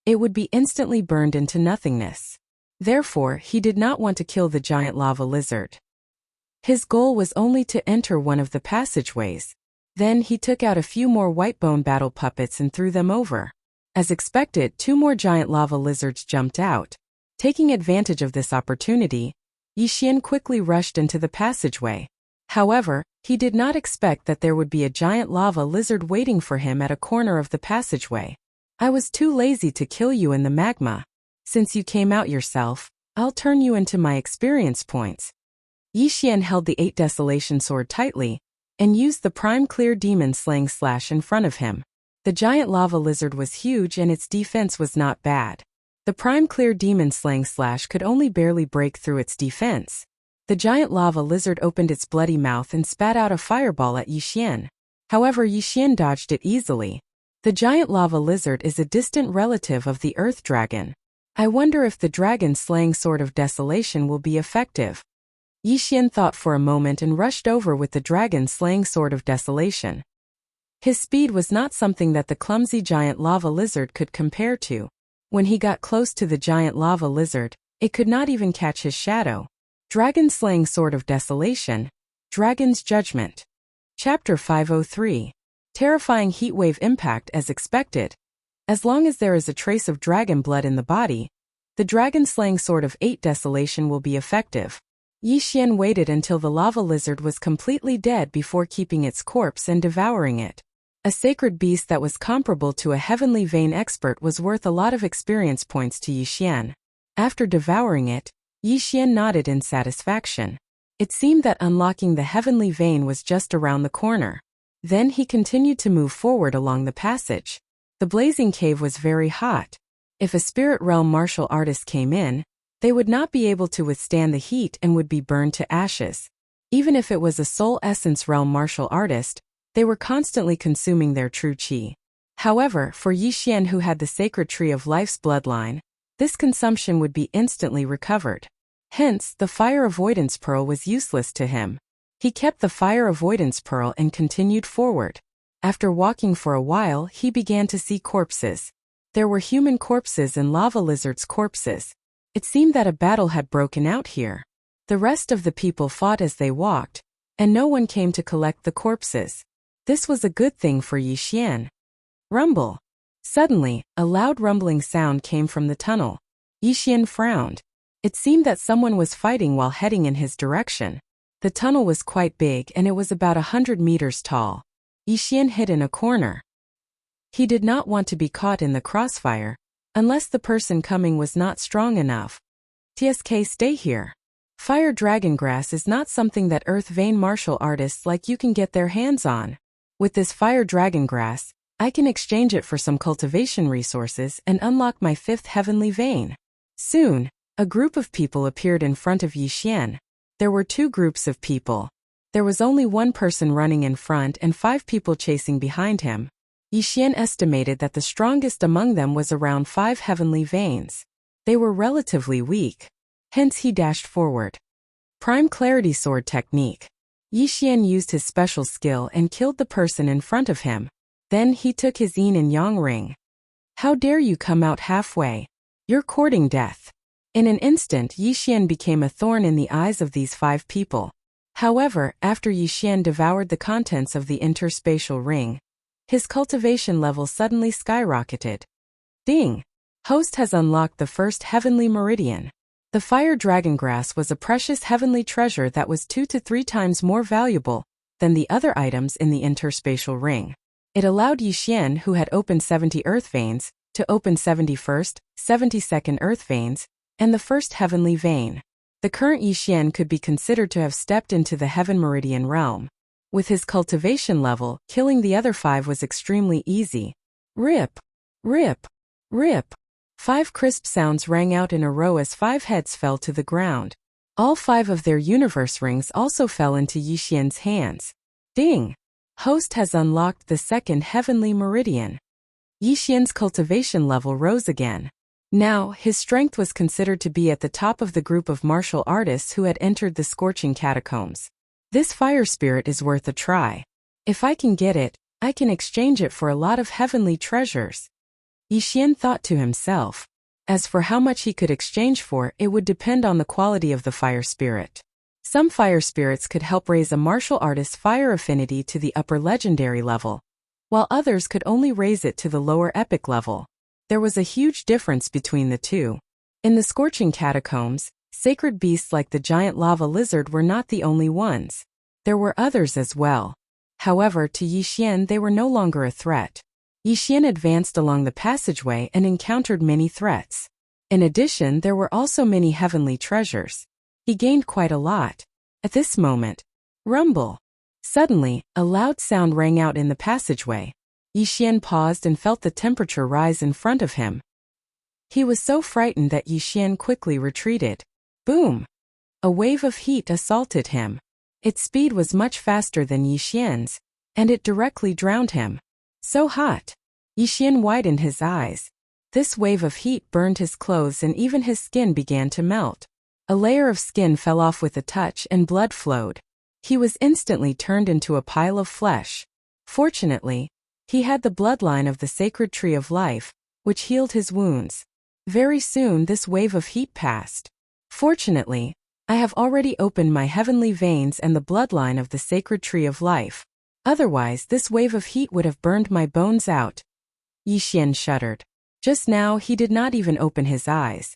it would be instantly burned into nothingness. Therefore, he did not want to kill the giant lava lizard. His goal was only to enter one of the passageways. Then he took out a few more white bone battle puppets and threw them over. As expected, 2 more giant lava lizards jumped out. Taking advantage of this opportunity, Yixian quickly rushed into the passageway. However, he did not expect that there would be a giant lava lizard waiting for him at a corner of the passageway. I was too lazy to kill you in the magma. Since you came out yourself, I'll turn you into my experience points. Yixian held the 8 Desolation sword tightly, and used the Prime Clear Demon Slaying Slash in front of him. The giant lava lizard was huge and its defense was not bad. The Prime Clear Demon Slaying Slash could only barely break through its defense. The giant lava lizard opened its bloody mouth and spat out a fireball at Yixian. However, Yixian dodged it easily. The giant lava lizard is a distant relative of the earth dragon. I wonder if the dragon slaying sword of desolation will be effective. Yixian thought for a moment and rushed over with the dragon-slaying sword of desolation. His speed was not something that the clumsy giant lava lizard could compare to. When he got close to the giant lava lizard, it could not even catch his shadow. Dragon-slaying sword of desolation. Dragon's Judgment. Chapter 503. Terrifying heatwave impact as expected. As long as there is a trace of dragon blood in the body, the dragon-slaying sword of 8 desolation will be effective. Yixian waited until the lava lizard was completely dead before keeping its corpse and devouring it. A sacred beast that was comparable to a heavenly vein expert was worth a lot of experience points to Yixian. After devouring it, Yixian nodded in satisfaction. It seemed that unlocking the heavenly vein was just around the corner. Then he continued to move forward along the passage. The blazing cave was very hot. If a spirit realm martial artist came in, they would not be able to withstand the heat and would be burned to ashes. Even if it was a soul essence realm martial artist, they were constantly consuming their true qi. However, for Yixian, who had the sacred tree of life's bloodline, this consumption would be instantly recovered. Hence, the fire avoidance pearl was useless to him. He kept the fire avoidance pearl and continued forward. After walking for a while, he began to see corpses. There were human corpses and lava lizards' corpses. It seemed that a battle had broken out here. The rest of the people fought as they walked, and no one came to collect the corpses. This was a good thing for Yixian. Rumble. Suddenly, a loud rumbling sound came from the tunnel. Yixian frowned. It seemed that someone was fighting while heading in his direction. The tunnel was quite big and it was about 100 meters tall. Yixian hid in a corner. He did not want to be caught in the crossfire, unless the person coming was not strong enough. TSK, stay here. Fire dragon grass is not something that earth vein martial artists like you can get their hands on. With this fire dragon grass, I can exchange it for some cultivation resources and unlock my 5th heavenly vein. Soon, a group of people appeared in front of Yixian. There were 2 groups of people. There was only one person running in front and 5 people chasing behind him. Yixian estimated that the strongest among them was around 5 heavenly veins. They were relatively weak. Hence he dashed forward. Prime Clarity Sword Technique. Yixian used his special skill and killed the person in front of him. Then he took his yin and yang ring. How dare you come out halfway? You're courting death. In an instant, Yixian became a thorn in the eyes of these 5 people. However, after Yixian devoured the contents of the interspatial ring, his cultivation level suddenly skyrocketed. Ding! Host has unlocked the 1st heavenly meridian. The fire dragon grass was a precious heavenly treasure that was 2 to 3 times more valuable than the other items in the interspatial ring. It allowed Yixian, who had opened 70 earth veins, to open 71st, 72nd earth veins, and the 1st heavenly vein. The current Yixian could be considered to have stepped into the heaven meridian realm. With his cultivation level, killing the other 5 was extremely easy. Rip! Rip! Rip! 5 crisp sounds rang out in a row as 5 heads fell to the ground. All 5 of their universe rings also fell into Yixian's hands. Ding! Host has unlocked the 2nd heavenly meridian. Yixian's cultivation level rose again. Now, his strength was considered to be at the top of the group of martial artists who had entered the scorching catacombs. This fire spirit is worth a try. If I can get it, I can exchange it for a lot of heavenly treasures. Yixian thought to himself. As for how much he could exchange for, it would depend on the quality of the fire spirit. Some fire spirits could help raise a martial artist's fire affinity to the upper legendary level, while others could only raise it to the lower epic level. There was a huge difference between the two. In the scorching catacombs, sacred beasts like the giant lava lizard were not the only ones. There were others as well. However, to Yixian they were no longer a threat. Yixian advanced along the passageway and encountered many threats. In addition, there were also many heavenly treasures. He gained quite a lot. At this moment, rumble! Suddenly, a loud sound rang out in the passageway. Yixian paused and felt the temperature rise in front of him. He was so frightened that Yixian quickly retreated. Boom! A wave of heat assaulted him. Its speed was much faster than Yixian's, and it directly drowned him. So hot! Yixian widened his eyes. This wave of heat burned his clothes and even his skin began to melt. A layer of skin fell off with a touch and blood flowed. He was instantly turned into a pile of flesh. Fortunately, he had the bloodline of the sacred tree of life, which healed his wounds. Very soon this wave of heat passed. Fortunately, I have already opened my heavenly veins and the bloodline of the sacred tree of life. Otherwise, this wave of heat would have burned my bones out. Yixian shuddered. Just now he did not even open his eyes.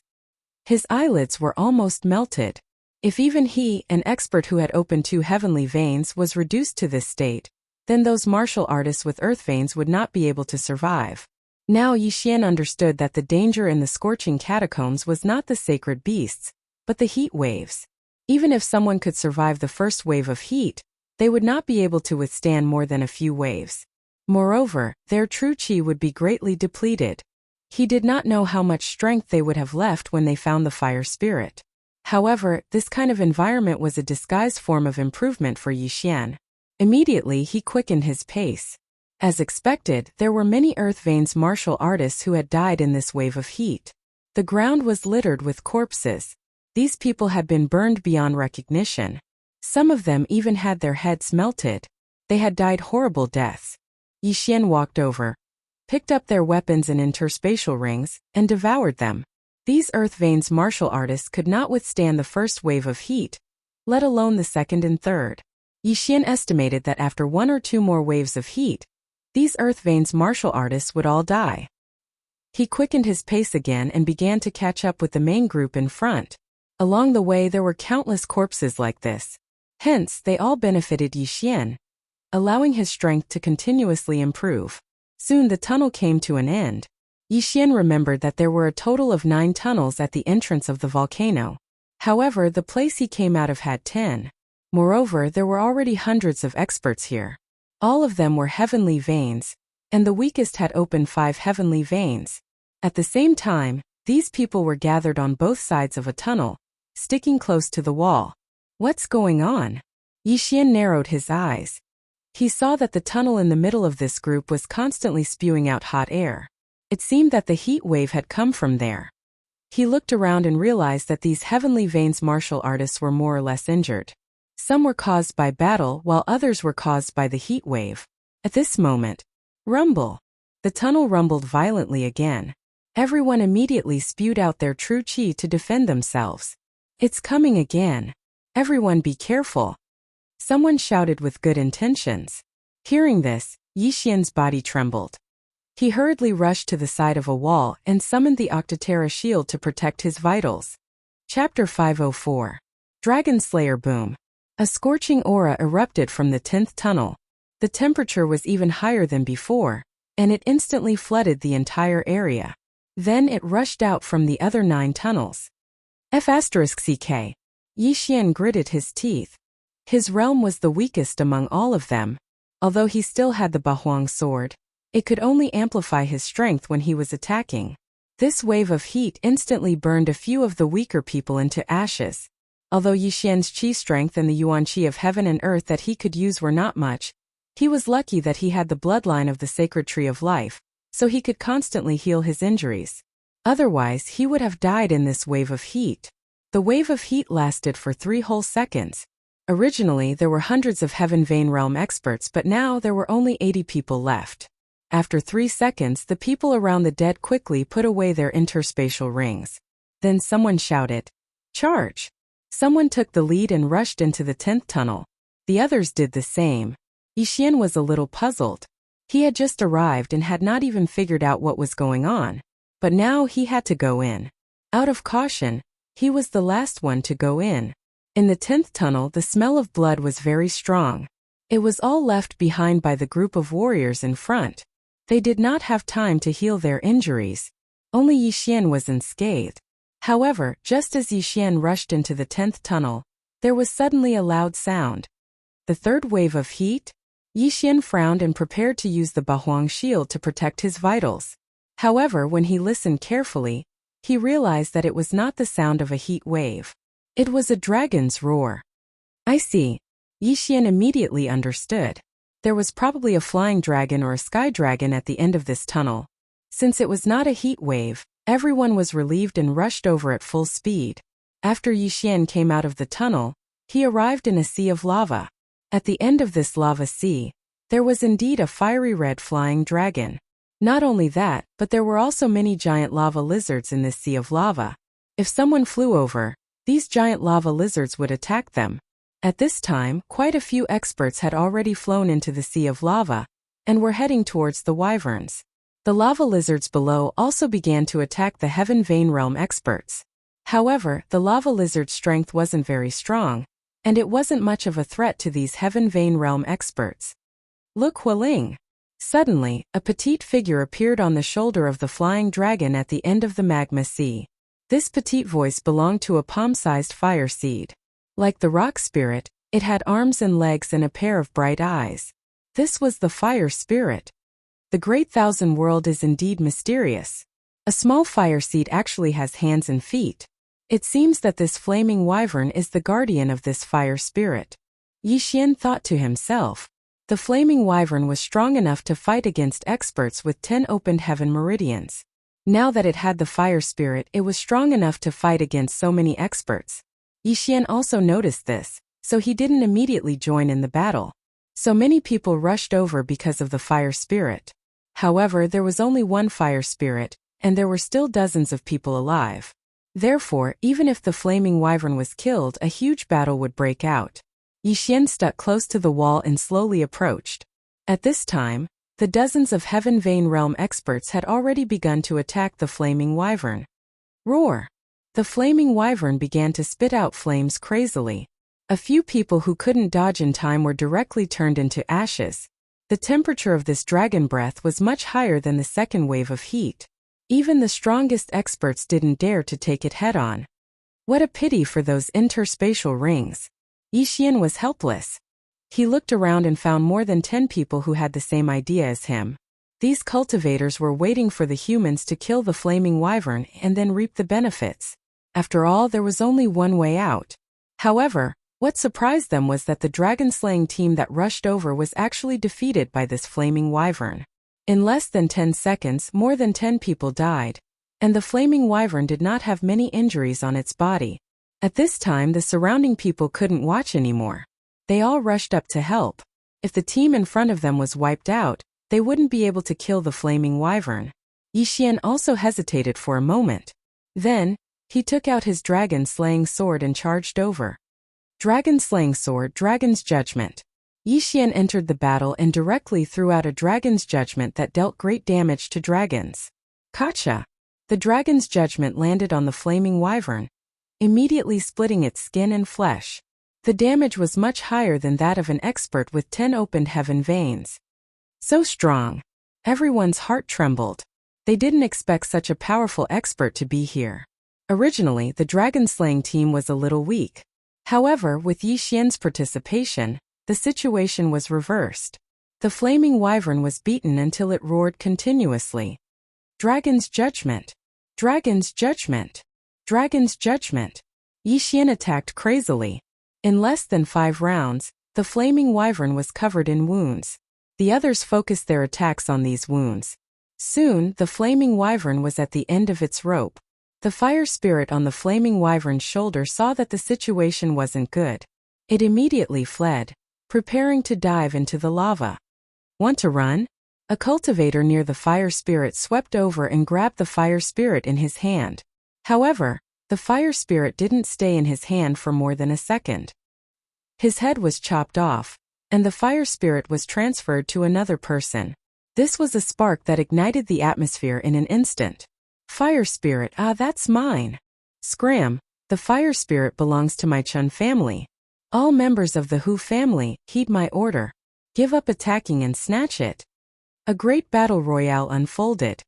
His eyelids were almost melted. If even he, an expert who had opened 2 heavenly veins, was reduced to this state, then those martial artists with earth veins would not be able to survive. Now Yixian understood that the danger in the scorching catacombs was not the sacred beasts, but the heat waves. Even if someone could survive the first wave of heat, they would not be able to withstand more than a few waves. Moreover, their true qi would be greatly depleted. He did not know how much strength they would have left when they found the fire spirit. However, this kind of environment was a disguised form of improvement for Yixian. Immediately he quickened his pace. As expected, there were many earth veins martial artists who had died in this wave of heat. The ground was littered with corpses. These people had been burned beyond recognition. Some of them even had their heads melted. They had died horrible deaths. Yixian walked over, picked up their weapons and interspatial rings, and devoured them. These earth veins martial artists could not withstand the first wave of heat, let alone the second and third. Yixian estimated that after 1 or 2 more waves of heat, these earth veins martial artists would all die. He quickened his pace again and began to catch up with the main group in front. Along the way there were countless corpses like this. Hence, they all benefited Yixian, allowing his strength to continuously improve. Soon the tunnel came to an end. Yixian remembered that there were a total of 9 tunnels at the entrance of the volcano. However, the place he came out of had 10. Moreover, there were already hundreds of experts here. All of them were heavenly veins, and the weakest had opened 5 heavenly veins. At the same time, these people were gathered on both sides of a tunnel, sticking close to the wall. What's going on? Yixian narrowed his eyes. He saw that the tunnel in the middle of this group was constantly spewing out hot air. It seemed that the heat wave had come from there. He looked around and realized that these heavenly veins martial artists were more or less injured. Some were caused by battle while others were caused by the heat wave. At this moment, rumble! The tunnel rumbled violently again. Everyone immediately spewed out their true qi to defend themselves. It's coming again. Everyone be careful. Someone shouted with good intentions. Hearing this, Yixian's body trembled. He hurriedly rushed to the side of a wall and summoned the Octotera shield to protect his vitals. Chapter 504. Dragon Slayer Boom. A scorching aura erupted from the 10th tunnel. The temperature was even higher than before, and it instantly flooded the entire area. Then it rushed out from the other 9 tunnels. F***ck. Yixian gritted his teeth. His realm was the weakest among all of them. Although he still had the Bahuang sword, it could only amplify his strength when he was attacking. This wave of heat instantly burned a few of the weaker people into ashes. Although Yixian's qi strength and the yuan qi of heaven and earth that he could use were not much, he was lucky that he had the bloodline of the sacred tree of life, so he could constantly heal his injuries. Otherwise, he would have died in this wave of heat. The wave of heat lasted for 3 whole seconds. Originally, there were hundreds of Heaven Vein Realm experts, but now there were only 80 people left. After 3 seconds, the people around the dead quickly put away their interspatial rings. Then someone shouted, "Charge!" Someone took the lead and rushed into the 10th tunnel. The others did the same. Yixian was a little puzzled. He had just arrived and had not even figured out what was going on. But now he had to go in. Out of caution, he was the last one to go in. In the 10th tunnel, the smell of blood was very strong. It was all left behind by the group of warriors in front. They did not have time to heal their injuries. Only Yixian was unscathed. However, just as Yixian rushed into the 10th tunnel, there was suddenly a loud sound. The third wave of heat? Yixian frowned and prepared to use the Bahuang shield to protect his vitals. However, when he listened carefully, he realized that it was not the sound of a heat wave. It was a dragon's roar. I see. Yixian immediately understood. There was probably a flying dragon or a sky dragon at the end of this tunnel. Since it was not a heat wave, everyone was relieved and rushed over at full speed. After Yixian came out of the tunnel, he arrived in a sea of lava. At the end of this lava sea, there was indeed a fiery red flying dragon. Not only that, but there were also many giant lava lizards in this sea of lava. If someone flew over, these giant lava lizards would attack them. At this time, quite a few experts had already flown into the sea of lava and were heading towards the wyverns. The lava lizards below also began to attack the Heaven Vein Realm experts. However, the lava lizard's strength wasn't very strong, and it wasn't much of a threat to these Heaven Vein Realm experts. Look, Hualing! Suddenly, a petite figure appeared on the shoulder of the flying dragon at the end of the magma sea. This petite voice belonged to a palm-sized fire seed. Like the rock spirit, it had arms and legs and a pair of bright eyes. This was the fire spirit. The Great Thousand World is indeed mysterious. A small fire seed actually has hands and feet. It seems that this flaming wyvern is the guardian of this fire spirit. Yi Xian thought to himself. The flaming wyvern was strong enough to fight against experts with 10 opened heaven meridians. Now that it had the fire spirit, it was strong enough to fight against so many experts. Yi Xian also noticed this, so he didn't immediately join in the battle. So many people rushed over because of the fire spirit. However, there was only one fire spirit, and there were still dozens of people alive. Therefore, even if the flaming wyvern was killed, a huge battle would break out. Yi Xian stuck close to the wall and slowly approached. At this time, the dozens of Heaven Vein Realm experts had already begun to attack the flaming wyvern. Roar! The flaming wyvern began to spit out flames crazily. A few people who couldn't dodge in time were directly turned into ashes. The temperature of this dragon breath was much higher than the second wave of heat. Even the strongest experts didn't dare to take it head-on. What a pity for those interspatial rings. Yi Xian was helpless. He looked around and found more than 10 people who had the same idea as him. These cultivators were waiting for the humans to kill the flaming wyvern and then reap the benefits. After all, there was only one way out. However, what surprised them was that the dragon-slaying team that rushed over was actually defeated by this flaming wyvern. In less than 10 seconds, more than 10 people died. And the flaming wyvern did not have many injuries on its body. At this time, the surrounding people couldn't watch anymore. They all rushed up to help. If the team in front of them was wiped out, they wouldn't be able to kill the flaming wyvern. Yi Xian also hesitated for a moment. Then, he took out his dragon-slaying sword and charged over. Dragon-slaying sword, Dragon's Judgment. Yi Xian entered the battle and directly threw out a Dragon's Judgment that dealt great damage to dragons. Gotcha! The Dragon's Judgment landed on the flaming wyvern, immediately splitting its skin and flesh. The damage was much higher than that of an expert with 10 opened heaven veins. So strong. Everyone's heart trembled. They didn't expect such a powerful expert to be here. Originally, the dragon-slaying team was a little weak. However, with Yi Xian's participation, the situation was reversed. The flaming wyvern was beaten until it roared continuously. Dragon's Judgment! Dragon's Judgment! Dragon's Judgment! Yi Xian attacked crazily. In less than 5 rounds, the flaming wyvern was covered in wounds. The others focused their attacks on these wounds. Soon, the flaming wyvern was at the end of its rope. The fire spirit on the flaming wyvern's shoulder saw that the situation wasn't good. It immediately fled, preparing to dive into the lava. Want to run? A cultivator near the fire spirit swept over and grabbed the fire spirit in his hand. However, the fire spirit didn't stay in his hand for more than a second. His head was chopped off, and the fire spirit was transferred to another person. This was a spark that ignited the atmosphere in an instant. Fire spirit, that's mine. Scram, the fire spirit belongs to my Chun family. All members of the Hu family, heed my order. Give up attacking and snatch it. A great battle royale unfolded.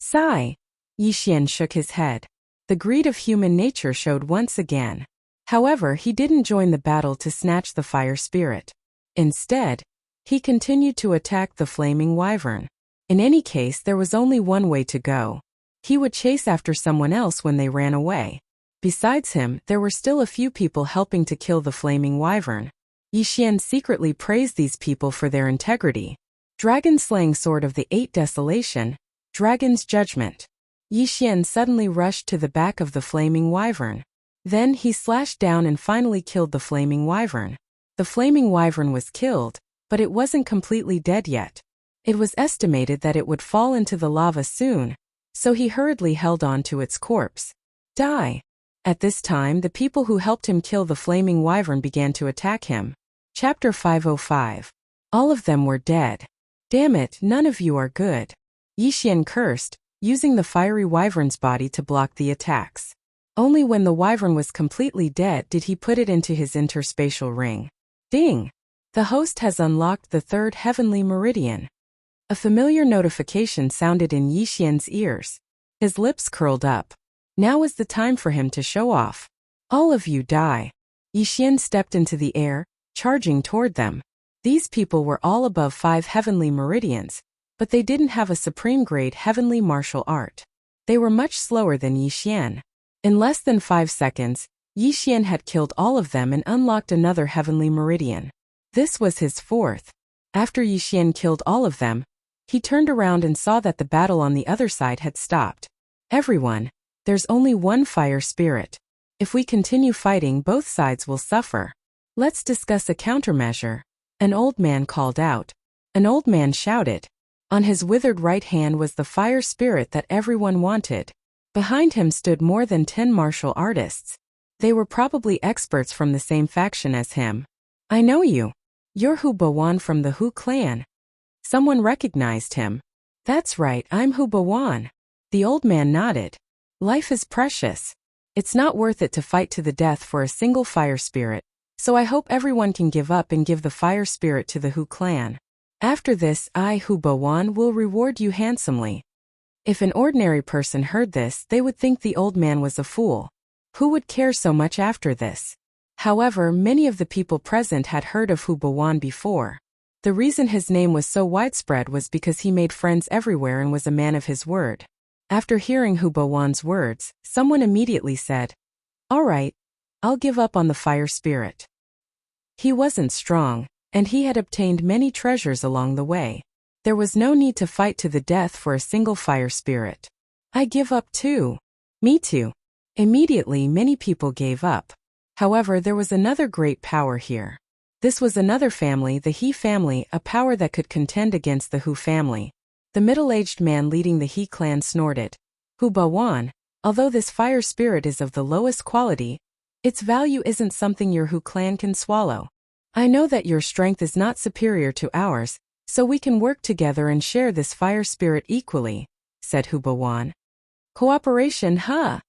Sigh. Yi Xian shook his head. The greed of human nature showed once again. However, he didn't join the battle to snatch the fire spirit. Instead, he continued to attack the flaming wyvern. In any case, there was only one way to go. He would chase after someone else when they ran away. Besides him, there were still a few people helping to kill the flaming wyvern. Yi Xian secretly praised these people for their integrity. Dragon-slaying sword of the 8 Desolation, Dragon's Judgment. Yi Xian suddenly rushed to the back of the flaming wyvern. Then he slashed down and finally killed the flaming wyvern. The flaming wyvern was killed, but it wasn't completely dead yet. It was estimated that it would fall into the lava soon, so he hurriedly held on to its corpse. Die! At this time, the people who helped him kill the flaming wyvern began to attack him. Chapter 505. All of them were dead. Damn it, none of you are good. Yi Xian cursed, using the fiery wyvern's body to block the attacks. Only when the wyvern was completely dead did he put it into his interspatial ring. Ding! The host has unlocked the third heavenly meridian. A familiar notification sounded in Yixian's ears. His lips curled up. Now was the time for him to show off. All of you die. Yixian stepped into the air, charging toward them. These people were all above 5 heavenly meridians, but they didn't have a supreme-grade heavenly martial art. They were much slower than Yixian. In less than 5 seconds, Yixian had killed all of them and unlocked another heavenly meridian. This was his 4th. After Yixian killed all of them, he turned around and saw that the battle on the other side had stopped. Everyone, there's only one fire spirit. If we continue fighting, both sides will suffer. Let's discuss a countermeasure. An old man called out. An old man shouted. On his withered right hand was the fire spirit that everyone wanted. Behind him stood more than 10 martial artists. They were probably experts from the same faction as him. I know you. You're Hu Bawan from the Hu clan. Someone recognized him. That's right, I'm Hu Bawan. The old man nodded. Life is precious. It's not worth it to fight to the death for a single fire spirit, so I hope everyone can give up and give the fire spirit to the Hu clan. After this, I, Hu Bawan, will reward you handsomely. If an ordinary person heard this, they would think the old man was a fool. Who would care so much after this? However, many of the people present had heard of Hu Bawan before. The reason his name was so widespread was because he made friends everywhere and was a man of his word. After hearing Hu Bawan's words, someone immediately said, "All right, I'll give up on the fire spirit." He wasn't strong, and he had obtained many treasures along the way. There was no need to fight to the death for a single fire spirit. I give up too. Me too. Immediately, many people gave up. However, there was another great power here. This was another family, the He family, a power that could contend against the Hu family. The middle-aged man leading the He clan snorted. Hu Bawan, although this fire spirit is of the lowest quality, its value isn't something your Hu clan can swallow. I know that your strength is not superior to ours, so we can work together and share this fire spirit equally, said Hu Bawan. Cooperation, huh?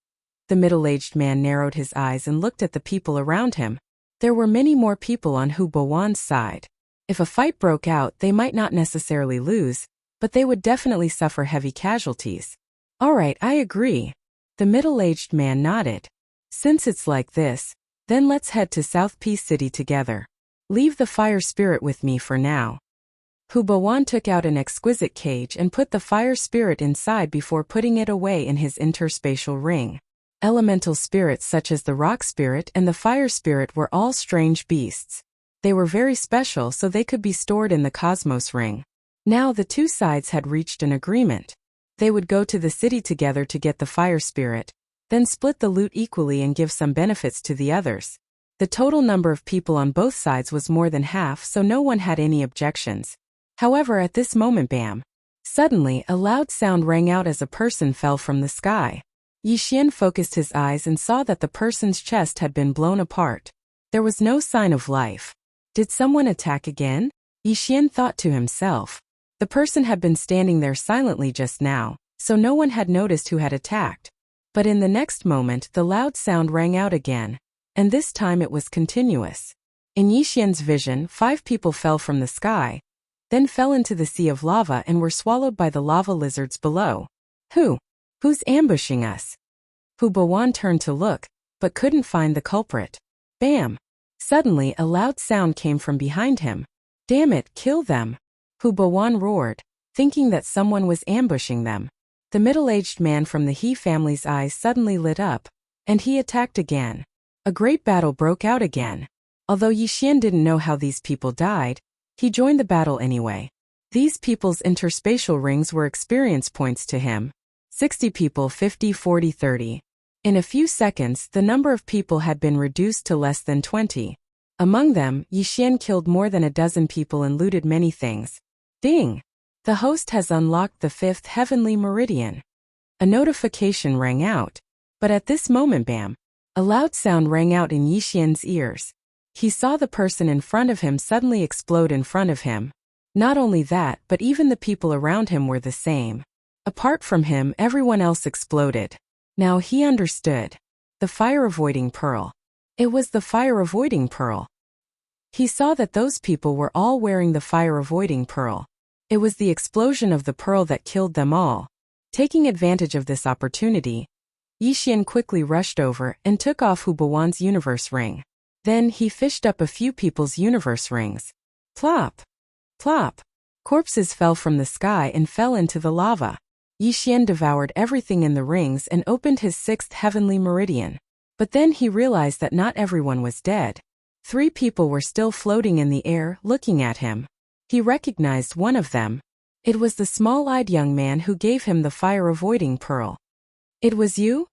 The middle-aged man narrowed his eyes and looked at the people around him. There were many more people on Hu Bawan's side. If a fight broke out, they might not necessarily lose, but they would definitely suffer heavy casualties. All right, I agree. The middle-aged man nodded. Since it's like this, then let's head to South Peace City together. Leave the fire spirit with me for now. Hu Bawan took out an exquisite cage and put the fire spirit inside before putting it away in his interspatial ring. Elemental spirits such as the rock spirit and the fire spirit were all strange beasts. They were very special, so they could be stored in the cosmos ring. Now the two sides had reached an agreement. They would go to the city together to get the fire spirit, then split the loot equally and give some benefits to the others. The total number of people on both sides was more than half, so no one had any objections. However, at this moment, bam! Suddenly, a loud sound rang out as a person fell from the sky. Yixian focused his eyes and saw that the person's chest had been blown apart. There was no sign of life. Did someone attack again? Yixian thought to himself. The person had been standing there silently just now, so no one had noticed who had attacked. But in the next moment, the loud sound rang out again, and this time it was continuous. In Yixian's vision, 5 people fell from the sky, then fell into the sea of lava and were swallowed by the lava lizards below. Who's ambushing us? Hu Bawan turned to look, but couldn't find the culprit. Bam! Suddenly, a loud sound came from behind him. Damn it, kill them! Hu Bawan roared, thinking that someone was ambushing them. The middle-aged man from the He family's eyes suddenly lit up, and he attacked again. A great battle broke out again. Although Yixian didn't know how these people died, he joined the battle anyway. These people's interspatial rings were experience points to him. 60 people, 50, 40, 30. In a few seconds, the number of people had been reduced to less than 20. Among them, Yixian killed more than a dozen people and looted many things. Ding! The host has unlocked the 5th heavenly meridian. A notification rang out. But at this moment, bam! A loud sound rang out in Yixian's ears. He saw the person in front of him suddenly explode in front of him. Not only that, but even the people around him were the same. Apart from him, everyone else exploded. Now he understood. The fire-avoiding pearl. It was the fire-avoiding pearl. He saw that those people were all wearing the fire-avoiding pearl. It was the explosion of the pearl that killed them all. Taking advantage of this opportunity, Yixian quickly rushed over and took off Hu Bawan's universe ring. Then he fished up a few people's universe rings. Plop! Plop! Corpses fell from the sky and fell into the lava. Yixian devoured everything in the rings and opened his sixth heavenly meridian. But then he realized that not everyone was dead. 3 people were still floating in the air, looking at him. He recognized one of them. It was the small-eyed young man who gave him the fire-avoiding pearl. It was you?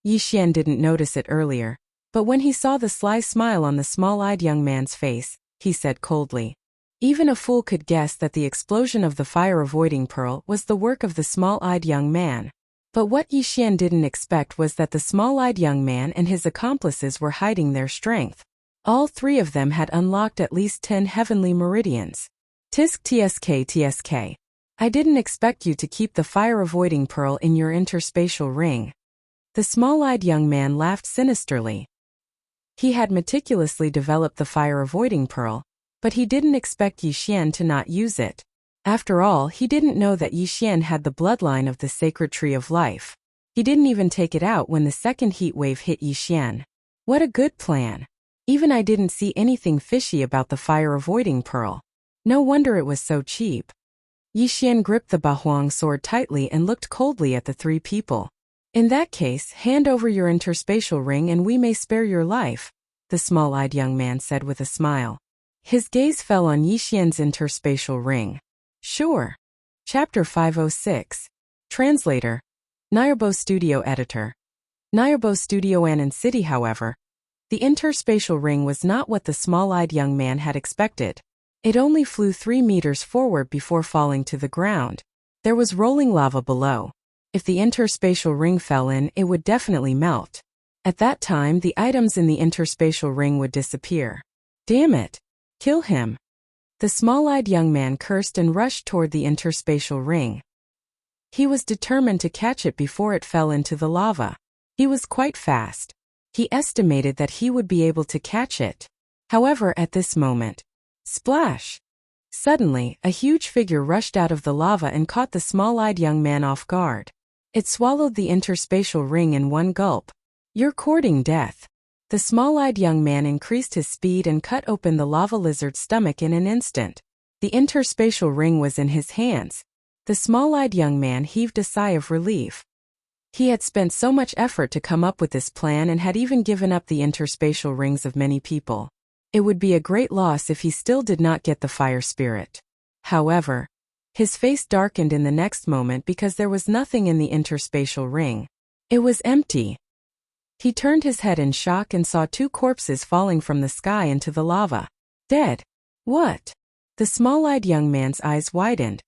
Yixian didn't notice it earlier, but when he saw the sly smile on the small-eyed young man's face, he said coldly. Even a fool could guess that the explosion of the fire-avoiding pearl was the work of the small-eyed young man. But what Yixian didn't expect was that the small-eyed young man and his accomplices were hiding their strength. All 3 of them had unlocked at least 10 heavenly meridians. Tisk tsk tsk. I didn't expect you to keep the fire-avoiding pearl in your interspatial ring. The small-eyed young man laughed sinisterly. He had meticulously developed the fire-avoiding pearl, but he didn't expect Yixian to not use it. After all, he didn't know that Yixian had the bloodline of the sacred tree of life. He didn't even take it out when the second heat wave hit Yixian. What a good plan. Even I didn't see anything fishy about the fire-avoiding pearl. No wonder it was so cheap. Yixian gripped the Bahuang sword tightly and looked coldly at the 3 people. In that case, hand over your interspatial ring and we may spare your life, the small-eyed young man said with a smile. His gaze fell on Yixian's interspatial ring. Sure. Chapter 506. Translator. Nayarbo Studio Editor. Nayarbo Studio Annan City. However, the interspatial ring was not what the small-eyed young man had expected. It only flew 3 meters forward before falling to the ground. There was rolling lava below. If the interspatial ring fell in, it would definitely melt. At that time, the items in the interspatial ring would disappear. Damn it! Kill him! The small-eyed young man cursed and rushed toward the interspatial ring. He was determined to catch it before it fell into the lava. He was quite fast. He estimated that he would be able to catch it. However, at this moment, splash! Suddenly, a huge figure rushed out of the lava and caught the small-eyed young man off guard. It swallowed the interspatial ring in one gulp. You're courting death. The small-eyed young man increased his speed and cut open the lava lizard's stomach in an instant. The interspatial ring was in his hands. The small-eyed young man heaved a sigh of relief. He had spent so much effort to come up with this plan and had even given up the interspatial rings of many people. It would be a great loss if he still did not get the fire spirit. However, his face darkened in the next moment because there was nothing in the interspatial ring. It was empty. He turned his head in shock and saw 2 corpses falling from the sky into the lava. Dead. What? The small-eyed young man's eyes widened.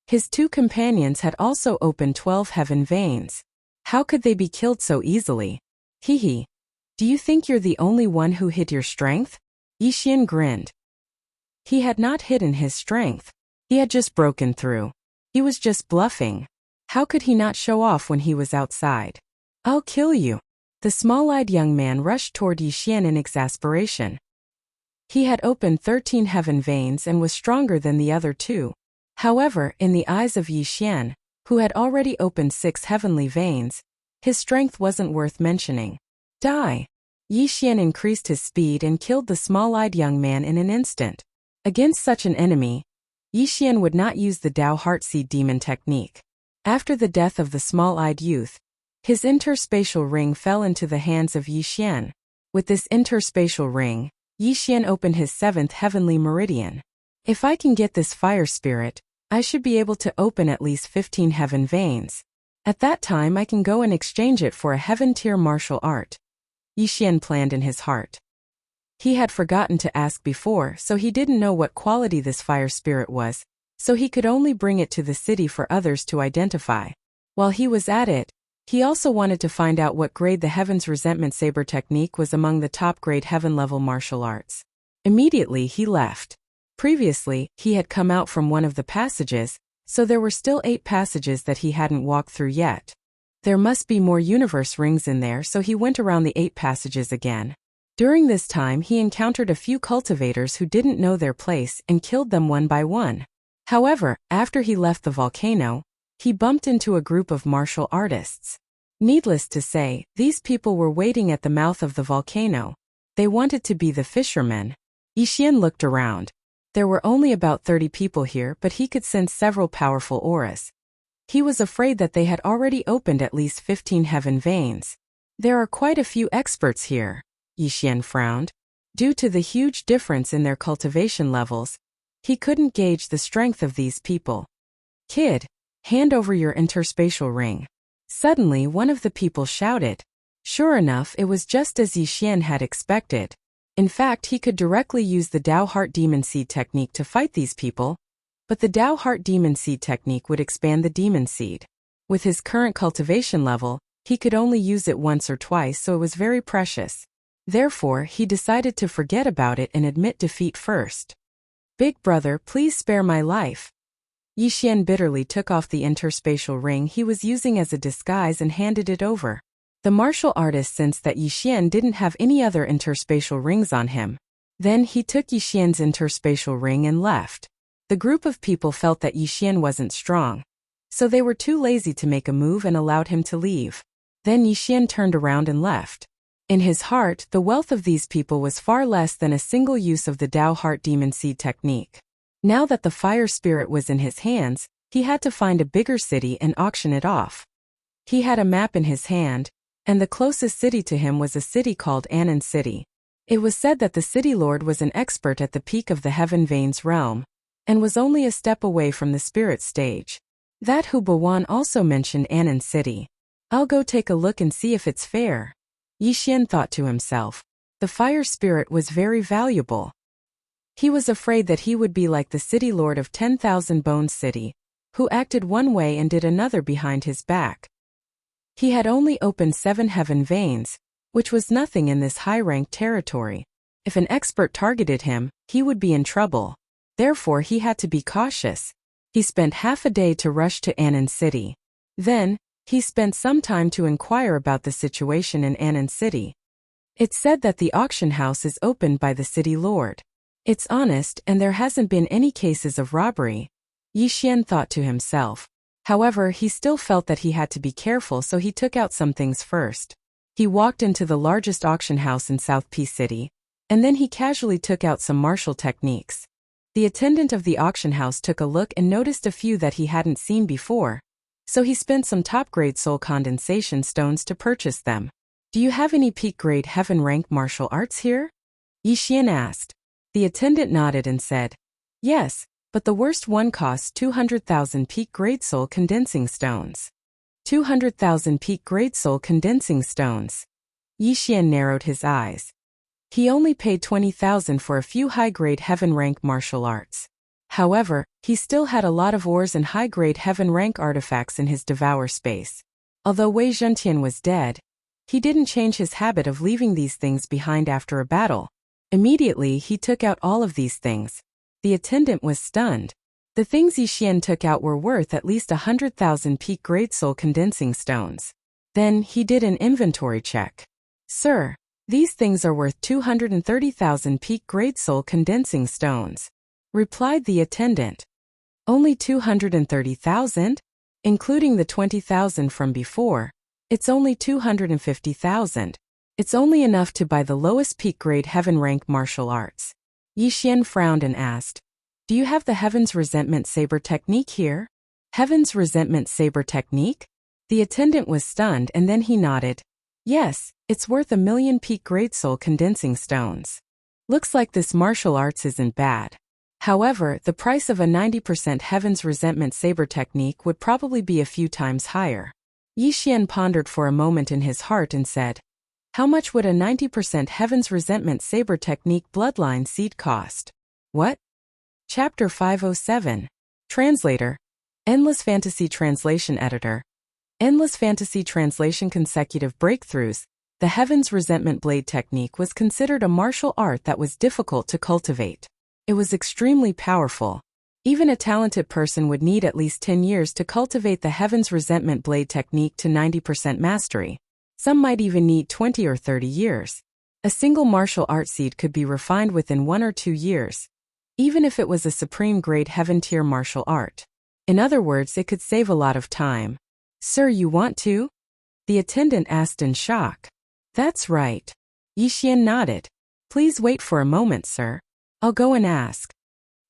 His 2 companions had also opened 12 heaven veins. How could they be killed so easily? Hee. Do you think you're the only one who hid your strength? Yixian grinned. He had not hidden his strength. He had just broken through. He was just bluffing. How could he not show off when he was outside? I'll kill you. The small-eyed young man rushed toward Yixian in exasperation. He had opened 13 heaven veins and was stronger than the other 2. However, in the eyes of Yixian, who had already opened 6 heavenly veins, his strength wasn't worth mentioning. Die! Yixian increased his speed and killed the small-eyed young man in an instant. Against such an enemy, Yixian would not use the Dao Heartseed Demon technique. After the death of the small-eyed youth, his interspatial ring fell into the hands of Yixian. With this interspatial ring, Yixian opened his 7th heavenly meridian. If I can get this fire spirit, I should be able to open at least 15 heaven veins. At that time I can go and exchange it for a heaven-tier martial art. Yixian planned in his heart. He had forgotten to ask before, so he didn't know what quality this fire spirit was, so he could only bring it to the city for others to identify. While he was at it, he also wanted to find out what grade the Heaven's Resentment Saber technique was among the top-grade heaven-level martial arts. Immediately he left. Previously, he had come out from one of the passages, so there were still 8 passages that he hadn't walked through yet. There must be more universe rings in there, so he went around the 8 passages again. During this time he encountered a few cultivators who didn't know their place and killed them one by one. However, after he left the volcano, he bumped into a group of martial artists. Needless to say, these people were waiting at the mouth of the volcano. They wanted to be the fishermen. Yixian looked around. There were only about 30 people here, but he could sense several powerful auras. He was afraid that they had already opened at least 15 heaven veins. There are quite a few experts here. Yixian frowned. Due to the huge difference in their cultivation levels, he couldn't gauge the strength of these people. Kid, hand over your interspatial ring. Suddenly one of the people shouted. Sure enough, it was just as Yixian had expected. In fact, he could directly use the Dao Heart Demon Seed technique to fight these people, but the Dao Heart Demon Seed technique would expand the demon seed. With his current cultivation level, he could only use it once or twice, so it was very precious. Therefore, he decided to forget about it and admit defeat first. Big brother, please spare my life. Yixian bitterly took off the interspatial ring he was using as a disguise and handed it over. The martial artist sensed that Yixian didn't have any other interspatial rings on him. Then he took Yixian's interspatial ring and left. The group of people felt that Yixian wasn't strong, so they were too lazy to make a move and allowed him to leave. Then Yixian turned around and left. In his heart, the wealth of these people was far less than a single use of the Dao Heart Demon Seed technique. Now that the fire spirit was in his hands, he had to find a bigger city and auction it off. He had a map in his hand, and the closest city to him was a city called Anan City. It was said that the city lord was an expert at the peak of the Heaven Veins realm, and was only a step away from the spirit stage. That Hu Bawan also mentioned Anan City. I'll go take a look and see if it's fair. Yixian thought to himself. The fire spirit was very valuable. He was afraid that he would be like the city lord of 10,000 Bones City, who acted one way and did another behind his back. He had only opened 7 heaven veins, which was nothing in this high-ranked territory. If an expert targeted him, he would be in trouble. Therefore he had to be cautious. He spent half a day to rush to Anan City. Then, he spent some time to inquire about the situation in Anan City. It's said that the auction house is opened by the city lord. It's honest and there hasn't been any cases of robbery. Yixian thought to himself. However, he still felt that he had to be careful, so he took out some things first. He walked into the largest auction house in South Peace City, and then he casually took out some martial techniques. The attendant of the auction house took a look and noticed a few that he hadn't seen before, so he spent some top-grade soul condensation stones to purchase them. Do you have any peak-grade heaven-rank martial arts here? Yixian asked. The attendant nodded and said, yes, but the worst one costs 200,000 peak-grade soul condensing stones. 200,000 peak-grade soul condensing stones. Yixian narrowed his eyes. He only paid 20,000 for a few high-grade heaven-rank martial arts. However, he still had a lot of ores and high-grade heaven-rank artifacts in his devour space. Although Wei Zhentian was dead, he didn't change his habit of leaving these things behind after a battle. Immediately, he took out all of these things. The attendant was stunned. The things Yixian took out were worth at least 100,000 peak-grade soul condensing stones. Then, he did an inventory check. Sir, these things are worth 230,000 peak-grade soul condensing stones, replied the attendant. Only 230,000? Including the 20,000 from before, it's only 250,000. It's only enough to buy the lowest peak-grade heaven-rank martial arts. Yixian frowned and asked, do you have the Heaven's Resentment Saber technique here? Heaven's Resentment Saber technique? The attendant was stunned and then he nodded. Yes, it's worth 1,000,000 peak-grade soul condensing stones. Looks like this martial arts isn't bad. However, the price of a 90% Heaven's Resentment Saber technique would probably be a few times higher. Yixian pondered for a moment in his heart and said, how much would a 90% Heaven's Resentment Saber technique bloodline seed cost? What? Chapter 507. Translator. Endless Fantasy Translation Editor. Endless Fantasy Translation Consecutive Breakthroughs. The Heaven's Resentment Blade technique was considered a martial art that was difficult to cultivate. It was extremely powerful. Even a talented person would need at least 10 years to cultivate the Heaven's Resentment Blade technique to 90% mastery. Some might even need 20 or 30 years. A single martial art seed could be refined within 1 or 2 years, even if it was a supreme-grade heaven-tier martial art. In other words, it could save a lot of time. "Sir, you want to?" the attendant asked in shock. "That's right." Yixian nodded. "Please wait for a moment, sir. I'll go and ask."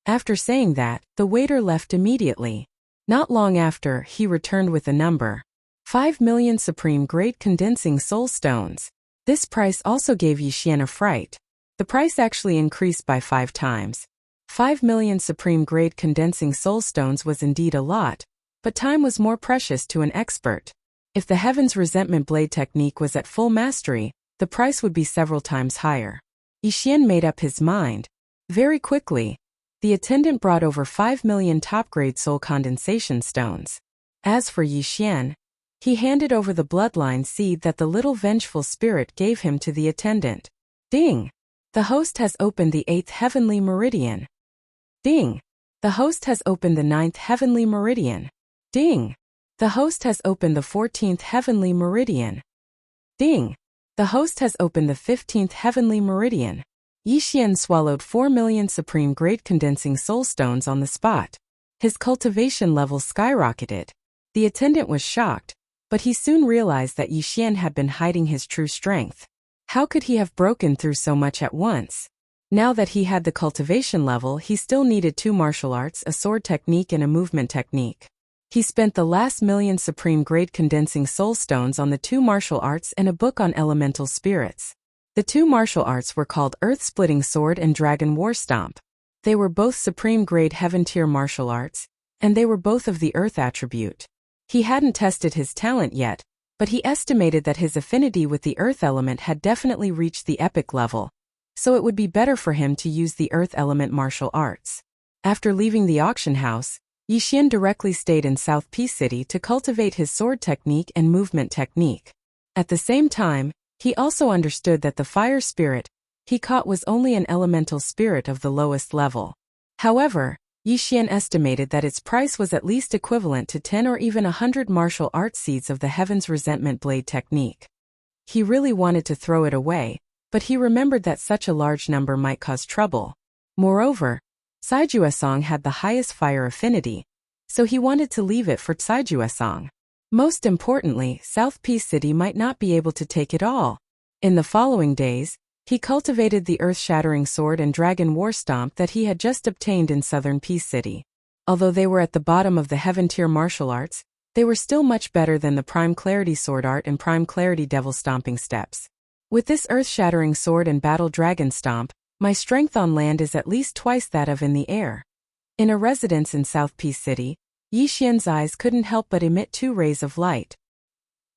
After saying that, the waiter left immediately. Not long after, he returned with a number. 5 million supreme-grade condensing soul stones. This price also gave Yixian a fright. The price actually increased by 5 times. 5 million supreme-grade condensing soul stones was indeed a lot, but time was more precious to an expert. If the Heaven's Resentment Blade technique was at full mastery, the price would be several times higher. Yixian made up his mind. Very quickly, the attendant brought over 5 million top-grade soul condensation stones. As for Yixian, he handed over the bloodline seed that the little vengeful spirit gave him to the attendant. Ding! The host has opened the 8th heavenly meridian. Ding! The host has opened the 9th heavenly meridian. Ding! The host has opened the 14th heavenly meridian. Ding! The host has opened the 15th heavenly meridian. Yixian swallowed 4 million supreme-grade condensing soul stones on the spot. His cultivation level skyrocketed. The attendant was shocked, but he soon realized that Yixian had been hiding his true strength. How could he have broken through so much at once? Now that he had the cultivation level, he still needed 2 martial arts, a sword technique and a movement technique. He spent the last million supreme-grade condensing soul stones on the 2 martial arts and a book on elemental spirits. The 2 martial arts were called Earth-Splitting Sword and Dragon War Stomp. They were both supreme-grade heaven-tier martial arts, and they were both of the Earth attribute. He hadn't tested his talent yet, but he estimated that his affinity with the Earth element had definitely reached the epic level, so it would be better for him to use the Earth element martial arts. After leaving the auction house, Yixian directly stayed in South Peace City to cultivate his sword technique and movement technique. At the same time, he also understood that the fire spirit he caught was only an elemental spirit of the lowest level. However, Yixian estimated that its price was at least equivalent to 10 or even 100 martial art seeds of the Heaven's Resentment Blade technique. He really wanted to throw it away, but he remembered that such a large number might cause trouble. Moreover, Saijuesong had the highest fire affinity, so he wanted to leave it for Saijuesong. Most importantly, South Peace City might not be able to take it all. In the following days, he cultivated the earth-shattering sword and dragon war stomp that he had just obtained in Southern Peace City. Although they were at the bottom of the heaven-tier martial arts, they were still much better than the Prime Clarity Sword Art and Prime Clarity Devil Stomping Steps. With this earth-shattering sword and battle dragon stomp, my strength on land is at least twice that of in the air. In a residence in South Peace City, Yixian's eyes couldn't help but emit 2 rays of light.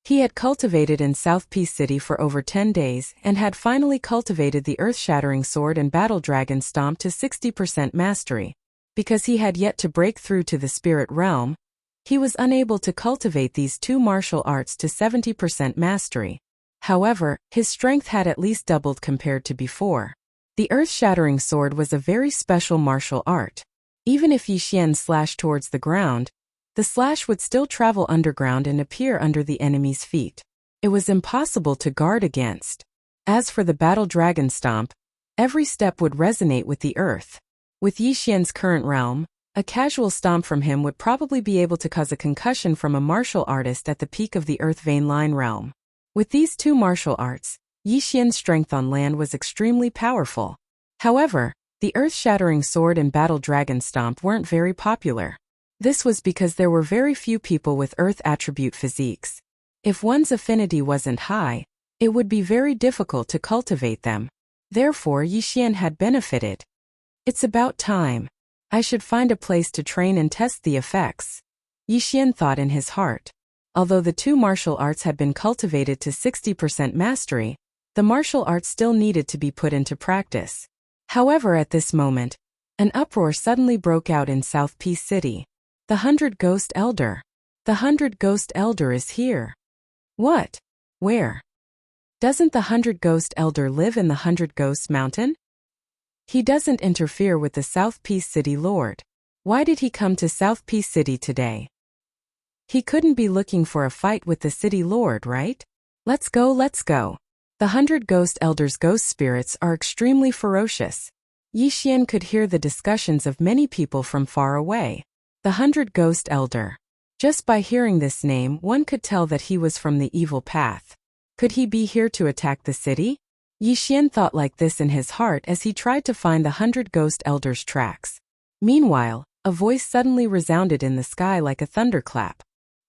He had cultivated in South Peace City for over 10 days and had finally cultivated the earth-shattering sword and battle dragon stomp to 60% mastery. Because he had yet to break through to the spirit realm, he was unable to cultivate these 2 martial arts to 70% mastery. However, his strength had at least doubled compared to before. The earth-shattering sword was a very special martial art. Even if Yixian slashed towards the ground, the slash would still travel underground and appear under the enemy's feet. It was impossible to guard against. As for the battle dragon stomp, every step would resonate with the earth. With Yixian's current realm, a casual stomp from him would probably be able to cause a concussion from a martial artist at the peak of the earth vein line realm. With these 2 martial arts, Yixian's strength on land was extremely powerful. However, the earth-shattering sword and battle dragon stomp weren't very popular. This was because there were very few people with earth attribute physiques. If one's affinity wasn't high, it would be very difficult to cultivate them. Therefore, Yixian had benefited. It's about time. I should find a place to train and test the effects. Yixian thought in his heart. Although the 2 martial arts had been cultivated to 60% mastery, the martial arts still needed to be put into practice. However, at this moment, an uproar suddenly broke out in South Peace City. The 100 Ghost Elder. The 100 Ghost Elder is here. What? Where? Doesn't the 100 Ghost Elder live in the 100 Ghosts Mountain? He doesn't interfere with the South Peace City Lord. Why did he come to South Peace City today? He couldn't be looking for a fight with the city lord, right? Let's go, let's go. The 100 Ghost Elders' ghost spirits are extremely ferocious. Yixian could hear the discussions of many people from far away. The 100 Ghost Elder. Just by hearing this name, one could tell that he was from the evil path. Could he be here to attack the city? Yixian thought like this in his heart as he tried to find the 100 Ghost Elders' tracks. Meanwhile, a voice suddenly resounded in the sky like a thunderclap.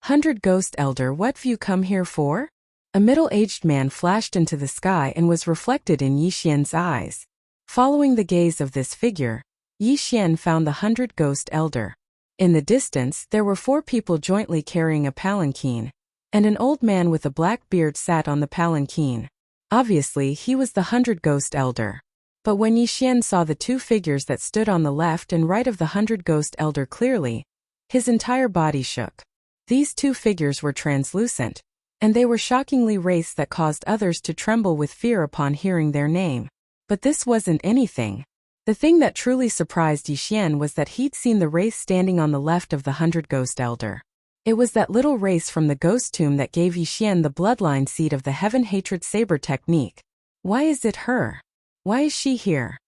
100 Ghost Elder, what've you come here for? A middle-aged man flashed into the sky and was reflected in Yixian's eyes. Following the gaze of this figure, Yixian found the 100 Ghost Elder. In the distance, there were 4 people jointly carrying a palanquin, and an old man with a black beard sat on the palanquin. Obviously, he was the 100 Ghost Elder. But when Yixian saw the 2 figures that stood on the left and right of the 100 Ghost Elder clearly, his entire body shook. These 2 figures were translucent, and they were shockingly race that caused others to tremble with fear upon hearing their name. But this wasn't anything. The thing that truly surprised Yixian was that he'd seen the race standing on the left of the 100 Ghost Elder. It was that little race from the ghost tomb that gave Yixian the bloodline seed of the Heaven Hatred Saber technique. Why is it her? Why is she here?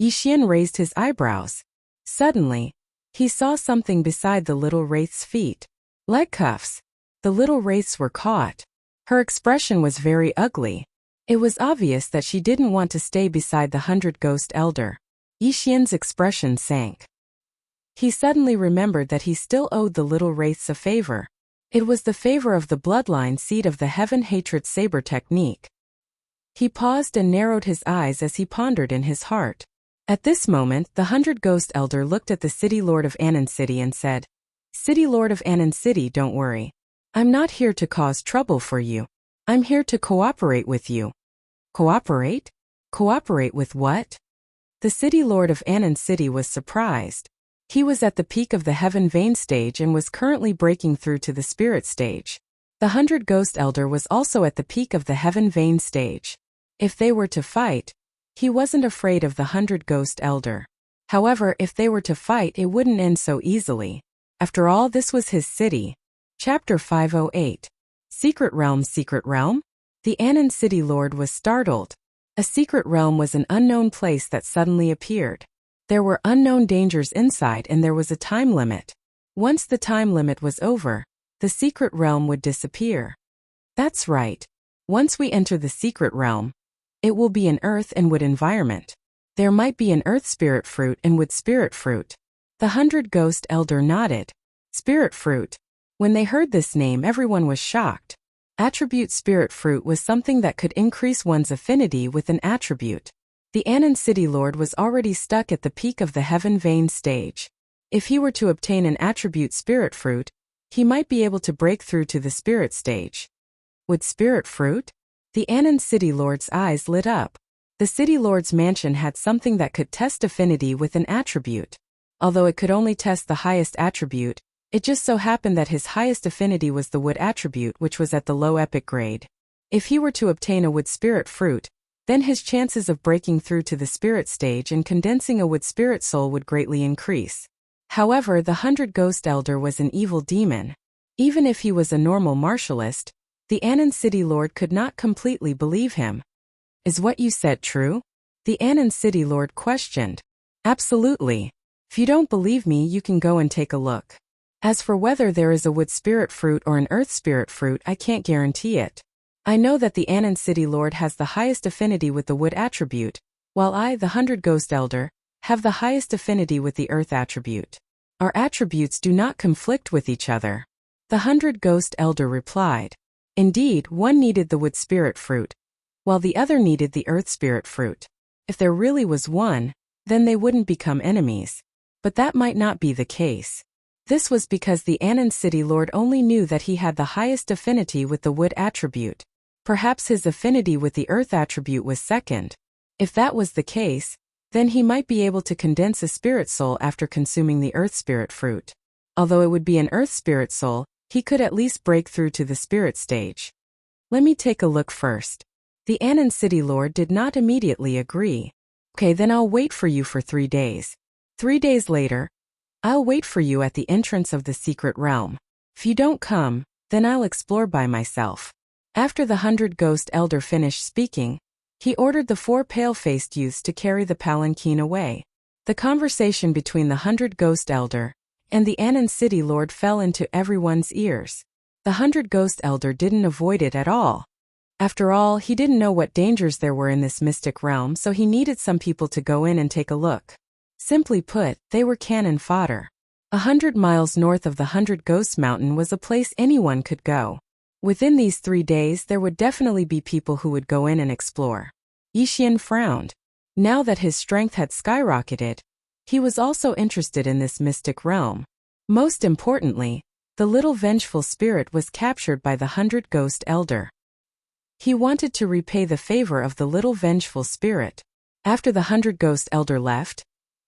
Yixian raised his eyebrows. Suddenly, he saw something beside the little wraith's feet. Leg cuffs. The little wraiths were caught. Her expression was very ugly. It was obvious that she didn't want to stay beside the 100 Ghost Elder. Yixian's expression sank. He suddenly remembered that he still owed the little wraiths a favor. It was the favor of the bloodline seed of the Heaven Hatred Saber technique. He paused and narrowed his eyes as he pondered in his heart. At this moment, the 100 Ghost Elder looked at the City Lord of Anan City and said, "City Lord of Anan City, don't worry. I'm not here to cause trouble for you. I'm here to cooperate with you." Cooperate? Cooperate with what? The City Lord of Anan City was surprised. He was at the peak of the Heaven Vein stage and was currently breaking through to the Spirit stage. The 100 Ghost Elder was also at the peak of the Heaven Vein stage. If they were to fight, he wasn't afraid of the 100 Ghost Elder. However, if they were to fight, it wouldn't end so easily. After all, this was his city. Chapter 508. Secret Realm. Secret Realm? The Anan City Lord was startled. A secret realm was an unknown place that suddenly appeared. There were unknown dangers inside and there was a time limit. Once the time limit was over, the secret realm would disappear. That's right. Once we enter the secret realm, it will be an earth and wood environment. There might be an earth spirit fruit and wood spirit fruit. The 100 Ghost Elder nodded. Spirit fruit. When they heard this name, everyone was shocked. Attribute spirit fruit was something that could increase one's affinity with an attribute. The Anan City Lord was already stuck at the peak of the Heaven Vein stage. If he were to obtain an attribute spirit fruit, he might be able to break through to the spirit stage. Would spirit fruit? The Anan City Lord's eyes lit up. The City Lord's mansion had something that could test affinity with an attribute. Although it could only test the highest attribute, it just so happened that his highest affinity was the wood attribute, which was at the low epic grade. If he were to obtain a wood spirit fruit, then his chances of breaking through to the spirit stage and condensing a wood spirit soul would greatly increase. However, the 100 Ghost Elder was an evil demon. Even if he was a normal martialist, the Anan City Lord could not completely believe him. Is what you said true? The Anan City Lord questioned. Absolutely. If you don't believe me, you can go and take a look. As for whether there is a wood spirit fruit or an earth spirit fruit, I can't guarantee it. I know that the Anan City Lord has the highest affinity with the wood attribute, while I, the 100 Ghost Elder, have the highest affinity with the earth attribute. Our attributes do not conflict with each other. The 100 Ghost Elder replied. Indeed, one needed the wood spirit fruit, while the other needed the earth spirit fruit. If there really was one, then they wouldn't become enemies. But that might not be the case. This was because the Anan City Lord only knew that he had the highest affinity with the wood attribute. Perhaps his affinity with the earth attribute was second. If that was the case, then he might be able to condense a spirit soul after consuming the earth spirit fruit. Although it would be an earth spirit soul, he could at least break through to the spirit stage. Let me take a look first. The Anan City Lord did not immediately agree. Okay, then I'll wait for you for 3 days. 3 days later, I'll wait for you at the entrance of the secret realm. If you don't come, then I'll explore by myself." After the 100 Ghost Elder finished speaking, he ordered the 4 pale-faced youths to carry the palanquin away. The conversation between the 100 Ghost Elder and the Anan City Lord fell into everyone's ears. The 100 Ghost Elder didn't avoid it at all. After all, he didn't know what dangers there were in this mystic realm, so he needed some people to go in and take a look. Simply put, they were cannon fodder. 100 miles north of the 100 Ghost Mountain was a place anyone could go. Within these 3 days there would definitely be people who would go in and explore. Yixian frowned. Now that his strength had skyrocketed, he was also interested in this mystic realm. Most importantly, the little vengeful spirit was captured by the 100 Ghost Elder. He wanted to repay the favor of the little vengeful spirit. After the 100 Ghost Elder left,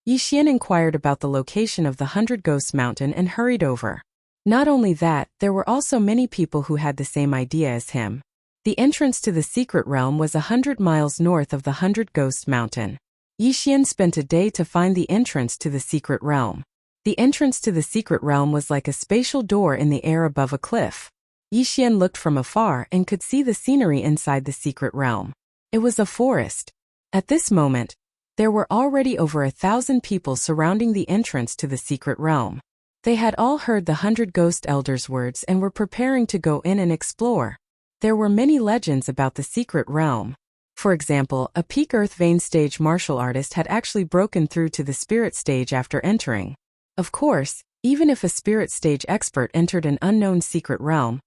Yixian inquired about the location of the 100 Ghost Mountain and hurried over. Not only that, there were also many people who had the same idea as him. The entrance to the secret realm was 100 miles north of the 100 Ghost Mountain. Yixian spent a day to find the entrance to the secret realm. The entrance to the secret realm was like a spatial door in the air above a cliff. Yixian looked from afar and could see the scenery inside the secret realm. It was a forest. At this moment, there were already over 1,000 people surrounding the entrance to the secret realm. They had all heard the 100 Ghost Elders' words and were preparing to go in and explore. There were many legends about the secret realm. For example, a peak Earth Vein stage martial artist had actually broken through to the spirit stage after entering. Of course, even if a spirit stage expert entered an unknown secret realm,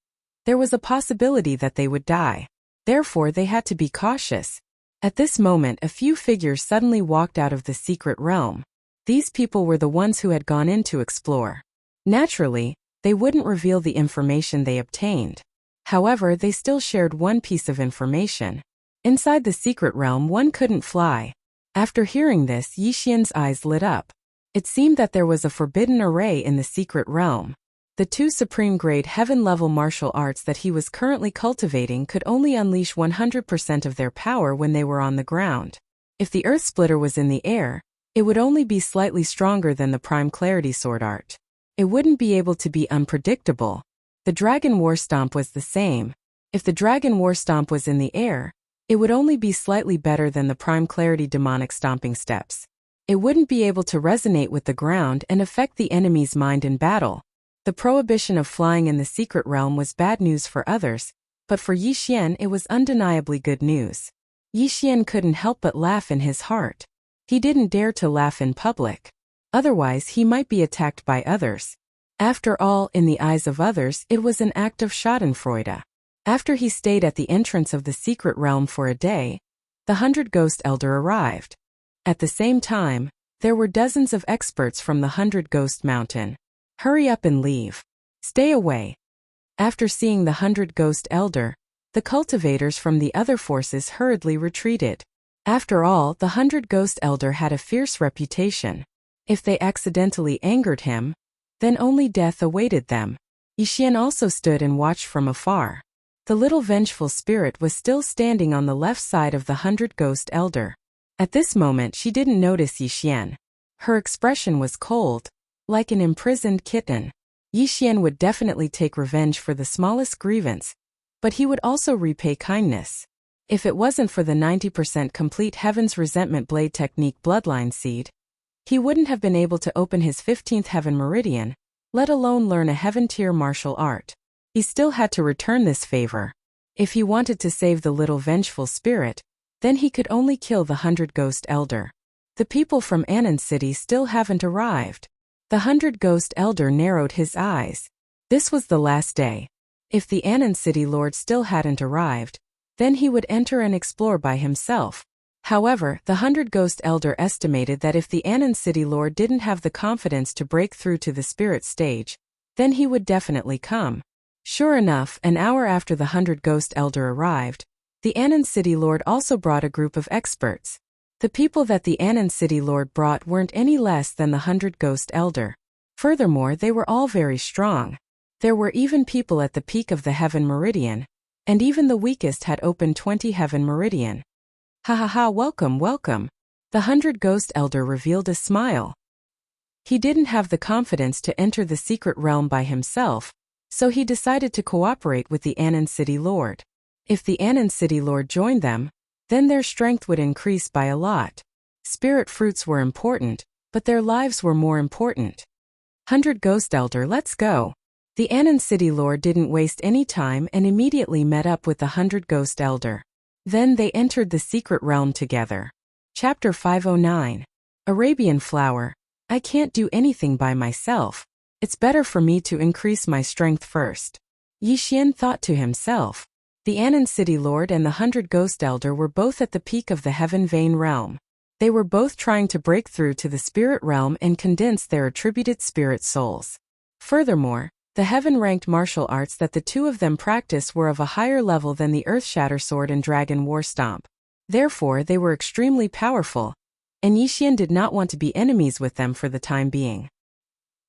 there was a possibility that they would die. Therefore, they had to be cautious. At this moment, a few figures suddenly walked out of the secret realm. These people were the ones who had gone in to explore. Naturally, they wouldn't reveal the information they obtained. However, they still shared one piece of information. Inside the secret realm, one couldn't fly. After hearing this, Yixian's eyes lit up. It seemed that there was a forbidden array in the secret realm. The 2 supreme-grade heaven-level martial arts that he was currently cultivating could only unleash 100% of their power when they were on the ground. If the Earth Splitter was in the air, it would only be slightly stronger than the Prime Clarity Sword Art. It wouldn't be able to be unpredictable. The Dragon War Stomp was the same. If the Dragon War Stomp was in the air, it would only be slightly better than the Prime Clarity Demonic Stomping Steps. It wouldn't be able to resonate with the ground and affect the enemy's mind in battle. The prohibition of flying in the secret realm was bad news for others, but for Yixian it was undeniably good news. Yixian couldn't help but laugh in his heart. He didn't dare to laugh in public. Otherwise he might be attacked by others. After all, in the eyes of others, it was an act of schadenfreude. After he stayed at the entrance of the secret realm for a day, the 100 Ghost Elder arrived. At the same time, there were dozens of experts from the 100 Ghost Mountain. Hurry up and leave. Stay away. After seeing the 100 Ghost Elder, the cultivators from the other forces hurriedly retreated. After all, the 100 Ghost Elder had a fierce reputation. If they accidentally angered him, then only death awaited them. Yixian also stood and watched from afar. The little vengeful spirit was still standing on the left side of the 100 Ghost Elder. At this moment she didn't notice Yixian. Her expression was cold, like an imprisoned kitten. Yixian would definitely take revenge for the smallest grievance, but he would also repay kindness. If it wasn't for the 90% complete Heaven's Resentment Blade Technique Bloodline Seed, he wouldn't have been able to open his 15th Heaven Meridian, let alone learn a Heaven tier martial art. He still had to return this favor. If he wanted to save the little vengeful spirit, then he could only kill the 100 Ghost Elder. The people from Anan City still haven't arrived. The 100 Ghost Elder narrowed his eyes. This was the last day. If the Anan City Lord still hadn't arrived, then he would enter and explore by himself. However, the 100 Ghost Elder estimated that if the Anan City Lord didn't have the confidence to break through to the spirit stage, then he would definitely come. Sure enough, an hour after the 100 Ghost Elder arrived, the Anan City Lord also brought a group of experts. The people that the Anan City Lord brought weren't any less than the 100 Ghost Elder. Furthermore, they were all very strong. There were even people at the peak of the Heaven Meridian, and even the weakest had opened 20 Heaven Meridian. Ha ha ha, welcome, welcome. The 100 Ghost Elder revealed a smile. He didn't have the confidence to enter the secret realm by himself, so he decided to cooperate with the Anan City Lord. If the Anan City Lord joined them, then their strength would increase by a lot. Spirit fruits were important, but their lives were more important. 100 Ghost Elder, let's go. The Anan City Lord didn't waste any time and immediately met up with the 100 Ghost Elder. Then they entered the secret realm together. Chapter 509. Arabian Flower. I can't do anything by myself. It's better for me to increase my strength first. Yi Xian thought to himself. The Anan City Lord and the 100 Ghost Elder were both at the peak of the Heaven Vein realm. They were both trying to break through to the spirit realm and condense their attributed spirit souls. Furthermore, the heaven-ranked martial arts that the two of them practiced were of a higher level than the Earth-Shatter Sword and Dragon War Stomp. Therefore, they were extremely powerful, and Yi Xian did not want to be enemies with them for the time being.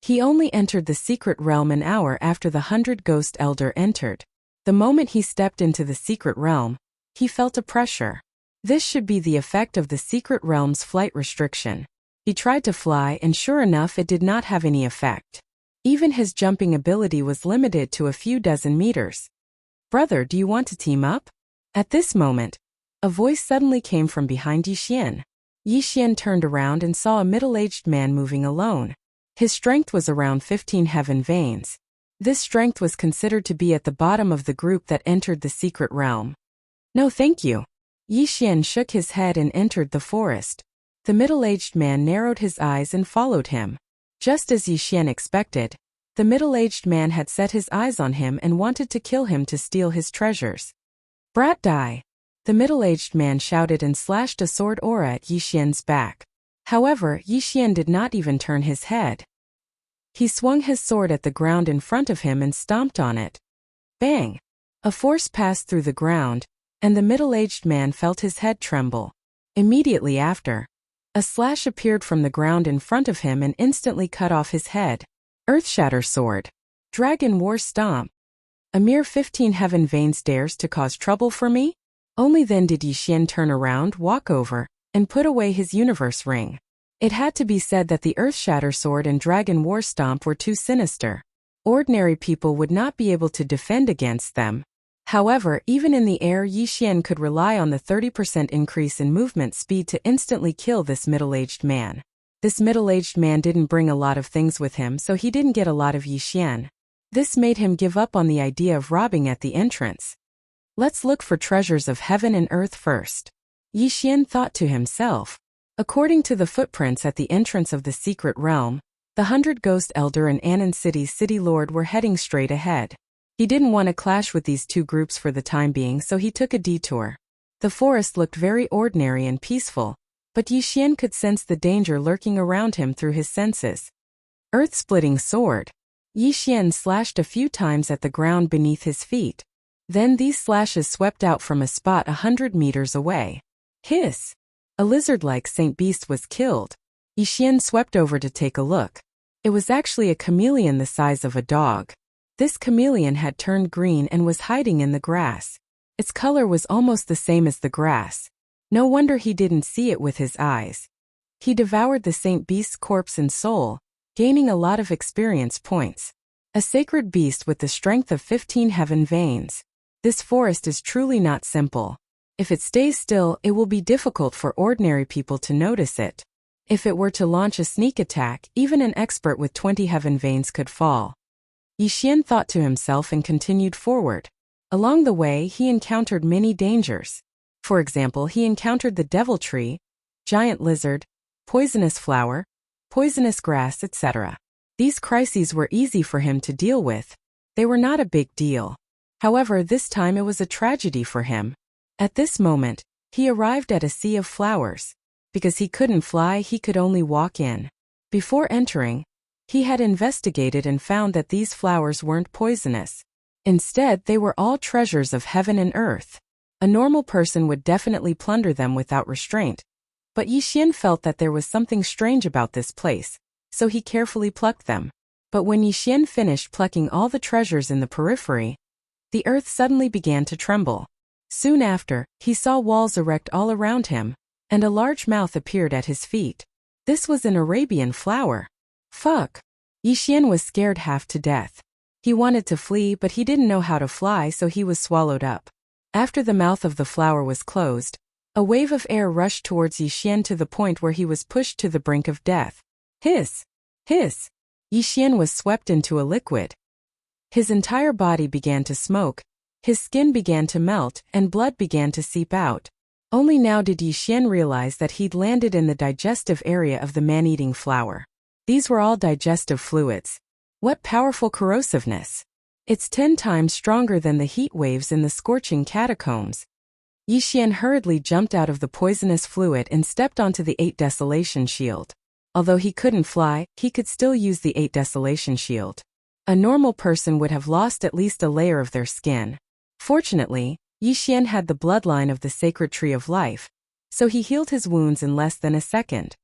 He only entered the secret realm an hour after the 100 Ghost Elder entered. The moment he stepped into the secret realm, he felt a pressure. This should be the effect of the secret realm's flight restriction. He tried to fly and sure enough it did not have any effect. Even his jumping ability was limited to a few dozen meters. Brother, do you want to team up? At this moment, a voice suddenly came from behind Yi Xian. Yi Xian turned around and saw a middle-aged man moving alone. His strength was around 15 heaven veins. This strength was considered to be at the bottom of the group that entered the secret realm. No thank you. Yi Xian shook his head and entered the forest. The middle-aged man narrowed his eyes and followed him. Just as Yi Xian expected, the middle-aged man had set his eyes on him and wanted to kill him to steal his treasures. Brat, die! The middle-aged man shouted and slashed a sword aura at Yi Xian's back. However, Yi Xian did not even turn his head. He swung his sword at the ground in front of him and stomped on it. Bang! A force passed through the ground, and the middle-aged man felt his head tremble. Immediately after, a slash appeared from the ground in front of him and instantly cut off his head. Earth-Shatter Sword. Dragon War Stomp. A mere 15 heaven veins dares to cause trouble for me? Only then did Yi Xian turn around, walk over, and put away his universe ring. It had to be said that the Earth-Shatter Sword and Dragon War Stomp were too sinister. Ordinary people would not be able to defend against them. However, even in the air, Yi Xian could rely on the 30% increase in movement speed to instantly kill this middle-aged man. This middle-aged man didn't bring a lot of things with him, so he didn't get a lot of Yi Xian. This made him give up on the idea of robbing at the entrance. Let's look for treasures of heaven and earth first. Yi Xian thought to himself. According to the footprints at the entrance of the secret realm, the 100 Ghost Elder and Anan City's City Lord were heading straight ahead. He didn't want to clash with these two groups for the time being, so he took a detour. The forest looked very ordinary and peaceful, but Yi Xian could sense the danger lurking around him through his senses. Earth-splitting sword. Yi Xian slashed a few times at the ground beneath his feet. Then these slashes swept out from a spot 100 meters away. Hiss! A lizard-like saint beast was killed. Yi Xian swept over to take a look. It was actually a chameleon the size of a dog. This chameleon had turned green and was hiding in the grass. Its color was almost the same as the grass. No wonder he didn't see it with his eyes. He devoured the saint beast's corpse and soul, gaining a lot of experience points. A sacred beast with the strength of 15 heaven veins. This forest is truly not simple. If it stays still, it will be difficult for ordinary people to notice it. If it were to launch a sneak attack, even an expert with 20 heaven veins could fall. Yi Xian thought to himself and continued forward. Along the way, he encountered many dangers. For example, he encountered the devil tree, giant lizard, poisonous flower, poisonous grass, etc. These crises were easy for him to deal with. They were not a big deal. However, this time it was a tragedy for him. At this moment, he arrived at a sea of flowers. Because he couldn't fly, he could only walk in. Before entering, he had investigated and found that these flowers weren't poisonous. Instead, they were all treasures of heaven and earth. A normal person would definitely plunder them without restraint. But Yi Xian felt that there was something strange about this place, so he carefully plucked them. But when Yi Xian finished plucking all the treasures in the periphery, the earth suddenly began to tremble. Soon after, he saw walls erect all around him, and a large mouth appeared at his feet. This was an Arabian flower. Fuck. Yixian was scared half to death. He wanted to flee, but he didn't know how to fly, so he was swallowed up. After the mouth of the flower was closed, a wave of air rushed towards Yixian to the point where he was pushed to the brink of death. Hiss! Hiss! Yixian was swept into a liquid. His entire body began to smoke, his skin began to melt, and blood began to seep out. Only now did Yixian realize that he'd landed in the digestive area of the man-eating flower. These were all digestive fluids. What powerful corrosiveness! It's 10 times stronger than the heat waves in the scorching catacombs. Yixian hurriedly jumped out of the poisonous fluid and stepped onto the 8 Desolation Shield. Although he couldn't fly, he could still use the 8 Desolation Shield. A normal person would have lost at least a layer of their skin. Fortunately, Yixian had the bloodline of the sacred tree of life, so he healed his wounds in less than a second.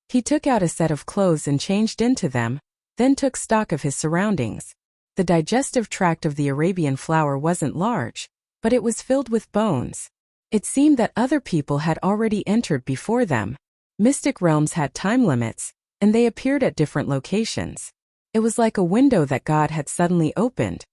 He took out a set of clothes and changed into them, then took stock of his surroundings. The digestive tract of the Arabian flower wasn't large, but it was filled with bones. It seemed that other people had already entered before them. Mystic realms had time limits, and they appeared at different locations. It was like a window that God had suddenly opened.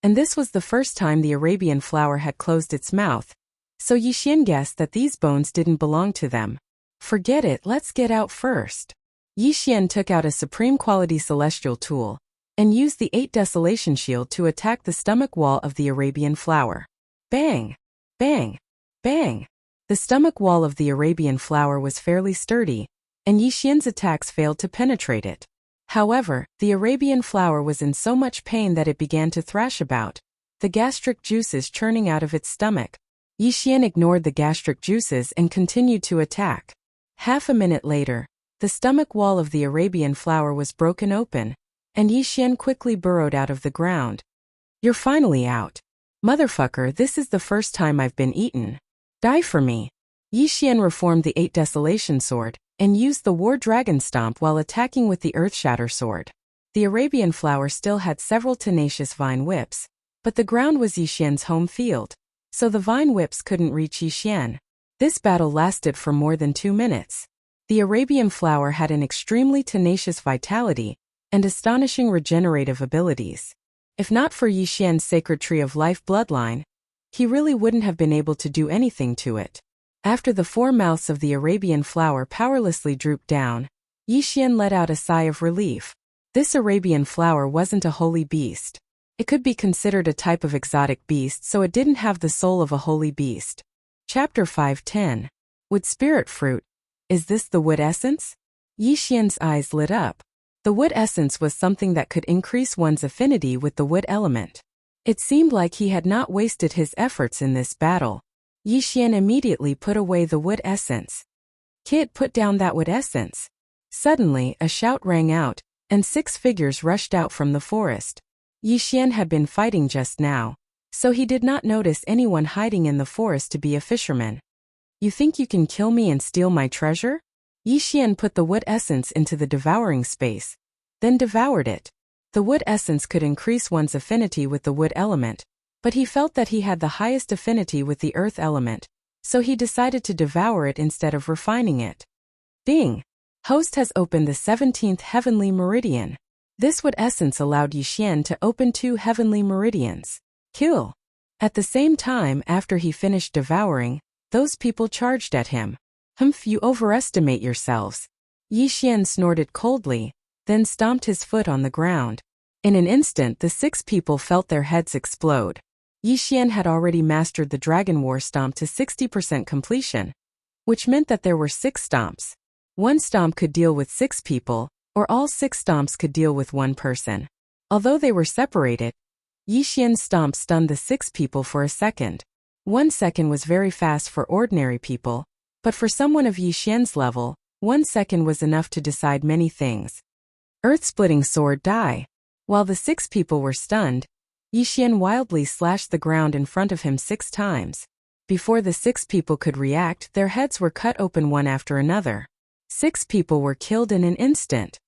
And this was the first time the Arabian flower had closed its mouth, so Yixian guessed that these bones didn't belong to them. Forget it, let's get out first. Yixian took out a supreme quality celestial tool and used the 8 Desolation Shield to attack the stomach wall of the Arabian flower. Bang! Bang! Bang! The stomach wall of the Arabian flower was fairly sturdy, and Yixian's attacks failed to penetrate it. However, the Arabian flower was in so much pain that it began to thrash about, the gastric juices churning out of its stomach. Yixian ignored the gastric juices and continued to attack. Half a minute later, the stomach wall of the Arabian flower was broken open, and Yixian quickly burrowed out of the ground. You're finally out. Motherfucker, this is the first time I've been eaten. Die for me. Yixian reformed the 8 Desolation Sword and used the War Dragon Stomp while attacking with the Earthshatter Sword. The Arabian flower still had several tenacious vine whips, but the ground was Yixian's home field, so the vine whips couldn't reach Yixian. This battle lasted for more than 2 minutes. The Arabian flower had an extremely tenacious vitality and astonishing regenerative abilities. If not for Yixian's sacred tree of life bloodline, he really wouldn't have been able to do anything to it. After the 4 mouths of the Arabian flower powerlessly drooped down, Yixian let out a sigh of relief. This Arabian flower wasn't a holy beast. It could be considered a type of exotic beast, so it didn't have the soul of a holy beast. Chapter 5:10. Wood Spirit Fruit. Is this the wood essence? Yixian's eyes lit up. The wood essence was something that could increase one's affinity with the wood element. It seemed like he had not wasted his efforts in this battle. Yixian immediately put away the wood essence. Kid, put down that wood essence. Suddenly, a shout rang out, and 6 figures rushed out from the forest. Yixian had been fighting just now, so he did not notice anyone hiding in the forest to be a fisherman. You think you can kill me and steal my treasure? Yixian put the wood essence into the devouring space, then devoured it. The wood essence could increase one's affinity with the wood element, but he felt that he had the highest affinity with the earth element, so he decided to devour it instead of refining it. Ding! Host has opened the 17th heavenly meridian. This wood essence allowed Yixian to open 2 heavenly meridians. Kill! At the same time, after he finished devouring, those people charged at him. Humph, you overestimate yourselves. Yixian snorted coldly, then stomped his foot on the ground. In an instant, the 6 people felt their heads explode. Yixian had already mastered the Dragon War Stomp to 60% completion, which meant that there were 6 stomps. One stomp could deal with 6 people, or all 6 stomps could deal with 1 person. Although they were separated, Yixian's stomp stunned the 6 people for a second. 1 second was very fast for ordinary people, but for someone of Yixian's level, 1 second was enough to decide many things. Earth-splitting sword die. While the 6 people were stunned, Yixian wildly slashed the ground in front of him 6 times. Before the 6 people could react, their heads were cut open one after another. 6 people were killed in an instant.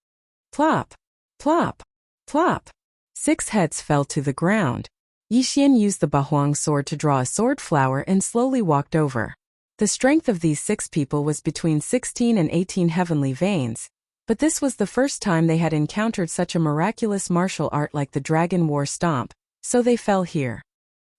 Plop! Plop! Plop! 6 heads fell to the ground. Yixian used the Bahuang sword to draw a sword flower and slowly walked over. The strength of these 6 people was between 16 and 18 heavenly veins, But this was the first time they had encountered such a miraculous martial art like the Dragon War Stomp, so they fell here.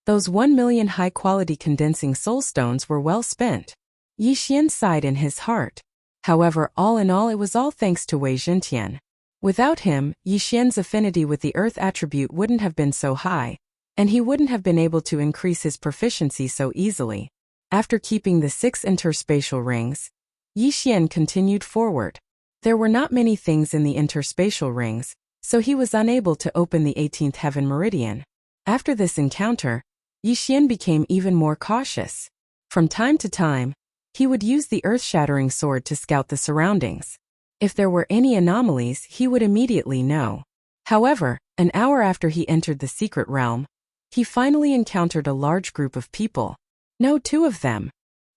Those 1 million high-quality condensing soul stones were well spent. Yi Xian sighed in his heart. However, all in all it was all thanks to Wei Zhentian. Without him, Yi Xian's affinity with the earth attribute wouldn't have been so high, and he wouldn't have been able to increase his proficiency so easily. After keeping the 6 interspatial rings, Yi Xian continued forward. There were not many things in the interspatial rings, so he was unable to open the 18th heaven meridian. After this encounter, Yi Xian became even more cautious. From time to time, he would use the earth-shattering sword to scout the surroundings. If there were any anomalies, he would immediately know. However, an hour after he entered the secret realm, he finally encountered a large group of people. No, 2 of them.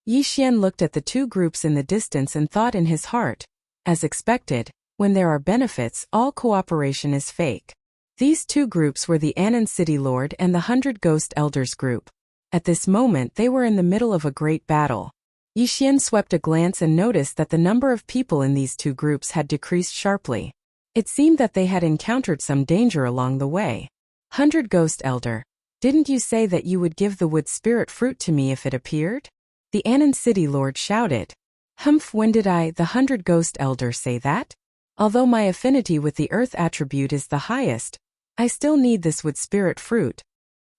Yi Xian looked at the 2 groups in the distance and thought in his heart, as expected, when there are benefits, all cooperation is fake. These 2 groups were the Anand City Lord and the 100 Ghost Elders group. At this moment they were in the middle of a great battle. Yi Xian swept a glance and noticed that the number of people in these 2 groups had decreased sharply. It seemed that they had encountered some danger along the way. 100 Ghost Elder, didn't you say that you would give the wood spirit fruit to me if it appeared? The Anand City Lord shouted. Humph, when did I, the 100 Ghost Elder, say that? Although my affinity with the earth attribute is the highest, I still need this wood spirit fruit.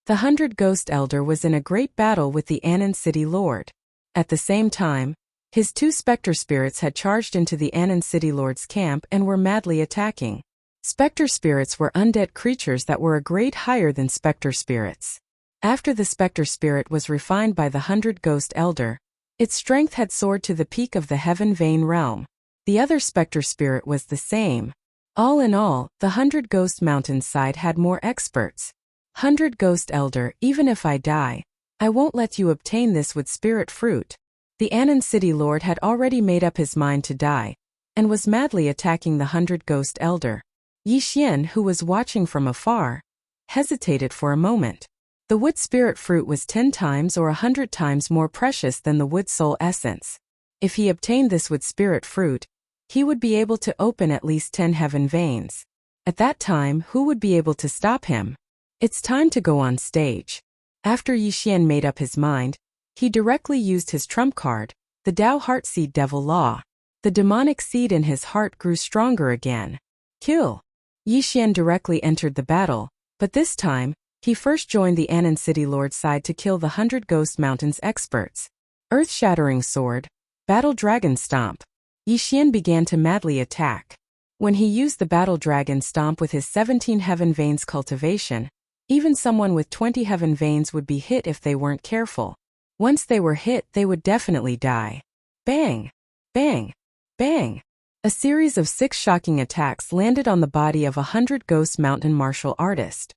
The 100 Ghost Elder was in a great battle with the Anand City Lord. At the same time, his 2 specter spirits had charged into the Anand City Lord's camp and were madly attacking. Specter spirits were undead creatures that were a grade higher than specter spirits. After the specter spirit was refined by the 100 Ghost Elder, its strength had soared to the peak of the Heaven Vein realm. The other specter spirit was the same. All in all, the 100 Ghost Mountains side had more experts. 100 Ghost Elder, even if I die, I won't let you obtain this wood spirit fruit. The Anand City Lord had already made up his mind to die, and was madly attacking the 100 Ghost Elder. Yi Xian, who was watching from afar, hesitated for a moment. The wood spirit fruit was 10 times or 100 times more precious than the wood soul essence. If he obtained this wood spirit fruit, he would be able to open at least 10 heaven veins. At that time, who would be able to stop him? It's time to go on stage. After Yi Xian made up his mind, he directly used his trump card, the Dao Heartseed Devil Law. The demonic seed in his heart grew stronger again. Kill. Yi Xian directly entered the battle, but this time, he first joined the Anand City Lord's side to kill the 100 Ghost Mountains experts. Earth-shattering sword, Battle Dragon Stomp. Yi Xian began to madly attack. When he used the Battle Dragon Stomp with his 17 heaven veins cultivation, even someone with 20 heaven veins would be hit if they weren't careful. Once they were hit, they would definitely die. Bang! Bang! Bang! A series of 6 shocking attacks landed on the body of a 100 Ghost Mountain martial artist.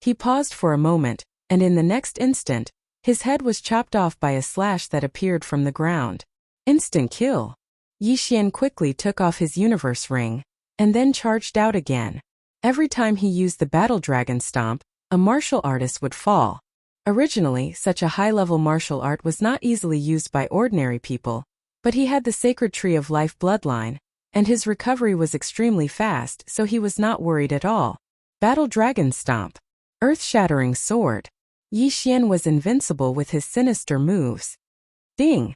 He paused for a moment, and in the next instant, his head was chopped off by a slash that appeared from the ground. Instant kill. Yi Xian quickly took off his universe ring, and then charged out again. Every time he used the Battle Dragon Stomp, a martial artist would fall. Originally, such a high-level martial art was not easily used by ordinary people, but he had the Sacred Tree of Life bloodline, and his recovery was extremely fast, so he was not worried at all. Battle Dragon Stomp. Earth-shattering sword. Yi Xian was invincible with his sinister moves. Ding!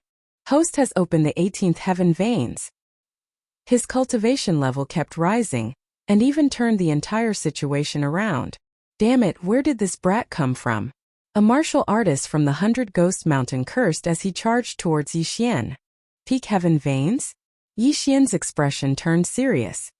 Host has opened the 18th heaven veins. His cultivation level kept rising, and even turned the entire situation around. Damn it, where did this brat come from? A martial artist from the 100 Ghost Mountain cursed as he charged towards Yi Xian. Peak heaven veins? Yi Xian's expression turned serious.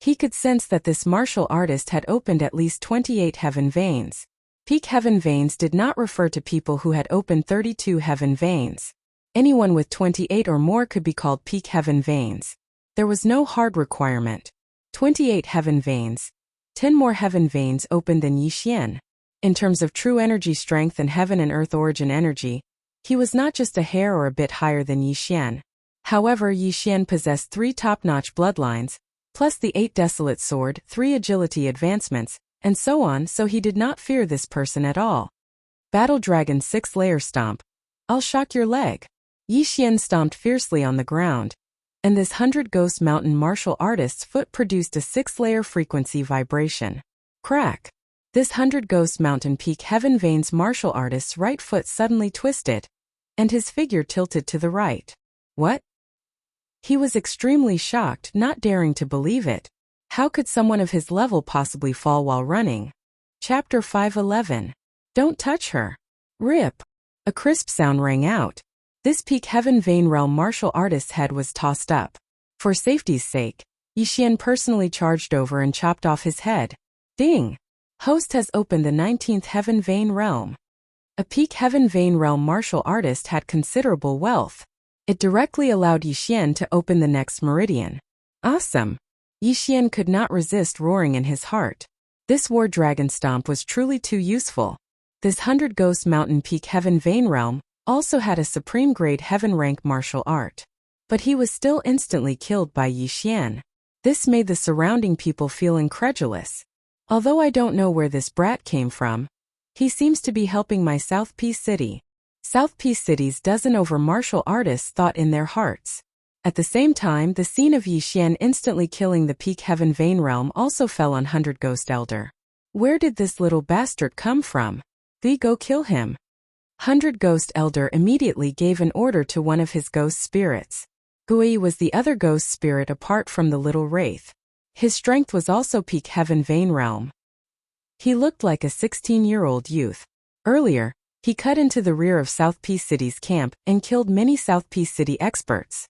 He could sense that this martial artist had opened at least 28 heaven veins. Peak heaven veins did not refer to people who had opened 32 heaven veins. Anyone with 28 or more could be called peak heaven veins. There was no hard requirement. 28 heaven veins. 10 more heaven veins opened than Yi Xian. In terms of true energy strength and heaven and earth origin energy, he was not just a hair or a bit higher than Yi Xian. However, Yi Xian possessed 3 top-notch bloodlines, plus the 8 desolate sword, 3 agility advancements, and so on, so he did not fear this person at all. Battle Dragon 6-layer stomp. I'll shock your leg. Yi Xian stomped fiercely on the ground. and this 100-ghost mountain martial artist's foot produced a 6-layer frequency vibration. Crack! This 100-ghost mountain peak heaven veins martial artist's right foot suddenly twisted, and his figure tilted to the right. What? He was extremely shocked, not daring to believe it. How could someone of his level possibly fall while running? Chapter 5:11. Don't touch her. Rip! A crisp sound rang out. This peak heaven vein realm martial artist's head was tossed up. For safety's sake, Yixian personally charged over and chopped off his head. Ding! Host has opened the 19th heaven vein realm. A peak heaven vein realm martial artist had considerable wealth. It directly allowed Yixian to open the next meridian. Awesome! Yixian could not resist roaring in his heart. This war dragon stomp was truly too useful. This 100-ghost mountain peak heaven vein realm also had a supreme grade heaven rank martial art. But he was still instantly killed by Yixian. This made the surrounding people feel incredulous. Although I don't know where this brat came from, he seems to be helping my South Peace City. South Peace City's dozen over martial artists thought in their hearts. At the same time, the scene of Yixian instantly killing the peak heaven vein realm also fell on 100-ghost elder. Where did this little bastard come from? Go kill him. 100-ghost elder immediately gave an order to one of his ghost spirits. Gui was the other ghost spirit apart from the little wraith. His strength was also peak heaven vein realm. He looked like a 16-year-old youth. Earlier, he cut into the rear of South Peace City's camp and killed many South Peace City experts.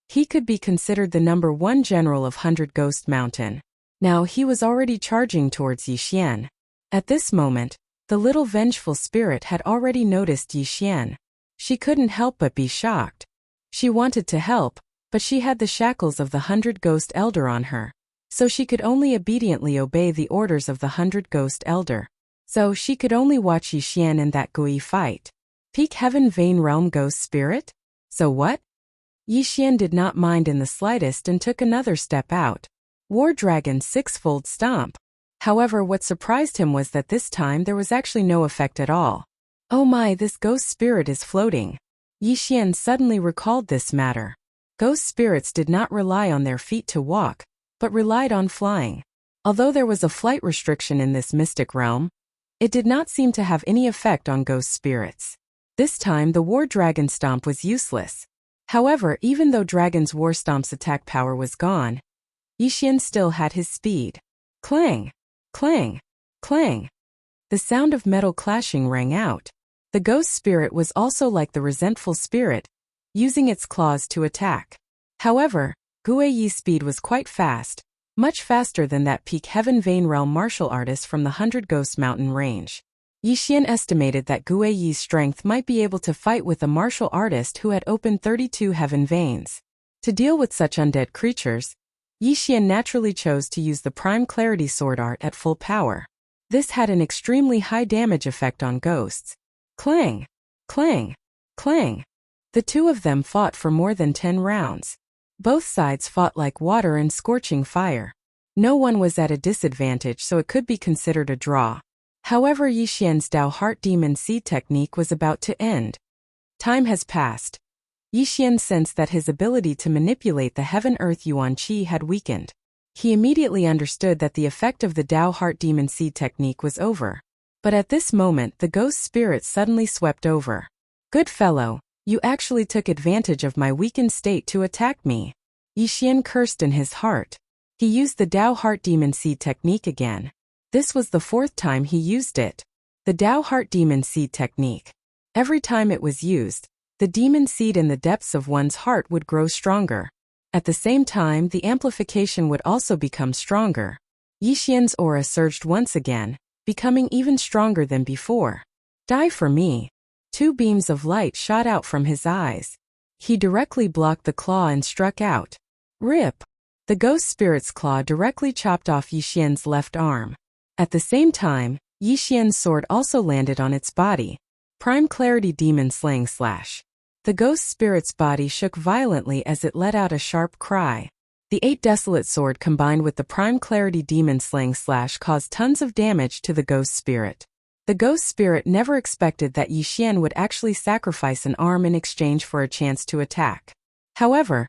He could be considered the #1 general of 100-ghost mountain. Now he was already charging towards Yixian. At this moment, the little vengeful spirit had already noticed Yixian. She couldn't help but be shocked. She wanted to help, but she had the shackles of the 100-ghost elder on her. So she could only obediently obey the orders of the 100-ghost elder. So she could only watch Yixian and that Gui fight. Peak heaven vein realm ghost spirit? So what? Yixian did not mind in the slightest and took another step out. War Dragon 6-fold stomp. However, what surprised him was that this time there was actually no effect at all. Oh my, this ghost spirit is floating. Yixian suddenly recalled this matter. Ghost spirits did not rely on their feet to walk, but relied on flying. Although there was a flight restriction in this mystic realm, it did not seem to have any effect on ghost spirits. This time the War Dragon Stomp was useless. However, even though Dragon's War Stomp's attack power was gone, Yixian still had his speed. Clang! Clang! Clang! The sound of metal clashing rang out. The ghost spirit was also like the resentful spirit, using its claws to attack. However, Gui Yi's speed was quite fast, much faster than that peak heaven vein realm martial artist from the 100-ghost mountain range. Yixian estimated that Gui Yi's strength might be able to fight with a martial artist who had opened 32 heaven veins. To deal with such undead creatures, Yixian naturally chose to use the Prime Clarity Sword Art at full power. This had an extremely high damage effect on ghosts. Clang! Clang! Clang! The two of them fought for more than 10 rounds. Both sides fought like water and scorching fire. No one was at a disadvantage, so it could be considered a draw. However, Yixian's Dao Heart Demon Seed technique was about to end. Time has passed. Yixian sensed that his ability to manipulate the Heaven-Earth Yuan Qi had weakened. He immediately understood that the effect of the Dao Heart Demon Seed technique was over. But at this moment, the ghost spirit suddenly swept over. Good fellow, you actually took advantage of my weakened state to attack me. Yixian cursed in his heart. He used the Dao Heart Demon Seed technique again. This was the 4th time he used it. The Dao Heart Demon Seed technique. Every time it was used, the demon seed in the depths of one's heart would grow stronger. At the same time, the amplification would also become stronger. Yixian's aura surged once again, becoming even stronger than before. Die for me. 2 beams of light shot out from his eyes. He directly blocked the claw and struck out. Rip! The ghost spirit's claw directly chopped off Yixian's left arm. At the same time, Yixian's sword also landed on its body. Prime Clarity Demon Slaying Slash. The ghost spirit's body shook violently as it let out a sharp cry. The 8 Desolate Sword combined with the Prime Clarity Demon Slaying Slash caused tons of damage to the ghost spirit. The ghost spirit never expected that Yixian would actually sacrifice an arm in exchange for a chance to attack. However,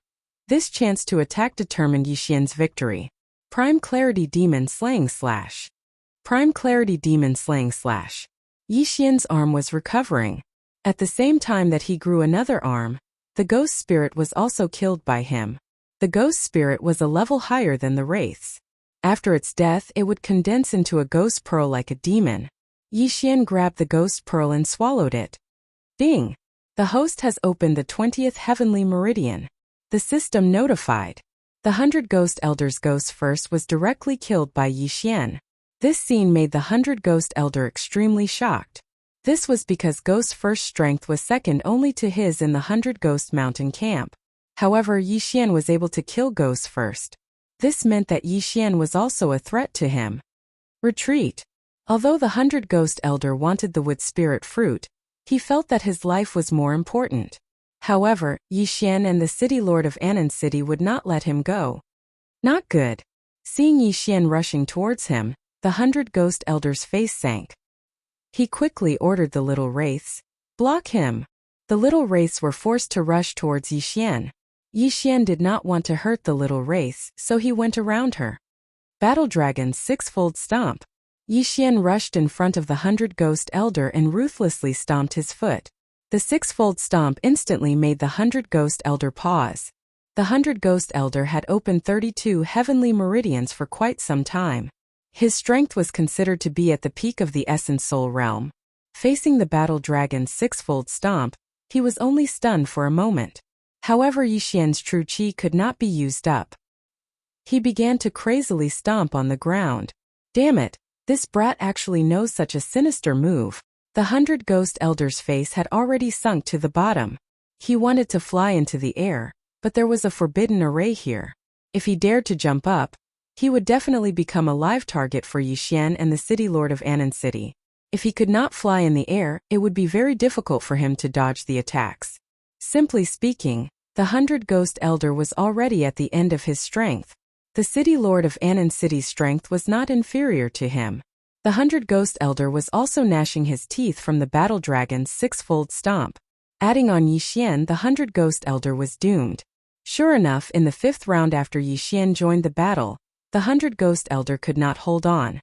This chance to attack determined Yixian's victory. Prime Clarity Demon Slaying Slash. Prime Clarity Demon Slaying Slash. Yixian's arm was recovering. At the same time that he grew another arm, the ghost spirit was also killed by him. The ghost spirit was a level higher than the wraiths. After its death, it would condense into a ghost pearl like a demon. Yixian grabbed the ghost pearl and swallowed it. Ding! The host has opened the 20th heavenly meridian. The system notified. The 100 Ghost Elders' ghost first was directly killed by Yixian. This scene made the 100 Ghost Elder extremely shocked. This was because Ghost First's strength was second only to his in the 100 Ghost Mountain camp. However, Yixian was able to kill Ghost First. This meant that Yixian was also a threat to him. Retreat. Although the 100 Ghost Elder wanted the wood spirit fruit, he felt that his life was more important. However, Yixian and the city lord of Anan City would not let him go. Not good. Seeing Yixian rushing towards him, the 100 Ghost Elder's face sank. He quickly ordered the little wraiths, "Block him." The little wraiths were forced to rush towards Yixian. Yixian did not want to hurt the little wraiths, so he went around her. Battle Dragon's six-fold stomp. Yixian rushed in front of the 100 Ghost Elder and ruthlessly stomped his foot. The six-fold stomp instantly made the 100 Ghost Elder pause. The 100 Ghost Elder had opened 32 heavenly meridians for quite some time. His strength was considered to be at the peak of the Essence Soul realm. Facing the Battle Dragon's six-fold stomp, he was only stunned for a moment. However, Yixian's true chi could not be used up. He began to crazily stomp on the ground. Damn it, this brat actually knows such a sinister move. The 100 Ghost Elder's face had already sunk to the bottom. He wanted to fly into the air, but there was a forbidden array here. If he dared to jump up, he would definitely become a live target for Yixian and the city lord of Anan City. If he could not fly in the air, it would be very difficult for him to dodge the attacks. Simply speaking, the 100 Ghost Elder was already at the end of his strength. The city lord of Anan City's strength was not inferior to him. The 100 Ghost Elder was also gnashing his teeth from the Battle Dragon's six-fold stomp. Adding on Yixian, the 100 Ghost Elder was doomed. Sure enough, in the 5th round after Yixian joined the battle, the 100 Ghost Elder could not hold on.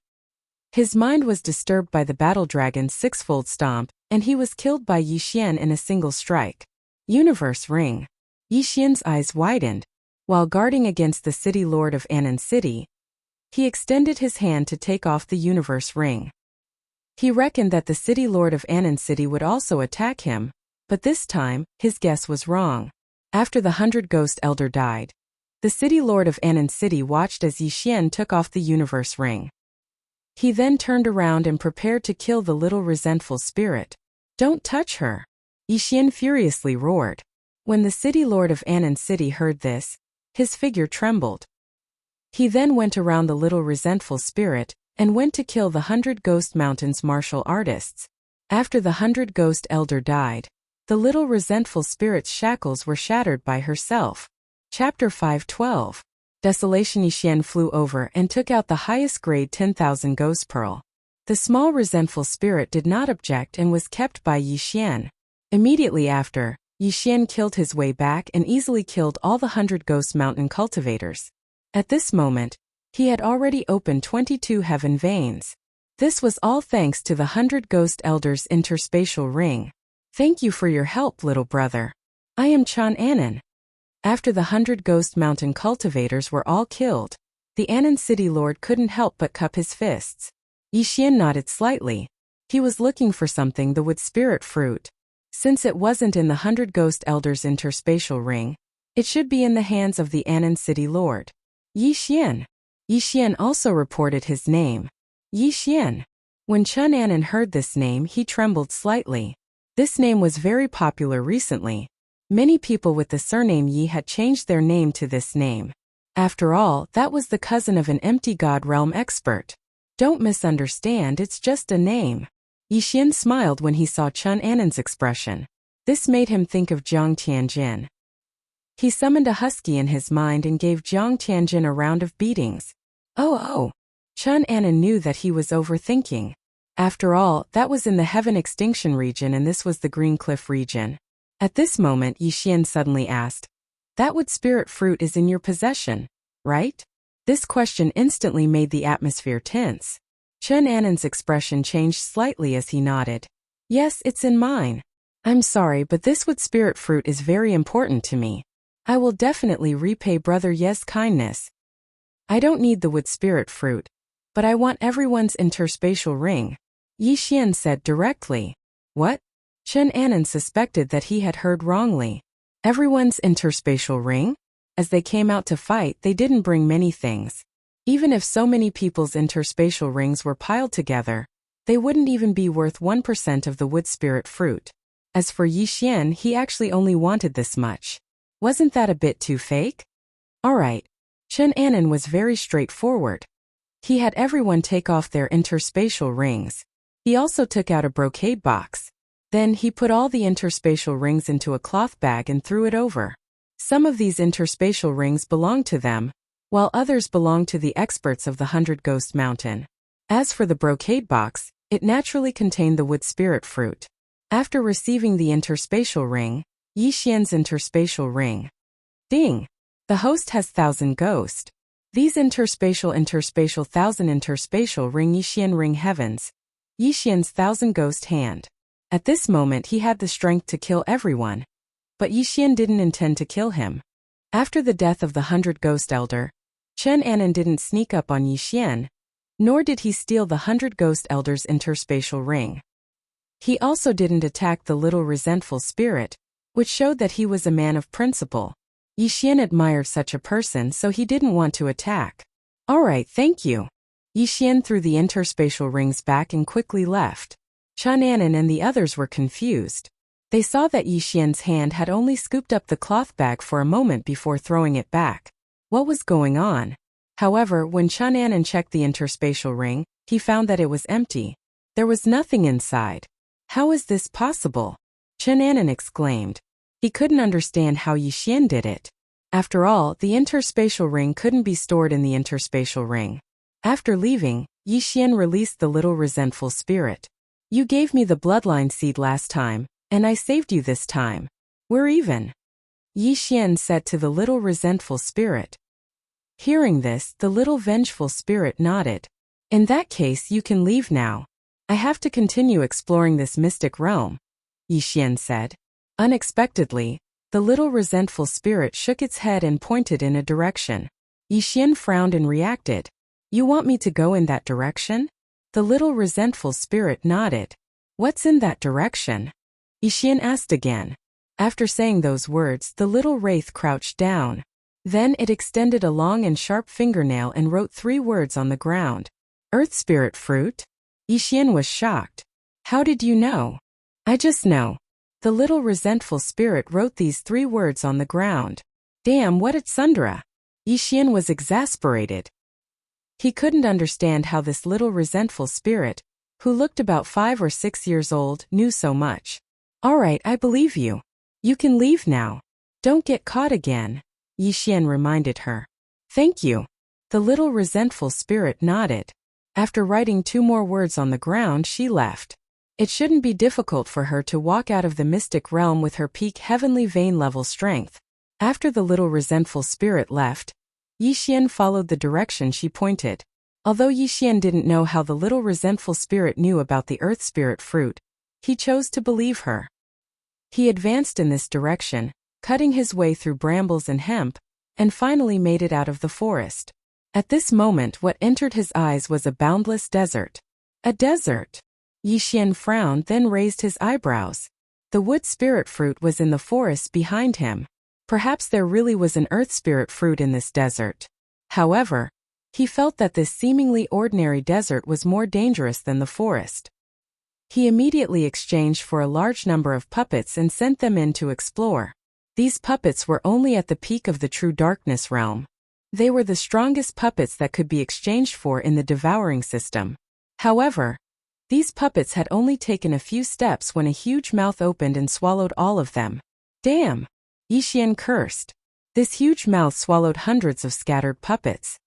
His mind was disturbed by the Battle Dragon's six-fold stomp, and he was killed by Yixian in a single strike. Universe Ring. Yixian's eyes widened. While guarding against the city lord of Anan City, he extended his hand to take off the Universe Ring. He reckoned that the city lord of Anan City would also attack him, but this time, his guess was wrong. After the 100 Ghost Elder died, the city lord of Anan City watched as Yixian took off the Universe Ring. He then turned around and prepared to kill the little resentful spirit. "Don't touch her!" Yixian furiously roared. When the city lord of Anan City heard this, his figure trembled. He then went around the little resentful spirit, and went to kill the 100 Ghost Mountain's martial artists. After the 100 Ghost Elder died, the little resentful spirit's shackles were shattered by herself. Chapter 512. Desolation. Yixian flew over and took out the highest grade 10,000 Ghost Pearl. The small resentful spirit did not object and was kept by Yixian. Immediately after, Yixian killed his way back and easily killed all the 100 Ghost Mountain cultivators. At this moment, he had already opened 22 heaven veins. This was all thanks to the 100 Ghost Elders' interspatial ring. Thank you for your help, little brother. I am Chan Anan. After the 100 Ghost Mountain cultivators were all killed, the Anan City Lord couldn't help but cup his fists. Yixian nodded slightly. He was looking for something, the wood spirit fruit. Since it wasn't in the 100 Ghost Elders' interspatial ring, it should be in the hands of the Anan City Lord. Yixian. Yixian also reported his name. Yixian. When Chun Anan heard this name, he trembled slightly. This name was very popular recently. Many people with the surname Yi had changed their name to this name. After all, that was the cousin of an empty god realm expert. Don't misunderstand, it's just a name. Yixian smiled when he saw Chun Anan's expression. This made him think of Jiang Tianjin. He summoned a husky in his mind and gave Jiang Tianjin a round of beatings. Oh! Chun Anan knew that he was overthinking. After all, that was in the Heaven Extinction region and this was the Green Cliff region. At this moment, Yixian suddenly asked, That wood spirit fruit is in your possession, right? This question instantly made the atmosphere tense. Chen Annan's expression changed slightly as he nodded. Yes, it's in mine. I'm sorry, but this wood spirit fruit is very important to me. I will definitely repay Brother Ye's kindness. I don't need the wood spirit fruit, but I want everyone's interspatial ring, Yi Xian said directly. What? Chen Annan suspected that he had heard wrongly. Everyone's interspatial ring? As they came out to fight, they didn't bring many things. Even if so many people's interspatial rings were piled together, they wouldn't even be worth 1% of the wood spirit fruit. As for Yi Xian, he actually only wanted this much. Wasn't that a bit too fake? Alright. Chen Annan was very straightforward. He had everyone take off their interspatial rings. He also took out a brocade box. Then he put all the interspatial rings into a cloth bag and threw it over. Some of these interspatial rings belonged to them, while others belonged to the experts of the 100 Ghost Mountain. As for the brocade box, it naturally contained the wood spirit fruit. After receiving the interspatial ring, Yi Xian's interspatial ring. Ding! The host has 1,000 ghost. These interspatial 1,000 interspatial ring Yi Xian ring heavens. Yi Xian's 1,000 ghost hand. At this moment he had the strength to kill everyone. But Yi Xian didn't intend to kill him. After the death of the 100 Ghost Elder, Chen Annan didn't sneak up on Yi Xian, nor did he steal the 100 Ghost Elder's interspatial ring. He also didn't attack the little resentful spirit, which showed that he was a man of principle. Yi Xian admired such a person, so he didn't want to attack. Alright, thank you. Yi Xian threw the interspatial rings back and quickly left. Chen Annan and the others were confused. They saw that Yi Xian's hand had only scooped up the cloth bag for a moment before throwing it back. What was going on? However, when Chen Annan checked the interspatial ring, he found that it was empty. There was nothing inside. How is this possible? Chen Annan exclaimed. He couldn't understand how Yi Xian did it. After all, the interspatial ring couldn't be stored in the interspatial ring. After leaving, Yi Xian released the little resentful spirit. You gave me the bloodline seed last time, and I saved you this time. We're even. Yi Xian said to the little resentful spirit. Hearing this, the little vengeful spirit nodded. In that case, you can leave now. I have to continue exploring this mystic realm, Yi Xian said. Unexpectedly, the little resentful spirit shook its head and pointed in a direction. Yi Xian frowned and reacted. You want me to go in that direction? The little resentful spirit nodded. What's in that direction? Yi Xian asked again. After saying those words, the little wraith crouched down. Then it extended a long and sharp fingernail and wrote 3 words on the ground. Earth Spirit Fruit? Yi Xian was shocked. How did you know? I just know. The little resentful spirit wrote these 3 words on the ground. Damn, what a tsundere! Yi Xian was exasperated. He couldn't understand how this little resentful spirit, who looked about 5 or 6 years old, knew so much. Alright, I believe you. You can leave now. Don't get caught again, Yi Xian reminded her. Thank you. The little resentful spirit nodded. After writing 2 more words on the ground, she left. It shouldn't be difficult for her to walk out of the mystic realm with her peak heavenly vein level strength. After the little resentful spirit left, Yi Xian followed the direction she pointed. Although Yi Xian didn't know how the little resentful spirit knew about the earth spirit fruit, he chose to believe her. He advanced in this direction, cutting his way through brambles and hemp, and finally made it out of the forest. At this moment, what entered his eyes was a boundless desert. A desert! Yi Xian frowned, then raised his eyebrows. The wood spirit fruit was in the forest behind him. Perhaps there really was an earth spirit fruit in this desert. However, he felt that this seemingly ordinary desert was more dangerous than the forest. He immediately exchanged for a large number of puppets and sent them in to explore. These puppets were only at the peak of the true darkness realm. They were the strongest puppets that could be exchanged for in the devouring system. However, these puppets had only taken a few steps when a huge mouth opened and swallowed all of them. Damn! Yi Xian cursed. This huge mouth swallowed hundreds of scattered puppets.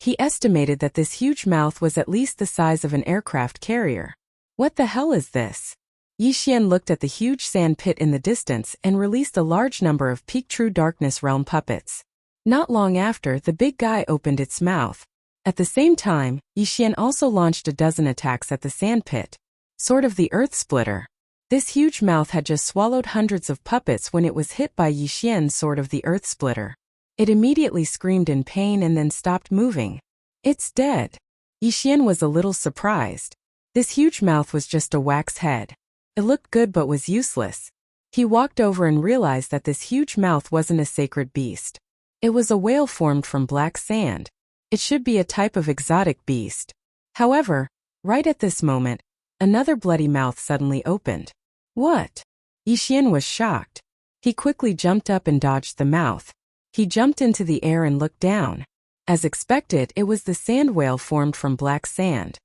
He estimated that this huge mouth was at least the size of an aircraft carrier. What the hell is this? Yixian looked at the huge sand pit in the distance and released a large number of peak true darkness realm puppets. Not long after, the big guy opened its mouth. At the same time, Yixian also launched a dozen attacks at the sand pit. Sword of the Earth Splitter. This huge mouth had just swallowed hundreds of puppets when it was hit by Yixian's Sword of the Earth Splitter. It immediately screamed in pain and then stopped moving. It's dead. Yixian was a little surprised. This huge mouth was just a wax head. It looked good but was useless. He walked over and realized that this huge mouth wasn't a sacred beast. It was a whale formed from black sand. It should be a type of exotic beast. However, right at this moment, another bloody mouth suddenly opened. What? Yixian was shocked. He quickly jumped up and dodged the mouth. He jumped into the air and looked down. As expected, it was the sand whale formed from black sand.